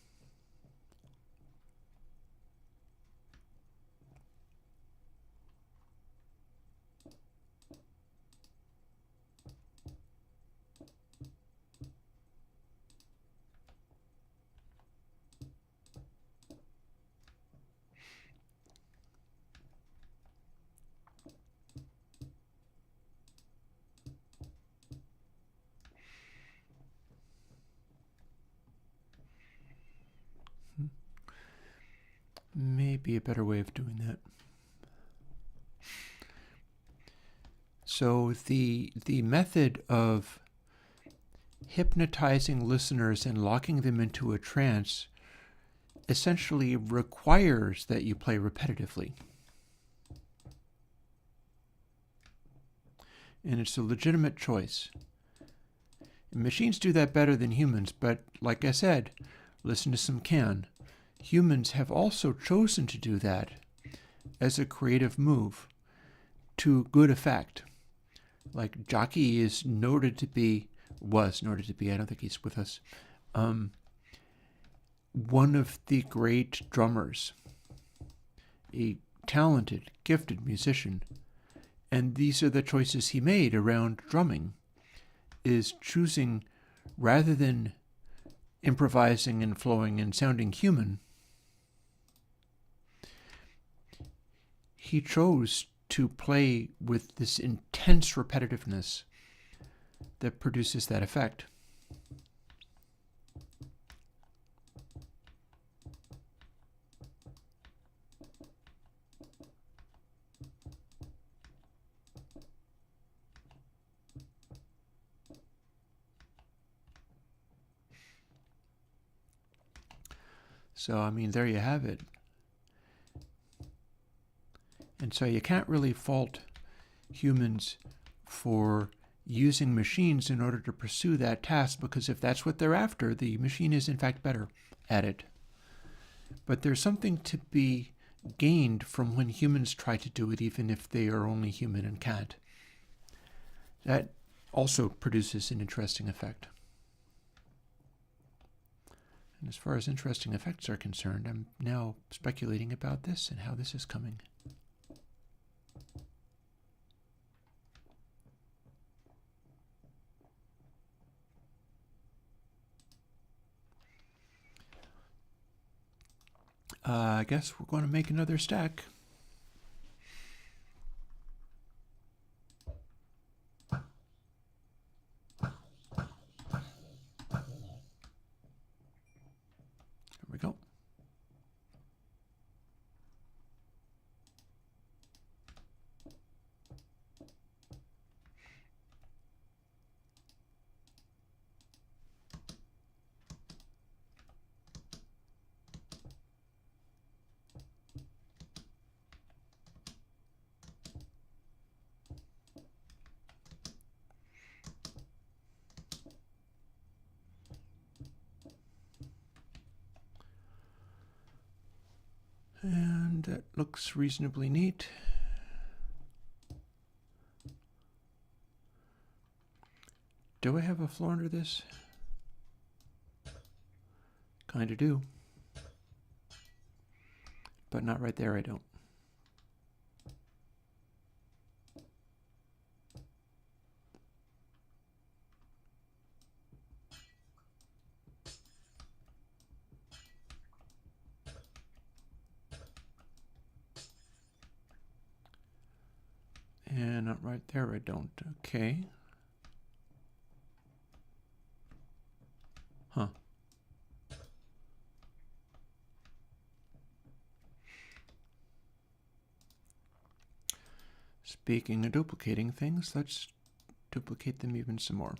Speaker 1: Maybe a better way of doing that. So the method of hypnotizing listeners and locking them into a trance essentially requires that you play repetitively. And it's a legitimate choice. And machines do that better than humans, but like I said, listen to some can. Humans have also chosen to do that as a creative move to good effect. Like Jockey was noted to be, I don't think he's with us, one of the great drummers, a talented, gifted musician. And these are the choices he made around drumming, is choosing, rather than improvising and flowing and sounding human, he chose to play with this intense repetitiveness that produces that effect. So, I mean, there you have it. And so you can't really fault humans for using machines in order to pursue that task, because if that's what they're after, the machine is in fact better at it. But there's something to be gained from when humans try to do it, even if they are only human and can't. That also produces an interesting effect. And as far as interesting effects are concerned, I'm now speculating about this and how this is coming. I guess we're going to make another stack. There we go. And that looks reasonably neat. Do I have a floor under this? Kind of do. But not right there, I don't. And not right there, I don't. Okay. Huh. Speaking of duplicating things, let's duplicate them even some more.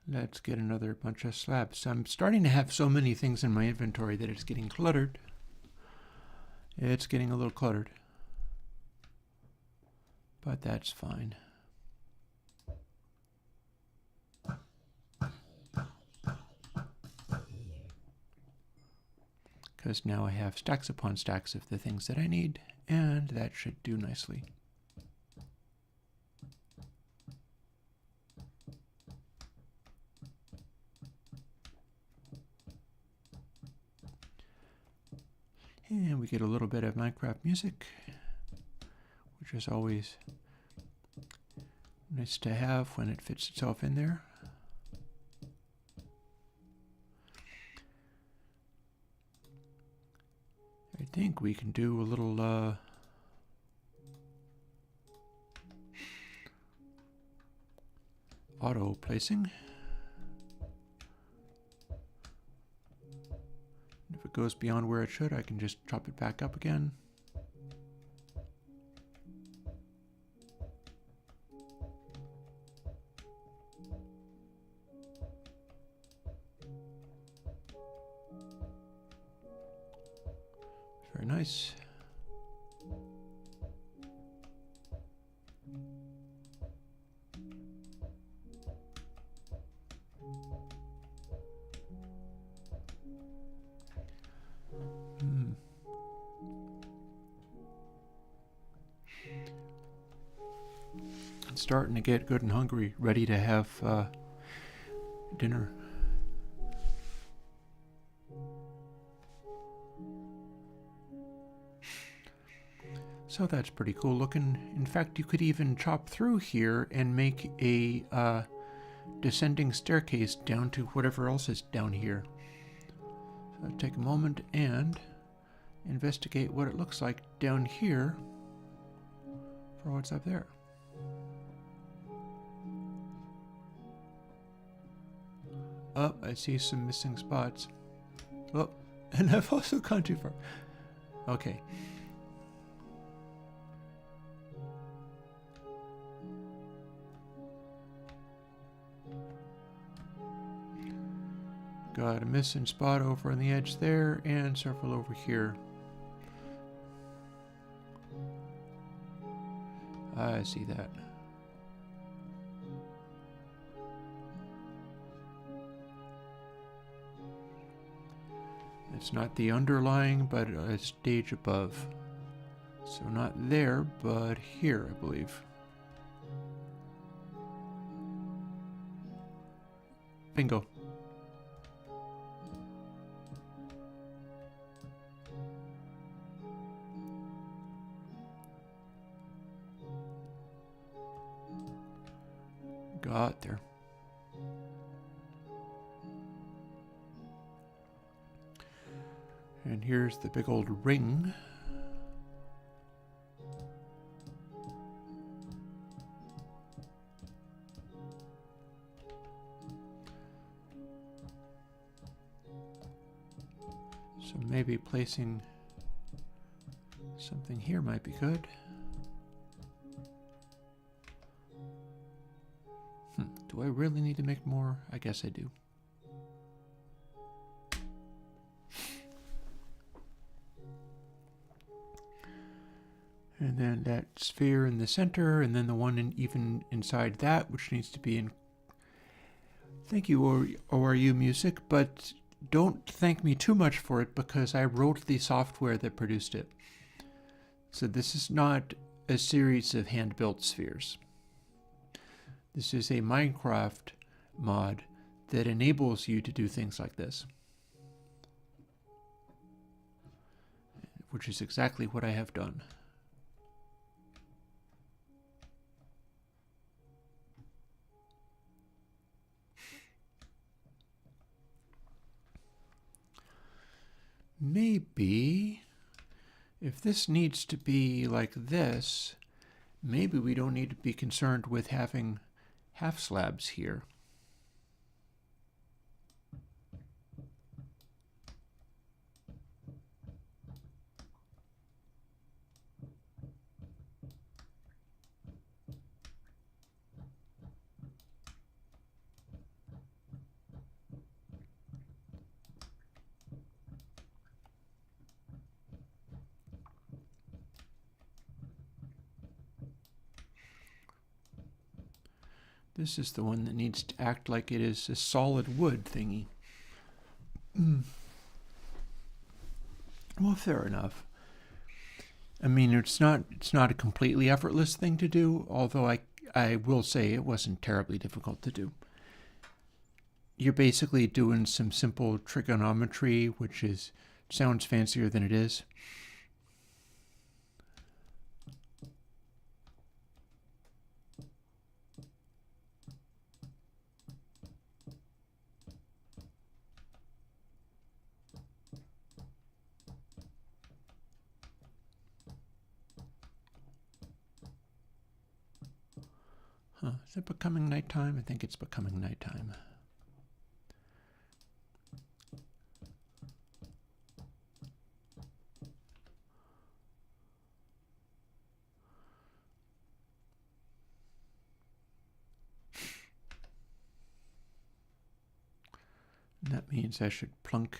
Speaker 1: Let's get another bunch of slabs. I'm starting to have so many things in my inventory that it's getting cluttered. It's getting a little cluttered. But that's fine. Because now I have stacks upon stacks of the things that I need, and that should do nicely. And we get a little bit of Minecraft music, which is always nice to have when it fits itself in there. I think we can do a little auto placing. If it goes beyond where it should, I can just chop it back up again. Very nice. I'm starting to get good and hungry, ready to have dinner. So that's pretty cool looking. In fact, you could even chop through here and make a descending staircase down to whatever else is down here. So I'll take a moment and investigate what it looks like down here for what's up there. Oh, I see some missing spots. Oh, and I've also gone too far. Okay. Got a missing spot over on the edge there, and several over here. I see that. It's not the underlying, but a stage above. So not there, but here, I believe. Bingo. Got there. And here's the big old ring. So maybe placing something here might be good. Do I really need to make more? I guess I do. And then that sphere in the center, and then the one even inside that, which needs to be in. Thank you, ORU Music, but don't thank me too much for it because I wrote the software that produced it. So this is not a series of hand-built spheres. This is a Minecraft mod that enables you to do things like this, which is exactly what I have done. Maybe if this needs to be like this, maybe we don't need to be concerned with having half slabs here. This is the one that needs to act like it is a solid wood thingy. Well, fair enough. I mean, it's not a completely effortless thing to do, although I will say it wasn't terribly difficult to do. You're basically doing some simple trigonometry, which sounds fancier than it is. Is it becoming nighttime? I think it's becoming nighttime. And that means I should plunk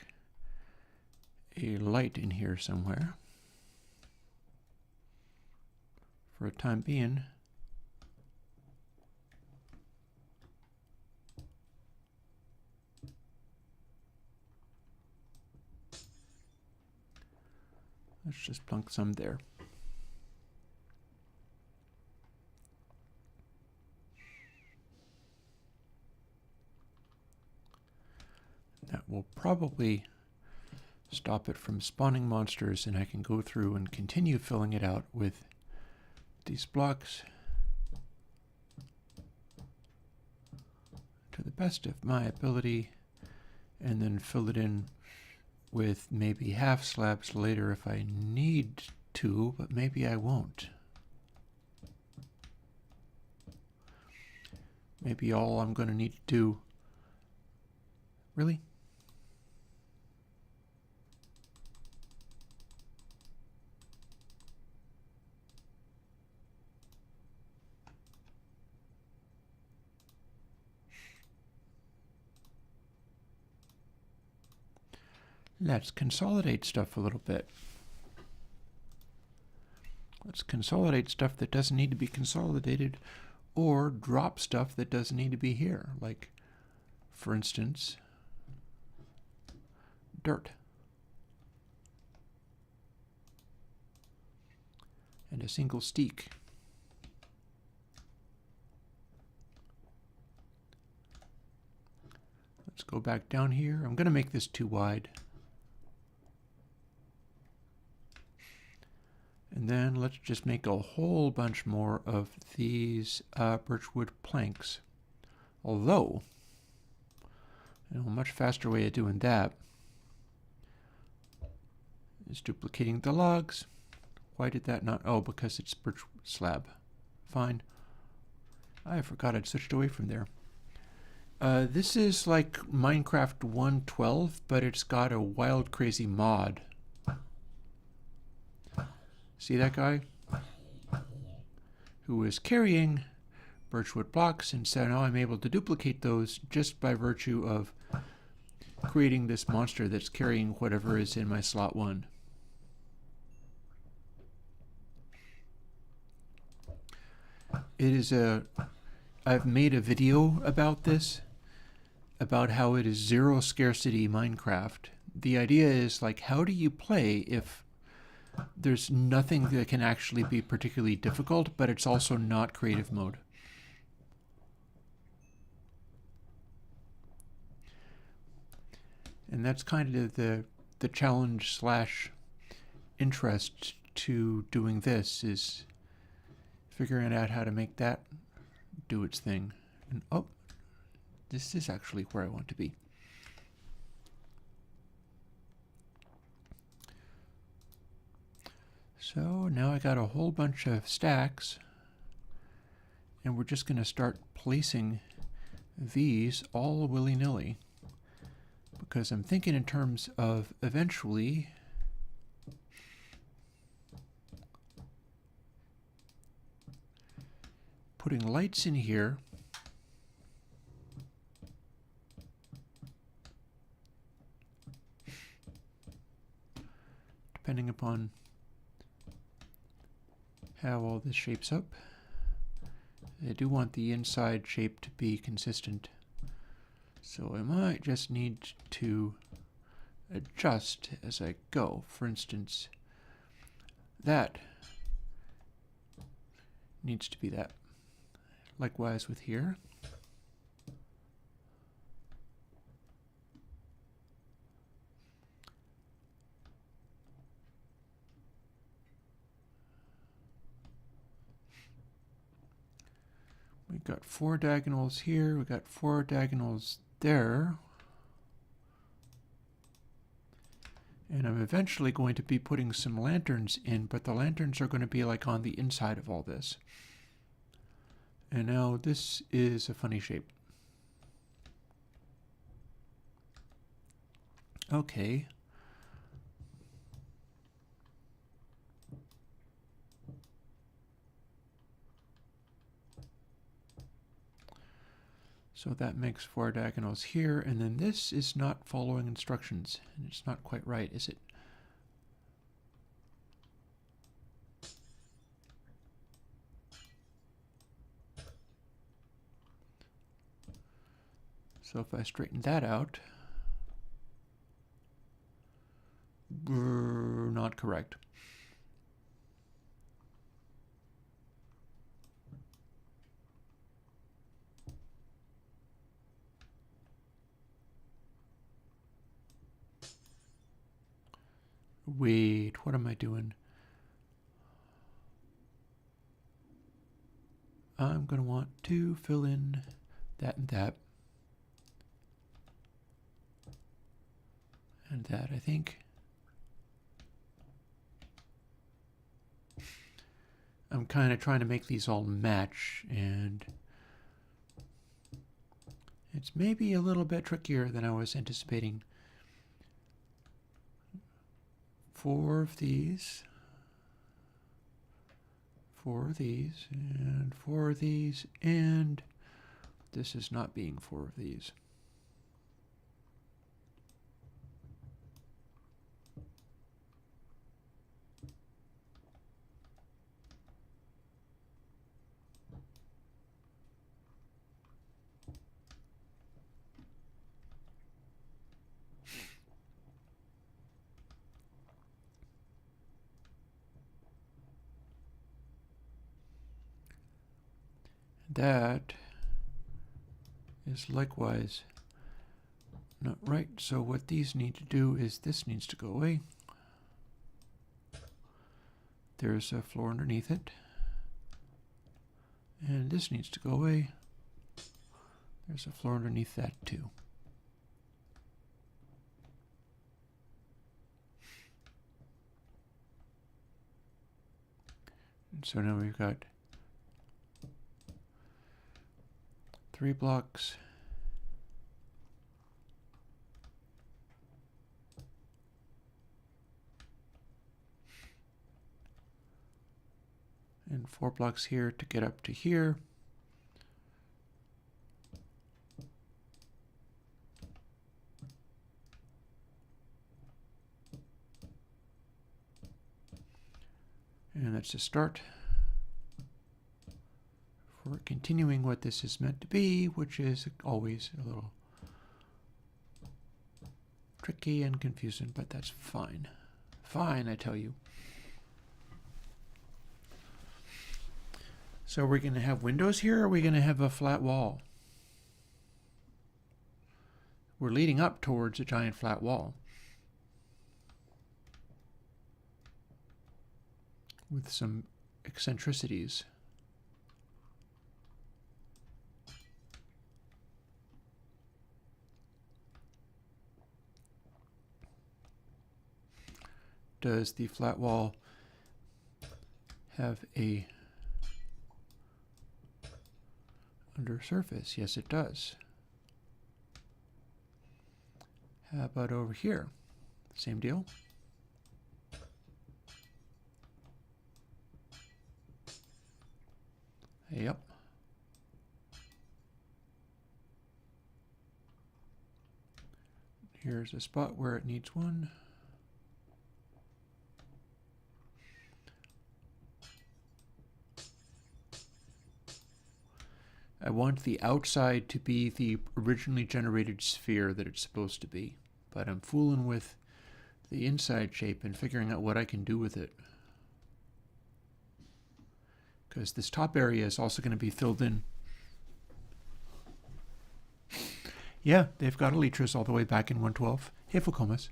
Speaker 1: a light in here somewhere. For a time being. Let's just plunk some there. That will probably stop it from spawning monsters, and I can go through and continue filling it out with these blocks to the best of my ability, and then fill it in with maybe half slabs later if I need to, but maybe I won't. Maybe all I'm going to need to do... Really? Let's consolidate stuff a little bit. Let's consolidate stuff that doesn't need to be consolidated, or drop stuff that doesn't need to be here. Like, for instance, dirt. And a single steek. Let's go back down here. I'm going to make this too wide. And then let's just make a whole bunch more of these birchwood planks. Although, a much faster way of doing that is duplicating the logs. Why did that not? Oh, because it's birch slab. Fine. I forgot I'd switched away from there. This is like Minecraft 1.12, but it's got a wild, crazy mod. See that guy? Who is carrying birchwood blocks, and so now I'm able to duplicate those just by virtue of creating this monster that's carrying whatever is in my slot 1. It is I've made a video about this, about how it is zero scarcity Minecraft. The idea is, like, how do you play if there's nothing that can actually be particularly difficult, but it's also not creative mode? And that's kind of the challenge slash interest to doing this, is figuring out how to make that do its thing. And oh, this is actually where I want to be. So now I got a whole bunch of stacks, and we're just going to start placing these all willy-nilly, because I'm thinking in terms of eventually putting lights in here depending upon how all this shapes up. I do want the inside shape to be consistent, so I might just need to adjust as I go. For instance, that needs to be that. Likewise with here. We've got 4 diagonals here, we've got 4 diagonals there. And I'm eventually going to be putting some lanterns in, but the lanterns are going to be like on the inside of all this. And now this is a funny shape. Okay. So that makes 4 diagonals here, and then this is not following instructions, and it's not quite right, is it? So if I straighten that out, not correct. Wait, what am I doing? I'm going to want to fill in that and that. And that, I think. I'm kind of trying to make these all match, and it's maybe a little bit trickier than I was anticipating. 4 of these, 4 of these, and 4 of these, and this is not being 4 of these. that is likewise not right. So what these need to do is this needs to go away. There's a floor underneath it. And this needs to go away. There's a floor underneath that too. And so now we've got 3 blocks. And 4 blocks here to get up to here. And that's a start for continuing what this is meant to be, which is always a little tricky and confusing, but that's fine. Fine, I tell you. So we're going to have windows here, or are we going to have a flat wall? We're leading up towards a giant flat wall with some eccentricities. Does the flat wall have a undersurface? Yes, it does. How about over here? Same deal. Yep. Here's a spot where it needs one. I want the outside to be the originally generated sphere that it's supposed to be, but I'm fooling with the inside shape and figuring out what I can do with it. Because this top area is also going to be filled in. Yeah, they've got elytras all the way back in 112. Hey, Fukomas.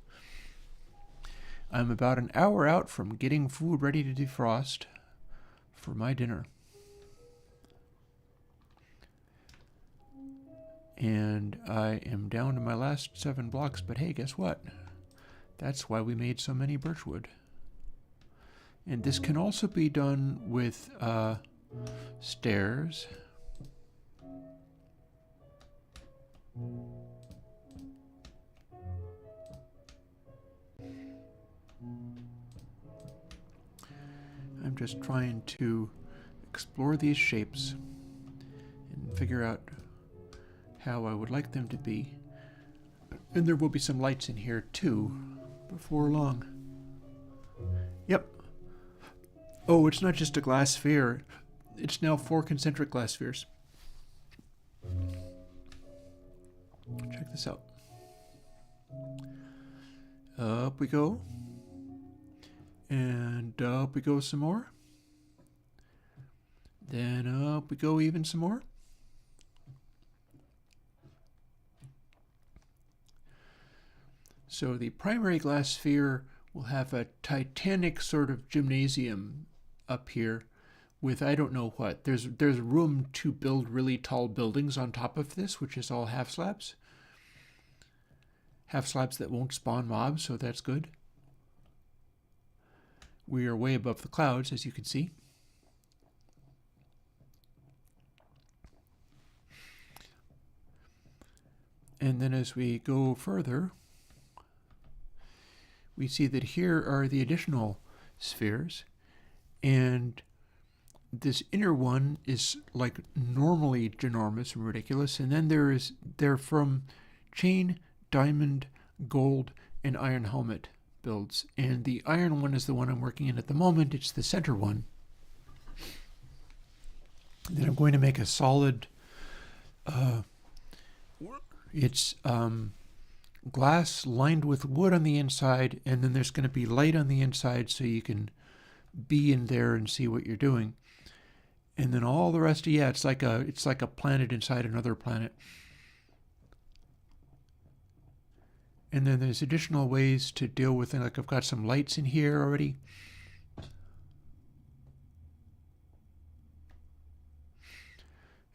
Speaker 1: I'm about an hour out from getting food ready to defrost for my dinner. And I am down to my last 7 blocks, but hey, guess what? That's why we made so many birchwood. And this can also be done with stairs. I'm just trying to explore these shapes and figure out how I would like them to be. And there will be some lights in here too before long. Yep. Oh, it's not just a glass sphere. It's now 4 concentric glass spheres. Check this out. Up we go. And up we go some more. Then up we go even some more. So the primary glass sphere will have a titanic sort of gymnasium up here with I don't know what. There's room to build really tall buildings on top of this, which is all half slabs. Half slabs that won't spawn mobs, so that's good. We are way above the clouds, as you can see. And then as we go further, we see that here are the additional spheres, and this inner one is like normally ginormous and ridiculous, and then they're from chain, diamond, gold, and iron helmet builds, and the iron one is the one I'm working in at the moment. It's the center one. Then I'm going to make a solid, it's glass lined with wood on the inside, and then there's going to be light on the inside so you can be in there and see what you're doing. And then all the rest of, yeah, it's like a planet inside another planet. And then there's additional ways to deal with it. Like I've got some lights in here already.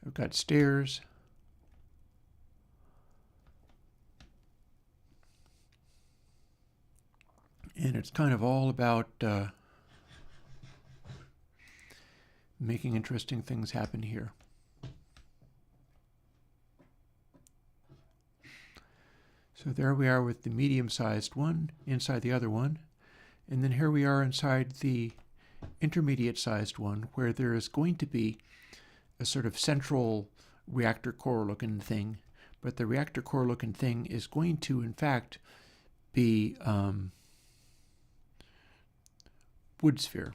Speaker 1: I've got stairs. And it's kind of all about making interesting things happen here. So there we are with the medium-sized one inside the other one. And then here we are inside the intermediate-sized one, where there is going to be a sort of central reactor core looking thing. But the reactor core looking thing is going to, in fact, be wood sphere.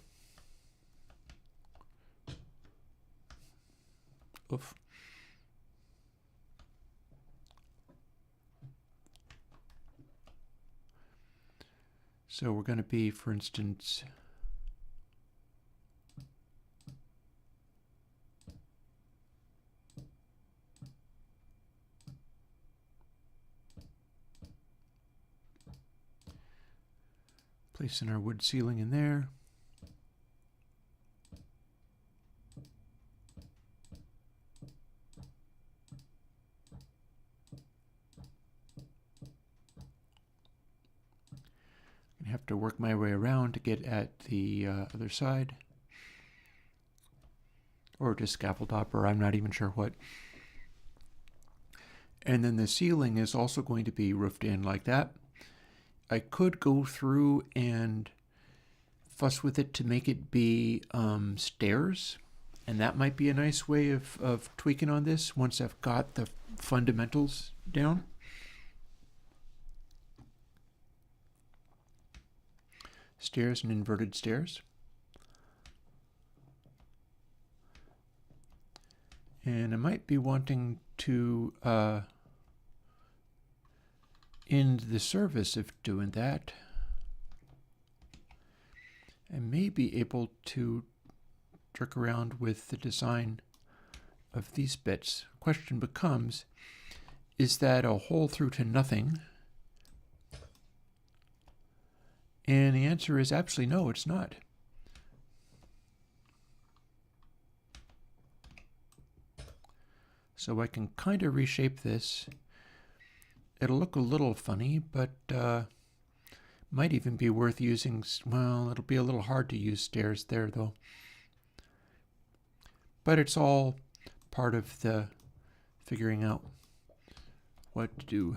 Speaker 1: Oof. So we're going to be, for instance, placing our wood ceiling in there. I have to work my way around to get at the other side. Or just scaffold topper, I'm not even sure what. And then the ceiling is also going to be roofed in like that. I could go through and fuss with it to make it be stairs. And that might be a nice way of tweaking on this once I've got the fundamentals down. Stairs and inverted stairs. And I might be wanting to end the service of doing that. I may be able to trick around with the design of these bits. Question becomes, is that a hole through to nothing? And the answer is absolutely no, it's not. So I can kind of reshape this. It'll look a little funny, but might even be worth using. Well, it'll be a little hard to use stairs there, though. But it's all part of the figuring out what to do.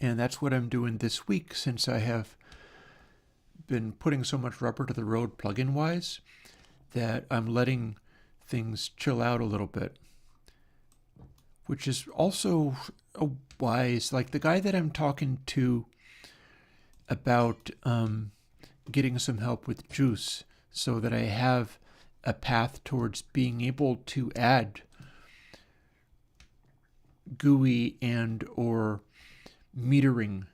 Speaker 1: And that's what I'm doing this week, since I have been putting so much rubber to the road plugin wise that I'm letting things chill out a little bit, which is also wise. Like the guy that I'm talking to about getting some help with juice so that I have a path towards being able to add GUI and or metering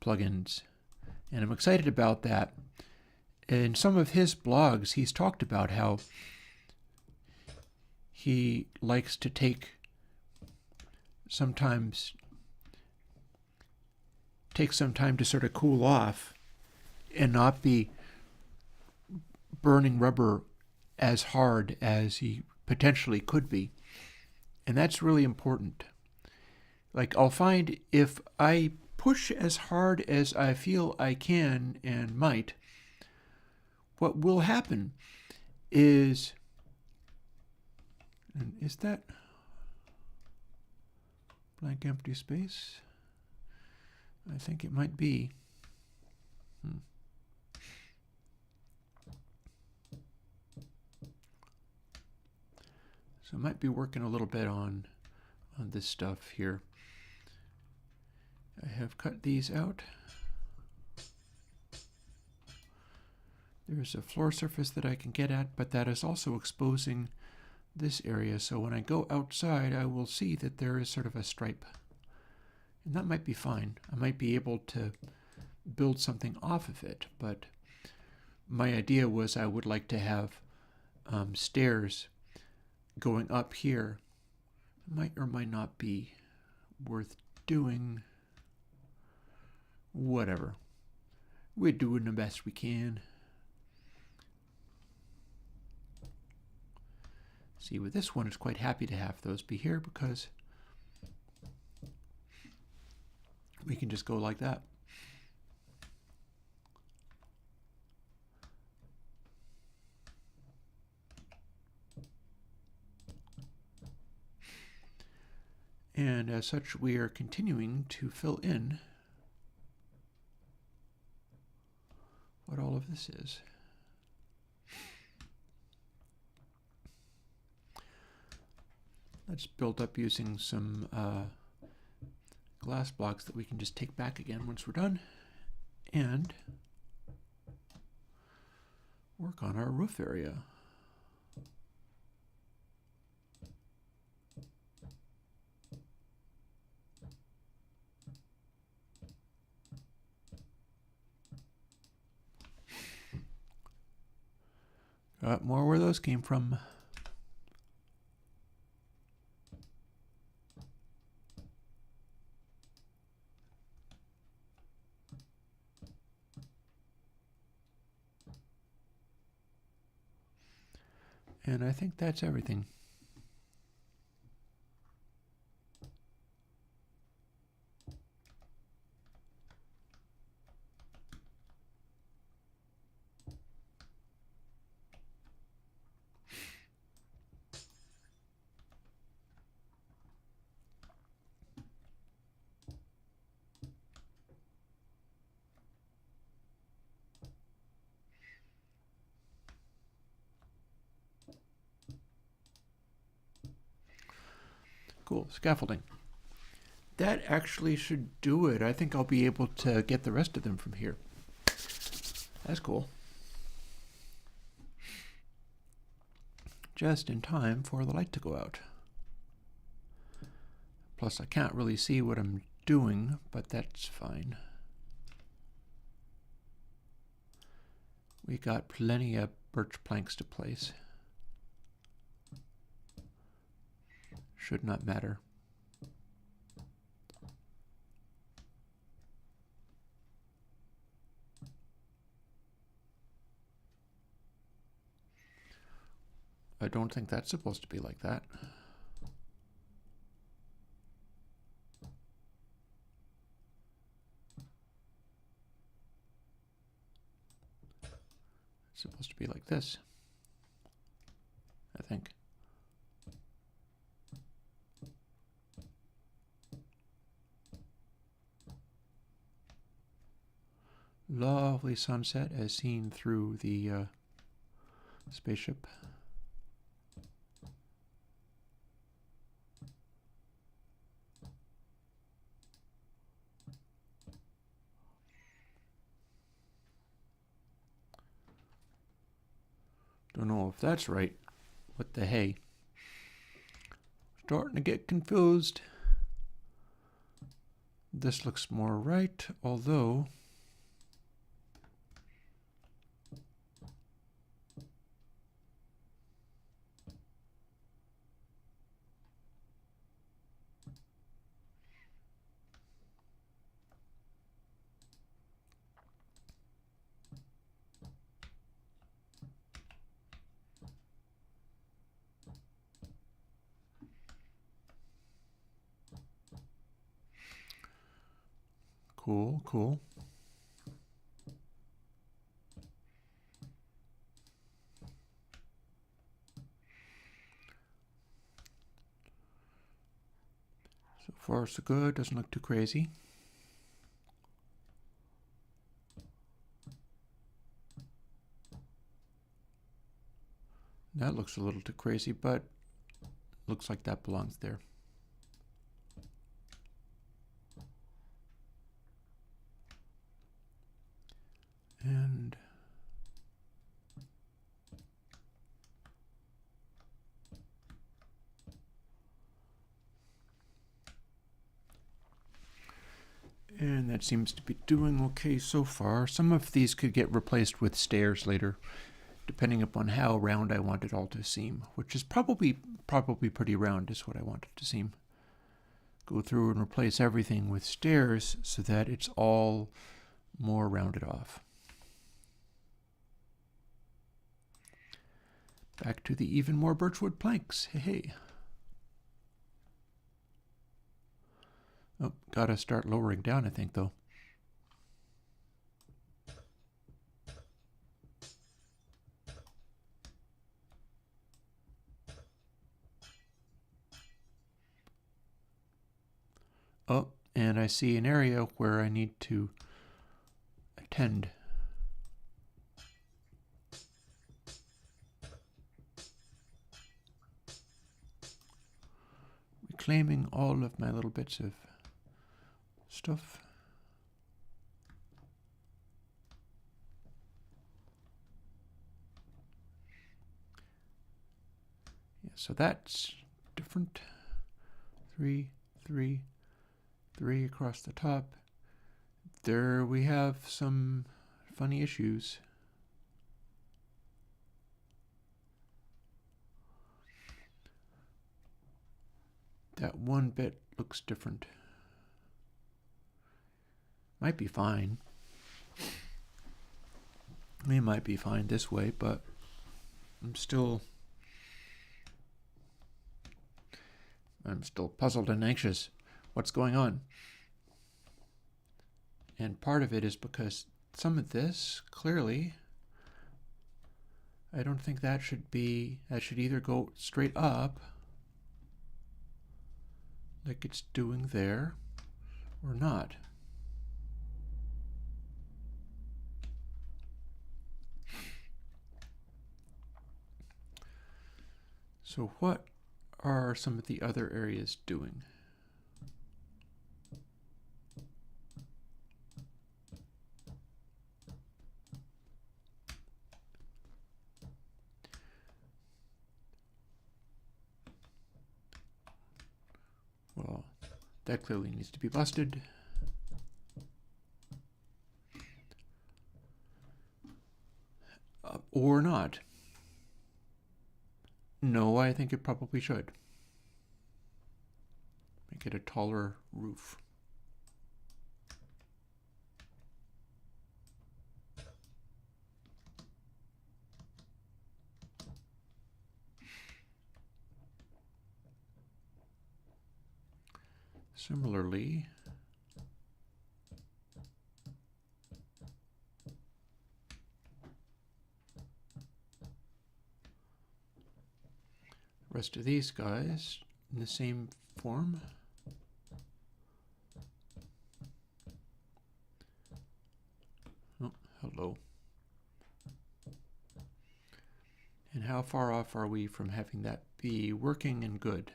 Speaker 1: plugins. And I'm excited about that. In some of his blogs, he's talked about how he likes to sometimes take some time to sort of cool off and not be burning rubber as hard as he potentially could be. And that's really important. Like, I'll find if I push as hard as I feel I can and might, what will happen is, and is that blank empty space? I think it might be. So I might be working a little bit on this stuff here. I have cut these out. There's a floor surface that I can get at, but that is also exposing this area. So when I go outside, I will see that there is sort of a stripe. And that might be fine. I might be able to build something off of it, but my idea was I would like to have stairs going up here. Might or might not be worth doing. Whatever. We're doing the best we can. See, with this one, it's quite happy to have those be here because we can just go like that. And as such, we are continuing to fill in what all of this is. Let's build up using some glass blocks that we can just take back again once we're done, and work on our roof area. Got more where those came from. And I think that's everything. Cool, scaffolding. That actually should do it. I think I'll be able to get the rest of them from here. That's cool. Just in time for the light to go out. Plus, I can't really see what I'm doing, but that's fine. We got plenty of birch planks to place. Should not matter. I don't think that's supposed to be like that. It's supposed to be like this, I think. Lovely sunset as seen through the spaceship. Don't know if that's right. What the hey? Starting to get confused. This looks more right, although cool, cool. So far so good, doesn't look too crazy. That looks a little too crazy, but looks like that belongs there. And And that seems to be doing okay so far. Some of these could get replaced with stairs later, depending upon how round I want it all to seem, which is probably pretty round is what I want it to seem. Go through and replace everything with stairs so that it's all more rounded off. Back to the even more birchwood planks. Hey, hey. Oh, gotta start lowering down, I think, though. Oh, and I see an area where I need to attend. Reclaiming all of my little bits of stuff. Yeah, so that's different. 3, 3, 3 across the top. There we have some funny issues. That one bit looks different. Might be fine. It might be fine this way, but I'm still puzzled and anxious. What's going on? And part of it is because some of this, clearly, I don't think that should either go straight up, like it's doing there, or not. So what are some of the other areas doing? Well, that clearly needs to be busted. Or not. No, I think it probably should. Make it a taller roof. Similarly, the rest of these guys in the same form. Oh, hello. And how far off are we from having that be working and good?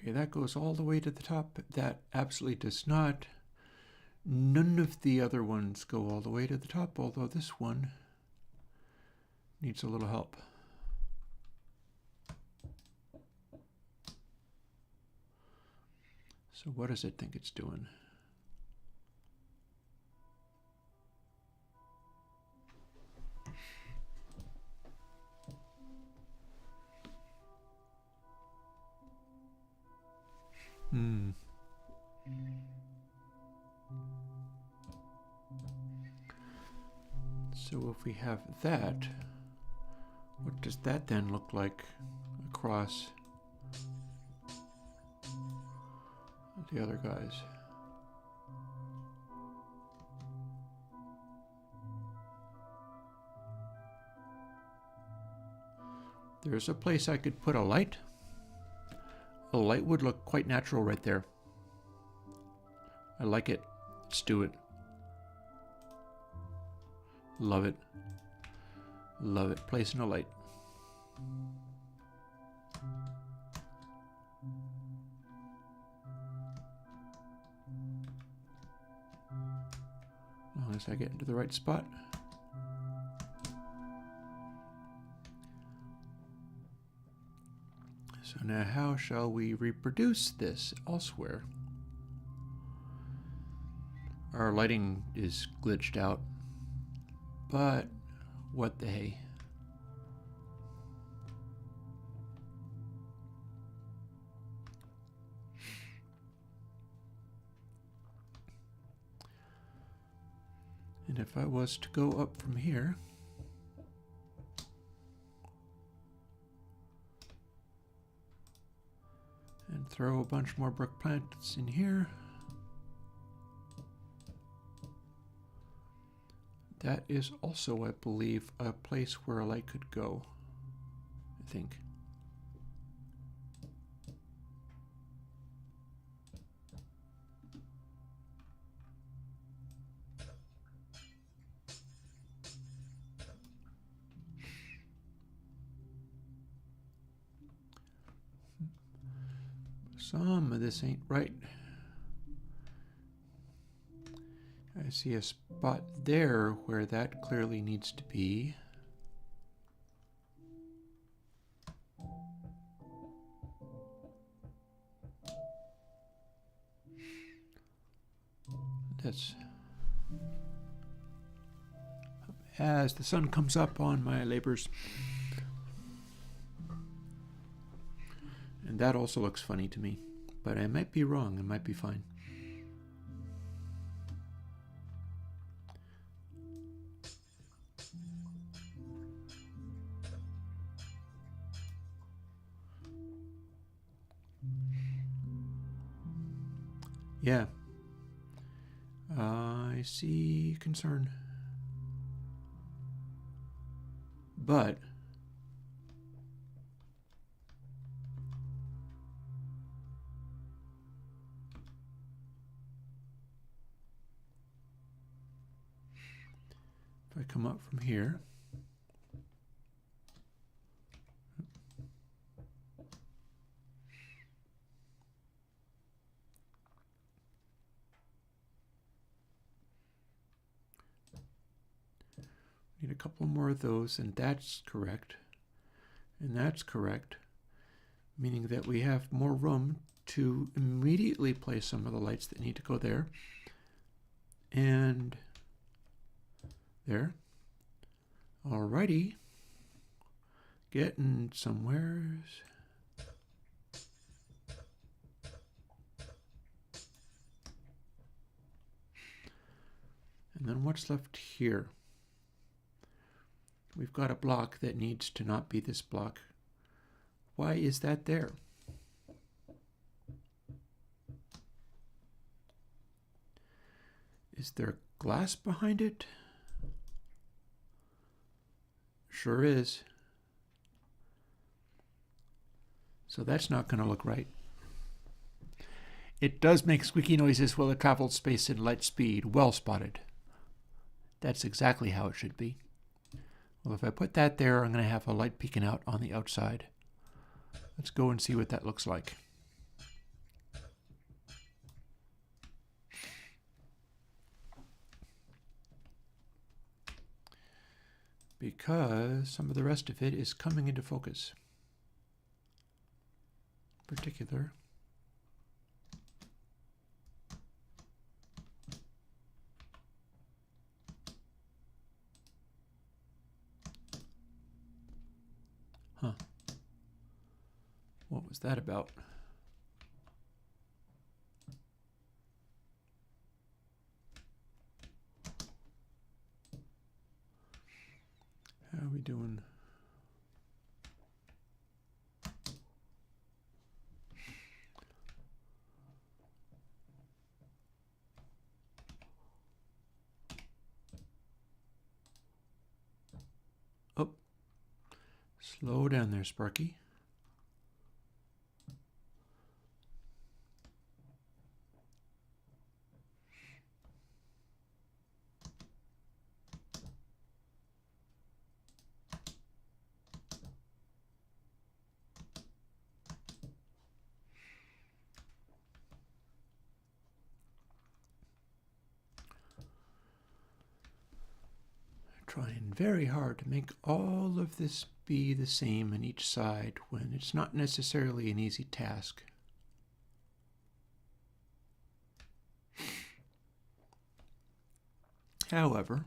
Speaker 1: Okay, that goes all the way to the top. That absolutely does not. None of the other ones go all the way to the top, although this one needs a little help. So what does it think it's doing? So if we have that, what does that then look like across the other guys? There's a place I could put a light. A light would look quite natural right there. I like it. Let's do it. Love it. Love it. Placing a light. unless I get into the right spot. So now how shall we reproduce this elsewhere? Our lighting is glitched out, but what the hey. And if I was to go up from here, and throw a bunch more brick plants in here, that is also, I believe, a place where a light could go, I think. Some of this ain't right. I see a spot there where that clearly needs to be. That's as the sun comes up on my labors. And that also looks funny to me, but I might be wrong. It might be fine. Yeah. I see concern. But if I come up from here, need a couple more of those, and that's correct. And that's correct, meaning that we have more room to immediately place some of the lights that need to go there. And there. Alrighty. Getting somewheres. And then what's left here? We've got a block that needs to not be this block. Why is that there? Is there glass behind it? Sure is. So that's not going to look right. It does make squeaky noises while it travels space and light speed. Well spotted. That's exactly how it should be. Well, if I put that there, I'm going to have a light peeking out on the outside. Let's go and see what that looks like. Because some of the rest of it is coming into focus. In particular, what was that about? How are we doing? Oh, slow down there, Sparky. trying very hard to make all of this be the same on each side when it's not necessarily an easy task. However,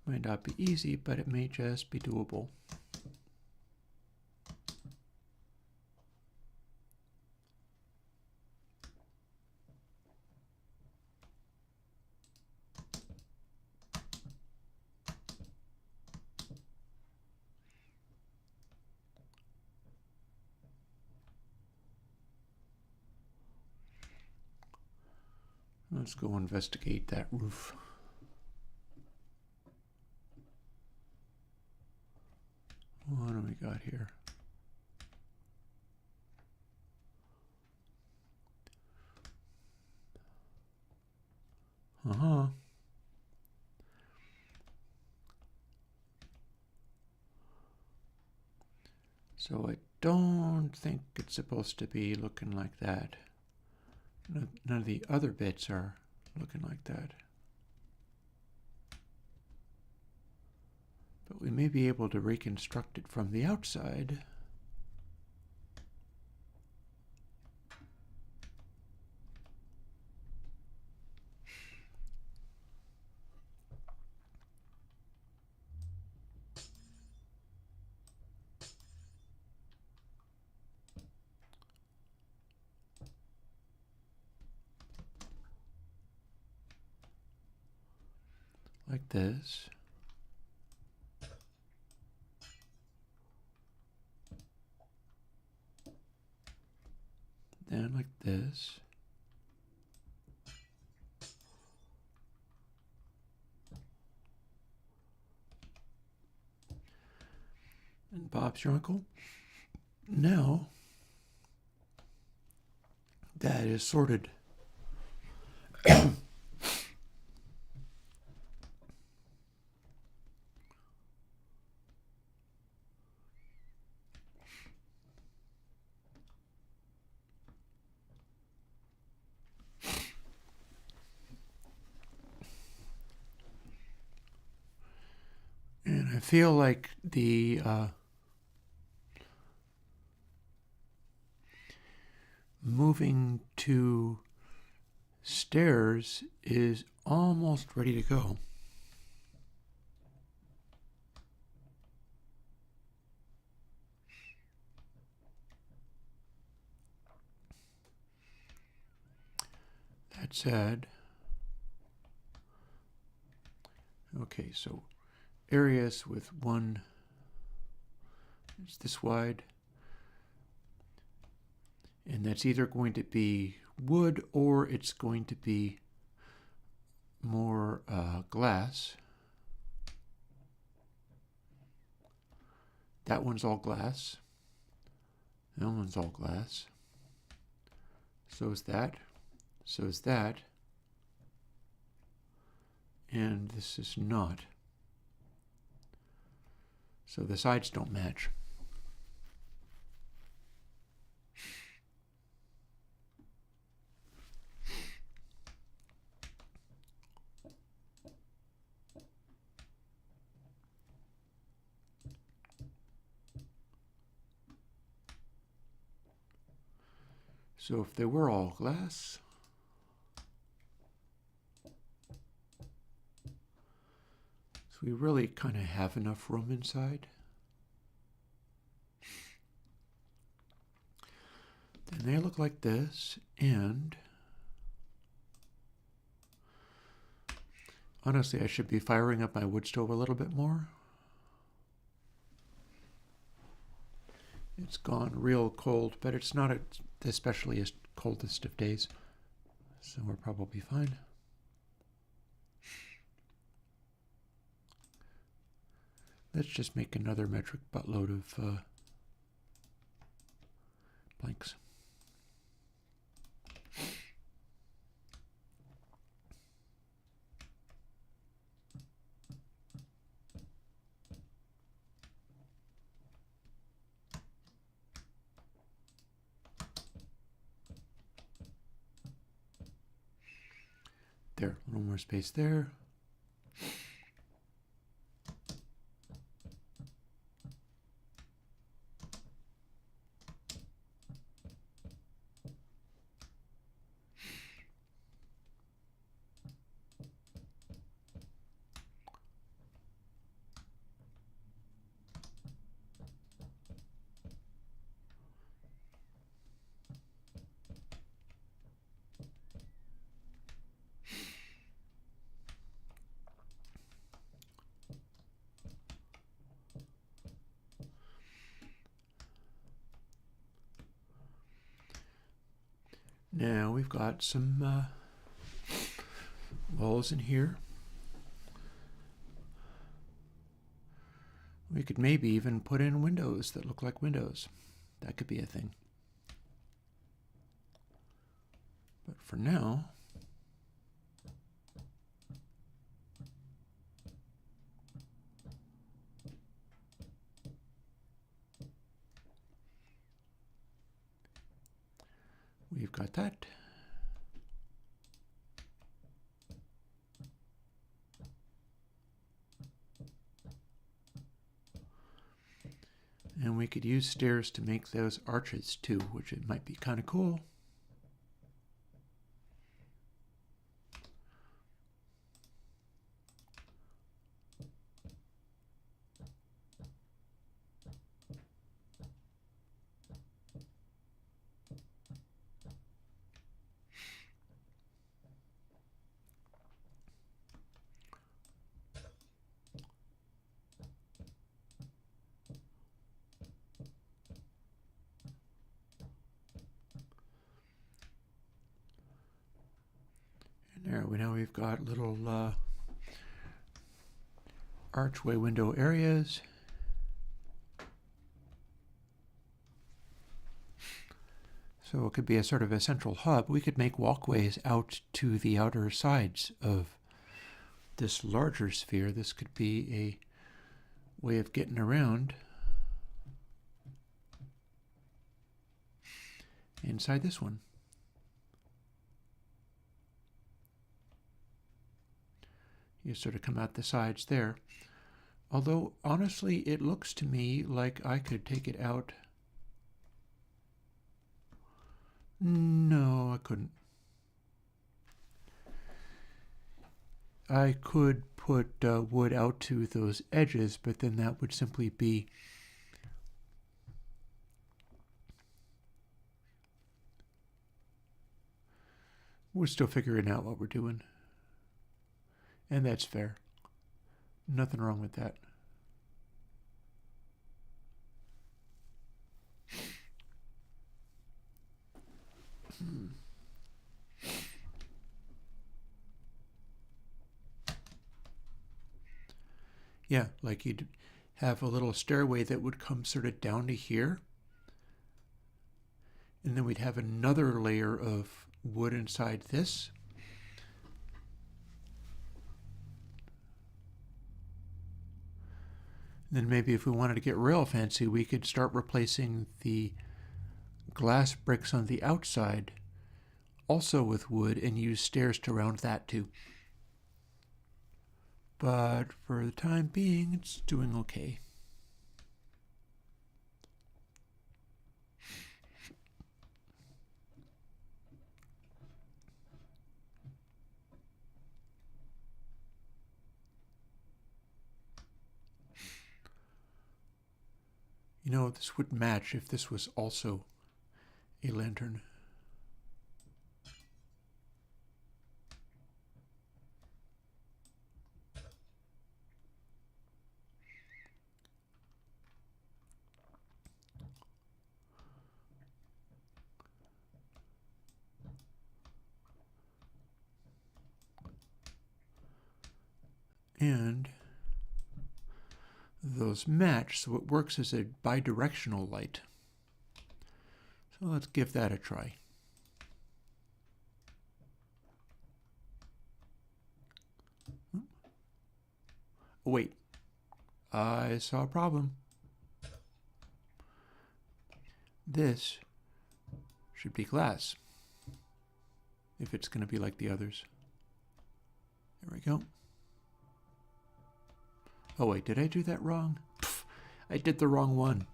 Speaker 1: might not be easy, but it may just be doable. Let's go investigate that roof. What do we got here? So I don't think it's supposed to be looking like that. None of the other bits are looking like that. But we may be able to reconstruct it from the outside. Like this. Then like this. And Bob's your uncle. Now that is sorted. And I feel like the moving to stairs is almost ready to go. That said, okay, so areas with one is this wide, and that's either going to be wood or it's going to be more glass. That one's all glass. That one's all glass. So is that. So is that. And this is not. So the sides don't match. So if they were all glass, so we really kind of have enough room inside. Then they look like this, and honestly, I should be firing up my wood stove a little bit more. It's gone real cold, but it's not especially as coldest of days, so we're probably fine. Let's just make another metric buttload of planks. There, a little more space there. Now we've got some walls in here. We could maybe even put in windows that look like windows. That could be a thing. But for now, we've got that. And we could use stairs to make those arches too, which it might be kind of cool. There, now we've got little archway window areas. So it could be a sort of a central hub. We could make walkways out to the outer sides of this larger sphere. This could be a way of getting around inside this one. You sort of come out the sides there. Although, honestly, it looks to me like I could take it out. No, I couldn't. I could put wood out to those edges, but then that would simply be we're still figuring out what we're doing. And that's fair. Nothing wrong with that. Yeah, like you'd have a little stairway that would come sort of down to here. And then we'd have another layer of wood inside this. Then maybe if we wanted to get real fancy, we could start replacing the glass bricks on the outside also with wood and use stairs to round that too. But for the time being, it's doing okay. You know, this would match if this was also a lantern. And those match, so it works as a bidirectional light. So let's give that a try. Oh, wait, I saw a problem. This should be glass, if it's going to be like the others. There we go. Oh wait, did I do that wrong? Pff, I did the wrong one.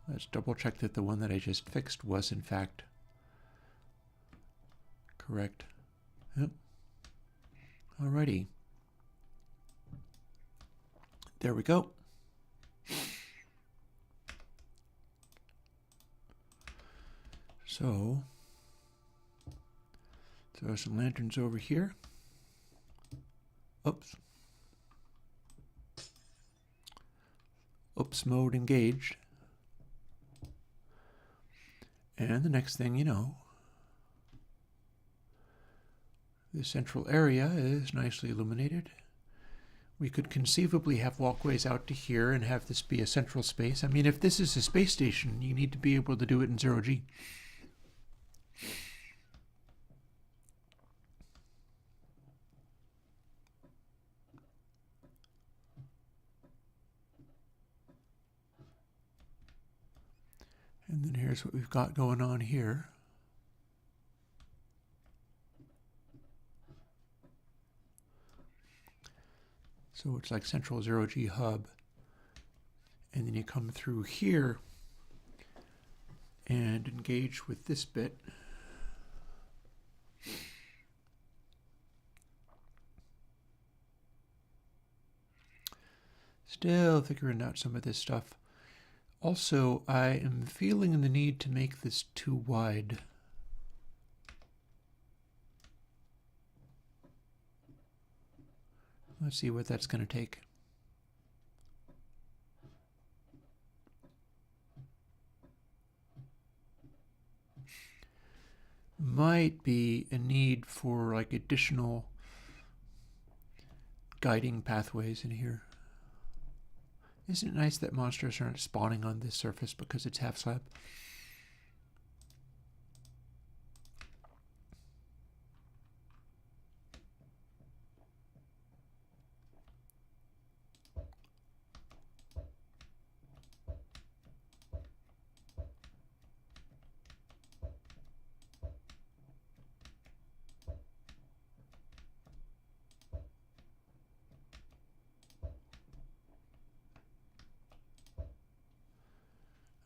Speaker 1: Let's double check that the one that I just fixed was in fact correct. Yep. Alrighty. There we go. So, throw some lanterns over here. Oops. Oops mode engaged. And the next thing you know, the central area is nicely illuminated. We could conceivably have walkways out to here and have this be a central space. I mean, if this is a space station, you need to be able to do it in 0G. And then here's what we've got going on here. So it's like central 0G hub. And then you come through here and engage with this bit. Still figuring out some of this stuff. Also, I am feeling the need to make this too wide. Let's see what that's going to take. Might be a need for like additional guiding pathways in here. Isn't it nice that monsters aren't spawning on this surface because it's half slab?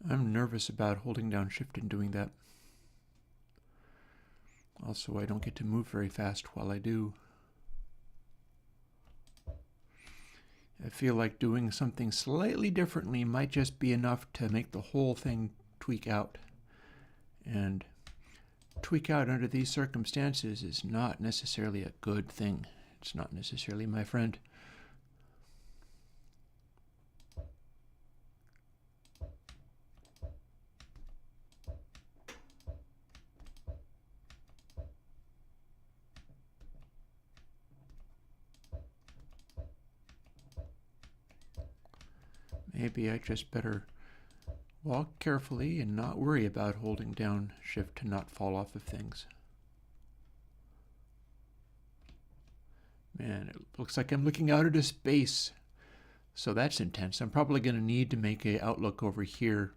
Speaker 1: I'm nervous about holding down shift and doing that. Also, I don't get to move very fast while I do. I feel like doing something slightly differently might just be enough to make the whole thing tweak out. And tweak out under these circumstances is not necessarily a good thing. It's not necessarily my friend. Maybe I just better walk carefully and not worry about holding down shift to not fall off of things. Man, it looks like I'm looking out into space. So that's intense. I'm probably going to need to make an outlook over here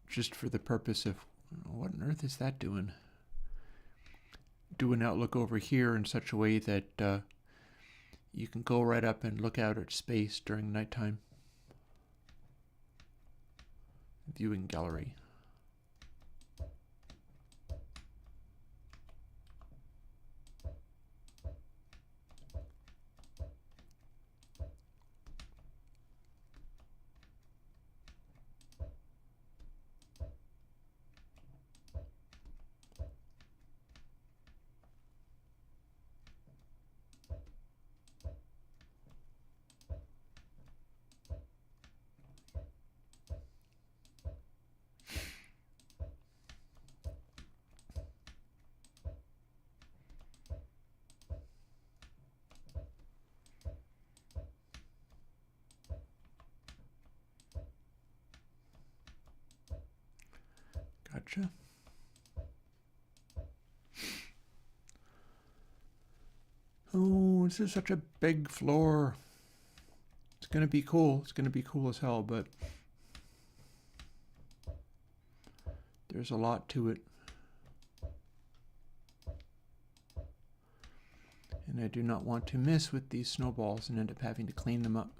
Speaker 1: just for the purpose of, what on earth is that doing? Do an outlook over here in such a way that you can go right up and look out at space during nighttime. Viewing gallery. Gotcha. Oh, this is such a big floor. It's going to be cool. It's going to be cool as hell, but there's a lot to it. And I do not want to mess with these snowballs and end up having to clean them up.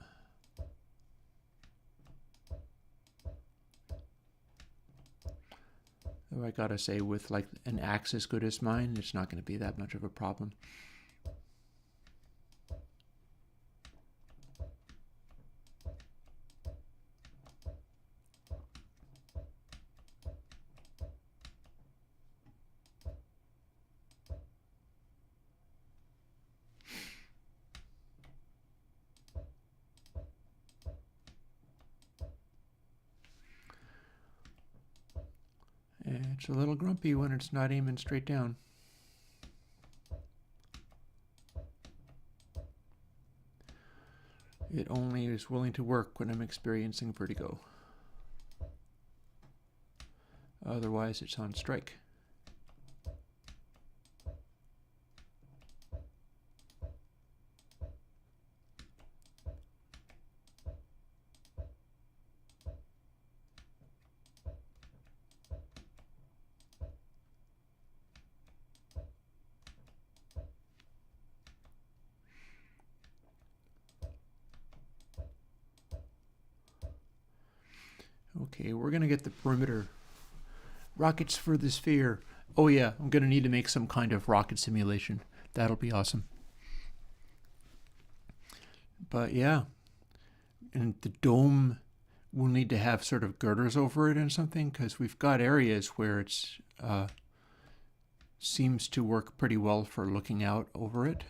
Speaker 1: Though I gotta say, with like an axe as good as mine, it's not going to be that much of a problem. It's a little grumpy when it's not aiming straight down. It only is willing to work when I'm experiencing vertigo. Otherwise, it's on strike. Okay, we're going to get the perimeter rockets for the sphere. Oh yeah, I'm going to need to make some kind of rocket simulation. That'll be awesome. But yeah, and the dome will need to have sort of girders over it and something, because we've got areas where it's seems to work pretty well for looking out over it.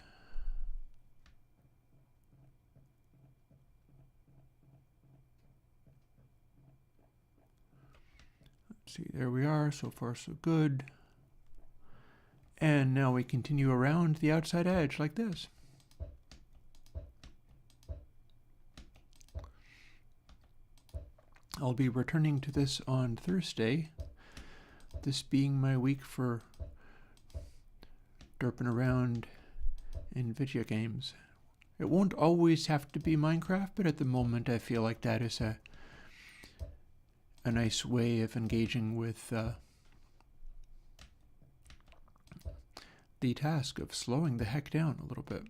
Speaker 1: See, there we are. So far, so good. And now we continue around the outside edge like this. I'll be returning to this on Thursday, this being my week for derping around in video games. It won't always have to be Minecraft, but at the moment I feel like that is a nice way of engaging with the task of slowing the heck down a little bit.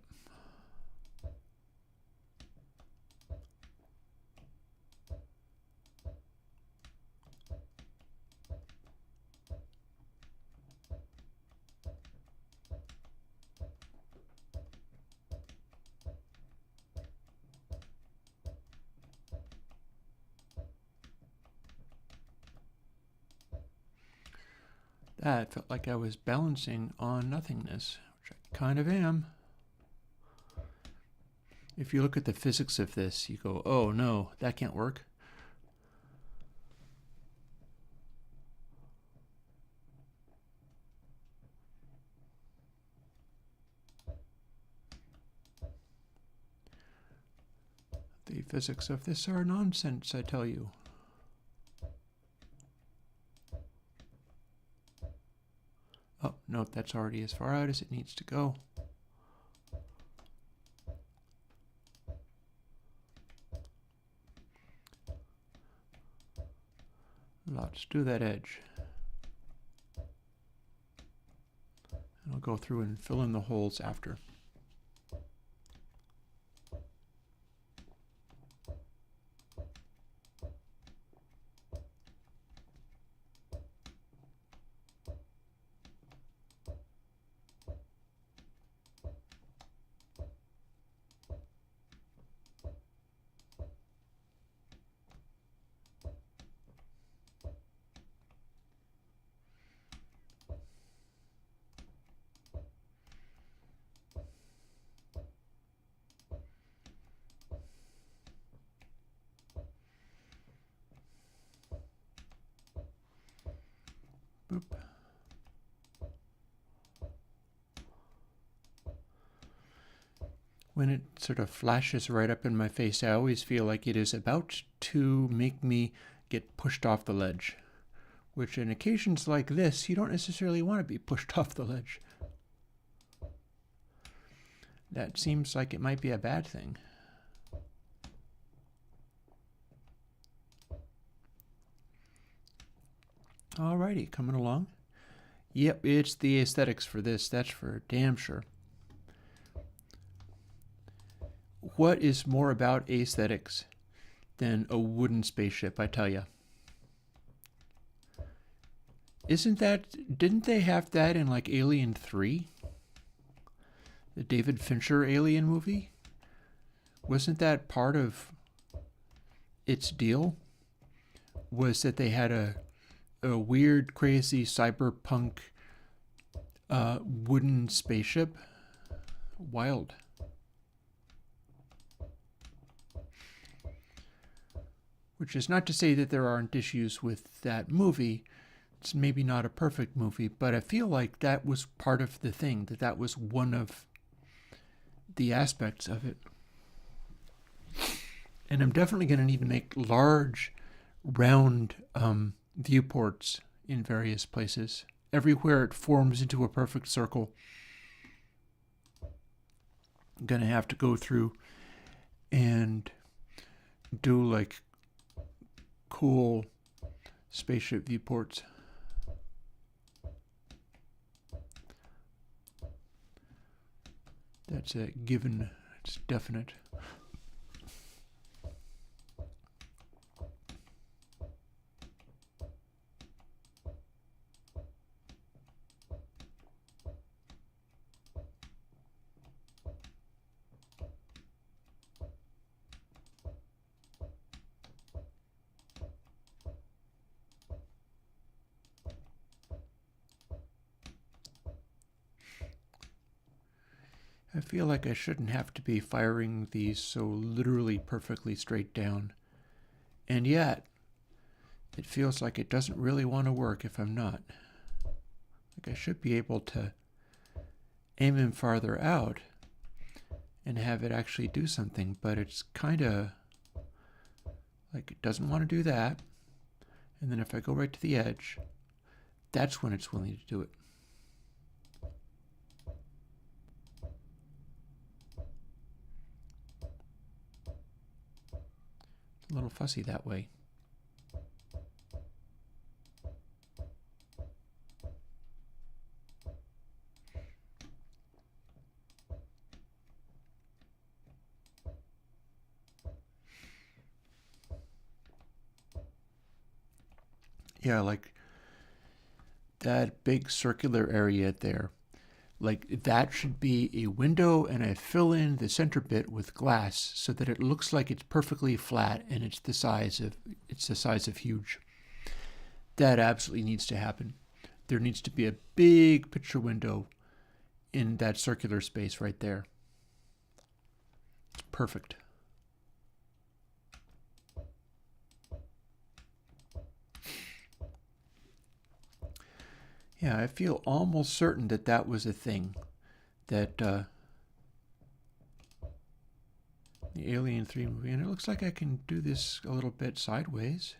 Speaker 1: That felt like I was balancing on nothingness, which I kind of am. If you look at the physics of this, you go, oh no, that can't work. The physics of this are nonsense, I tell you. Oh, no, that's already as far out as it needs to go. Let's do that edge. And I'll go through and fill in the holes after. Boop. When it sort of flashes right up in my face, I always feel like it is about to make me get pushed off the ledge, which in occasions like this, you don't necessarily want to be pushed off the ledge. That seems like it might be a bad thing. Alrighty, coming along. Yep, it's the aesthetics for this, that's for damn sure. what is more about aesthetics than a wooden spaceship, I tell you. Didn't they have that in like Alien 3? The David Fincher Alien movie? Wasn't that part of its deal? Was that they had a weird, crazy cyberpunk wooden spaceship? Wild. Which is not to say that there aren't issues with that movie. It's maybe not a perfect movie, but I feel like that was part of the thing, that was one of the aspects of it. And I'm definitely going to need to make large, round viewports in various places. Everywhere it forms into a perfect circle, I'm going to have to go through and do like cool spaceship viewports. That's a given. It's definite. I feel like I shouldn't have to be firing these so literally perfectly straight down. And yet, it feels like it doesn't really want to work if I'm not. Like I should be able to aim him farther out and have it actually do something, but it's kind of like it doesn't want to do that. And then if I go right to the edge, that's when it's willing to do it. A little fussy that way. Yeah, like that big circular area there. Like that should be a window, and I fill in the center bit with glass so that it looks like it's perfectly flat and it's the size of huge. That absolutely needs to happen. There needs to be a big picture window in that circular space right there. It's perfect. Yeah, I feel almost certain that that was a thing. That the Alien 3 movie. And it looks like I can do this a little bit sideways.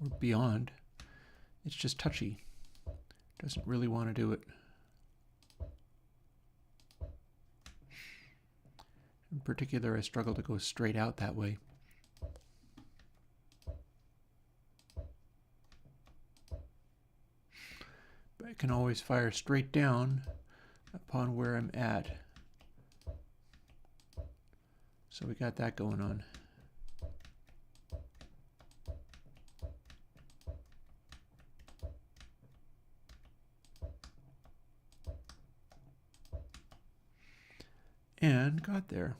Speaker 1: Or beyond. It's just touchy. Doesn't really want to do it. In particular, I struggle to go straight out that way. But I can always fire straight down upon where I'm at. So we got that going on. And got there.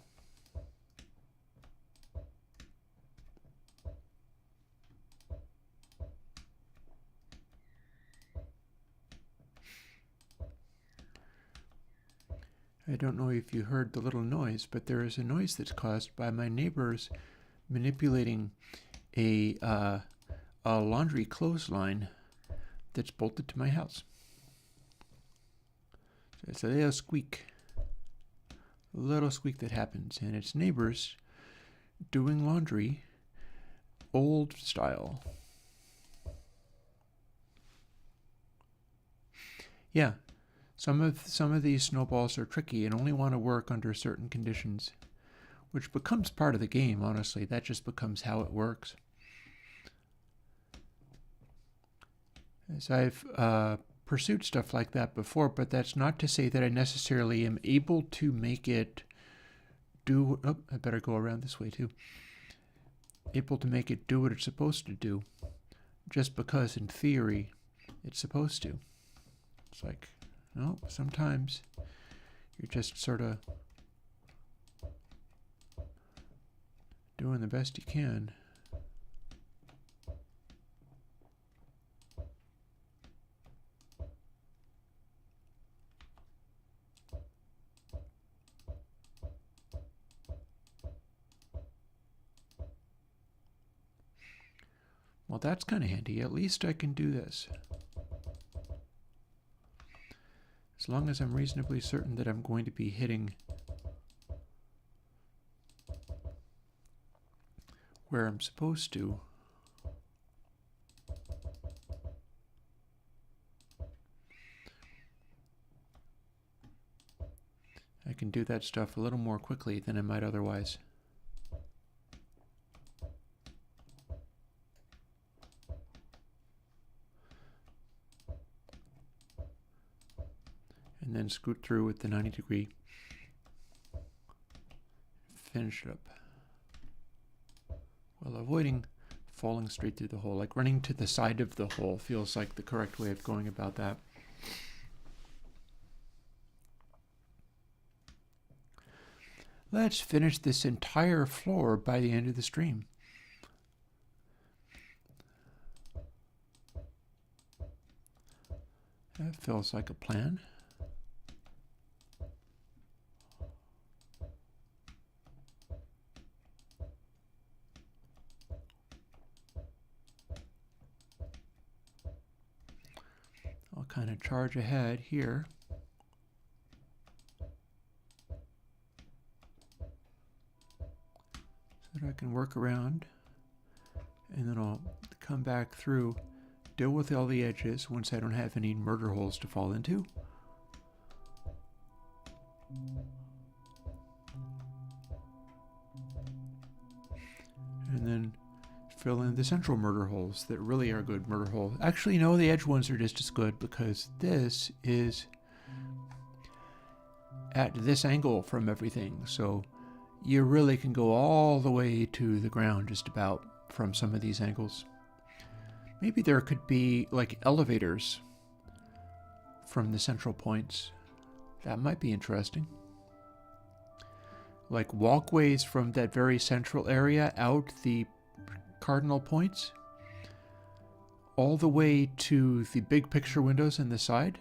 Speaker 1: I don't know if you heard the little noise, but there is a noise that's caused by my neighbors manipulating a laundry clothesline that's bolted to my house. So it's a little squeak. A little squeak that happens, and it's neighbors doing laundry old style. Yeah, some of these snowballs are tricky and only want to work under certain conditions, which becomes part of the game, honestly. That just becomes how it works. As I've pursued stuff like that before, but that's not to say that I necessarily am able to make it do, oh, I better go around this way too. Able to make it do what it's supposed to do, just because in theory it's supposed to. It's like, no, sometimes you're just sort of doing the best you can. Well, that's kind of handy. At least I can do this. As long as I'm reasonably certain that I'm going to be hitting where I'm supposed to. I can do that stuff a little more quickly than I might otherwise. And then scoot through with the 90-degree. Finish it up. While avoiding falling straight through the hole. Like running to the side of the hole feels like the correct way of going about that. Let's finish this entire floor by the end of the stream. That feels like a plan. I'll kind of charge ahead here. So that I can work around, and then I'll come back through, deal with all the edges once I don't have any murder holes to fall into. And then fill in the central murder holes that really are good murder holes. Actually, no, the edge ones are just as good because this is at this angle from everything. So you really can go all the way to the ground just about from some of these angles. Maybe there could be like elevators from the central points. That might be interesting. Like walkways from that very central area out the cardinal points all the way to the big picture windows in the side.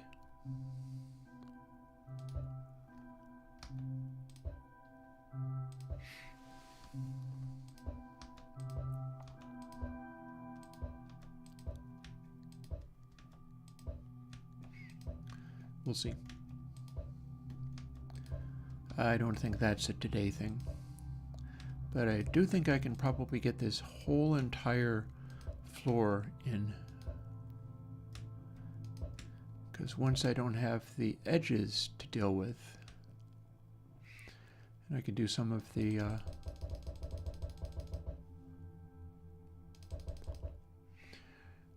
Speaker 1: We'll see. I don't think that's a today thing. But I do think I can probably get this whole entire floor in. Because once I don't have the edges to deal with, and I can do some of the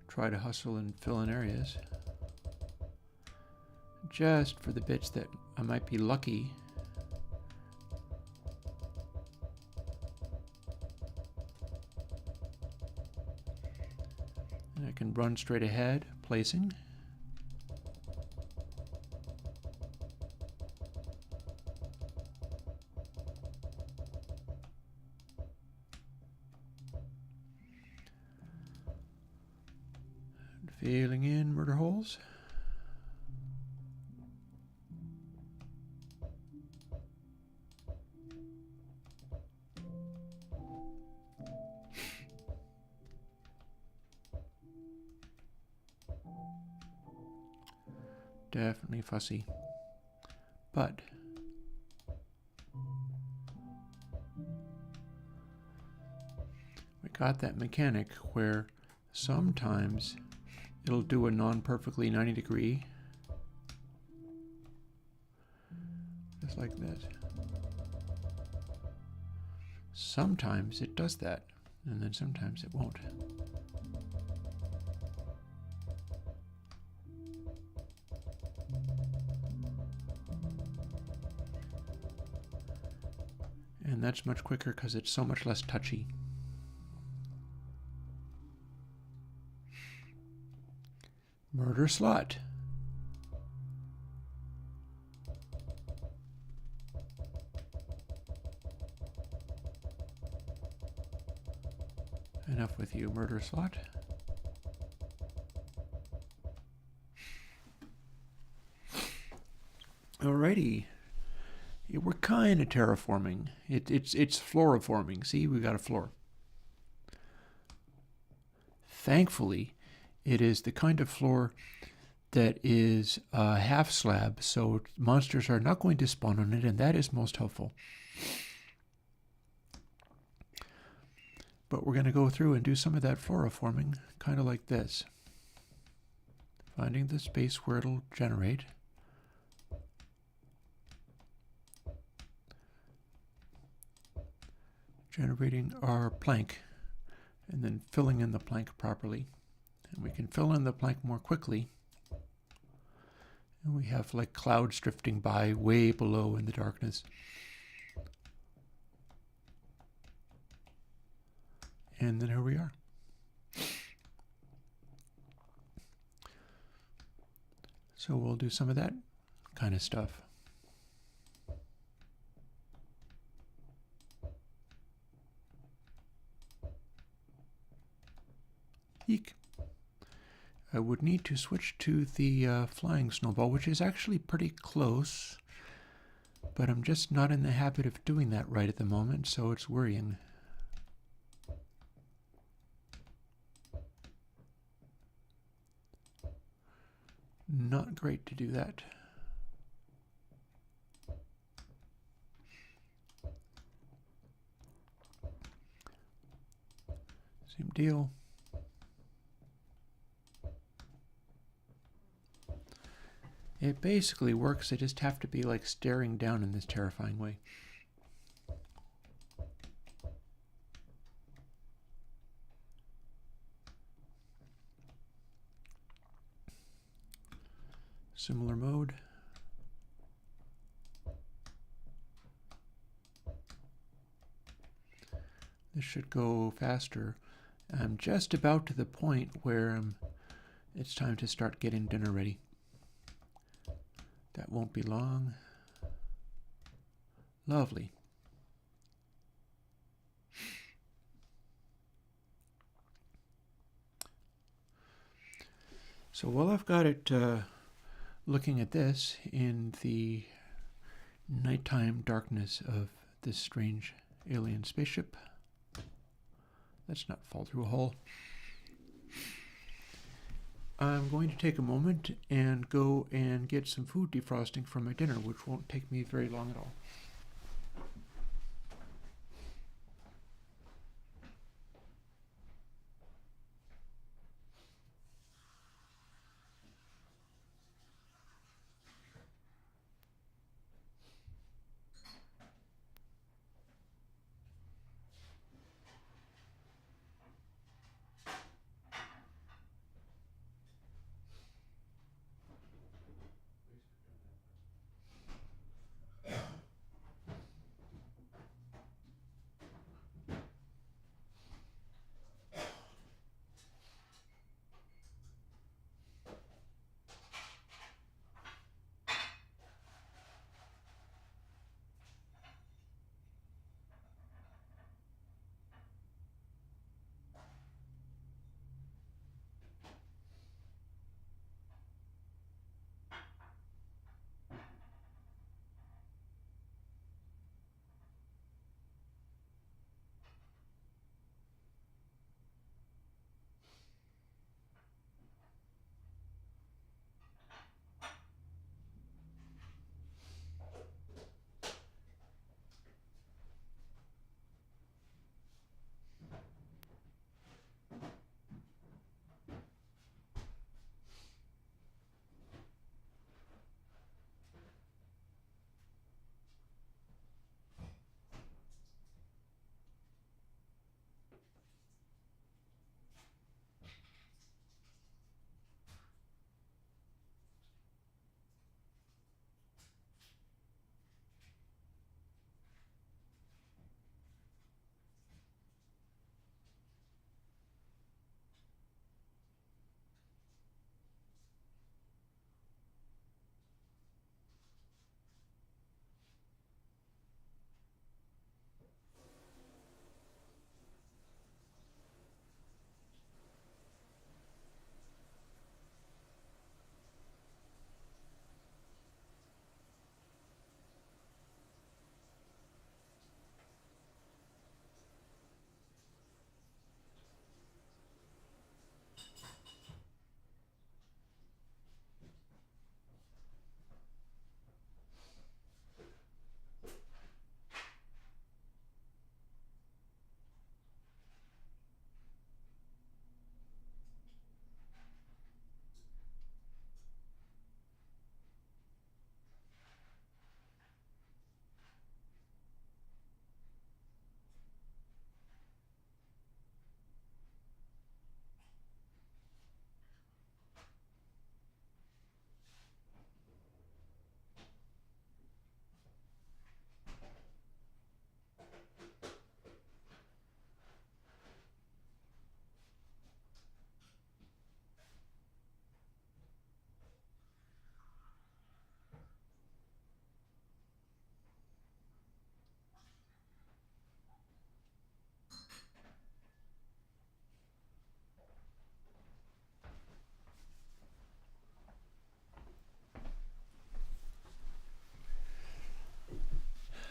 Speaker 1: try to hustle and fill in areas. Just for the bits that I might be lucky. And I can run straight ahead, placing. And filling in murder holes. Definitely fussy, but we got that mechanic where sometimes it'll do a non-perfectly 90 degree, just like that. Sometimes it does that, and then sometimes it won't. And that's much quicker because it's so much less touchy. Murder slot. Enough with you, murder slot. Alrighty. Yeah, we're kind of terraforming. It's floriforming. See, we got a floor. Thankfully, it is the kind of floor that is a half slab, so monsters are not going to spawn on it, and that is most helpful. But we're going to go through and do some of that floriforming, kind of like this. Finding the space where it'll generate. Generating our plank, and then filling in the plank properly. And we can fill in the plank more quickly. And we have like clouds drifting by way below in the darkness. And then here we are. So we'll do some of that kind of stuff. Eek. I would need to switch to the flying snowball, which is actually pretty close, but I'm just not in the habit of doing that right at the moment, so it's worrying. Not great to do that. Same deal. It basically works, I just have to be like staring down in this terrifying way. Similar mode. This should go faster. I'm just about to the point where it's time to start getting dinner ready. That won't be long. Lovely. So while I've got it looking at this in the nighttime darkness of this strange alien spaceship, let's not fall through a hole. I'm going to take a moment and go and get some food defrosting for my dinner, which won't take me very long at all.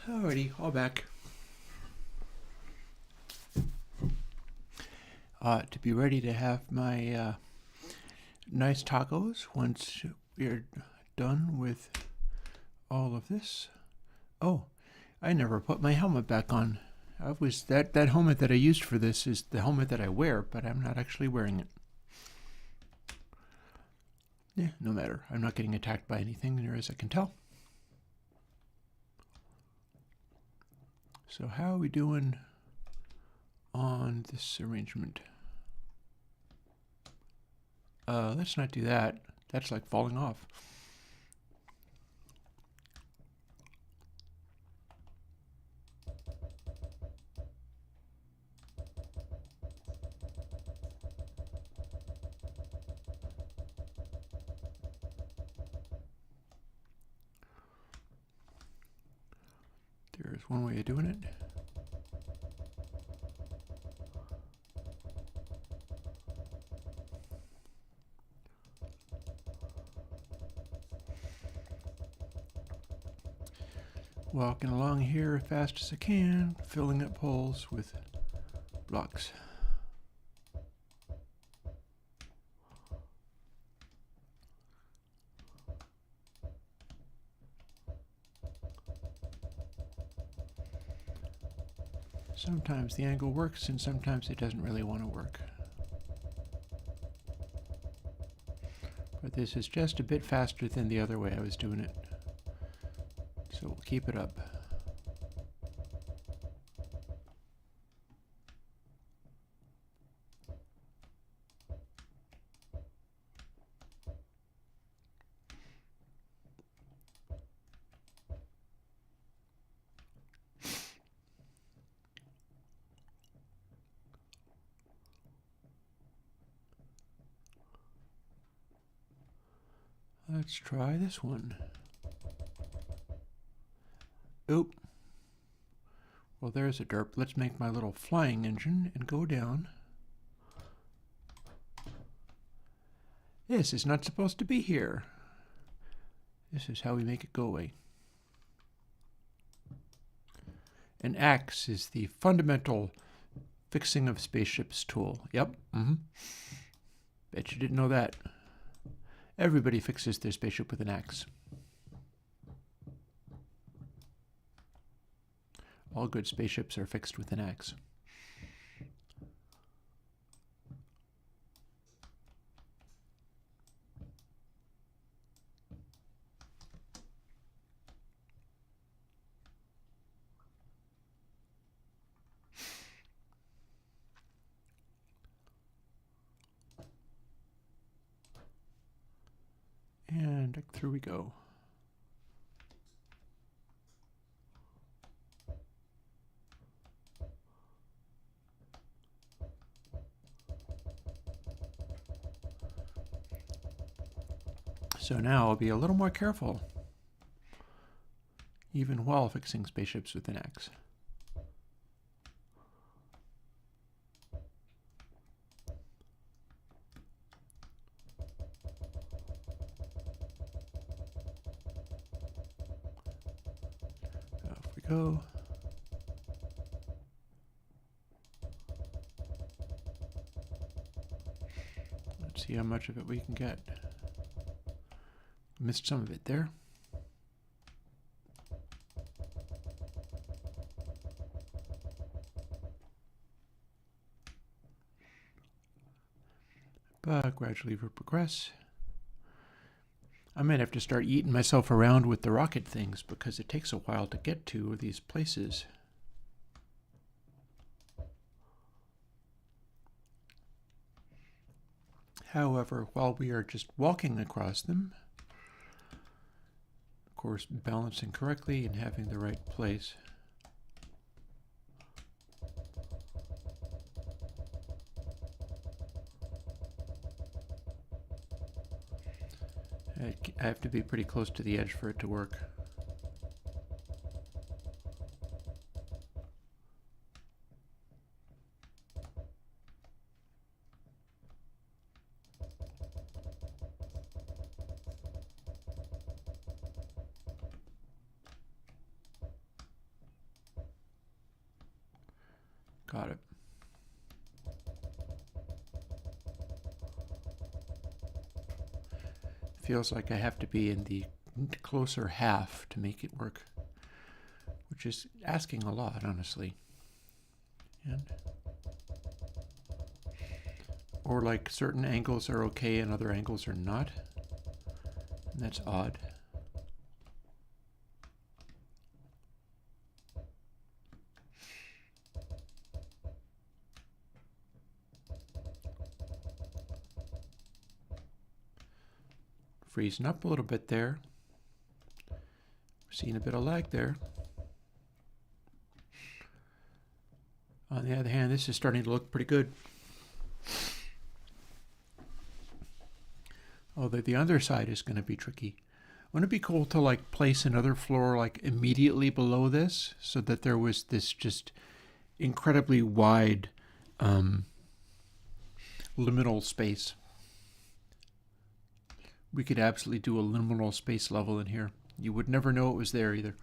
Speaker 1: Alrighty, all back. To be ready to have my nice tacos once we're done with all of this. Oh, I never put my helmet back on. That helmet that I used for this is the helmet that I wear, but I'm not actually wearing it. Yeah, no matter. I'm not getting attacked by anything near as I can tell. So how are we doing on this arrangement? Let's not do that. That's like falling off. There's one way of doing it. Walking along here as fast as I can, filling up holes with blocks. Sometimes the angle works and sometimes it doesn't really want to work. But this is just a bit faster than the other way I was doing it. So we'll keep it up. Let's try this one. Oop. Well, there's a derp. Let's make my little flying engine and go down. This is not supposed to be here. This is how we make it go away. An axe is the fundamental fixing of spaceships tool. Yep. Bet you didn't know that. Everybody fixes their spaceship with an axe. All good spaceships are fixed with an axe. And through we go. So now I'll be a little more careful, even while fixing spaceships with an axe. Off we go. Let's see how much of it we can get. Missed some of it there. But gradually we progress. I might have to start eating myself around with the rocket things because it takes a while to get to these places. However, while we are just walking across them, of course, balancing correctly and having the right place. I have to be pretty close to the edge for it to work. Got it. Feels like I have to be in the closer half to make it work, which is asking a lot, honestly. And or like certain angles are okay and other angles are not. And that's odd. Freezing up a little bit there. Seeing a bit of lag there. On the other hand, this is starting to look pretty good. Although the other side is going to be tricky. Wouldn't it be cool to like place another floor like immediately below this so that there was this just incredibly wide liminal space? We could absolutely do a liminal space level in here. You would never know it was there either.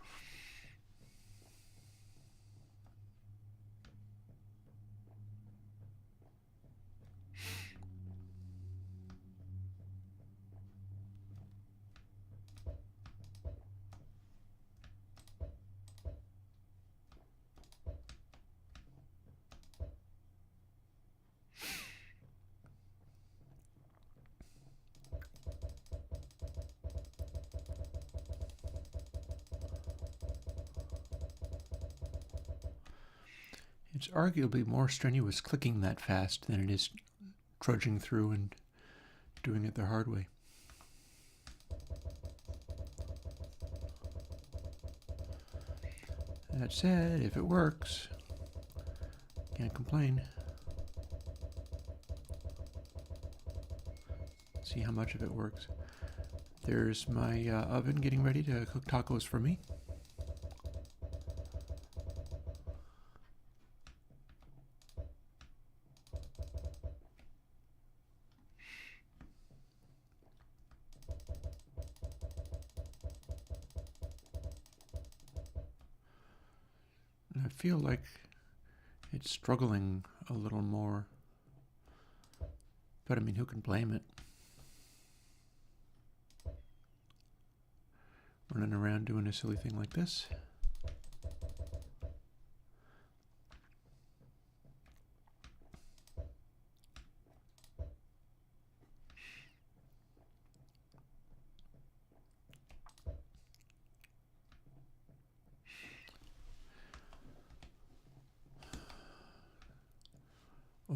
Speaker 1: It's arguably more strenuous clicking that fast than it is trudging through and doing it the hard way. That said, if it works, can't complain. See how much of it works. There's my oven getting ready to cook tacos for me. And I feel like it's struggling a little more. But I mean, who can blame it? Running around doing a silly thing like this.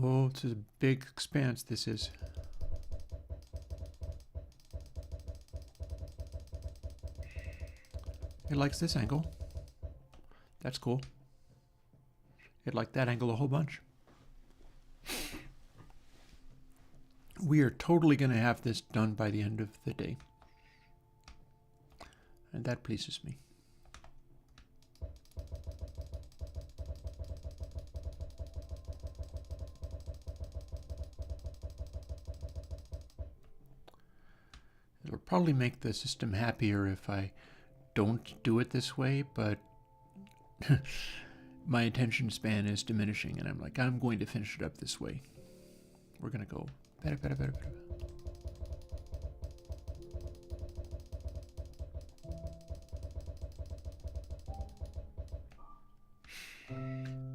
Speaker 1: Oh, it's a big expanse this is. It likes this angle. That's cool. It liked that angle a whole bunch. We are totally going to have this done by the end of the day. And that pleases me. It'll probably make the system happier if I don't do it this way, but my attention span is diminishing, and I'm like, I'm going to finish it up this way. We're going to go better.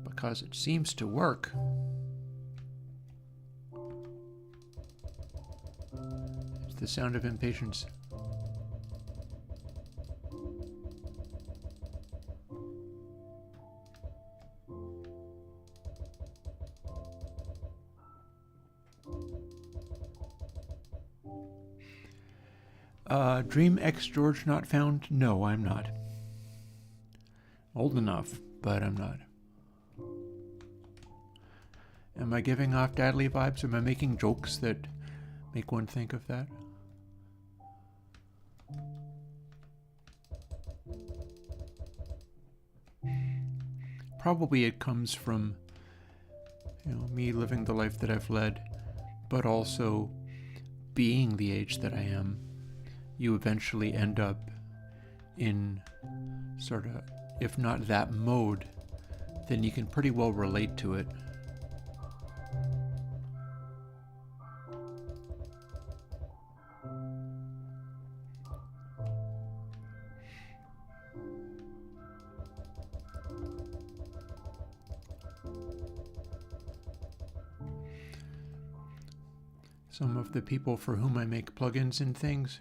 Speaker 1: Because it seems to work. It's the sound of impatience. Dream X George not found? No, I'm not. Old enough, but I'm not. Am I giving off dadly vibes? Am I making jokes that make one think of that? Probably it comes from, me living the life that I've led, but also being the age that I am. You eventually end up in sort of, if not that mode, then you can pretty well relate to it. Some of the people for whom I make plugins and things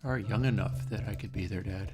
Speaker 1: are young enough that I could be their dad.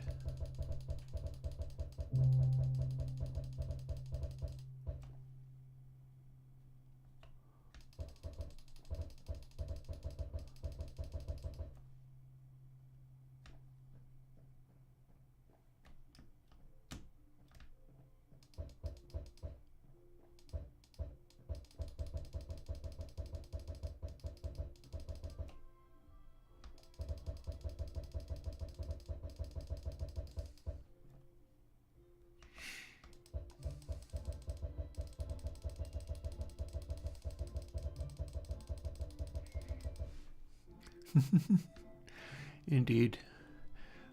Speaker 1: Indeed.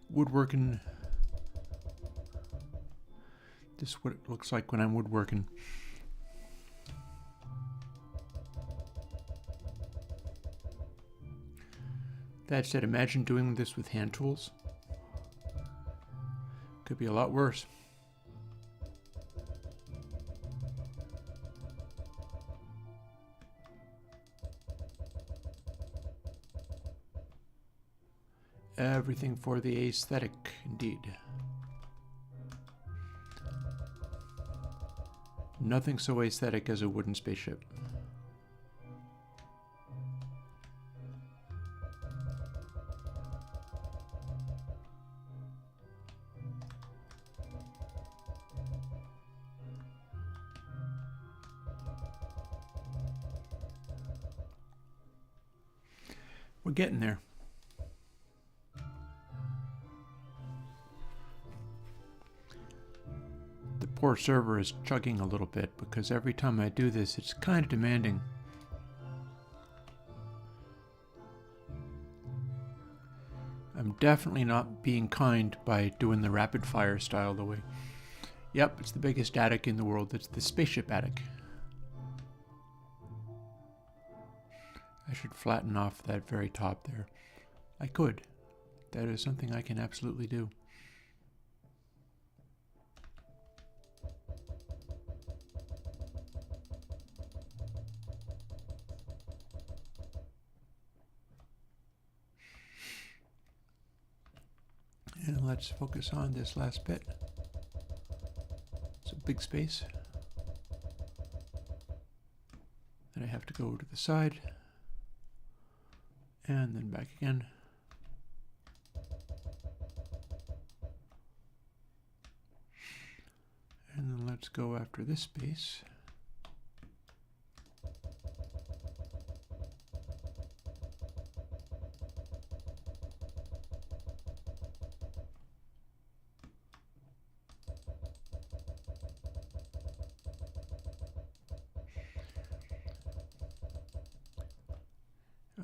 Speaker 1: Woodworking. This is what it looks like when I'm woodworking. That said, imagine doing this with hand tools. Could be a lot worse. Everything for the aesthetic, indeed. Nothing so aesthetic as a wooden spaceship. We're getting there. The poor server is chugging a little bit because every time I do this, it's kind of demanding. I'm definitely not being kind by doing the rapid fire style the way. Yep, it's the biggest attic in the world. It's the spaceship attic. I should flatten off that very top there. I could. That is something I can absolutely do. And let's focus on this last bit. It's a big space. Then I have to go to the side. And then back again. And then let's go after this space.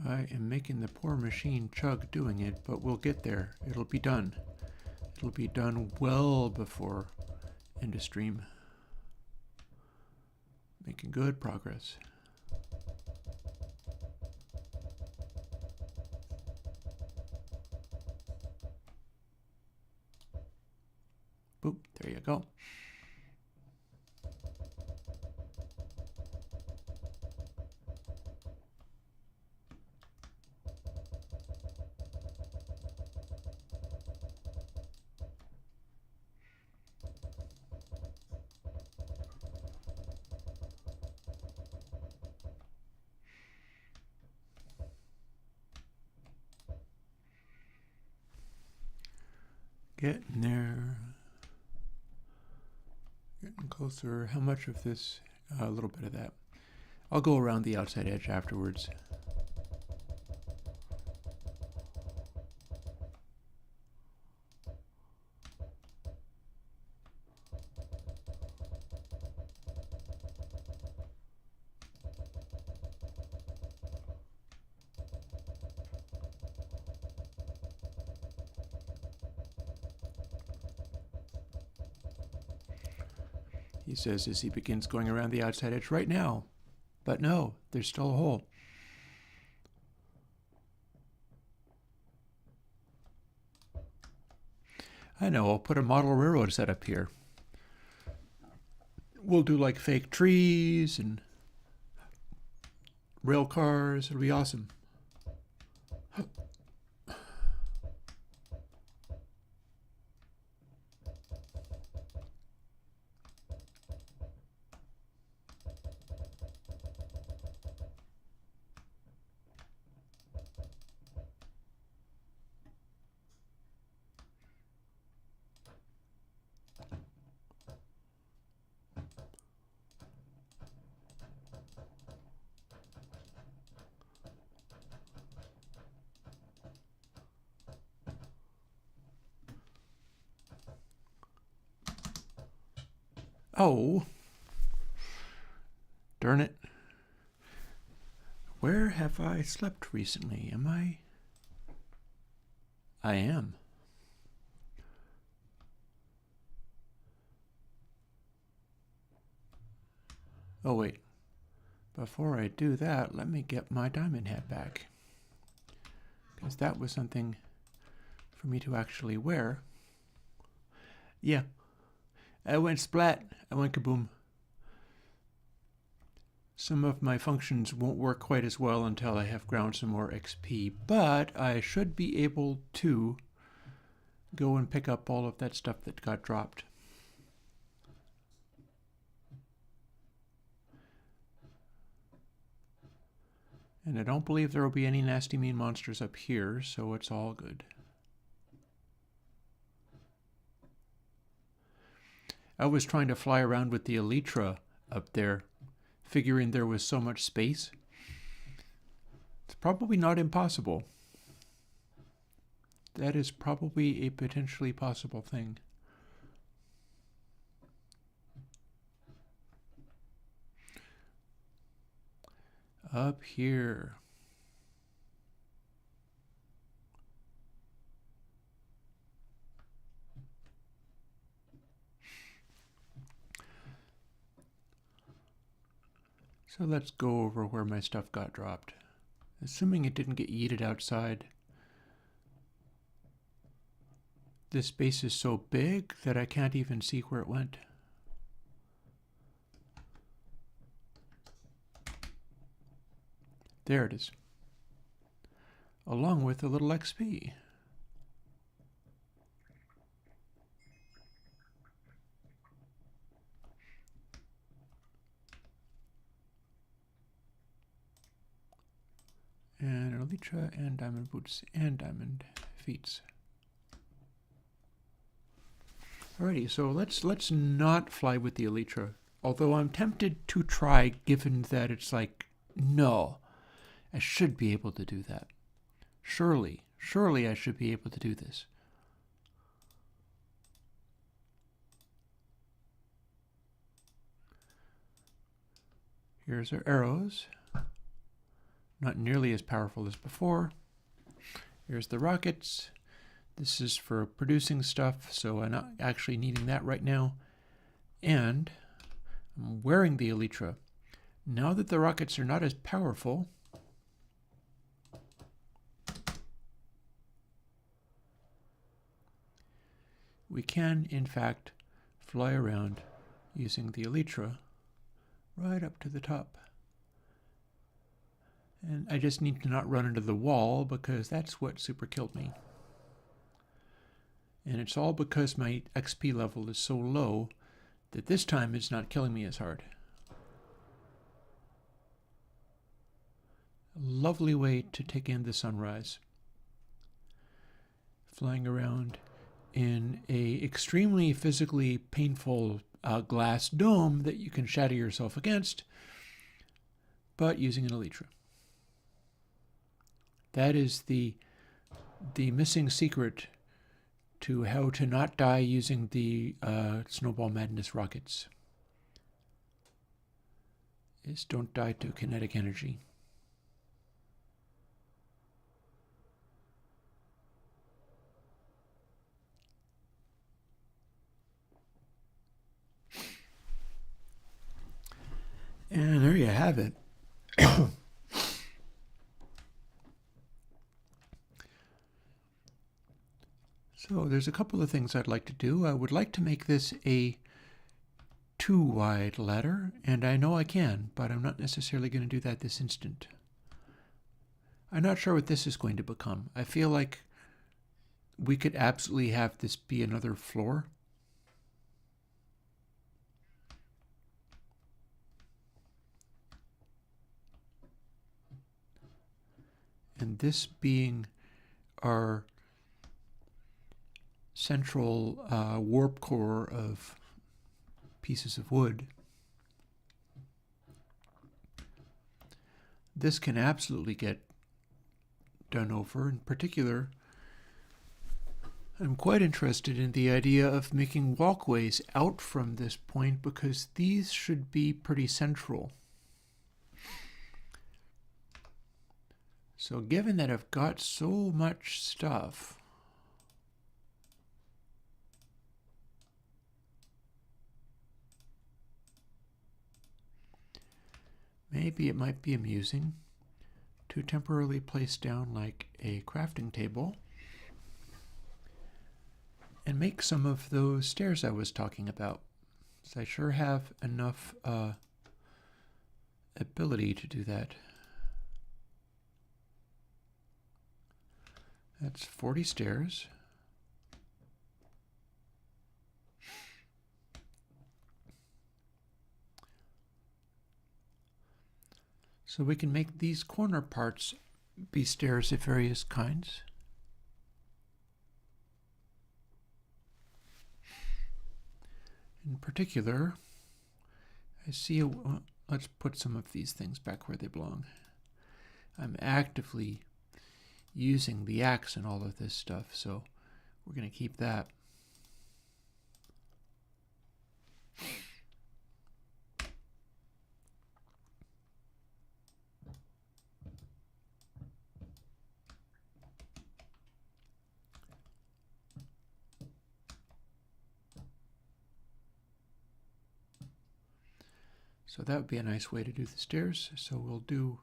Speaker 1: I am making the poor machine chug doing it, but we'll get there. It'll be done. It'll be done well before end of stream. Making good progress. Boop, there you go. Getting there. Getting closer. How much of this? A little bit of that. I'll go around the outside edge afterwards. he says as he begins going around the outside edge right now. But no, there's still a hole. I know, I'll put a model railroad set up here. We'll do like fake trees and rail cars. It'll be awesome. Oh, darn it. Where have I slept recently? I am. Oh, wait. Before I do that, let me get my diamond hat back. Because that was something for me to actually wear. Yeah. I went splat. I went kaboom. Some of my functions won't work quite as well until I have ground some more XP, but I should be able to go and pick up all of that stuff that got dropped. And I don't believe there will be any nasty mean monsters up here, so it's all good. I was trying to fly around with the Elytra up there, figuring there was so much space. It's probably not impossible. That is probably a potentially possible thing. Up here. So let's go over where my stuff got dropped. Assuming it didn't get yeeted outside. This space is so big that I can't even see where it went. There it is. Along with a little XP. And an Elytra and diamond boots and diamond feet. Alrighty, so let's not fly with the Elytra. Although I'm tempted to try, given that it's like, no, I should be able to do that. Surely I should be able to do this. Here's our arrows. Not nearly as powerful as before. Here's the rockets. This is for producing stuff, so I'm not actually needing that right now. And I'm wearing the Elytra. Now that the rockets are not as powerful, we can, in fact, fly around using the Elytra right up to the top. And I just need to not run into the wall because that's what super killed me. And it's all because my XP level is so low that this time it's not killing me as hard. A lovely way to take in the sunrise. Flying around in a extremely physically painful glass dome that you can shatter yourself against, but using an Elytra. That is the missing secret to how to not die using the Snowball Madness rockets. Is don't die to kinetic energy. you have it. So there's a couple of things I'd like to do. I would like to make this a 2-wide ladder, and I know I can, but I'm not necessarily going to do that this instant. I'm not sure what this is going to become. I feel like we could absolutely have this be another floor. And this being our central warp core of pieces of wood. This can absolutely get done over. In particular, I'm quite interested in the idea of making walkways out from this point because these should be pretty central. So given that I've got so much stuff, maybe it might be amusing to temporarily place down like a crafting table and make some of those stairs I was talking about. So I sure have enough ability to do that. That's 40 stairs. So we can make these corner parts be stairs of various kinds. In particular, I see, let's put some of these things back where they belong. I'm actively using the axe and all of this stuff, so we're going to keep that. So that would be a nice way to do the stairs. So we'll do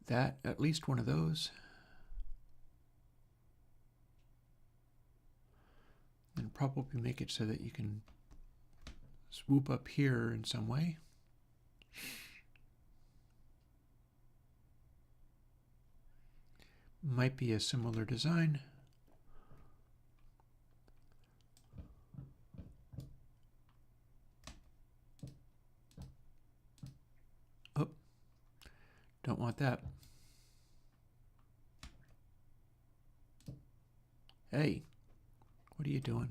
Speaker 1: that, at least one of those. And probably make it so that you can swoop up here in some way. Might be a similar design. Oh, don't want that. Hey, what are you doing?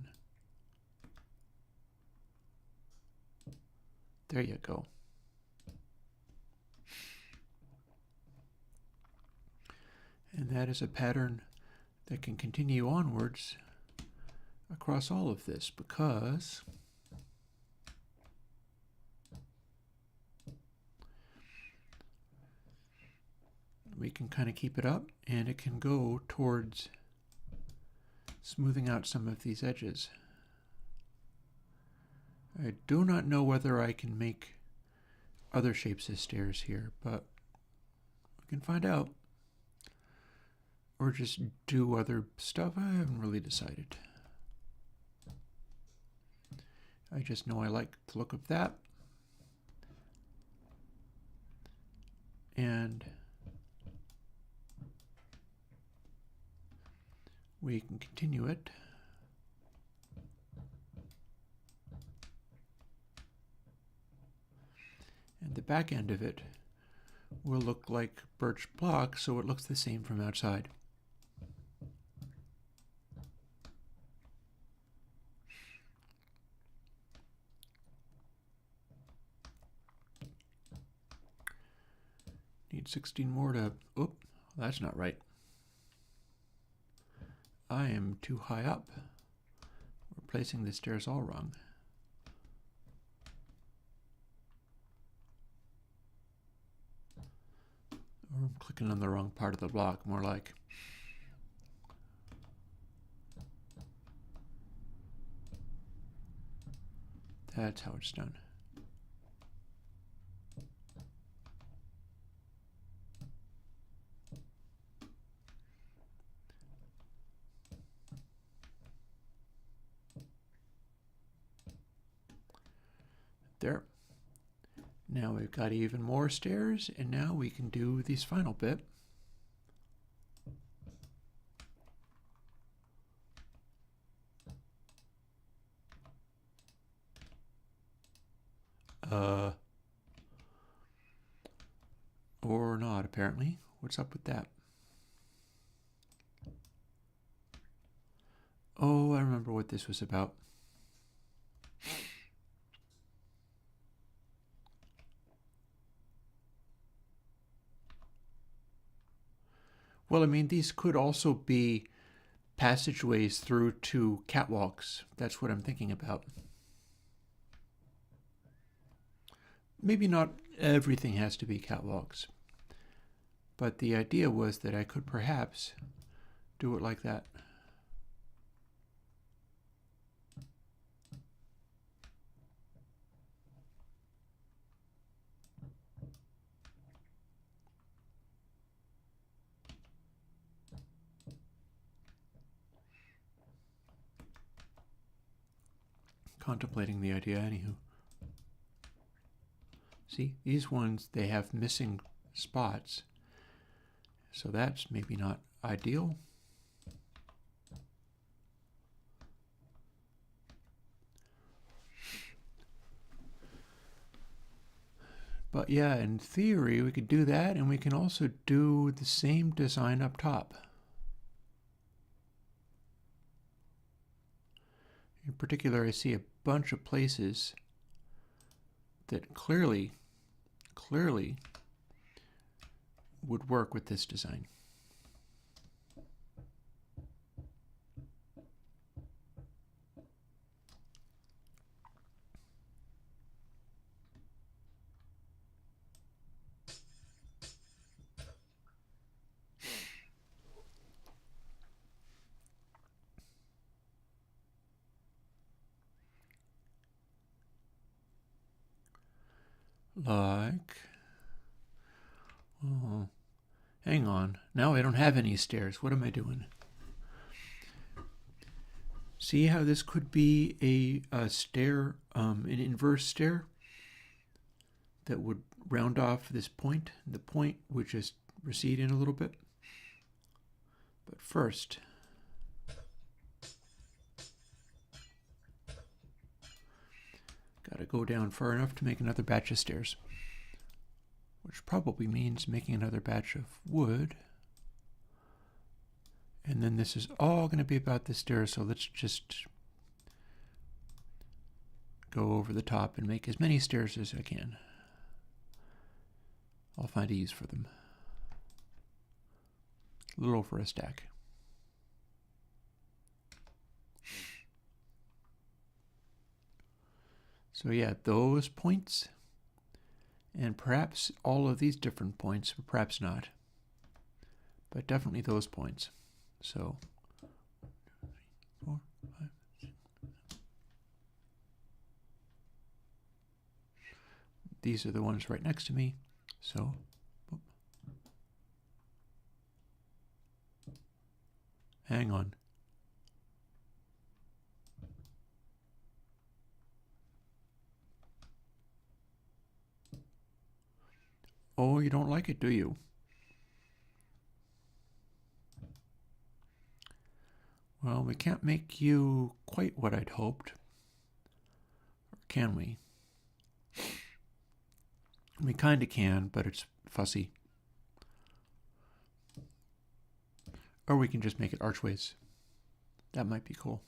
Speaker 1: There you go. And that is a pattern that can continue onwards across all of this because we can kind of keep it up and it can go towards smoothing out some of these edges. I do not know whether I can make other shapes of stairs here, but we can find out. Or just do other stuff. I haven't really decided. I just know I like the look of that. And we can continue it. And the back end of it will look like birch block, so it looks the same from outside. Need 16 more to, oh, that's not right. I am too high up. We're placing the stairs all wrong. Or I'm clicking on the wrong part of the block, more like. That's how it's done. There. Now we've got even more stairs, and now we can do this final bit. Or not, apparently. What's up with that? Oh, I remember what this was about. Well, I mean, these could also be passageways through to catwalks. That's what I'm thinking about. Maybe not everything has to be catwalks, but the idea was that I could perhaps do it like that. Contemplating the idea, anywho. See, these ones, they have missing spots, so that's maybe not ideal. But yeah, in theory, we could do that, and we can also do the same design up top. In particular, I see a bunch of places that clearly would work with this design. Like, oh, hang on. Now I don't have any stairs. What am I doing? See how this could be a stair, an inverse stair that would round off this point. The point would just recede in a little bit. But first, got to go down far enough to make another batch of stairs, which probably means making another batch of wood. And then this is all going to be about the stairs, so let's just go over the top and make as many stairs as I can. I'll find a use for them. A little over a stack. So yeah, those points, and perhaps all of these different points, but perhaps not. But definitely those points. So, 4, 5, 6. These are the ones right next to me. So, whoop. Hang on. Oh, you don't like it, do you? Well, we can't make you quite what I'd hoped. Or can we? We kind of can, but it's fussy. Or we can just make it archways. That might be cool.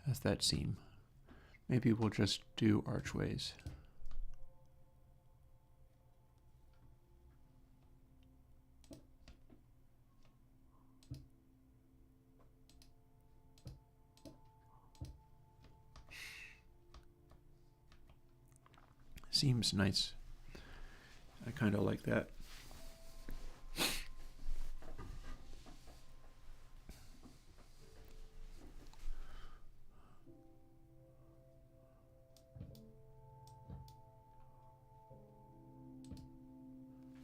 Speaker 1: How's that seem? Maybe we'll just do archways. Seems nice. I kind of like that.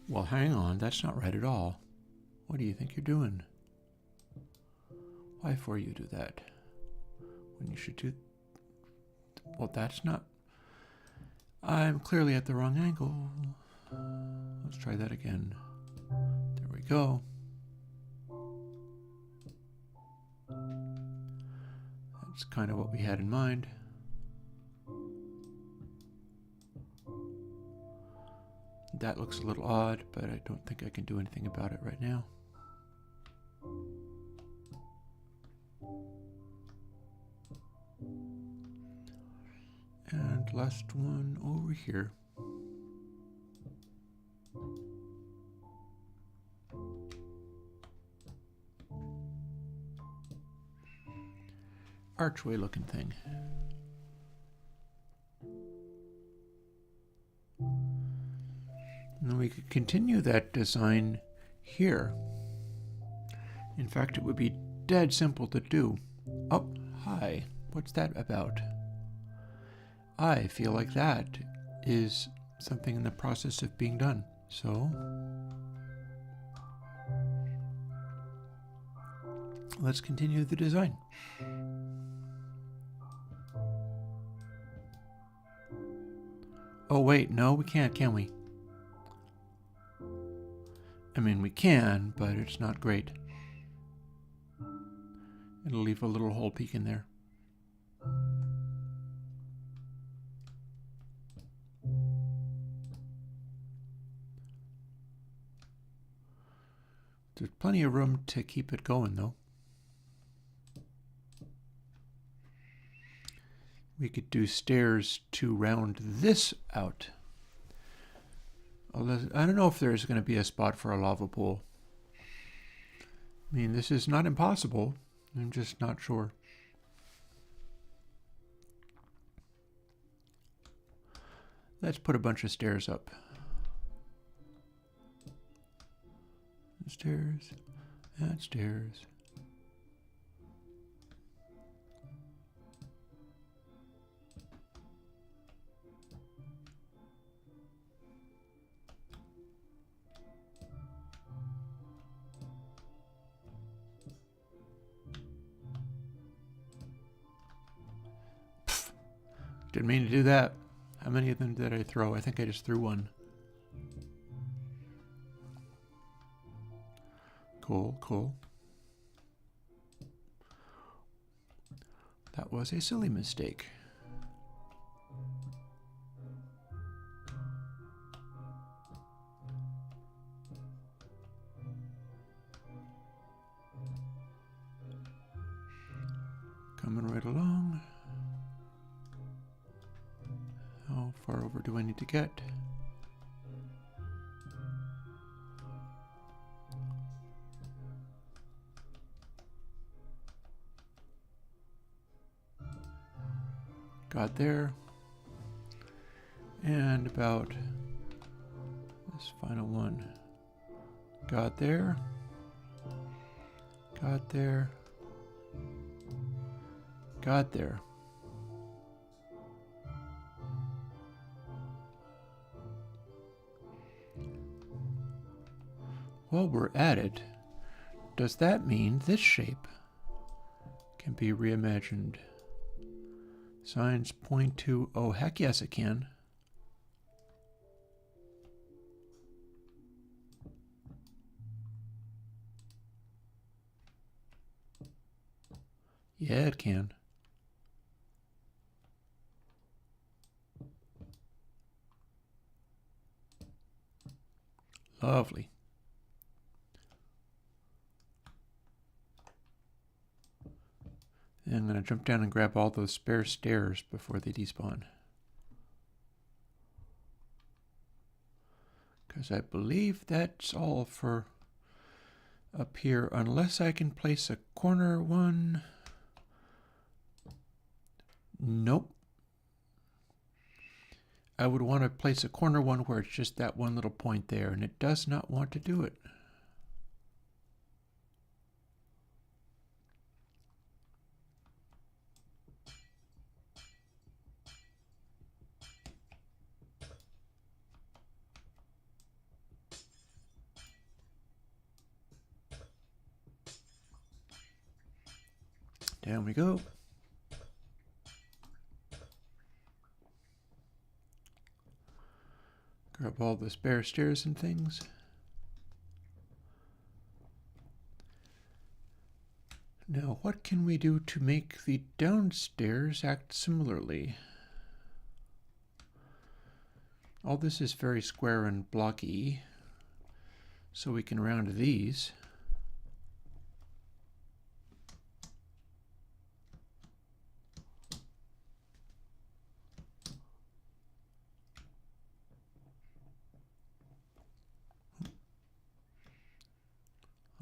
Speaker 1: Well, hang on, that's not right at all. What do you think you're doing? Why for you do that? when you should do... Well, that's not... I'm clearly at the wrong angle. Let's try that again. There we go. That's kind of what we had in mind. That looks a little odd, but I don't think I can do anything about it right now. And last one over here. Archway looking thing. And then we could continue that design here. In fact, it would be dead simple to do. Oh, hi. What's that about? I feel like that is something in the process of being done. So let's continue the design. Oh wait, no, we can't, can we? I mean, we can, but it's not great. It'll leave a little hole peek in there. There's plenty of room to keep it going, though. We could do stairs to round this out. I don't know if there's going to be a spot for a lava pool. I mean, this is not impossible. I'm just not sure. Let's put a bunch of stairs up. Stairs and stairs. Pfft. Didn't mean to do that. How many of them did I throw? I think I just threw one. Cool, cool. That was a silly mistake. Coming right along. How far over do I need to get? Got there. And about this final one. Got there. Got there. Got there. While we're at it, does that mean this shape can be reimagined? Signs point to, oh heck yes it can. Yeah, it can. Lovely. And I'm going to jump down and grab all those spare stairs before they despawn. Because I believe that's all for up here, unless I can place a corner one. Nope. I would want to place a corner one where it's just that one little point there, and it does not want to do it. Down we go. Grab all the spare stairs and things. Now, what can we do to make the downstairs act similarly? All this is very square and blocky, so we can round these.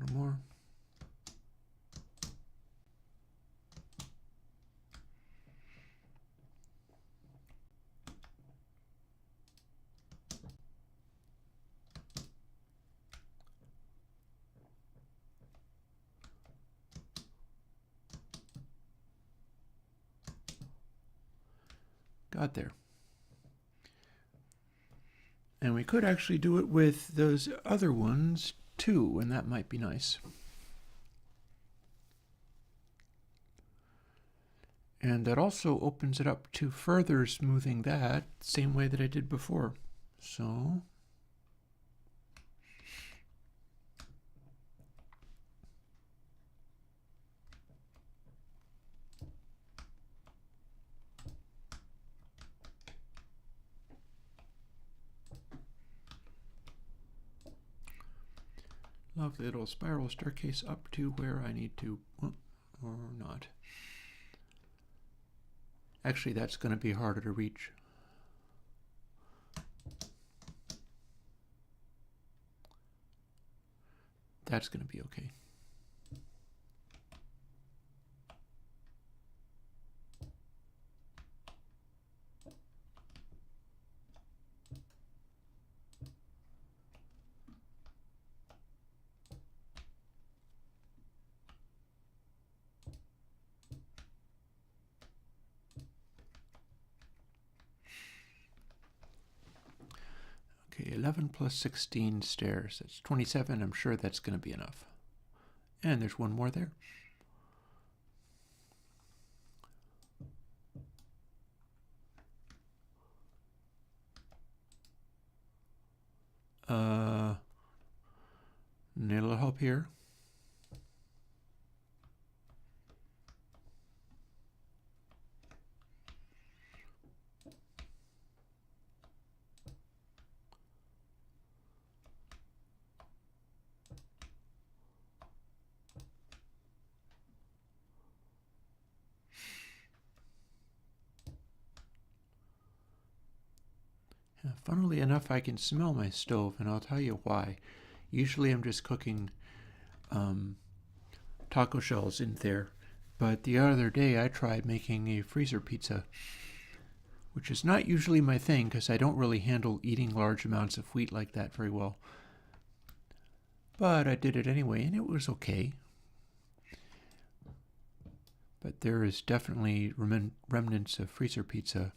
Speaker 1: A little more. Got there. And we could actually do it with those other ones too, and that might be nice. And that also opens it up to further smoothing that, same way that I did before. So lovely little spiral staircase up to where I need to, or not. Actually, that's going to be harder to reach. That's going to be okay. Okay, 11 plus 16 stairs. That's 27. I'm sure that's going to be enough. And there's one more there. Need a little help here. Funnily enough, I can smell my stove, and I'll tell you why. Usually I'm just cooking taco shells in there, but the other day I tried making a freezer pizza, which is not usually my thing because I don't really handle eating large amounts of wheat like that very well. But I did it anyway, and it was okay. But there is definitely remnants of freezer pizza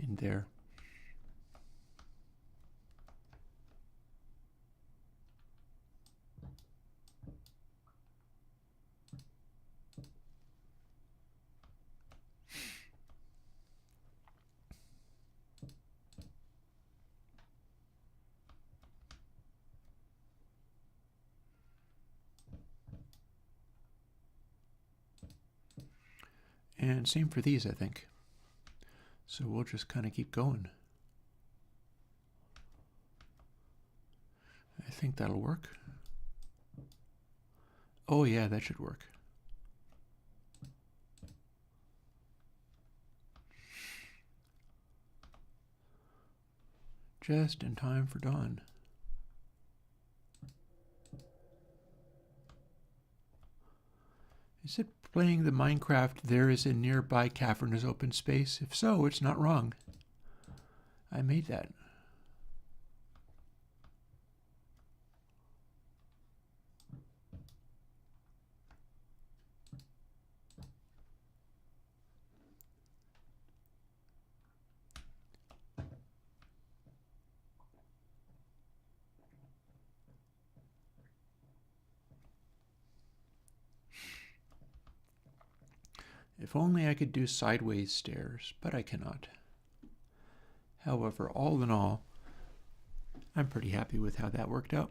Speaker 1: in there. And same for these, I think. So we'll just kind of keep going. I think that'll work. Oh yeah, that should work. Just in time for dawn. Is it playing the Minecraft "there is a nearby cavernous open space"? If so, it's not wrong. I made that. If only I could do sideways stairs, but I cannot. However, all in all, I'm pretty happy with how that worked out.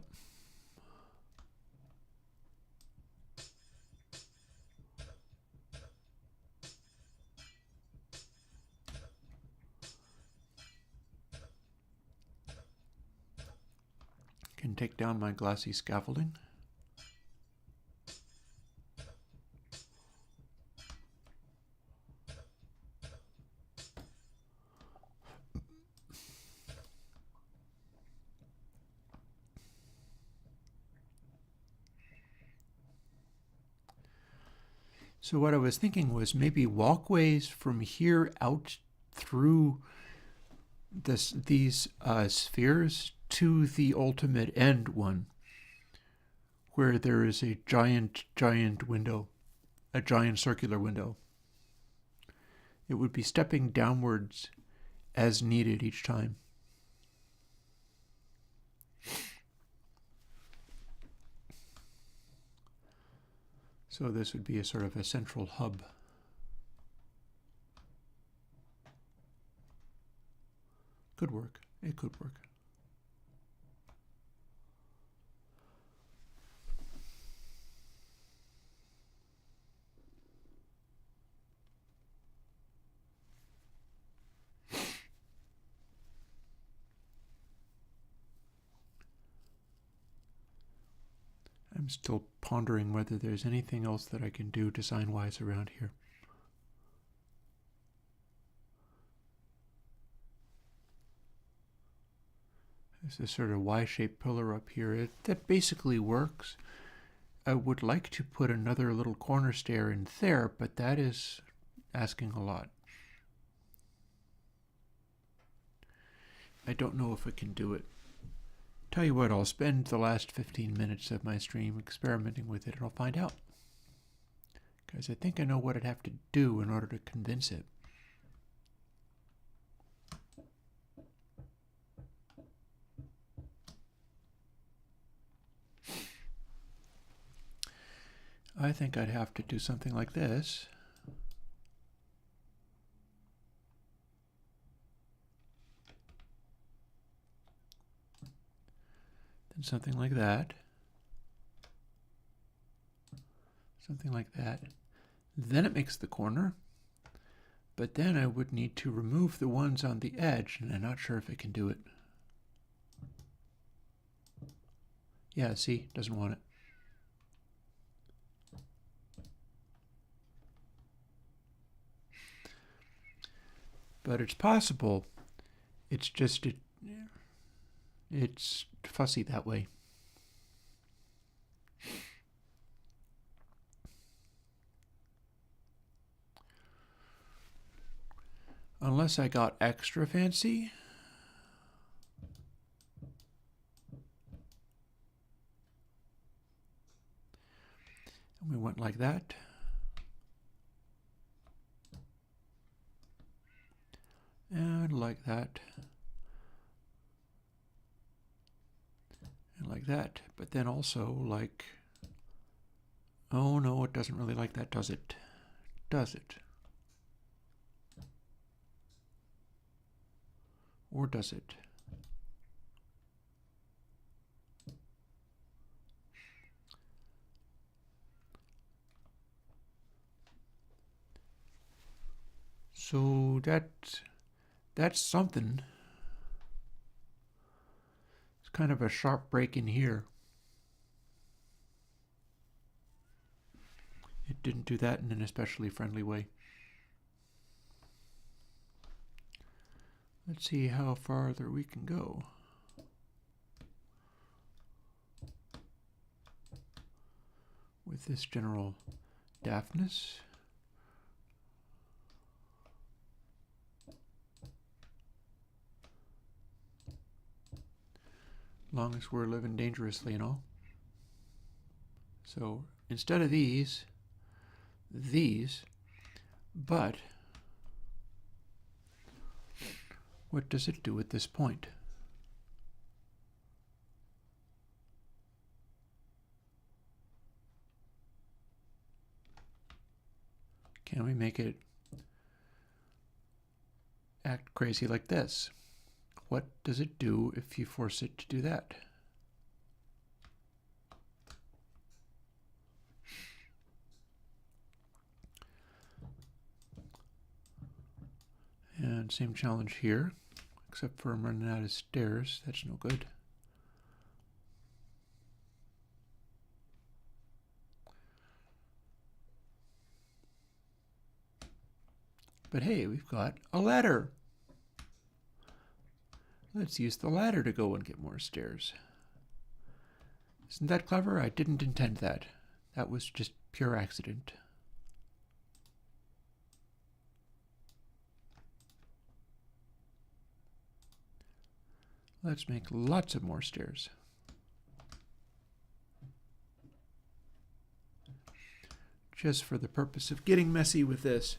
Speaker 1: Can take down my glossy scaffolding. So what I was thinking was maybe walkways from here out through these spheres to the ultimate end one, where there is a giant window, a giant circular window. It would be stepping downwards as needed each time. So this would be a sort of a central hub. Could work. It could work. I'm still pondering whether there's anything else that I can do design-wise around here. There's this sort of Y-shaped pillar up here. That basically works. I would like to put another little corner stair in there, but that is asking a lot. I don't know if I can do it. Tell you what, I'll spend the last 15 minutes of my stream experimenting with it and I'll find out. Because I think I know what I'd have to do in order to convince it. I think I'd have to do something like this. Then something like that. Something like that. Then it makes the corner. But then I would need to remove the ones on the edge, and I'm not sure if it can do it. Yeah, see, doesn't want it. But it's possible. It's just it's fussy that way. Unless I got extra fancy. And we went like that. And like that. And like that. But then also like, oh no, it doesn't really like that, does it? Does it? Or does it? So that's something. It's kind of a sharp break in here. It didn't do that in an especially friendly way. Let's see how farther we can go. With this general daftness. Long as we're living dangerously and all. So instead of these, but what does it do at this point? Can we make it act crazy like this? What does it do if you force it to do that? And same challenge here, except for I'm running out of stairs. That's no good. But hey, we've got a ladder. Let's use the ladder to go and get more stairs. Isn't that clever? I didn't intend that. That was just pure accident. Let's make lots of more stairs. Just for the purpose of getting messy with this.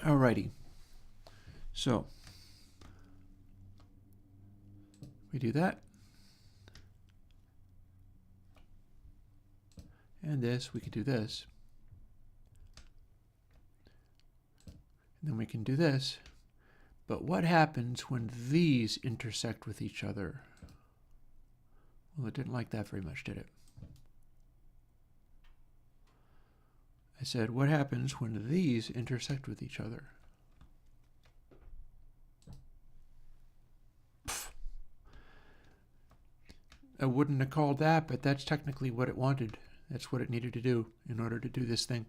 Speaker 1: Alrighty. So, we do that. And this, we could do this. And then we can do this. But what happens when these intersect with each other? Well, it didn't like that very much, did it? I said, what happens when these intersect with each other? Pfft. I wouldn't have called that, but that's technically what it wanted. That's what it needed to do in order to do this thing.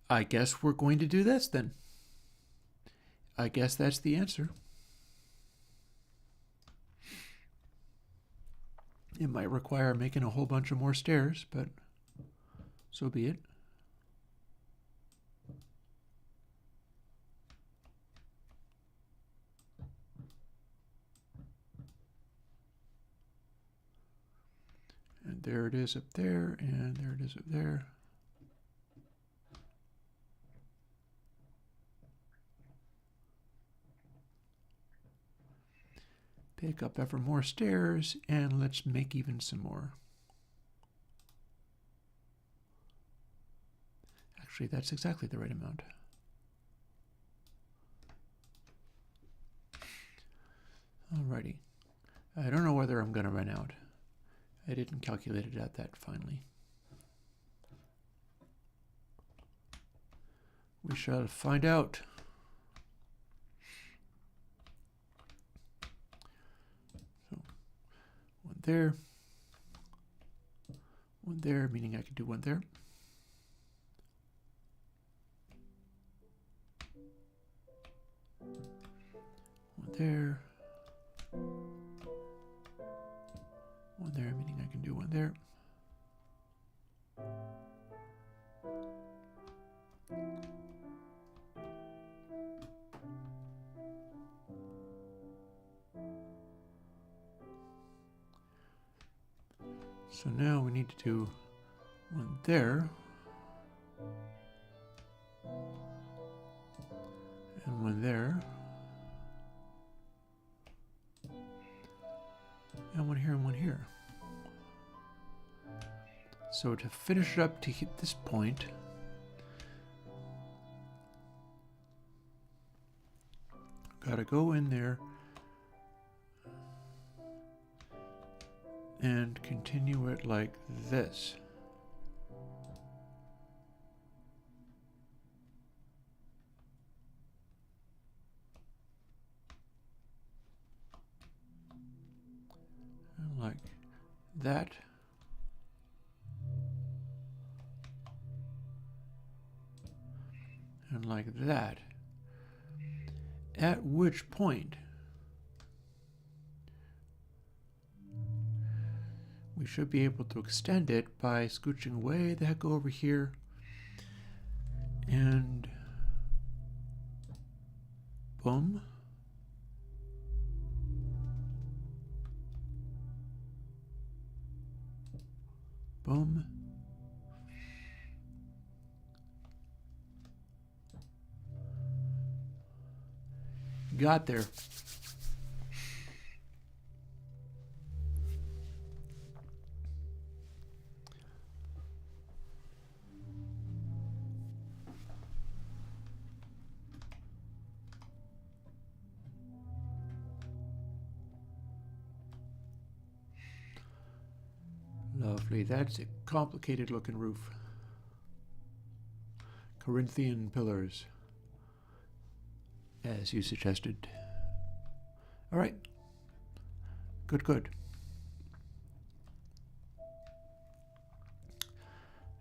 Speaker 1: I guess we're going to do this then. I guess that's the answer. It might require making a whole bunch of more stairs, but so be it. And there it is up there, and there it is up there. Pick up ever more stairs, and let's make even some more. Actually, that's exactly the right amount. Alrighty. I don't know whether I'm going to run out. I didn't calculate it at that finally. We shall find out. So, one there, meaning I can do one there. One there. One there, meaning I can do one there. So now we need to do one there. And one there. And one here and one here. So to finish it up to hit this point, gotta go in there and continue it like this. And like that. And like that. At which point we should be able to extend it by scooching way the heck over here and boom. Boom. Got there. Lovely. That's a complicated looking roof. Corinthian pillars, as you suggested. All right. Good, good.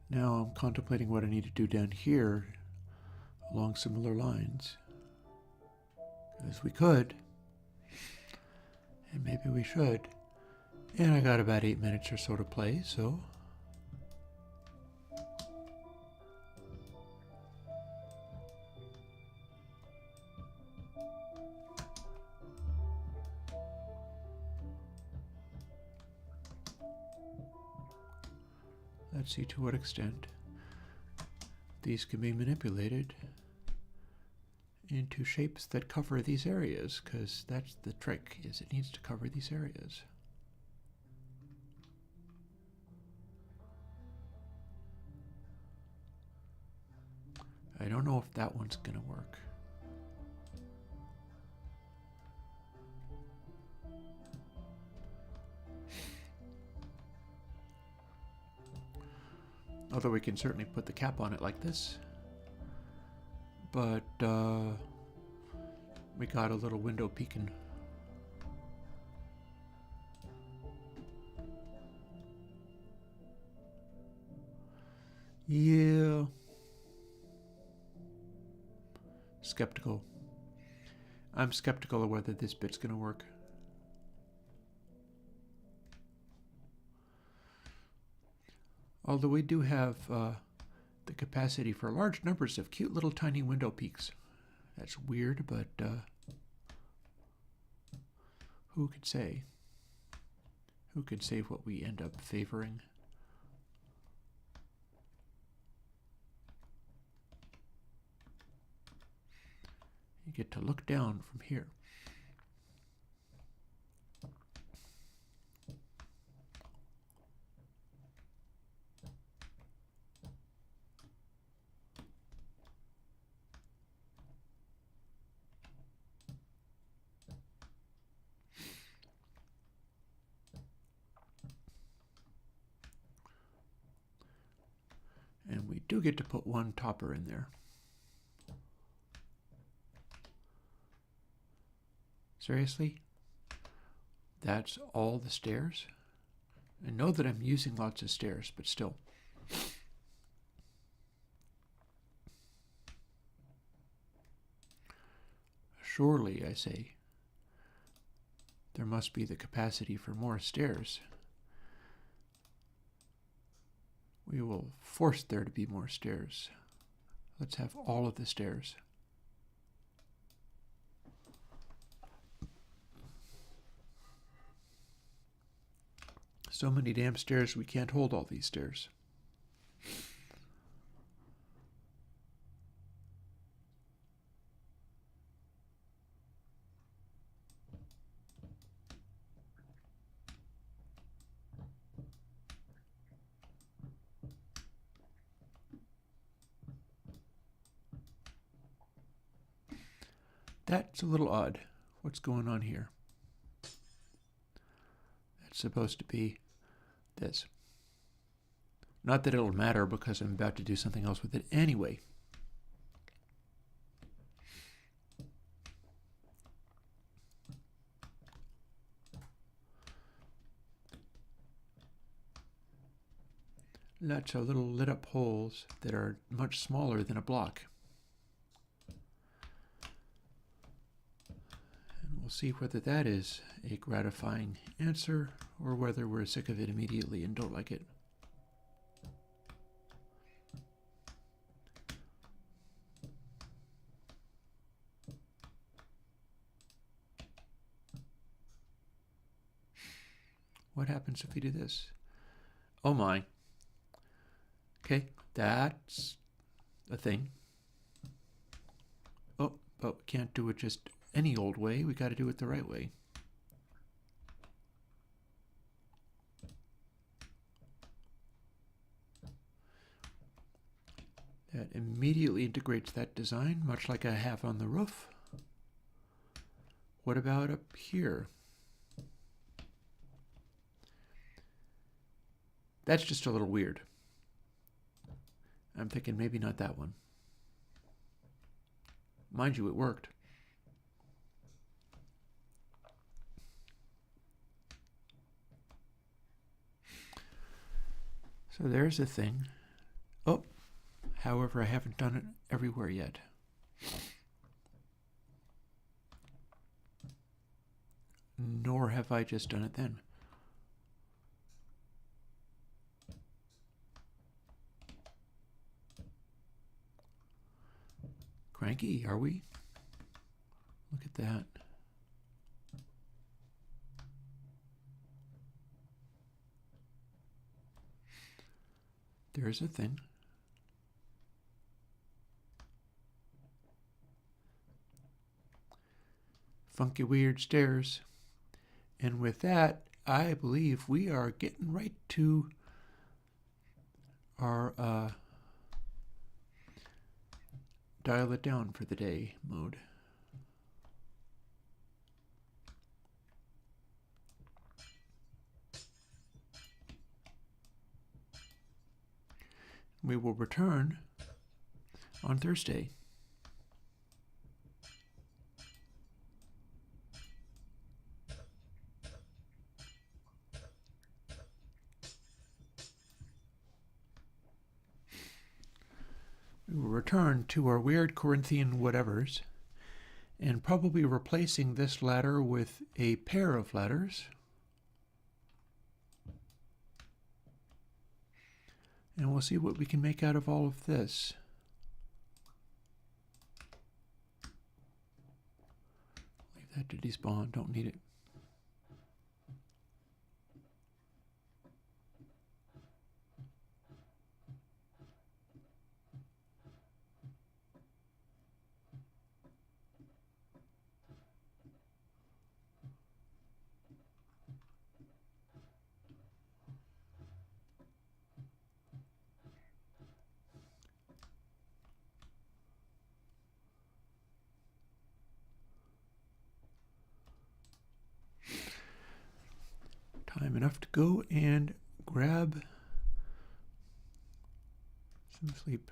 Speaker 1: Now I'm contemplating what I need to do down here along similar lines. Because we could, and maybe we should. And I got about 8 minutes or so to play, so let's see to what extent these can be manipulated into shapes that cover these areas, because that's the trick, is it needs to cover these areas. I don't know if that one's going to work. Although we can certainly put the cap on it like this. But we got a little window peeking. Yeah. Skeptical. I'm skeptical of whether this bit's going to work. Although we do have the capacity for large numbers of cute little tiny window peaks. That's weird, but who could say? Who could say what we end up favoring? You get to look down from here. And we do get to put one topper in there. Seriously? That's all the stairs? I know that I'm using lots of stairs, but still. Surely, I say, there must be the capacity for more stairs. We will force there to be more stairs. Let's have all of the stairs. So many damn stairs, we can't hold all these stairs. That's a little odd. What's going on here? That's supposed to be this. Not that it'll matter because I'm about to do something else with it anyway. Lots of little lit up holes that are much smaller than a block. And we'll see whether that is a gratifying answer or whether we're sick of it immediately and don't like it. What happens if we do this? Oh my. Okay, that's a thing. Oh, but we can't do it just any old way. We got to do it the right way. That immediately integrates that design, much like I have on the roof. What about up here? That's just a little weird. I'm thinking maybe not that one. Mind you, it worked. So there's a thing. Oh, however, I haven't done it everywhere yet. Nor have I just done it then. Cranky, are we? Look at that. There's a thing. Funky weird stairs. And with that, I believe we are getting right to our dial it down for the day mode. We will return on Thursday. We will return to our weird Corinthian whatevers and probably replacing this ladder with a pair of ladders. And we'll see what we can make out of all of this. Leave that to despawn, don't need it. Time enough to go and grab some sleep.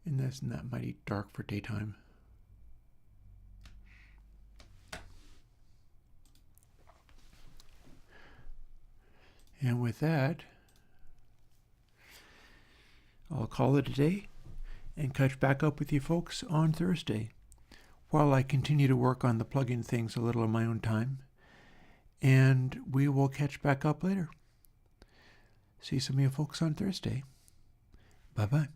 Speaker 1: And that's not mighty dark for daytime. And with that, I'll call it a day and catch back up with you folks on Thursday while I continue to work on the plugin things a little in my own time. And we will catch back up later. See some of you folks on Thursday. Bye-bye.